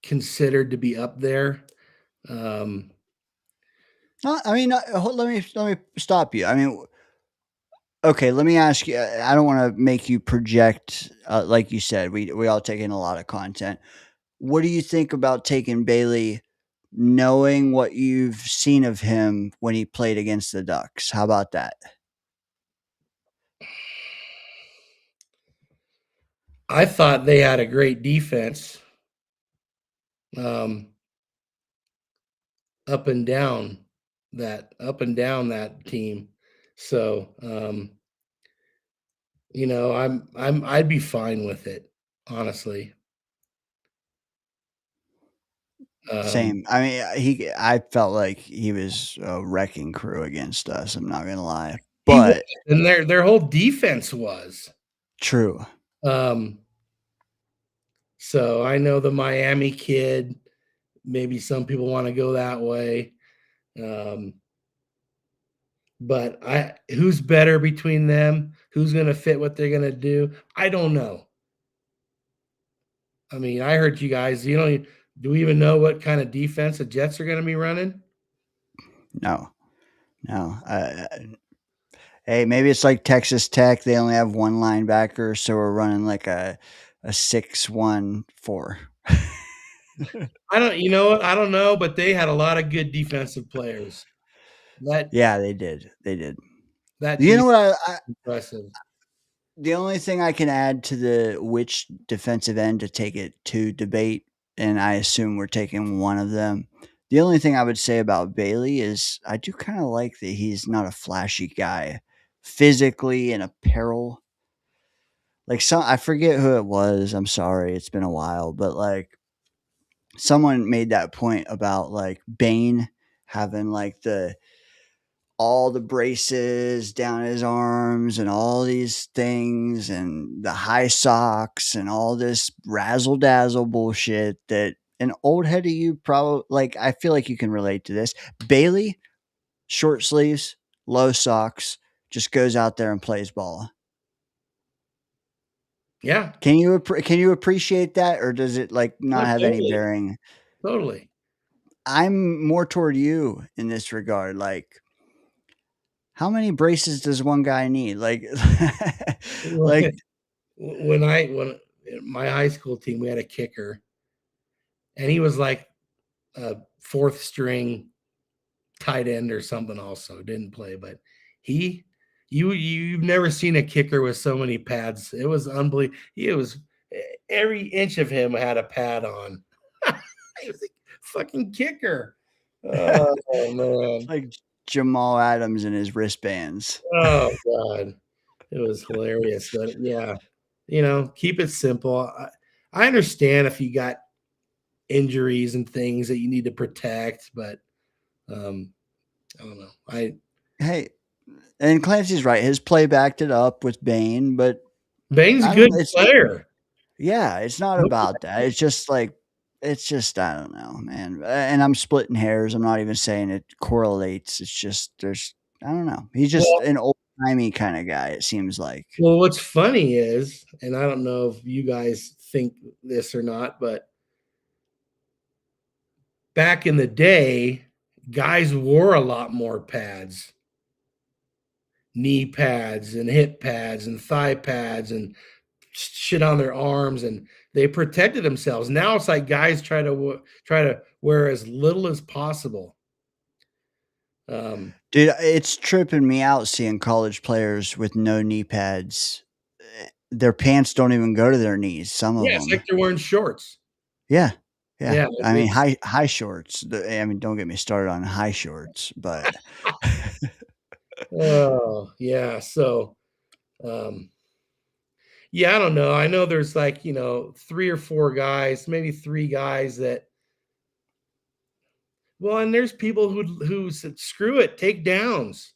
considered to be up there. I mean, let me stop you. I mean, okay, let me ask you. I don't want to make you project. Like you said, we all take in a lot of content. What do you think about taking Bailey, knowing what you've seen of him when he played against the Ducks? How about that? I thought they had a great defense. Up and down that team. So I'd be fine with it, honestly. Same. I mean, I felt like he was a wrecking crew against us. I'm not gonna lie, but and their whole defense was true. So I know the Miami kid. Maybe some people want to go that way. But who's better between them? Who's going to fit what they're going to do? I don't know. I mean, I heard you guys, do we even know what kind of defense the Jets are going to be running? No. Hey, maybe it's like Texas Tech. They only have one linebacker, so we're running like a 6-1-4. I don't know, but they had a lot of good defensive players. Yeah, they did. That you know what? Impressive. The only thing I can add to the which defensive end to take it to debate, and I assume we're taking one of them. The only thing I would say about Bailey is I do kind of like that he's not a flashy guy physically in apparel. Like I forget who it was. I'm sorry. It's been a while, but like someone made that point about like Bane having like all the braces down his arms and all these things and the high socks and all this razzle dazzle bullshit that an old head of you probably like. I feel like you can relate to this. Bailey, short sleeves, low socks, just goes out there and plays ball. Yeah. Can you appreciate that, or does it like not have any bearing? Totally. I'm more toward you in this regard. Like, how many braces does one guy need? Like, like when my high school team, we had a kicker, and he was like a 4th string tight end or something also didn't play, but you've never seen a kicker with so many pads. It was unbelievable. Every inch of him had a pad on. He was a fucking kicker. Oh man. Like Jamal Adams and his wristbands. Oh God. It was hilarious. But yeah, keep it simple. I understand if you got injuries and things that you need to protect, but I don't know. Hey, and Clancy's right. His play backed it up with Bane, but Bane's a I good don't. It's player. yeah. It's not about that. It's just like I don't know, man. And I'm splitting hairs. I'm not even saying it correlates. It's just I don't know. He's just Well, an old timey kind of guy. It seems like. well, what's funny is, and I don't know if you guys think this or not, but back in the day, guys wore a lot more pads, knee pads and hip pads and thigh pads and shit on their arms, and they protected themselves. Now it's like guys try to wear as little as possible. Dude, it's tripping me out seeing college players with no knee pads. Their pants don't even go to their knees. Some of Yeah, it's them. like they're wearing shorts. Yeah. Yeah, I mean, high shorts. I mean, don't get me started on high shorts, but oh yeah. So, yeah, I don't know. I know there's like 3 or 4 guys, maybe 3 guys that. Well, and there's people who said, "Screw it, take downs."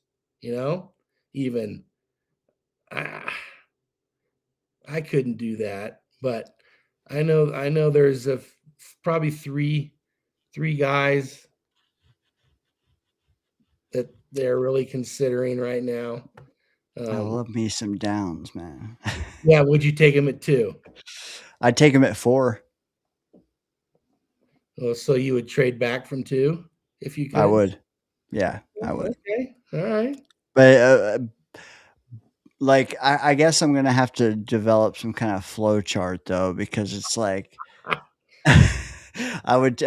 Even I couldn't do that, but I know there's probably three guys that they're really considering right now. I love me some downs, man. Yeah, would you take him at 2? I'd take him at 4. Oh, so you would trade back from 2 if you could? I would. Yeah, I would. Okay, all right. But like, I guess I'm gonna have to develop some kind of flow chart though, because it's like I would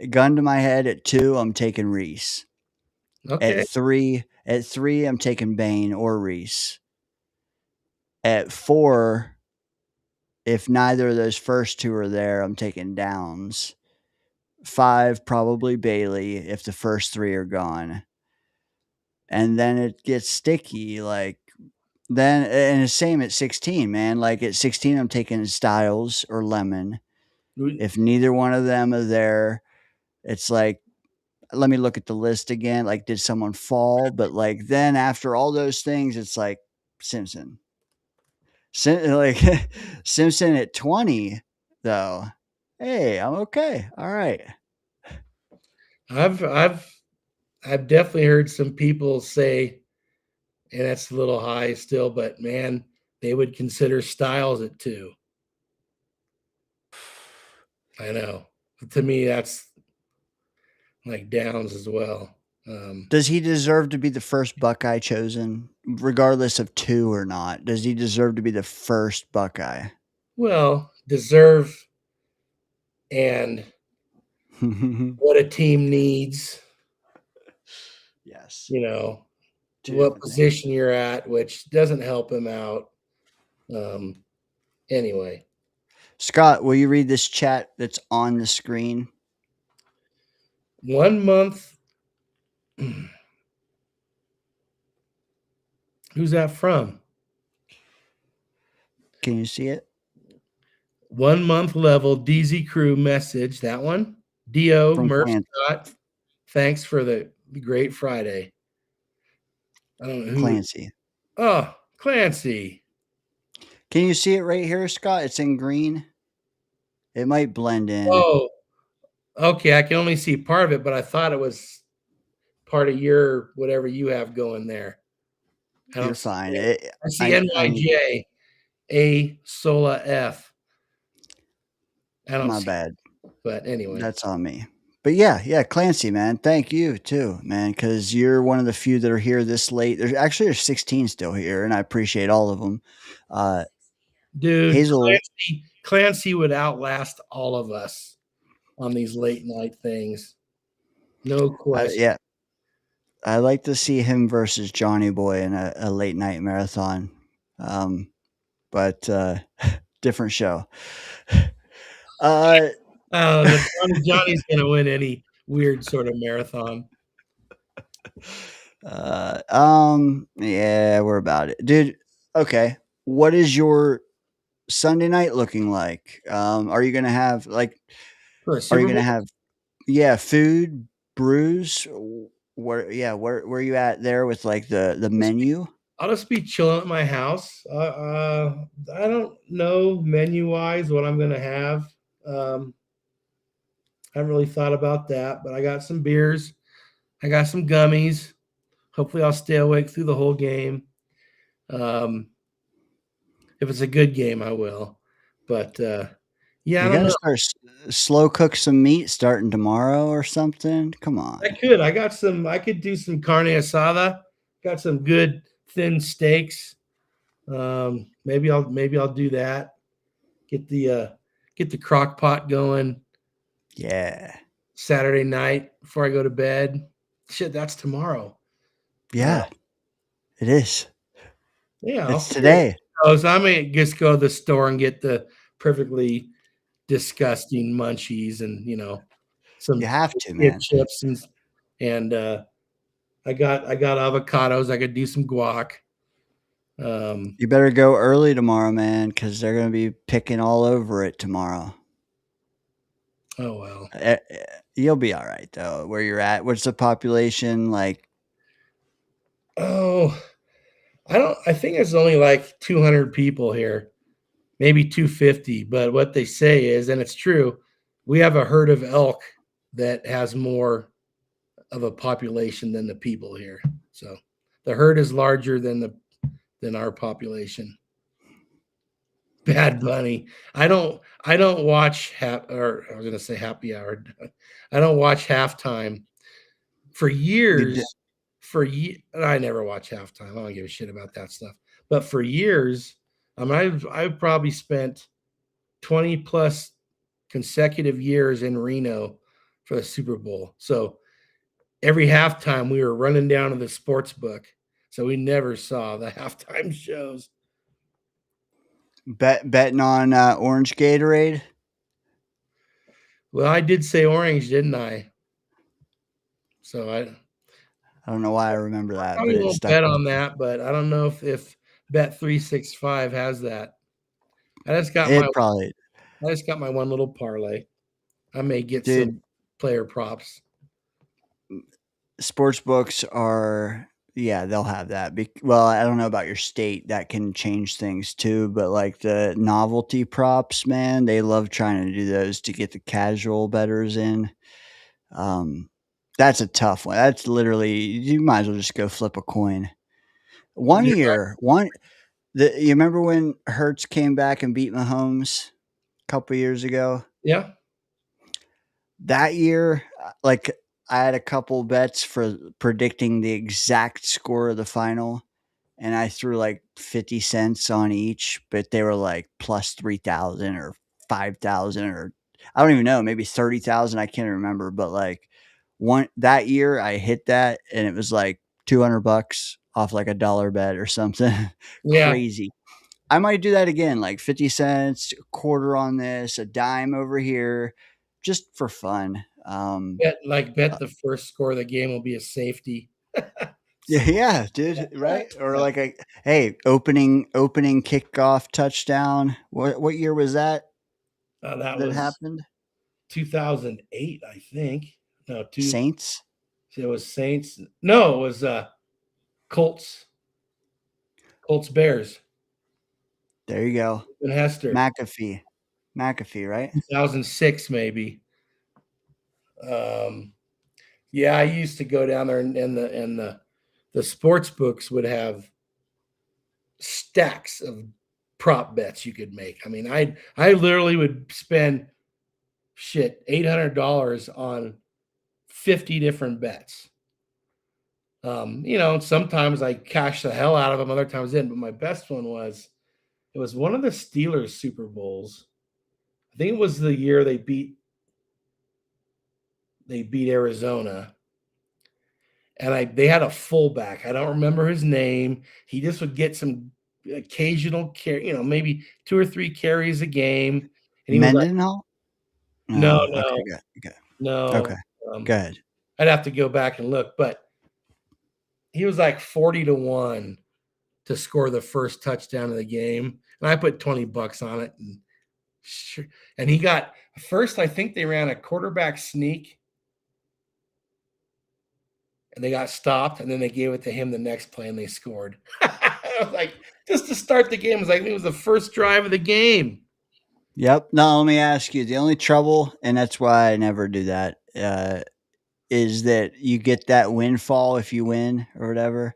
gun to my head at 2, I'm taking Reese. Okay. At 3, I'm taking Bane or Reese. At 4, if neither of those first 2 are there, I'm taking Downs. 5, probably Bailey if the first 3 are gone. And then it gets sticky, like then and the same at 16, man. Like at 16, I'm taking Styles or Lemon. If neither one of them are there, it's like, let me look at the list again. Like, did someone fall? But like then after all those things, it's like Simpson. Like Simpson at 20, though. Hey, I'm okay. All right. I've definitely heard some people say, and that's a little high still, but man, they would consider Styles at 2. I know. To me, that's like Downs as well. Does he deserve to be the first Buckeye chosen, regardless of 2 or not? Does he deserve to be the first Buckeye? Well, deserve and what a team needs. Yes. What position you're at, which doesn't help him out. Anyway. Scott, will you read this chat that's on the screen? 1 month. Who's that from? Can you see it? 1 month level DZ crew message. That one. Dio From Murph Clancy. Scott. Thanks for the great Friday. I don't know who. Clancy. Oh, Clancy. Can you see it right here, Scott? It's in green. It might blend in. Oh, okay. I can only see part of it, but I thought it was part of your whatever you have going there. You're fine. I see NYJ A Sola F. I don't my see bad. it, but anyway. That's on me. But yeah, Clancy, man. Thank you too, man, because you're one of the few that are here this late. There's 16 still here, and I appreciate all of them. Dude, Hazel, Clancy would outlast all of us on these late night things. No question. yeah. I like to see him versus Johnny Boy in a late night marathon. But different show. I don't know. Johnny's gonna win any weird sort of marathon. Yeah, we're about it, dude. Okay, what is your Sunday night looking like? Are you gonna have like? For a Are you Super gonna Bowl, have food, brews? Where where are you at there with like the menu? I'll just be chilling at my house. I don't know menu wise what I'm gonna have. I haven't really thought about that, but I got some beers. I got some gummies. Hopefully, I'll stay awake through the whole game. Um, if it's a good game, I will. But yeah, I You don't gotta know. start slow cook some meat starting tomorrow or something. Come on. I could. I got some. I could do some carne asada. Got some good thin steaks. Maybe I'll do that. Get the crock pot going Yeah. Saturday night before I go to bed. Shit, that's tomorrow. Yeah. It is. Yeah, I'll It's see it. today. Oh, so I may just go to the store and get the perfectly disgusting munchies and some You have to, tortilla man. chips and I got avocados. I could do some guac. You better go early tomorrow, man, because they're gonna be picking all over it tomorrow. Oh well. You'll be all right though. Where you're at, what's the population like? Oh, I think it's only like 200 people here, maybe 250. But what they say is, and it's true, we have a herd of elk that has more of a population than the people here. So the herd is larger than our population. Bad Bunny. I don't watch or I was gonna say happy hour. I don't watch halftime for years. I never watch halftime. I don't give a shit about that stuff. But for years, I've probably spent 20 plus consecutive years in Reno for the Super Bowl. So every halftime we were running down to the sports book. So we never saw the halftime shows. Betting on orange Gatorade? Well, I did say orange, didn't I? So I don't know why I remember that, but probably it won't stuck bet with on me. that, but I don't know if Bet 365 has that. I just got It probably, my one little parlay. I may get some dude. player props. Sports books are, yeah, they'll have that. Well, I don't know about your state. That can change things too, but like the novelty props, man, they love trying to do those to get the casual bettors in. That's a tough one. That's literally, you might as well just go flip a coin. One You're year, you remember when Hertz came back and beat Mahomes a couple years ago? Yeah. That year, like I had a couple bets for predicting the exact score of the final, and I threw like 50 cents on each, but they were like plus 3,000 or 5,000 or I don't even know, maybe 30,000. I can't remember, but like that year I hit that and it was like $200 off like a dollar bet or something Yeah. crazy. I might do that again, like 50 cents, a quarter on this, a dime over here, just for fun. Bet the first score of the game will be a safety. Yeah, dude, right? Or like hey, opening kickoff touchdown. What year was that? That That was happened? 2008, I think. No, Saints? it was Saints. No, it was Colts. Colts Bears. There you go. And Hester. McAfee, right? 2006 maybe. Yeah, I used to go down there and the sports books would have stacks of prop bets you could make. I mean, I literally would spend $800 on 50 different bets. Sometimes I cashed the hell out of them, other times didn't. But my best one was one of the Steelers Super Bowls. I think it was the year they beat Arizona. and they had a fullback. I don't remember his name. He just would get some occasional carry, maybe 2 or 3 carries a game. And he was like, Mendenhall? no, Okay, good. Okay. no. Okay. Go ahead. I'd have to go back and look, but he was like 40-1 to score the first touchdown of the game. And I put $20 on it. And he got first, I think they ran a quarterback sneak. And they got stopped, and then they gave it to him the next play, and they scored. I was like, just to start the game, it was the first drive of the game. Yep. Now, let me ask you, the only trouble, and that's why I never do that, is that you get that windfall if you win or whatever,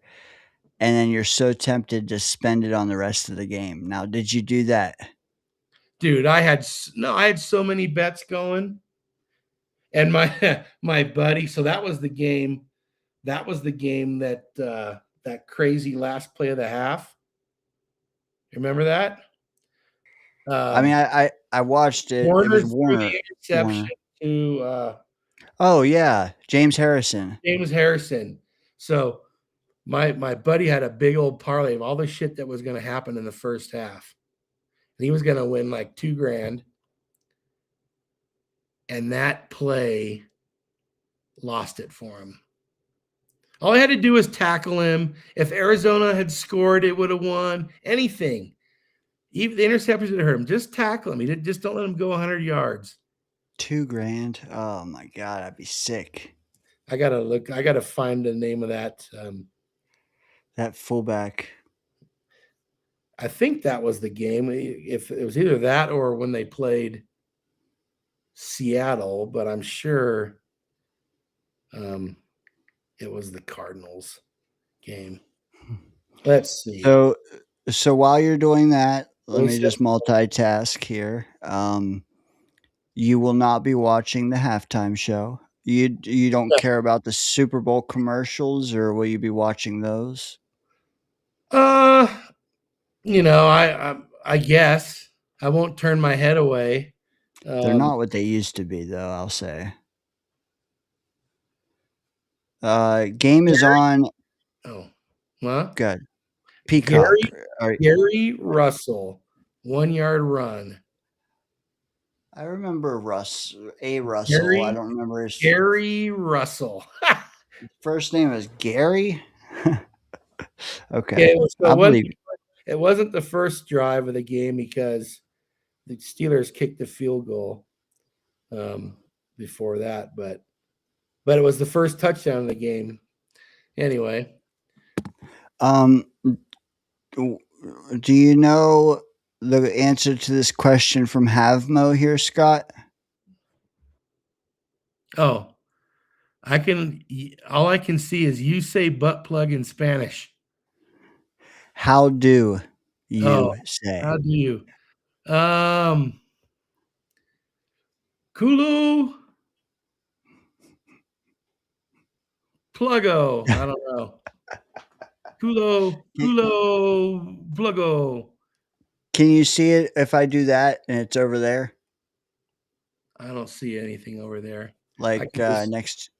and then you're so tempted to spend it on the rest of the game. Now, did you do that? Dude, I had so many bets going. And my buddy, so that was the game. That was the game that that crazy last play of the half. Remember that? I mean, I watched it. It was Warner. Interception to oh yeah, James Harrison. So my buddy had a big old parlay of all the shit that was going to happen in the first half. And he was going to win like $2,000. And that play lost it for him. All I had to do was tackle him. If Arizona had scored, it would have won. Anything. Even the interceptors would have hurt him. Just tackle him. Just don't let him go 100 yards. $2,000. Oh my God, I'd be sick. I gotta find the name of that. That fullback. I think that was the game. If it was either that or when they played Seattle, but I'm sure it was the Cardinals game. Let's see. So while you're doing that, let me just multitask here. You will not be watching the halftime show. You don't care about the Super Bowl commercials, or will you be watching those? I guess I won't turn my head away. They're not what they used to be, though, I'll say. Game is on. Oh, what? Good. Peacock. Gary Russell, 1-yard run. I remember Russell. I don't remember his Gary Russell. first name is Gary. Okay. It wasn't the first drive of the game because the Steelers kicked the field goal before that, but it was the first touchdown of the game. Anyway. Do you know the answer to this question from Havmo here, Scott? Oh, all I can see is you say butt plug in Spanish. How do you say? How do you? Kulu Pluggo. I don't know. Kulo Pluggo. Can you see it if I do that and it's over there? I don't see anything over there. Like next.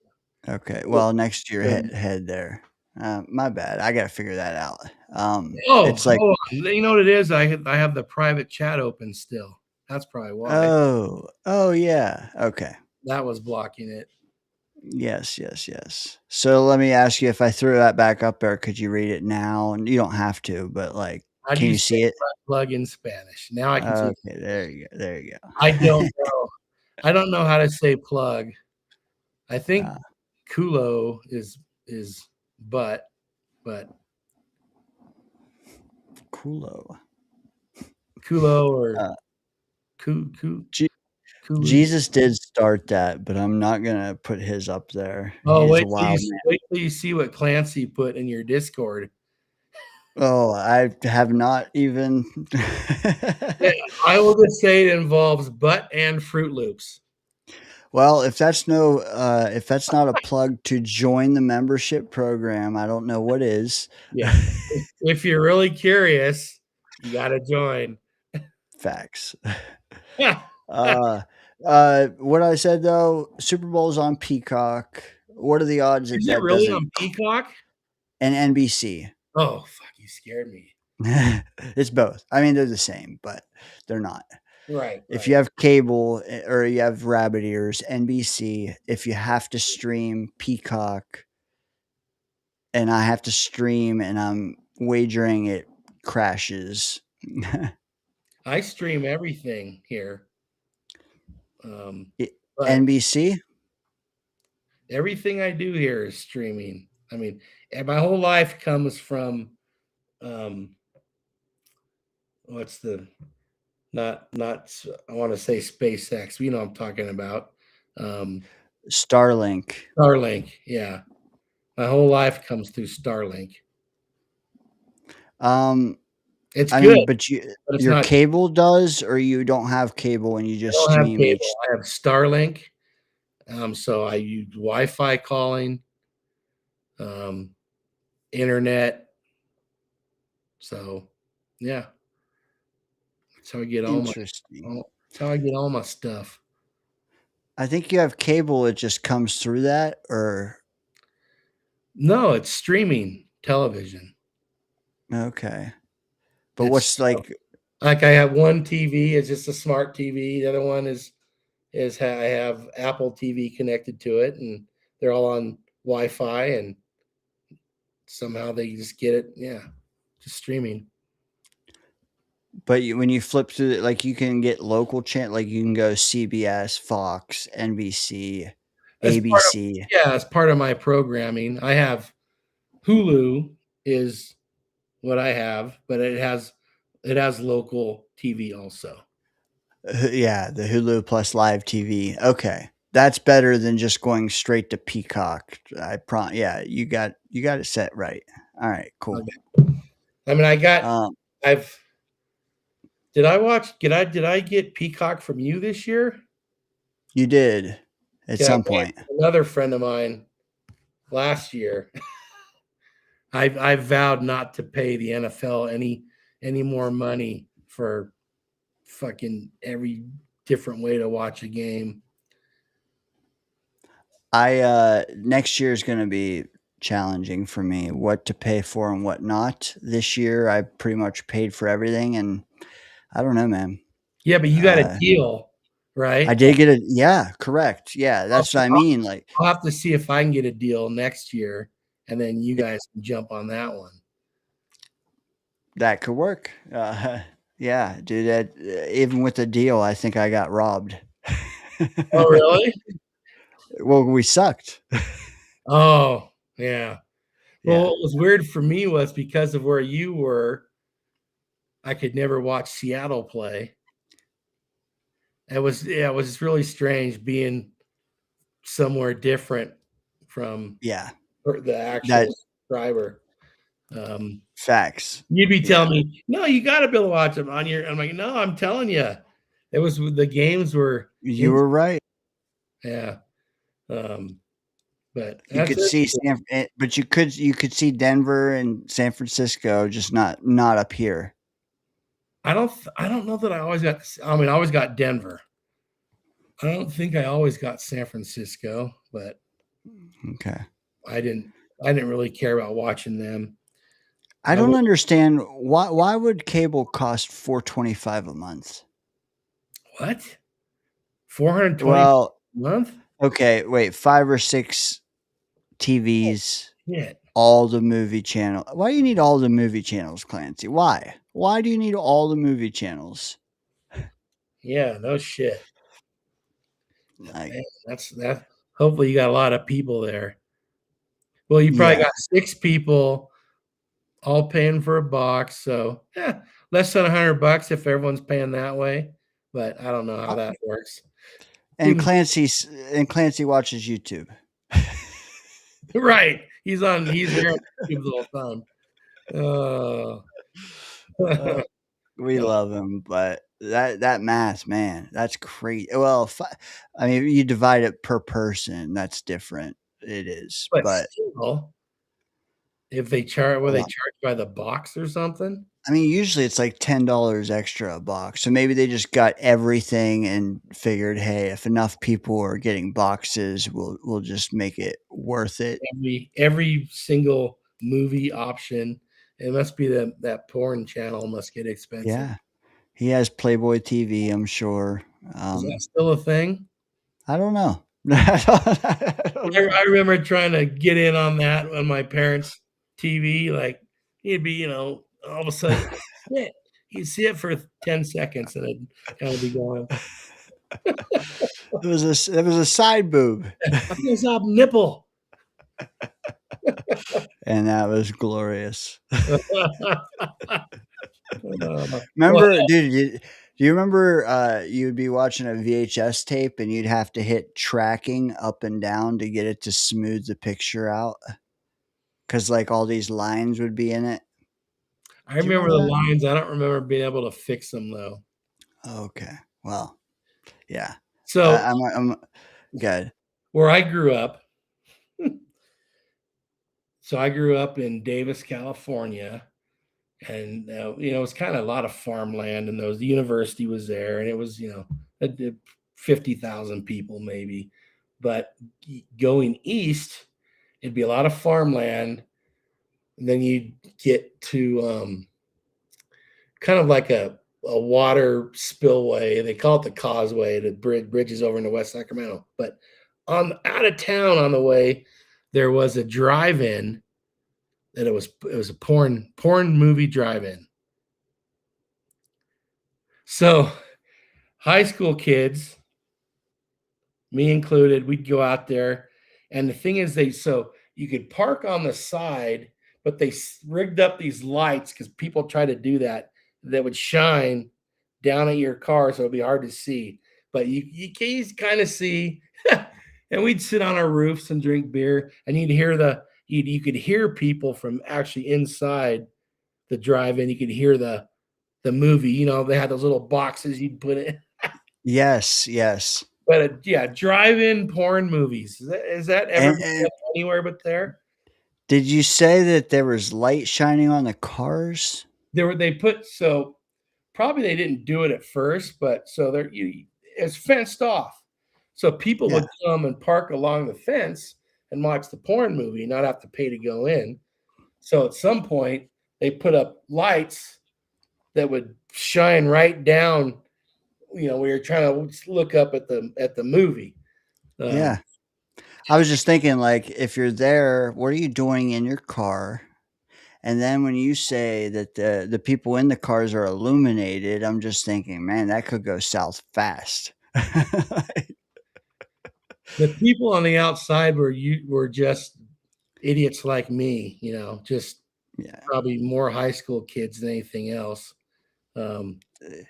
Okay. Well, next to your head there. My bad. I got to figure that out. It's like, you know what it is? I have the private chat open still. That's probably why. Oh yeah. Okay. That was blocking it. Yes. So let me ask you, if I threw that back up there, could you read it now? And you don't have to, but like, can you see it? Plug in Spanish. Now I can see it. Okay, there you go. I don't know. I don't know how to say plug. I think culo is butt, but culo or Jesus did start that, but I'm not gonna put his up there. Oh, wait till you see what Clancy put in your Discord. Oh, I have not even. I will just say it involves butt and Fruit Loops. Well, if that's not a plug to join the membership program, I don't know what is. Yeah, if you're really curious, you got to join. Facts. What I said though, Super Bowl's on Peacock. What are the odds that Is it that really doesn't? on Peacock? And NBC. Oh fuck! You scared me. It's both. I mean, they're the same, but they're not. Right. If you have cable or you have rabbit ears, NBC. If you have to stream Peacock, and I have to stream, and I'm wagering it crashes. I stream everything here. But NBC. everything I do here is streaming. I mean, and my whole life comes from what's the not I want to say SpaceX. You know what I'm talking about. Starlink. Starlink, yeah. My whole life comes through Starlink. It's I good, mean, but it's your not. cable does, or you don't have cable and you just I don't have stream cable. each. I have Starlink. So I use Wi-Fi calling, internet. So, yeah, that's how I get all that's how I get all my stuff. I think you have cable. It just comes through that, or no, it's streaming television. Okay, but what's like I have one TV. It's just a smart TV. The other one is I have Apple TV connected to it, and they're all on Wi-Fi, and somehow they just get it. Yeah, just streaming. But when you flip through it, like you can get local channel, like you can go CBS, Fox, NBC, ABC. As part of my programming, I have Hulu is what I have, but it has local TV also. Yeah, the Hulu plus live TV. Okay, that's better than just going straight to Peacock. Yeah, you got it set right. All right, cool. Okay. I mean, did I get Peacock from you this year? You did at some point. Another friend of mine last year. I vowed not to pay the NFL any more money for fucking every different way to watch a game. Next year is going to be challenging for me, what to pay for and what not. This year I pretty much paid for everything, and I don't know, man. Yeah, but you got a deal, right? I did get a correct. Yeah, that's what I mean. Like, I'll have to see if I can get a deal next year, and then you guys can jump on that one. That could work. Yeah, dude. That even with the deal, I think I got robbed. Oh, really? Well, we sucked. Oh, yeah. Well, what was weird for me was because of where you were, I could never watch Seattle play. It was really strange being somewhere different from the actual subscriber. Facts. You'd be telling me, no, you got to be able to watch them on your. I'm like, no, I'm telling you, it was the games were. You were right. Yeah. But you could see but you could see Denver and San Francisco, just not up here. I don't know that I always got. I mean, I always got Denver. I don't think I always got San Francisco, but okay. I didn't really care about watching them. I don't understand why would cable cost $425 a month? What? $420 a month? Okay, wait, 5 or 6 TVs, all the movie channel. Why do you need all the movie channels, Clancy? Why? Why do you need all the movie channels? Yeah, no shit. Man, that's that. Hopefully, you got a lot of people there. Well, you probably got 6 people, all paying for a box. So, less than $100 if everyone's paying that way. But I don't know how that works. And Clancy watches YouTube. Right. He's there on YouTube the whole time. We love him, but that math, man, that's crazy. Well, I mean, you divide it per person, that's different. It is, but still, if they charge, they charge by the box or something? I mean, usually it's like $10 extra a box. So maybe they just got everything and figured, hey, if enough people are getting boxes, we'll just make it worth it. Every single movie option. It must be that porn channel must get expensive. Yeah. He has Playboy TV, I'm sure. Is that still a thing? I don't know. I remember trying to get in on that on my parents' TV. Like he'd be, all of a sudden, shit, you'd see it for 10 seconds and it'd kind of be going. It was a side boob. It's a nipple. And that was glorious. Remember, dude, do you remember you'd be watching a VHS tape and you'd have to hit tracking up and down to get it to smooth the picture out? Because like all these lines would be in it. I remember the lines. I don't remember being able to fix them though. Okay. Well, yeah. So I'm good. Where I grew up. So I grew up in Davis, California. And, it was kind of a lot of farmland, and the university was there, and it was, 50,000 people maybe. But going east, it'd be a lot of farmland. And then you'd get to kind of like a water spillway. They call it the causeway. The bridge is over into West Sacramento. But out of town on the way, there was a drive-in. That it was a porn movie drive-in. So high school kids, me included, we'd go out there, and the thing is so you could park on the side, but they rigged up these lights because people try to do that would shine down at your car, so it'd be hard to see. But you can kind of see, and we'd sit on our roofs and drink beer, and you'd hear you could hear people from actually inside the drive-in. You could hear the movie. They had those little boxes you'd put in. Yes. But drive-in porn movies. Is that ever been anywhere but there? Did you say that there was light shining on the cars? So probably they didn't do it at first, but so it's fenced off. So people would come and park along the fence and watch the porn movie, not have to pay to go in. So at some point, they put up lights that would shine right down, where you're trying to look up at the movie. Yeah. I was just thinking, like, if you're there, what are you doing in your car? And then when you say that the people in the cars are illuminated, I'm just thinking, man, that could go south fast. The people on the outside were just idiots like me, just probably more high school kids than anything else.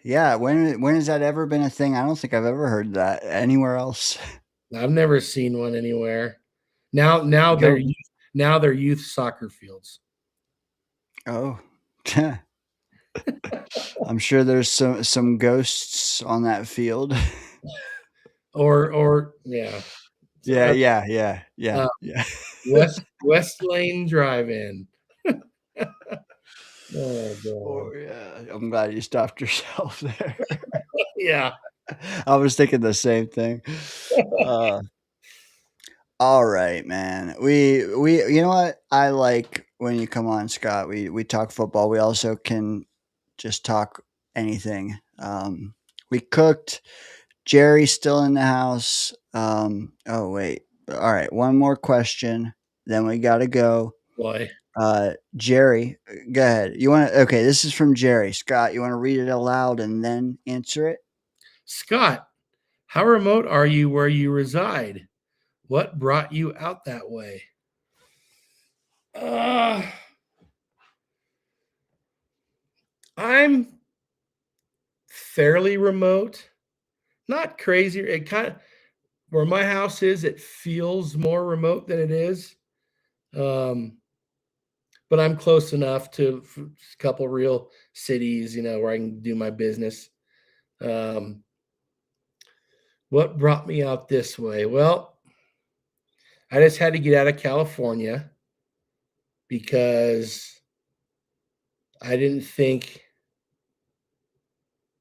Yeah. When has that ever been a thing? I don't think I've ever heard that anywhere else. I've never seen one anywhere. Now they're youth soccer fields. Oh, I'm sure there's some ghosts on that field. Or yeah. Yeah. West Lane Drive-In. Oh God. Yeah, I'm glad you stopped yourself there. Yeah. I was thinking the same thing. All right, man. We you know what? I like when you come on, Scott. We talk football. We also can just talk anything. We cooked. Jerry's still in the house. Oh wait. All right, one more question. Then we gotta go. Why? Jerry, go ahead. Okay, this is from Jerry. Scott, you want to read it aloud and then answer it? Scott, how remote are you where you reside? What brought you out that way? I'm fairly remote. Not crazy. It kind of where my house is, it feels more remote than it is. But I'm close enough to a couple real cities, where I can do my business. What brought me out this way? Well, I just had to get out of California because I didn't think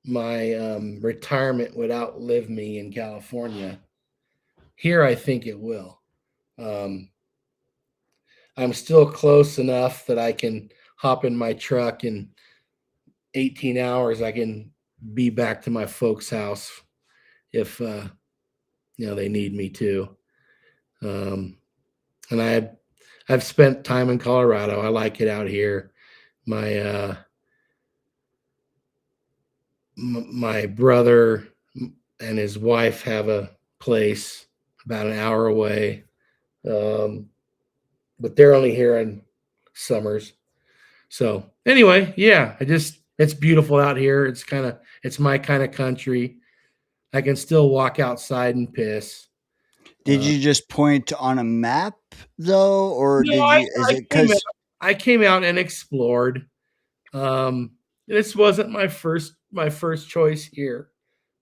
my retirement would outlive me in California. Here, I think it will. I'm still close enough that I can hop in my truck in 18 hours. I can be back to my folks' house if they need me to. And I've spent time in Colorado. I like it out here. My my brother and his wife have a place about an hour away, but they're only here in summers. So anyway, yeah, it's beautiful out here. It's my kind of country. I can still walk outside and piss. Did you just point on a map though, or No, did you? Is it because? I came out and explored. This wasn't my first choice here,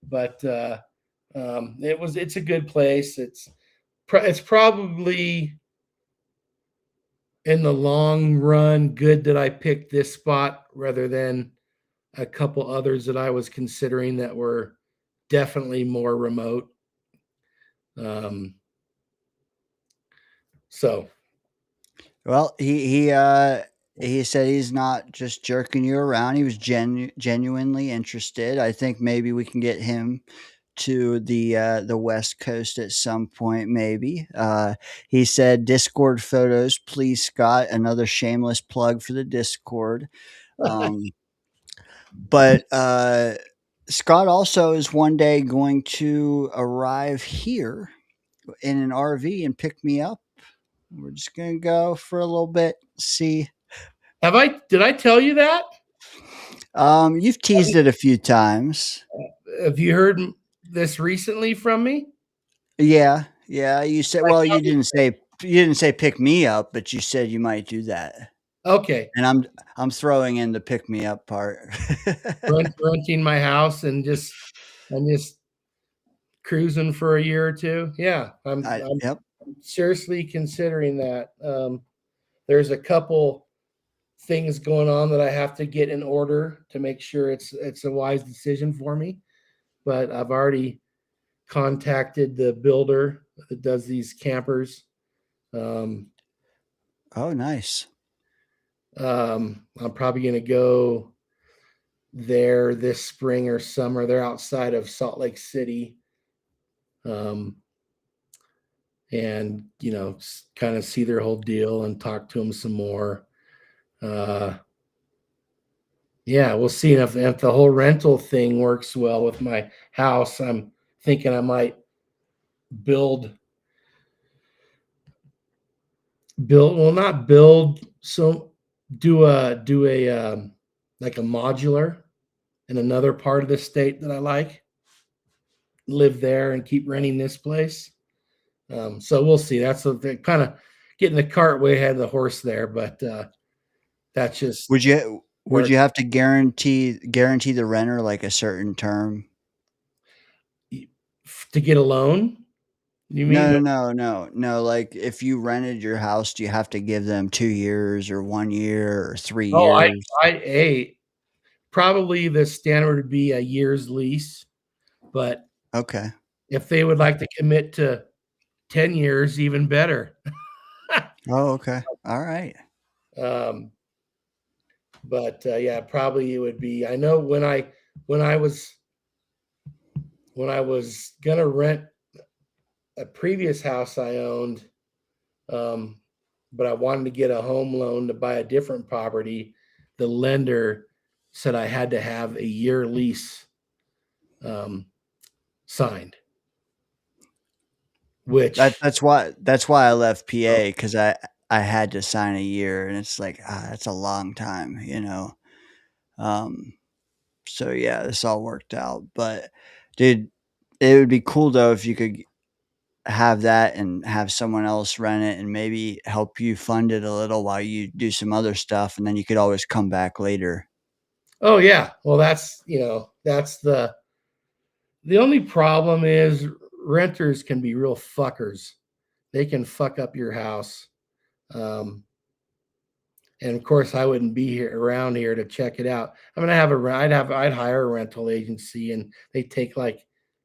but it's a good place. It's probably in the long run good that I picked this spot rather than a couple others that I was considering that were definitely more remote. So, Well, he said he's not just jerking you around. He was genuinely interested. I think maybe we can get him to the West Coast at some point. Maybe. He said Discord photos, please, Scott. Another shameless plug for the Discord. But Scott also is one day going to arrive here in an RV and pick me up. We're just gonna go for a little bit, see. did I tell you that? You've teased it a few times. Have you heard this recently from me? Yeah. You said, well, you didn't say pick me up, but you said you might do that. Okay. And I'm throwing in the pick me up part. renting my house and just cruising for a year or two. Yeah, I'm seriously considering that. There's a couple things going on that I have to get in order to make sure it's a wise decision for me. But I've already contacted the builder that does these campers. Oh, nice. I'm probably going to go there this spring or summer. They're outside of Salt Lake City. And kind of see their whole deal and talk to them some more. Yeah, we'll see if the whole rental thing works well with my house. I'm thinking I might not build, so do a like a modular in another part of the state that I like, live there and keep renting this place. So we'll see. That's kind of getting the cart way ahead of the horse there, but that's just. Would you have to guarantee the renter like a certain term to get a loan? You mean no? Like if you rented your house, do you have to give them 2 years or 1 year or 3 years? Probably the standard would be a year's lease, but okay, if they would like to commit to 10 years, even better. Oh, okay. All right. But yeah, probably it would be. I know when I was gonna rent a previous house I owned, but I wanted to get a home loan to buy a different property, the lender said I had to have a year lease signed. Which that's why I left PA, because I had to sign a year, and it's like that's a long time, So yeah, this all worked out. But dude, it would be cool though if you could have that and have someone else rent it and maybe help you fund it a little while you do some other stuff, and then you could always come back later. Oh yeah, well that's the only problem is renters can be real fuckers. They can fuck up your house. And of course, I wouldn't be here around here to check it out. I mean, I'd hire a rental agency, and they take like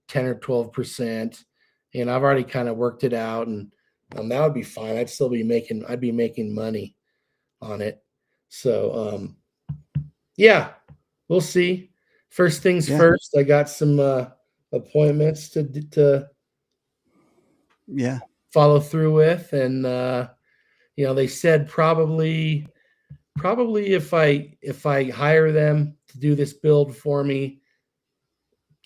10 or 12%. And I've already kind of worked it out, and that would be fine. I'd be making money on it. So, yeah, we'll see. First things first, I got some appointments to follow through with, and they said probably if I hire them to do this build for me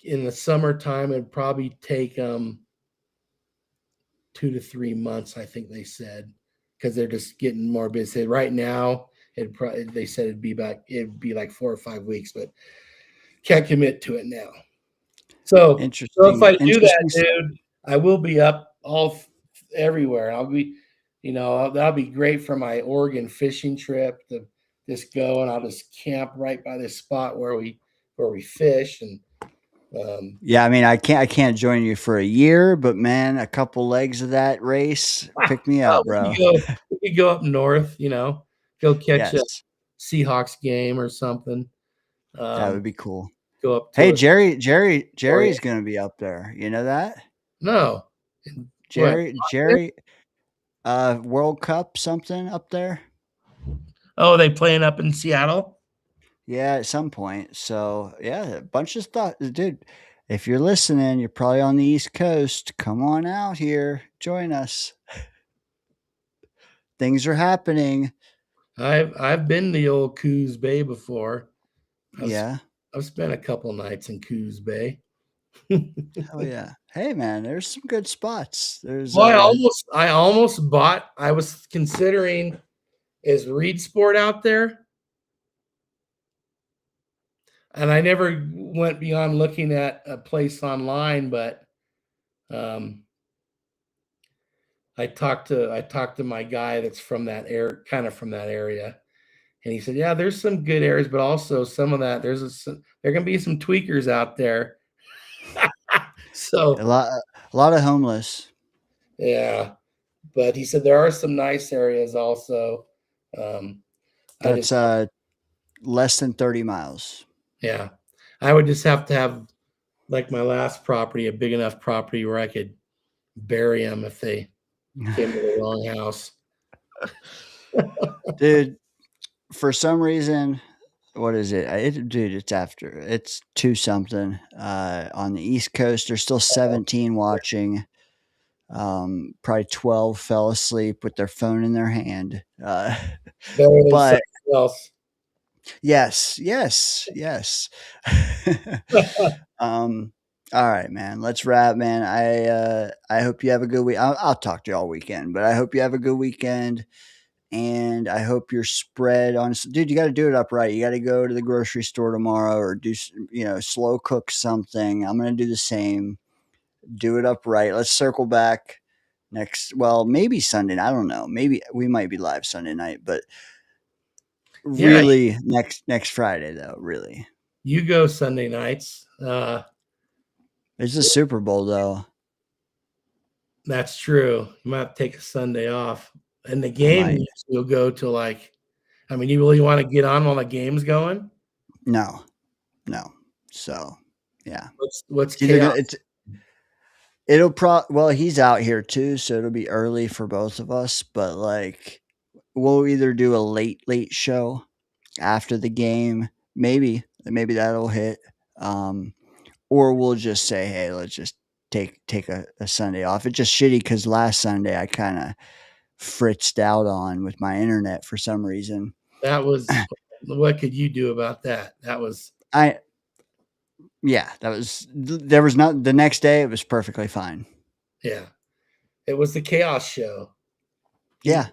in the summertime, it'd probably take 2 to 3 months, I think they said, because they're just getting more busy right now. They said it'd be like 4 or 5 weeks, but can't commit to it now. So if I do that, dude, I will be up everywhere. I'll be, that'll be great for my Oregon fishing trip to just go, and I'll just camp right by this spot where we fish. And I mean, I can't join you for a year, but man, a couple legs of that race, pick me up, bro. We could go up north, go catch a Seahawks game or something. That would be cool. Go up. Hey, Jerry's going to be up there. You know that? No. Jerry, World Cup something up there. Oh, they playing up in Seattle? Yeah, at some point. So yeah, a bunch of stuff, dude. If you're listening, you're probably on the East Coast. Come on out here, join us. Things are happening. I've been to the old Coos Bay before. I've spent a couple nights in Coos Bay. Oh yeah. Hey man, there's some good spots. I almost bought. I was considering, is Reed Sport out there? And I never went beyond looking at a place online, but I talked to my guy that's from that area, and he said, yeah, there's some good areas, but also some of that there can be some tweakers out there. So a lot of homeless. Yeah, but he said there are some nice areas also. That's less than 30 miles. Yeah, I would just have to have, like my last property, a big enough property where I could bury them if they came to the wrong house. Dude, for some reason, what is it? It's 2 something on the East Coast. There's still 17 watching. Probably 12 fell asleep with their phone in their hand. But yes. All right, man. Let's wrap, man. I hope you have a good week. I'll talk to you all weekend, but I hope you have a good weekend. And I hope you're spread on. Dude, you got to do it upright. You got to go to the grocery store tomorrow, or do slow cook something. I'm gonna do the same. Do it upright. Let's circle back maybe Sunday. I don't know. Maybe we might be live Sunday night, but really next Friday though. Really, you go Sunday nights. It's the Super Bowl though. That's true. You might have to take a Sunday off. And the game will go to you really want to get on while the game's going? No. So, yeah. What's chaos? He's out here too, so it'll be early for both of us, but we'll either do a late show after the game. Maybe that'll hit. Or we'll just say, hey, let's just take a Sunday off. It's just shitty because last Sunday I kind of fritzed out on with my internet for some reason. That was what could you do about that? There was not the next day. It was perfectly fine. Yeah. It was the chaos show. Yeah.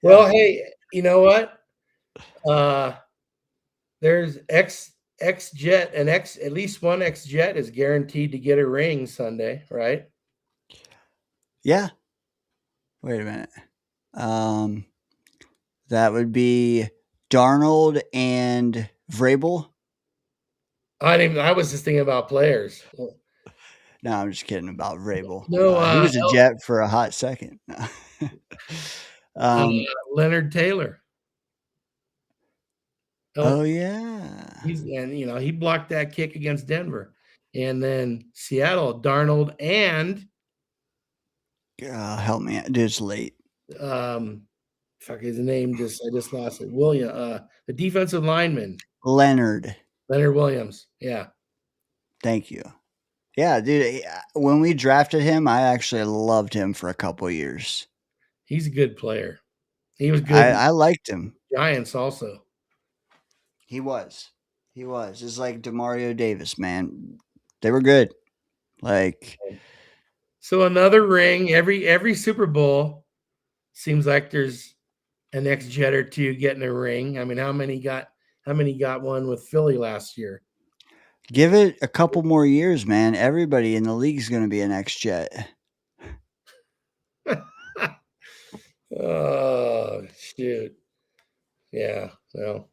Well, hey, you know what? There's X-Jet and at least one X-Jet is guaranteed to get a ring Sunday, right? Yeah. Wait a minute. That would be Darnold and Vrabel. I was just thinking about players. No, I'm just kidding about Vrabel. No, he was a Jet for a hot second. Leonard Taylor. Oh yeah. He blocked that kick against Denver. And then Seattle, Darnold and help me out. Dude, it's late. Fuck his name, I just lost it. William, the defensive lineman. Leonard Williams. Yeah. Thank you. Yeah, dude. When we drafted him, I actually loved him for a couple years. He's a good player. He was good. I liked him. Giants also. He was. It's like DeMario Davis, man. They were good. Like, so another ring. Every Super Bowl seems like there's an ex-Jet or two getting a ring. I mean, how many got one with Philly last year? Give it a couple more years, man. Everybody in the league is going to be an ex-Jet. Oh, shoot. Yeah, well.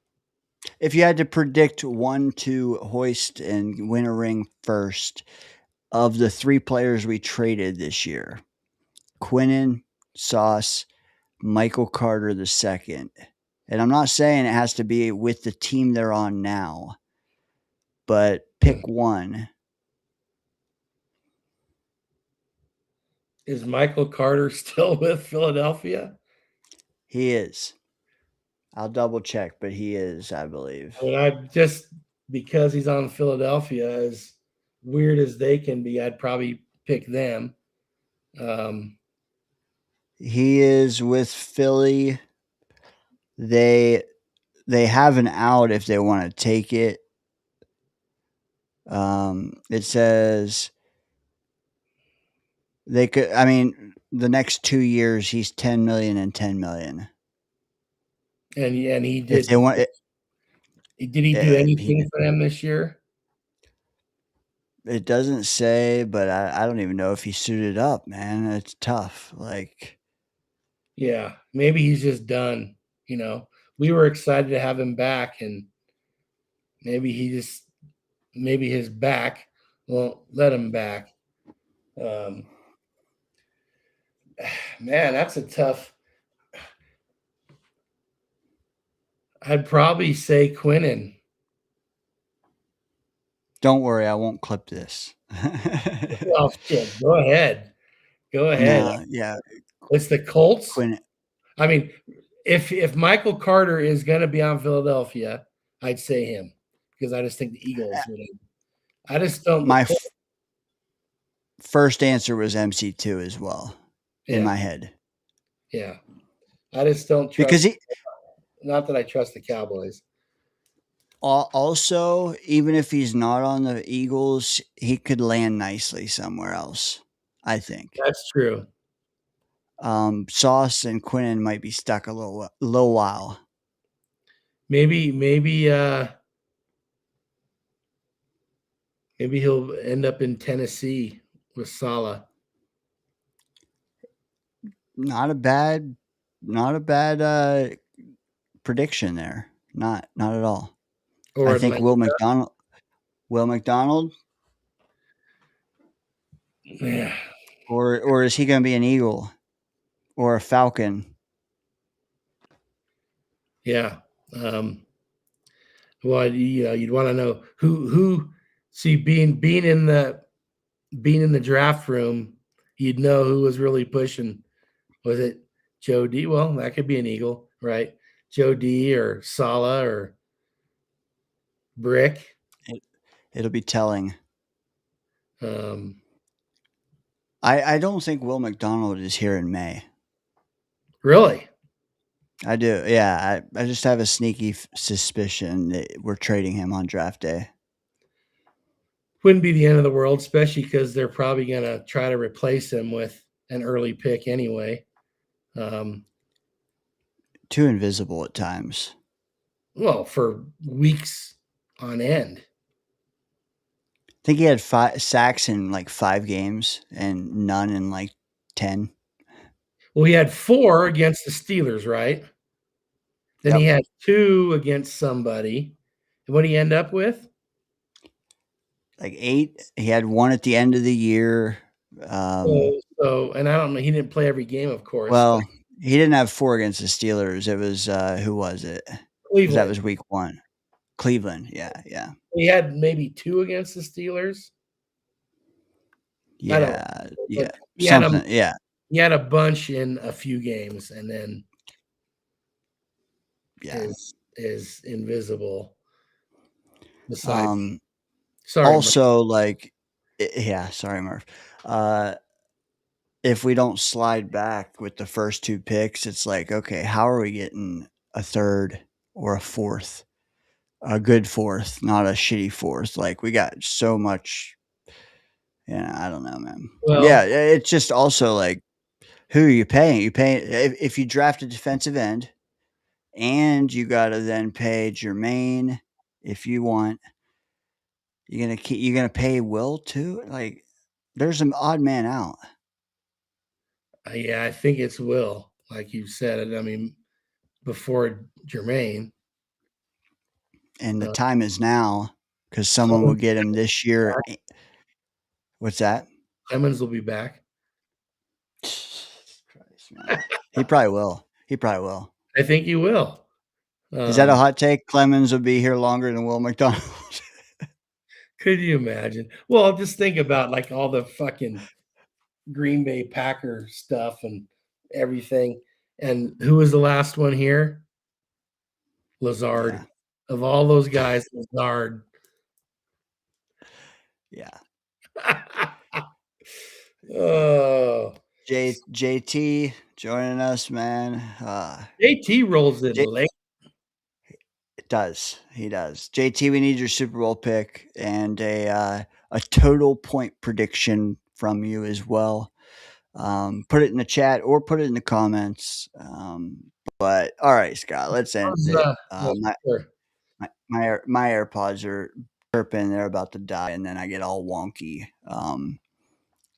If you had to predict one to hoist and win a ring first of the 3 players we traded this year, Quinnen, Sauce, Michael Carter II. And I'm not saying it has to be with the team they're on now, but pick one. Is Michael Carter still with Philadelphia? He is. I'll double check, but he is, I believe. I mean, I just because he's on Philadelphia, as weird as they can be, I'd probably pick them. He is with Philly. They have an out if they want to take it. It says they could. I mean, the next 2 years, he's 10 million and 10 million. And he did. If they want, did he do anything for them this year? It doesn't say, but I don't even know if he suited up, man. It's tough. Like, yeah, maybe he's just done. We were excited to have him back, and maybe his back won't let him back. Man, that's a tough. I'd probably say Quinnen. Don't worry, I won't clip this. Oh shit! Go ahead. No, yeah, it's the Colts. Quinnen. I mean, if Michael Carter is going to be on Philadelphia, I'd say him because I just think the Eagles would. I just don't. My first answer was MC2 as well in my head. Yeah, I just don't trust because not that I trust the Cowboys. Also, even if he's not on the Eagles, he could land nicely somewhere else. I think that's true. Sauce and Quinnen might be stuck a little while. Maybe he'll end up in Tennessee with Saleh. Not a bad prediction there. Not at all. Or I think Will McDonald. Yeah. Or is he going to be an Eagle or a Falcon? Yeah. Well, you'd want to know who. See, being in the draft room, you'd know who was really pushing. Was it Joe D? Well, that could be an Eagle, right? Joe D or Saleh or Brick. It'll be telling. I don't think Will McDonald is here in May. Really? I do. Yeah, I just have a sneaky suspicion that we're trading him on draft day. Wouldn't be the end of the world, especially because they're probably going to try to replace him with an early pick anyway. Too invisible at times. Well, for weeks on end. I think he had 5 sacks in like 5 games and none in like 10. Well, he had 4 against the Steelers, right? Then he had 2 against somebody. And what did he end up with? Like 8. He had 1 at the end of the year. And I don't know. He didn't play every game, of course. Well, He didn't have 4 against the Steelers. It was who was it? 'Cause Cleveland. that was week 1. Cleveland. Yeah. He had maybe 2 against the Steelers. Yeah. But he had Something. Yeah. He had a bunch in a few games, and then is invisible. Besides, sorry. Also, like, yeah. Sorry, Murph. If we don't slide back with the first 2 picks, it's like, okay, how are we getting a third or a fourth? A good fourth, not a shitty fourth. Like, we got so much. Yeah, I don't know, man. Well, yeah, it's just also like, who are you paying? You paying if you draft a defensive end, and you got to then pay Jermaine if you want. You're gonna pay Will too. Like, there's an odd man out. Yeah, I think it's Will, like you said. I mean, before Jermaine. And the time is now, because someone will get him this year. What's that? Clemens will be back. Christ, man. He probably will. I think he will. Is that a hot take? Clemens will be here longer than Will McDonald. Could you imagine? Well, just think about like all the fucking Green Bay Packer stuff and everything. And who was the last one here? Lazard. Yeah. Of all those guys, Lazard. Yeah. Oh. JT joining us, man. JT rolls it late. It does. He does. JT, we need your Super Bowl pick and a total point prediction from you as well. Put it in the chat or put it in the comments. But all right, Scott, let's end it. My AirPods are chirping. They're about to die, and then I get all wonky.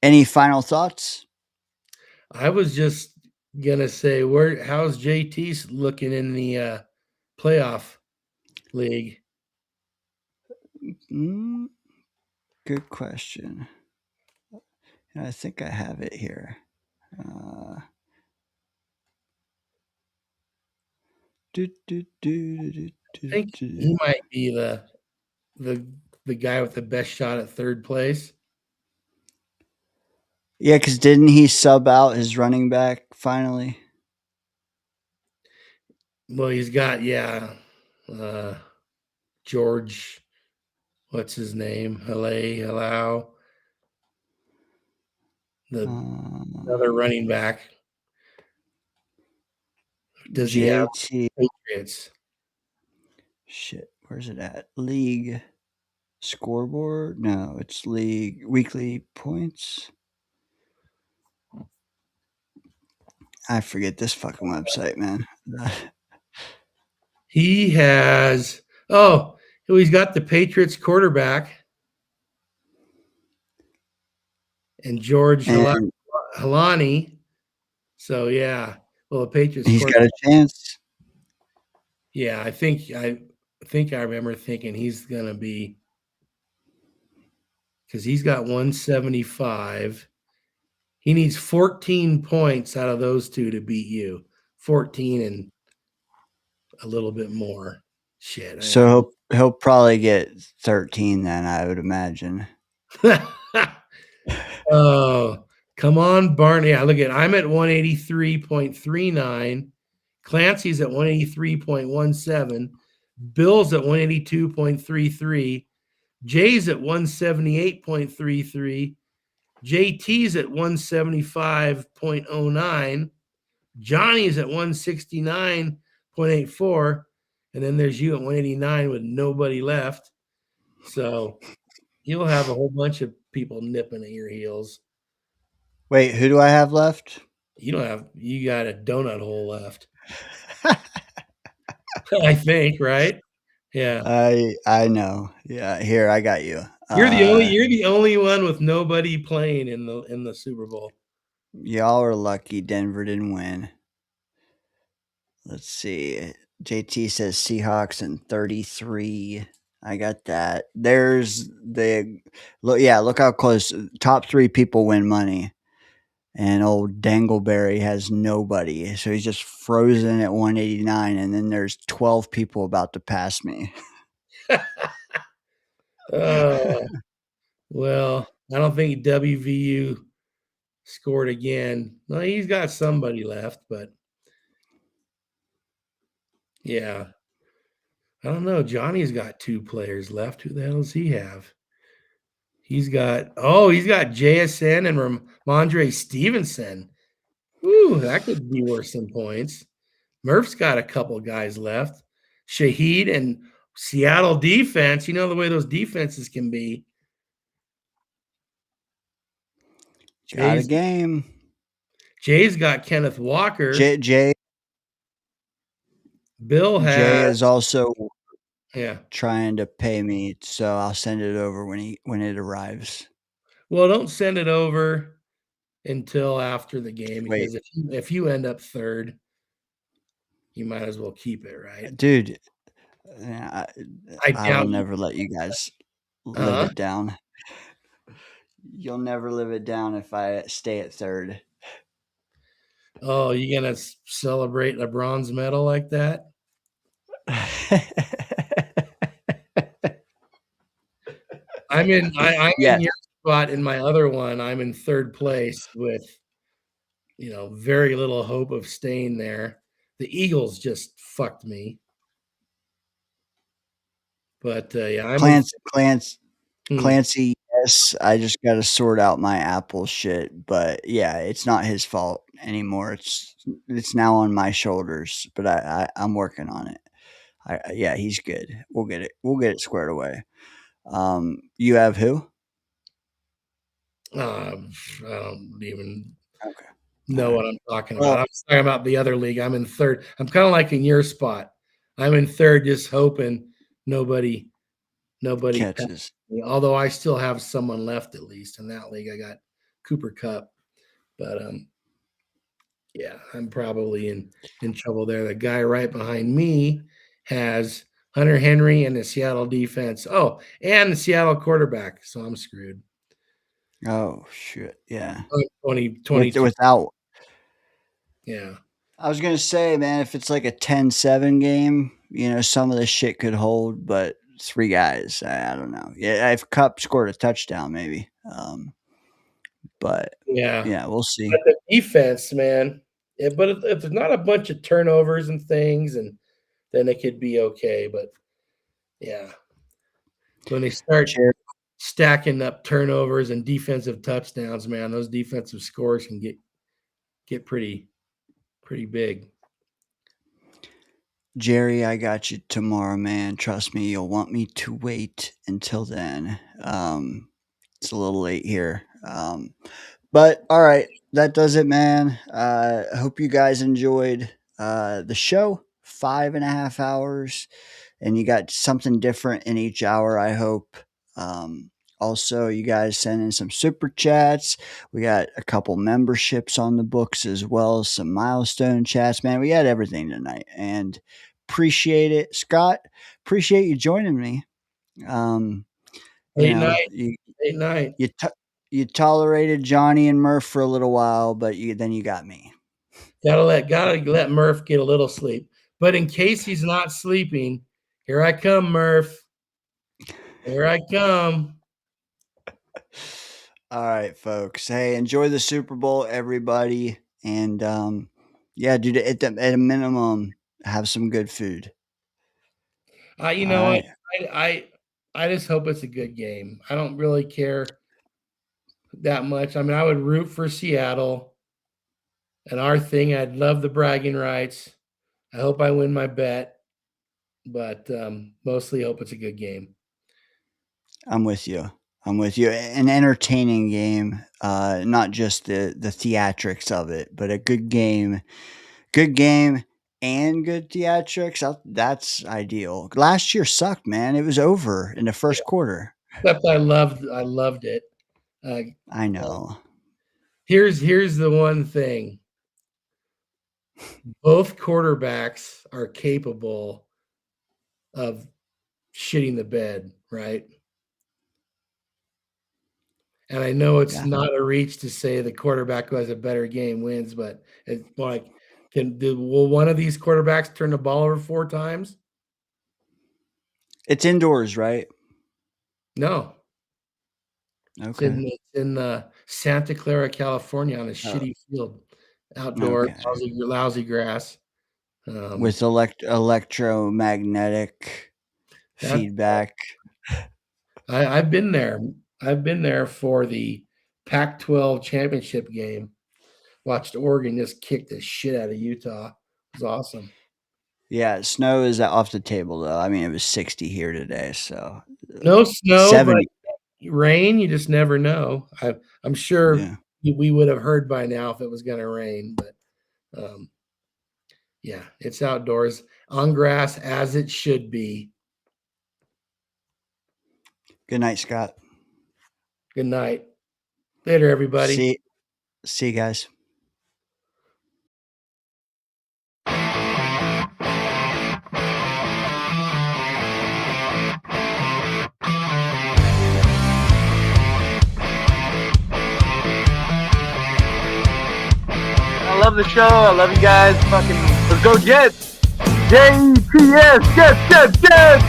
Any final thoughts? I was just gonna say, how's JT looking in the playoff league? Good question. I think I have it here. I think he might be the guy with the best shot at third place. Yeah, because didn't he sub out his running back finally? Well, he's got George. What's his name? Hello. The other running back. Does he have Patriots? Shit, where's it at? League scoreboard? No, it's league weekly points. I forget this fucking website, man. He has. He's got the Patriots quarterback and George Halani. So yeah, well, the Patriots. He's got a chance. Yeah, I think I remember thinking he's gonna be, because he's got 175. He needs 14 points out of those two to beat you. 14 and a little bit more. Shit. So he'll probably get 13 then, I would imagine. Oh, come on, Barney. Yeah, look I'm at 183.39. Clancy's at 183.17. Bill's at 182.33. Jay's at 178.33. JT's at 175.09. Johnny's at 169.84. And then there's you at 189 with nobody left. So you'll have a whole bunch of people nipping at your heels. Wait, who do I have left? You got a donut hole left. I think, right? Yeah. I know. Yeah, here I got you. You're the only one with nobody playing in the Super Bowl. Y'all are lucky Denver didn't win. Let's see. JT says Seahawks in 33. I got that. There's look how close. Top 3 people win money. and old Dangleberry has nobody. So he's just frozen at 189, and then there's 12 people about to pass me. Well, I don't think WVU scored again. No, he's got somebody left, but yeah. I don't know. Johnny's got 2 players left. Who the hell does he have? He's got JSN and Ramondre Stevenson. Ooh, that could be worth some points. Murph's got a couple guys left. Shaheed and Seattle defense. You know the way those defenses can be. Got a game. Jay's got Kenneth Walker. Jay Bill has Jay is also yeah. trying to pay me, so I'll send it over when it arrives. Well, don't send it over until after the game Wait. because if you end up third, you might as well keep it, right? Dude, I will doubt never let you guys live it down. You'll never live it down if I stay at third. Oh, you gonna celebrate a bronze medal like that? I'm in your spot in my other one. I'm in third place with very little hope of staying there. The Eagles just fucked me. But yeah, I'm Clancy, yes, I just got to sort out my Apple shit, but yeah, it's not his fault anymore. It's now on my shoulders, but I'm working on it. Yeah, he's good. We'll get it squared away. You have who? I don't even know what I'm talking about. I'm talking about the other league. I'm in third. I'm kind of like in your spot. I'm in third, just hoping nobody catches me. Although I still have someone left at least in that league. I got Cooper Cup, but yeah, I'm probably in trouble there. The guy right behind me has Hunter Henry and the Seattle defense. Oh, and the Seattle quarterback. So I'm screwed. Oh shit! Yeah, 2020 without. Yeah, I was gonna say, man, if it's like a 10-7 game, some of the shit could hold, but 3 guys, I don't know. Yeah, if Cup scored a touchdown, maybe. But yeah, we'll see. But the defense, man. Yeah, but if there's not a bunch of turnovers and things, and then it could be okay. But yeah, when they start stacking up turnovers and defensive touchdowns, man, those defensive scores can get pretty big. Jerry, I got you tomorrow, man. Trust me, you'll want me to wait until then. It's a little late here. But all right, that does it, man. I hope you guys enjoyed the show. 5.5 hours, and you got something different in each hour, I hope. Also, you guys send in some super chats. We got a couple memberships on the books as well as some milestone chats. Man, we got everything tonight, and appreciate it, Scott. Appreciate you joining me. Late night. You tolerated Johnny and Murph for a little while, but then you got me. Gotta let Murph get a little sleep. But in case he's not sleeping, here I come, Murph. Here I come. All right, folks. Hey, enjoy the Super Bowl, everybody. And yeah, dude, at a minimum, have some good food. You know what? I just hope it's a good game. I don't really care that much. I mean, I would root for Seattle. And our thing, I'd love the bragging rights. I hope I win my bet, but mostly hope it's a good game. I'm with you. An entertaining game, not just the theatrics of it, but a good game. Good game and good theatrics. That's ideal. Last year sucked, man. It was over in the first quarter. Except I loved it. I know. Here's the one thing. Both quarterbacks are capable of shitting the bed, right? And I know it's Yeah. not a reach to say the quarterback who has a better game wins, but it's like, will one of these quarterbacks turn the ball over 4 times? It's indoors, right? No. Okay. It's in Santa Clara, California, on a shitty field, outdoor, Okay. lousy grass. With electromagnetic feedback. I've been there. I've been there for the Pac-12 championship game. Watched Oregon just kick the shit out of Utah. It was awesome. Yeah, snow is off the table though. I mean, it was 60 here today, so No snow, 70. but rain. You just never know. I'm sure Yeah. we would have heard by now if it was going to rain, but yeah, it's outdoors on grass as it should be. Good night, Scott. Good night. Later, everybody. See you guys. I love the show. I love you guys. Fucking, let's go Jets. JETS, Jets.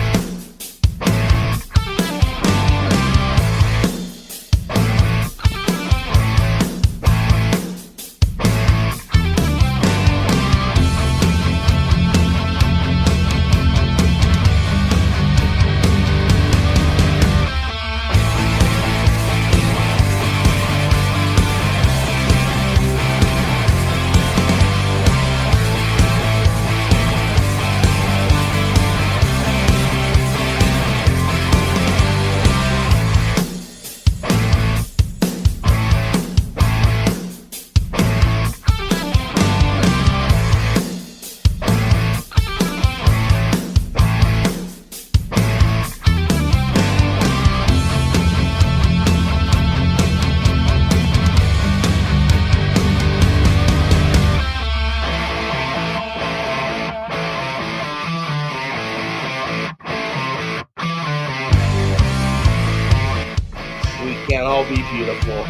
We can't all be beautiful.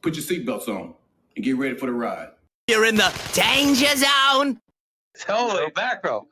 Put your seatbelts on and get ready for the ride. You're in the danger zone. Totally back row.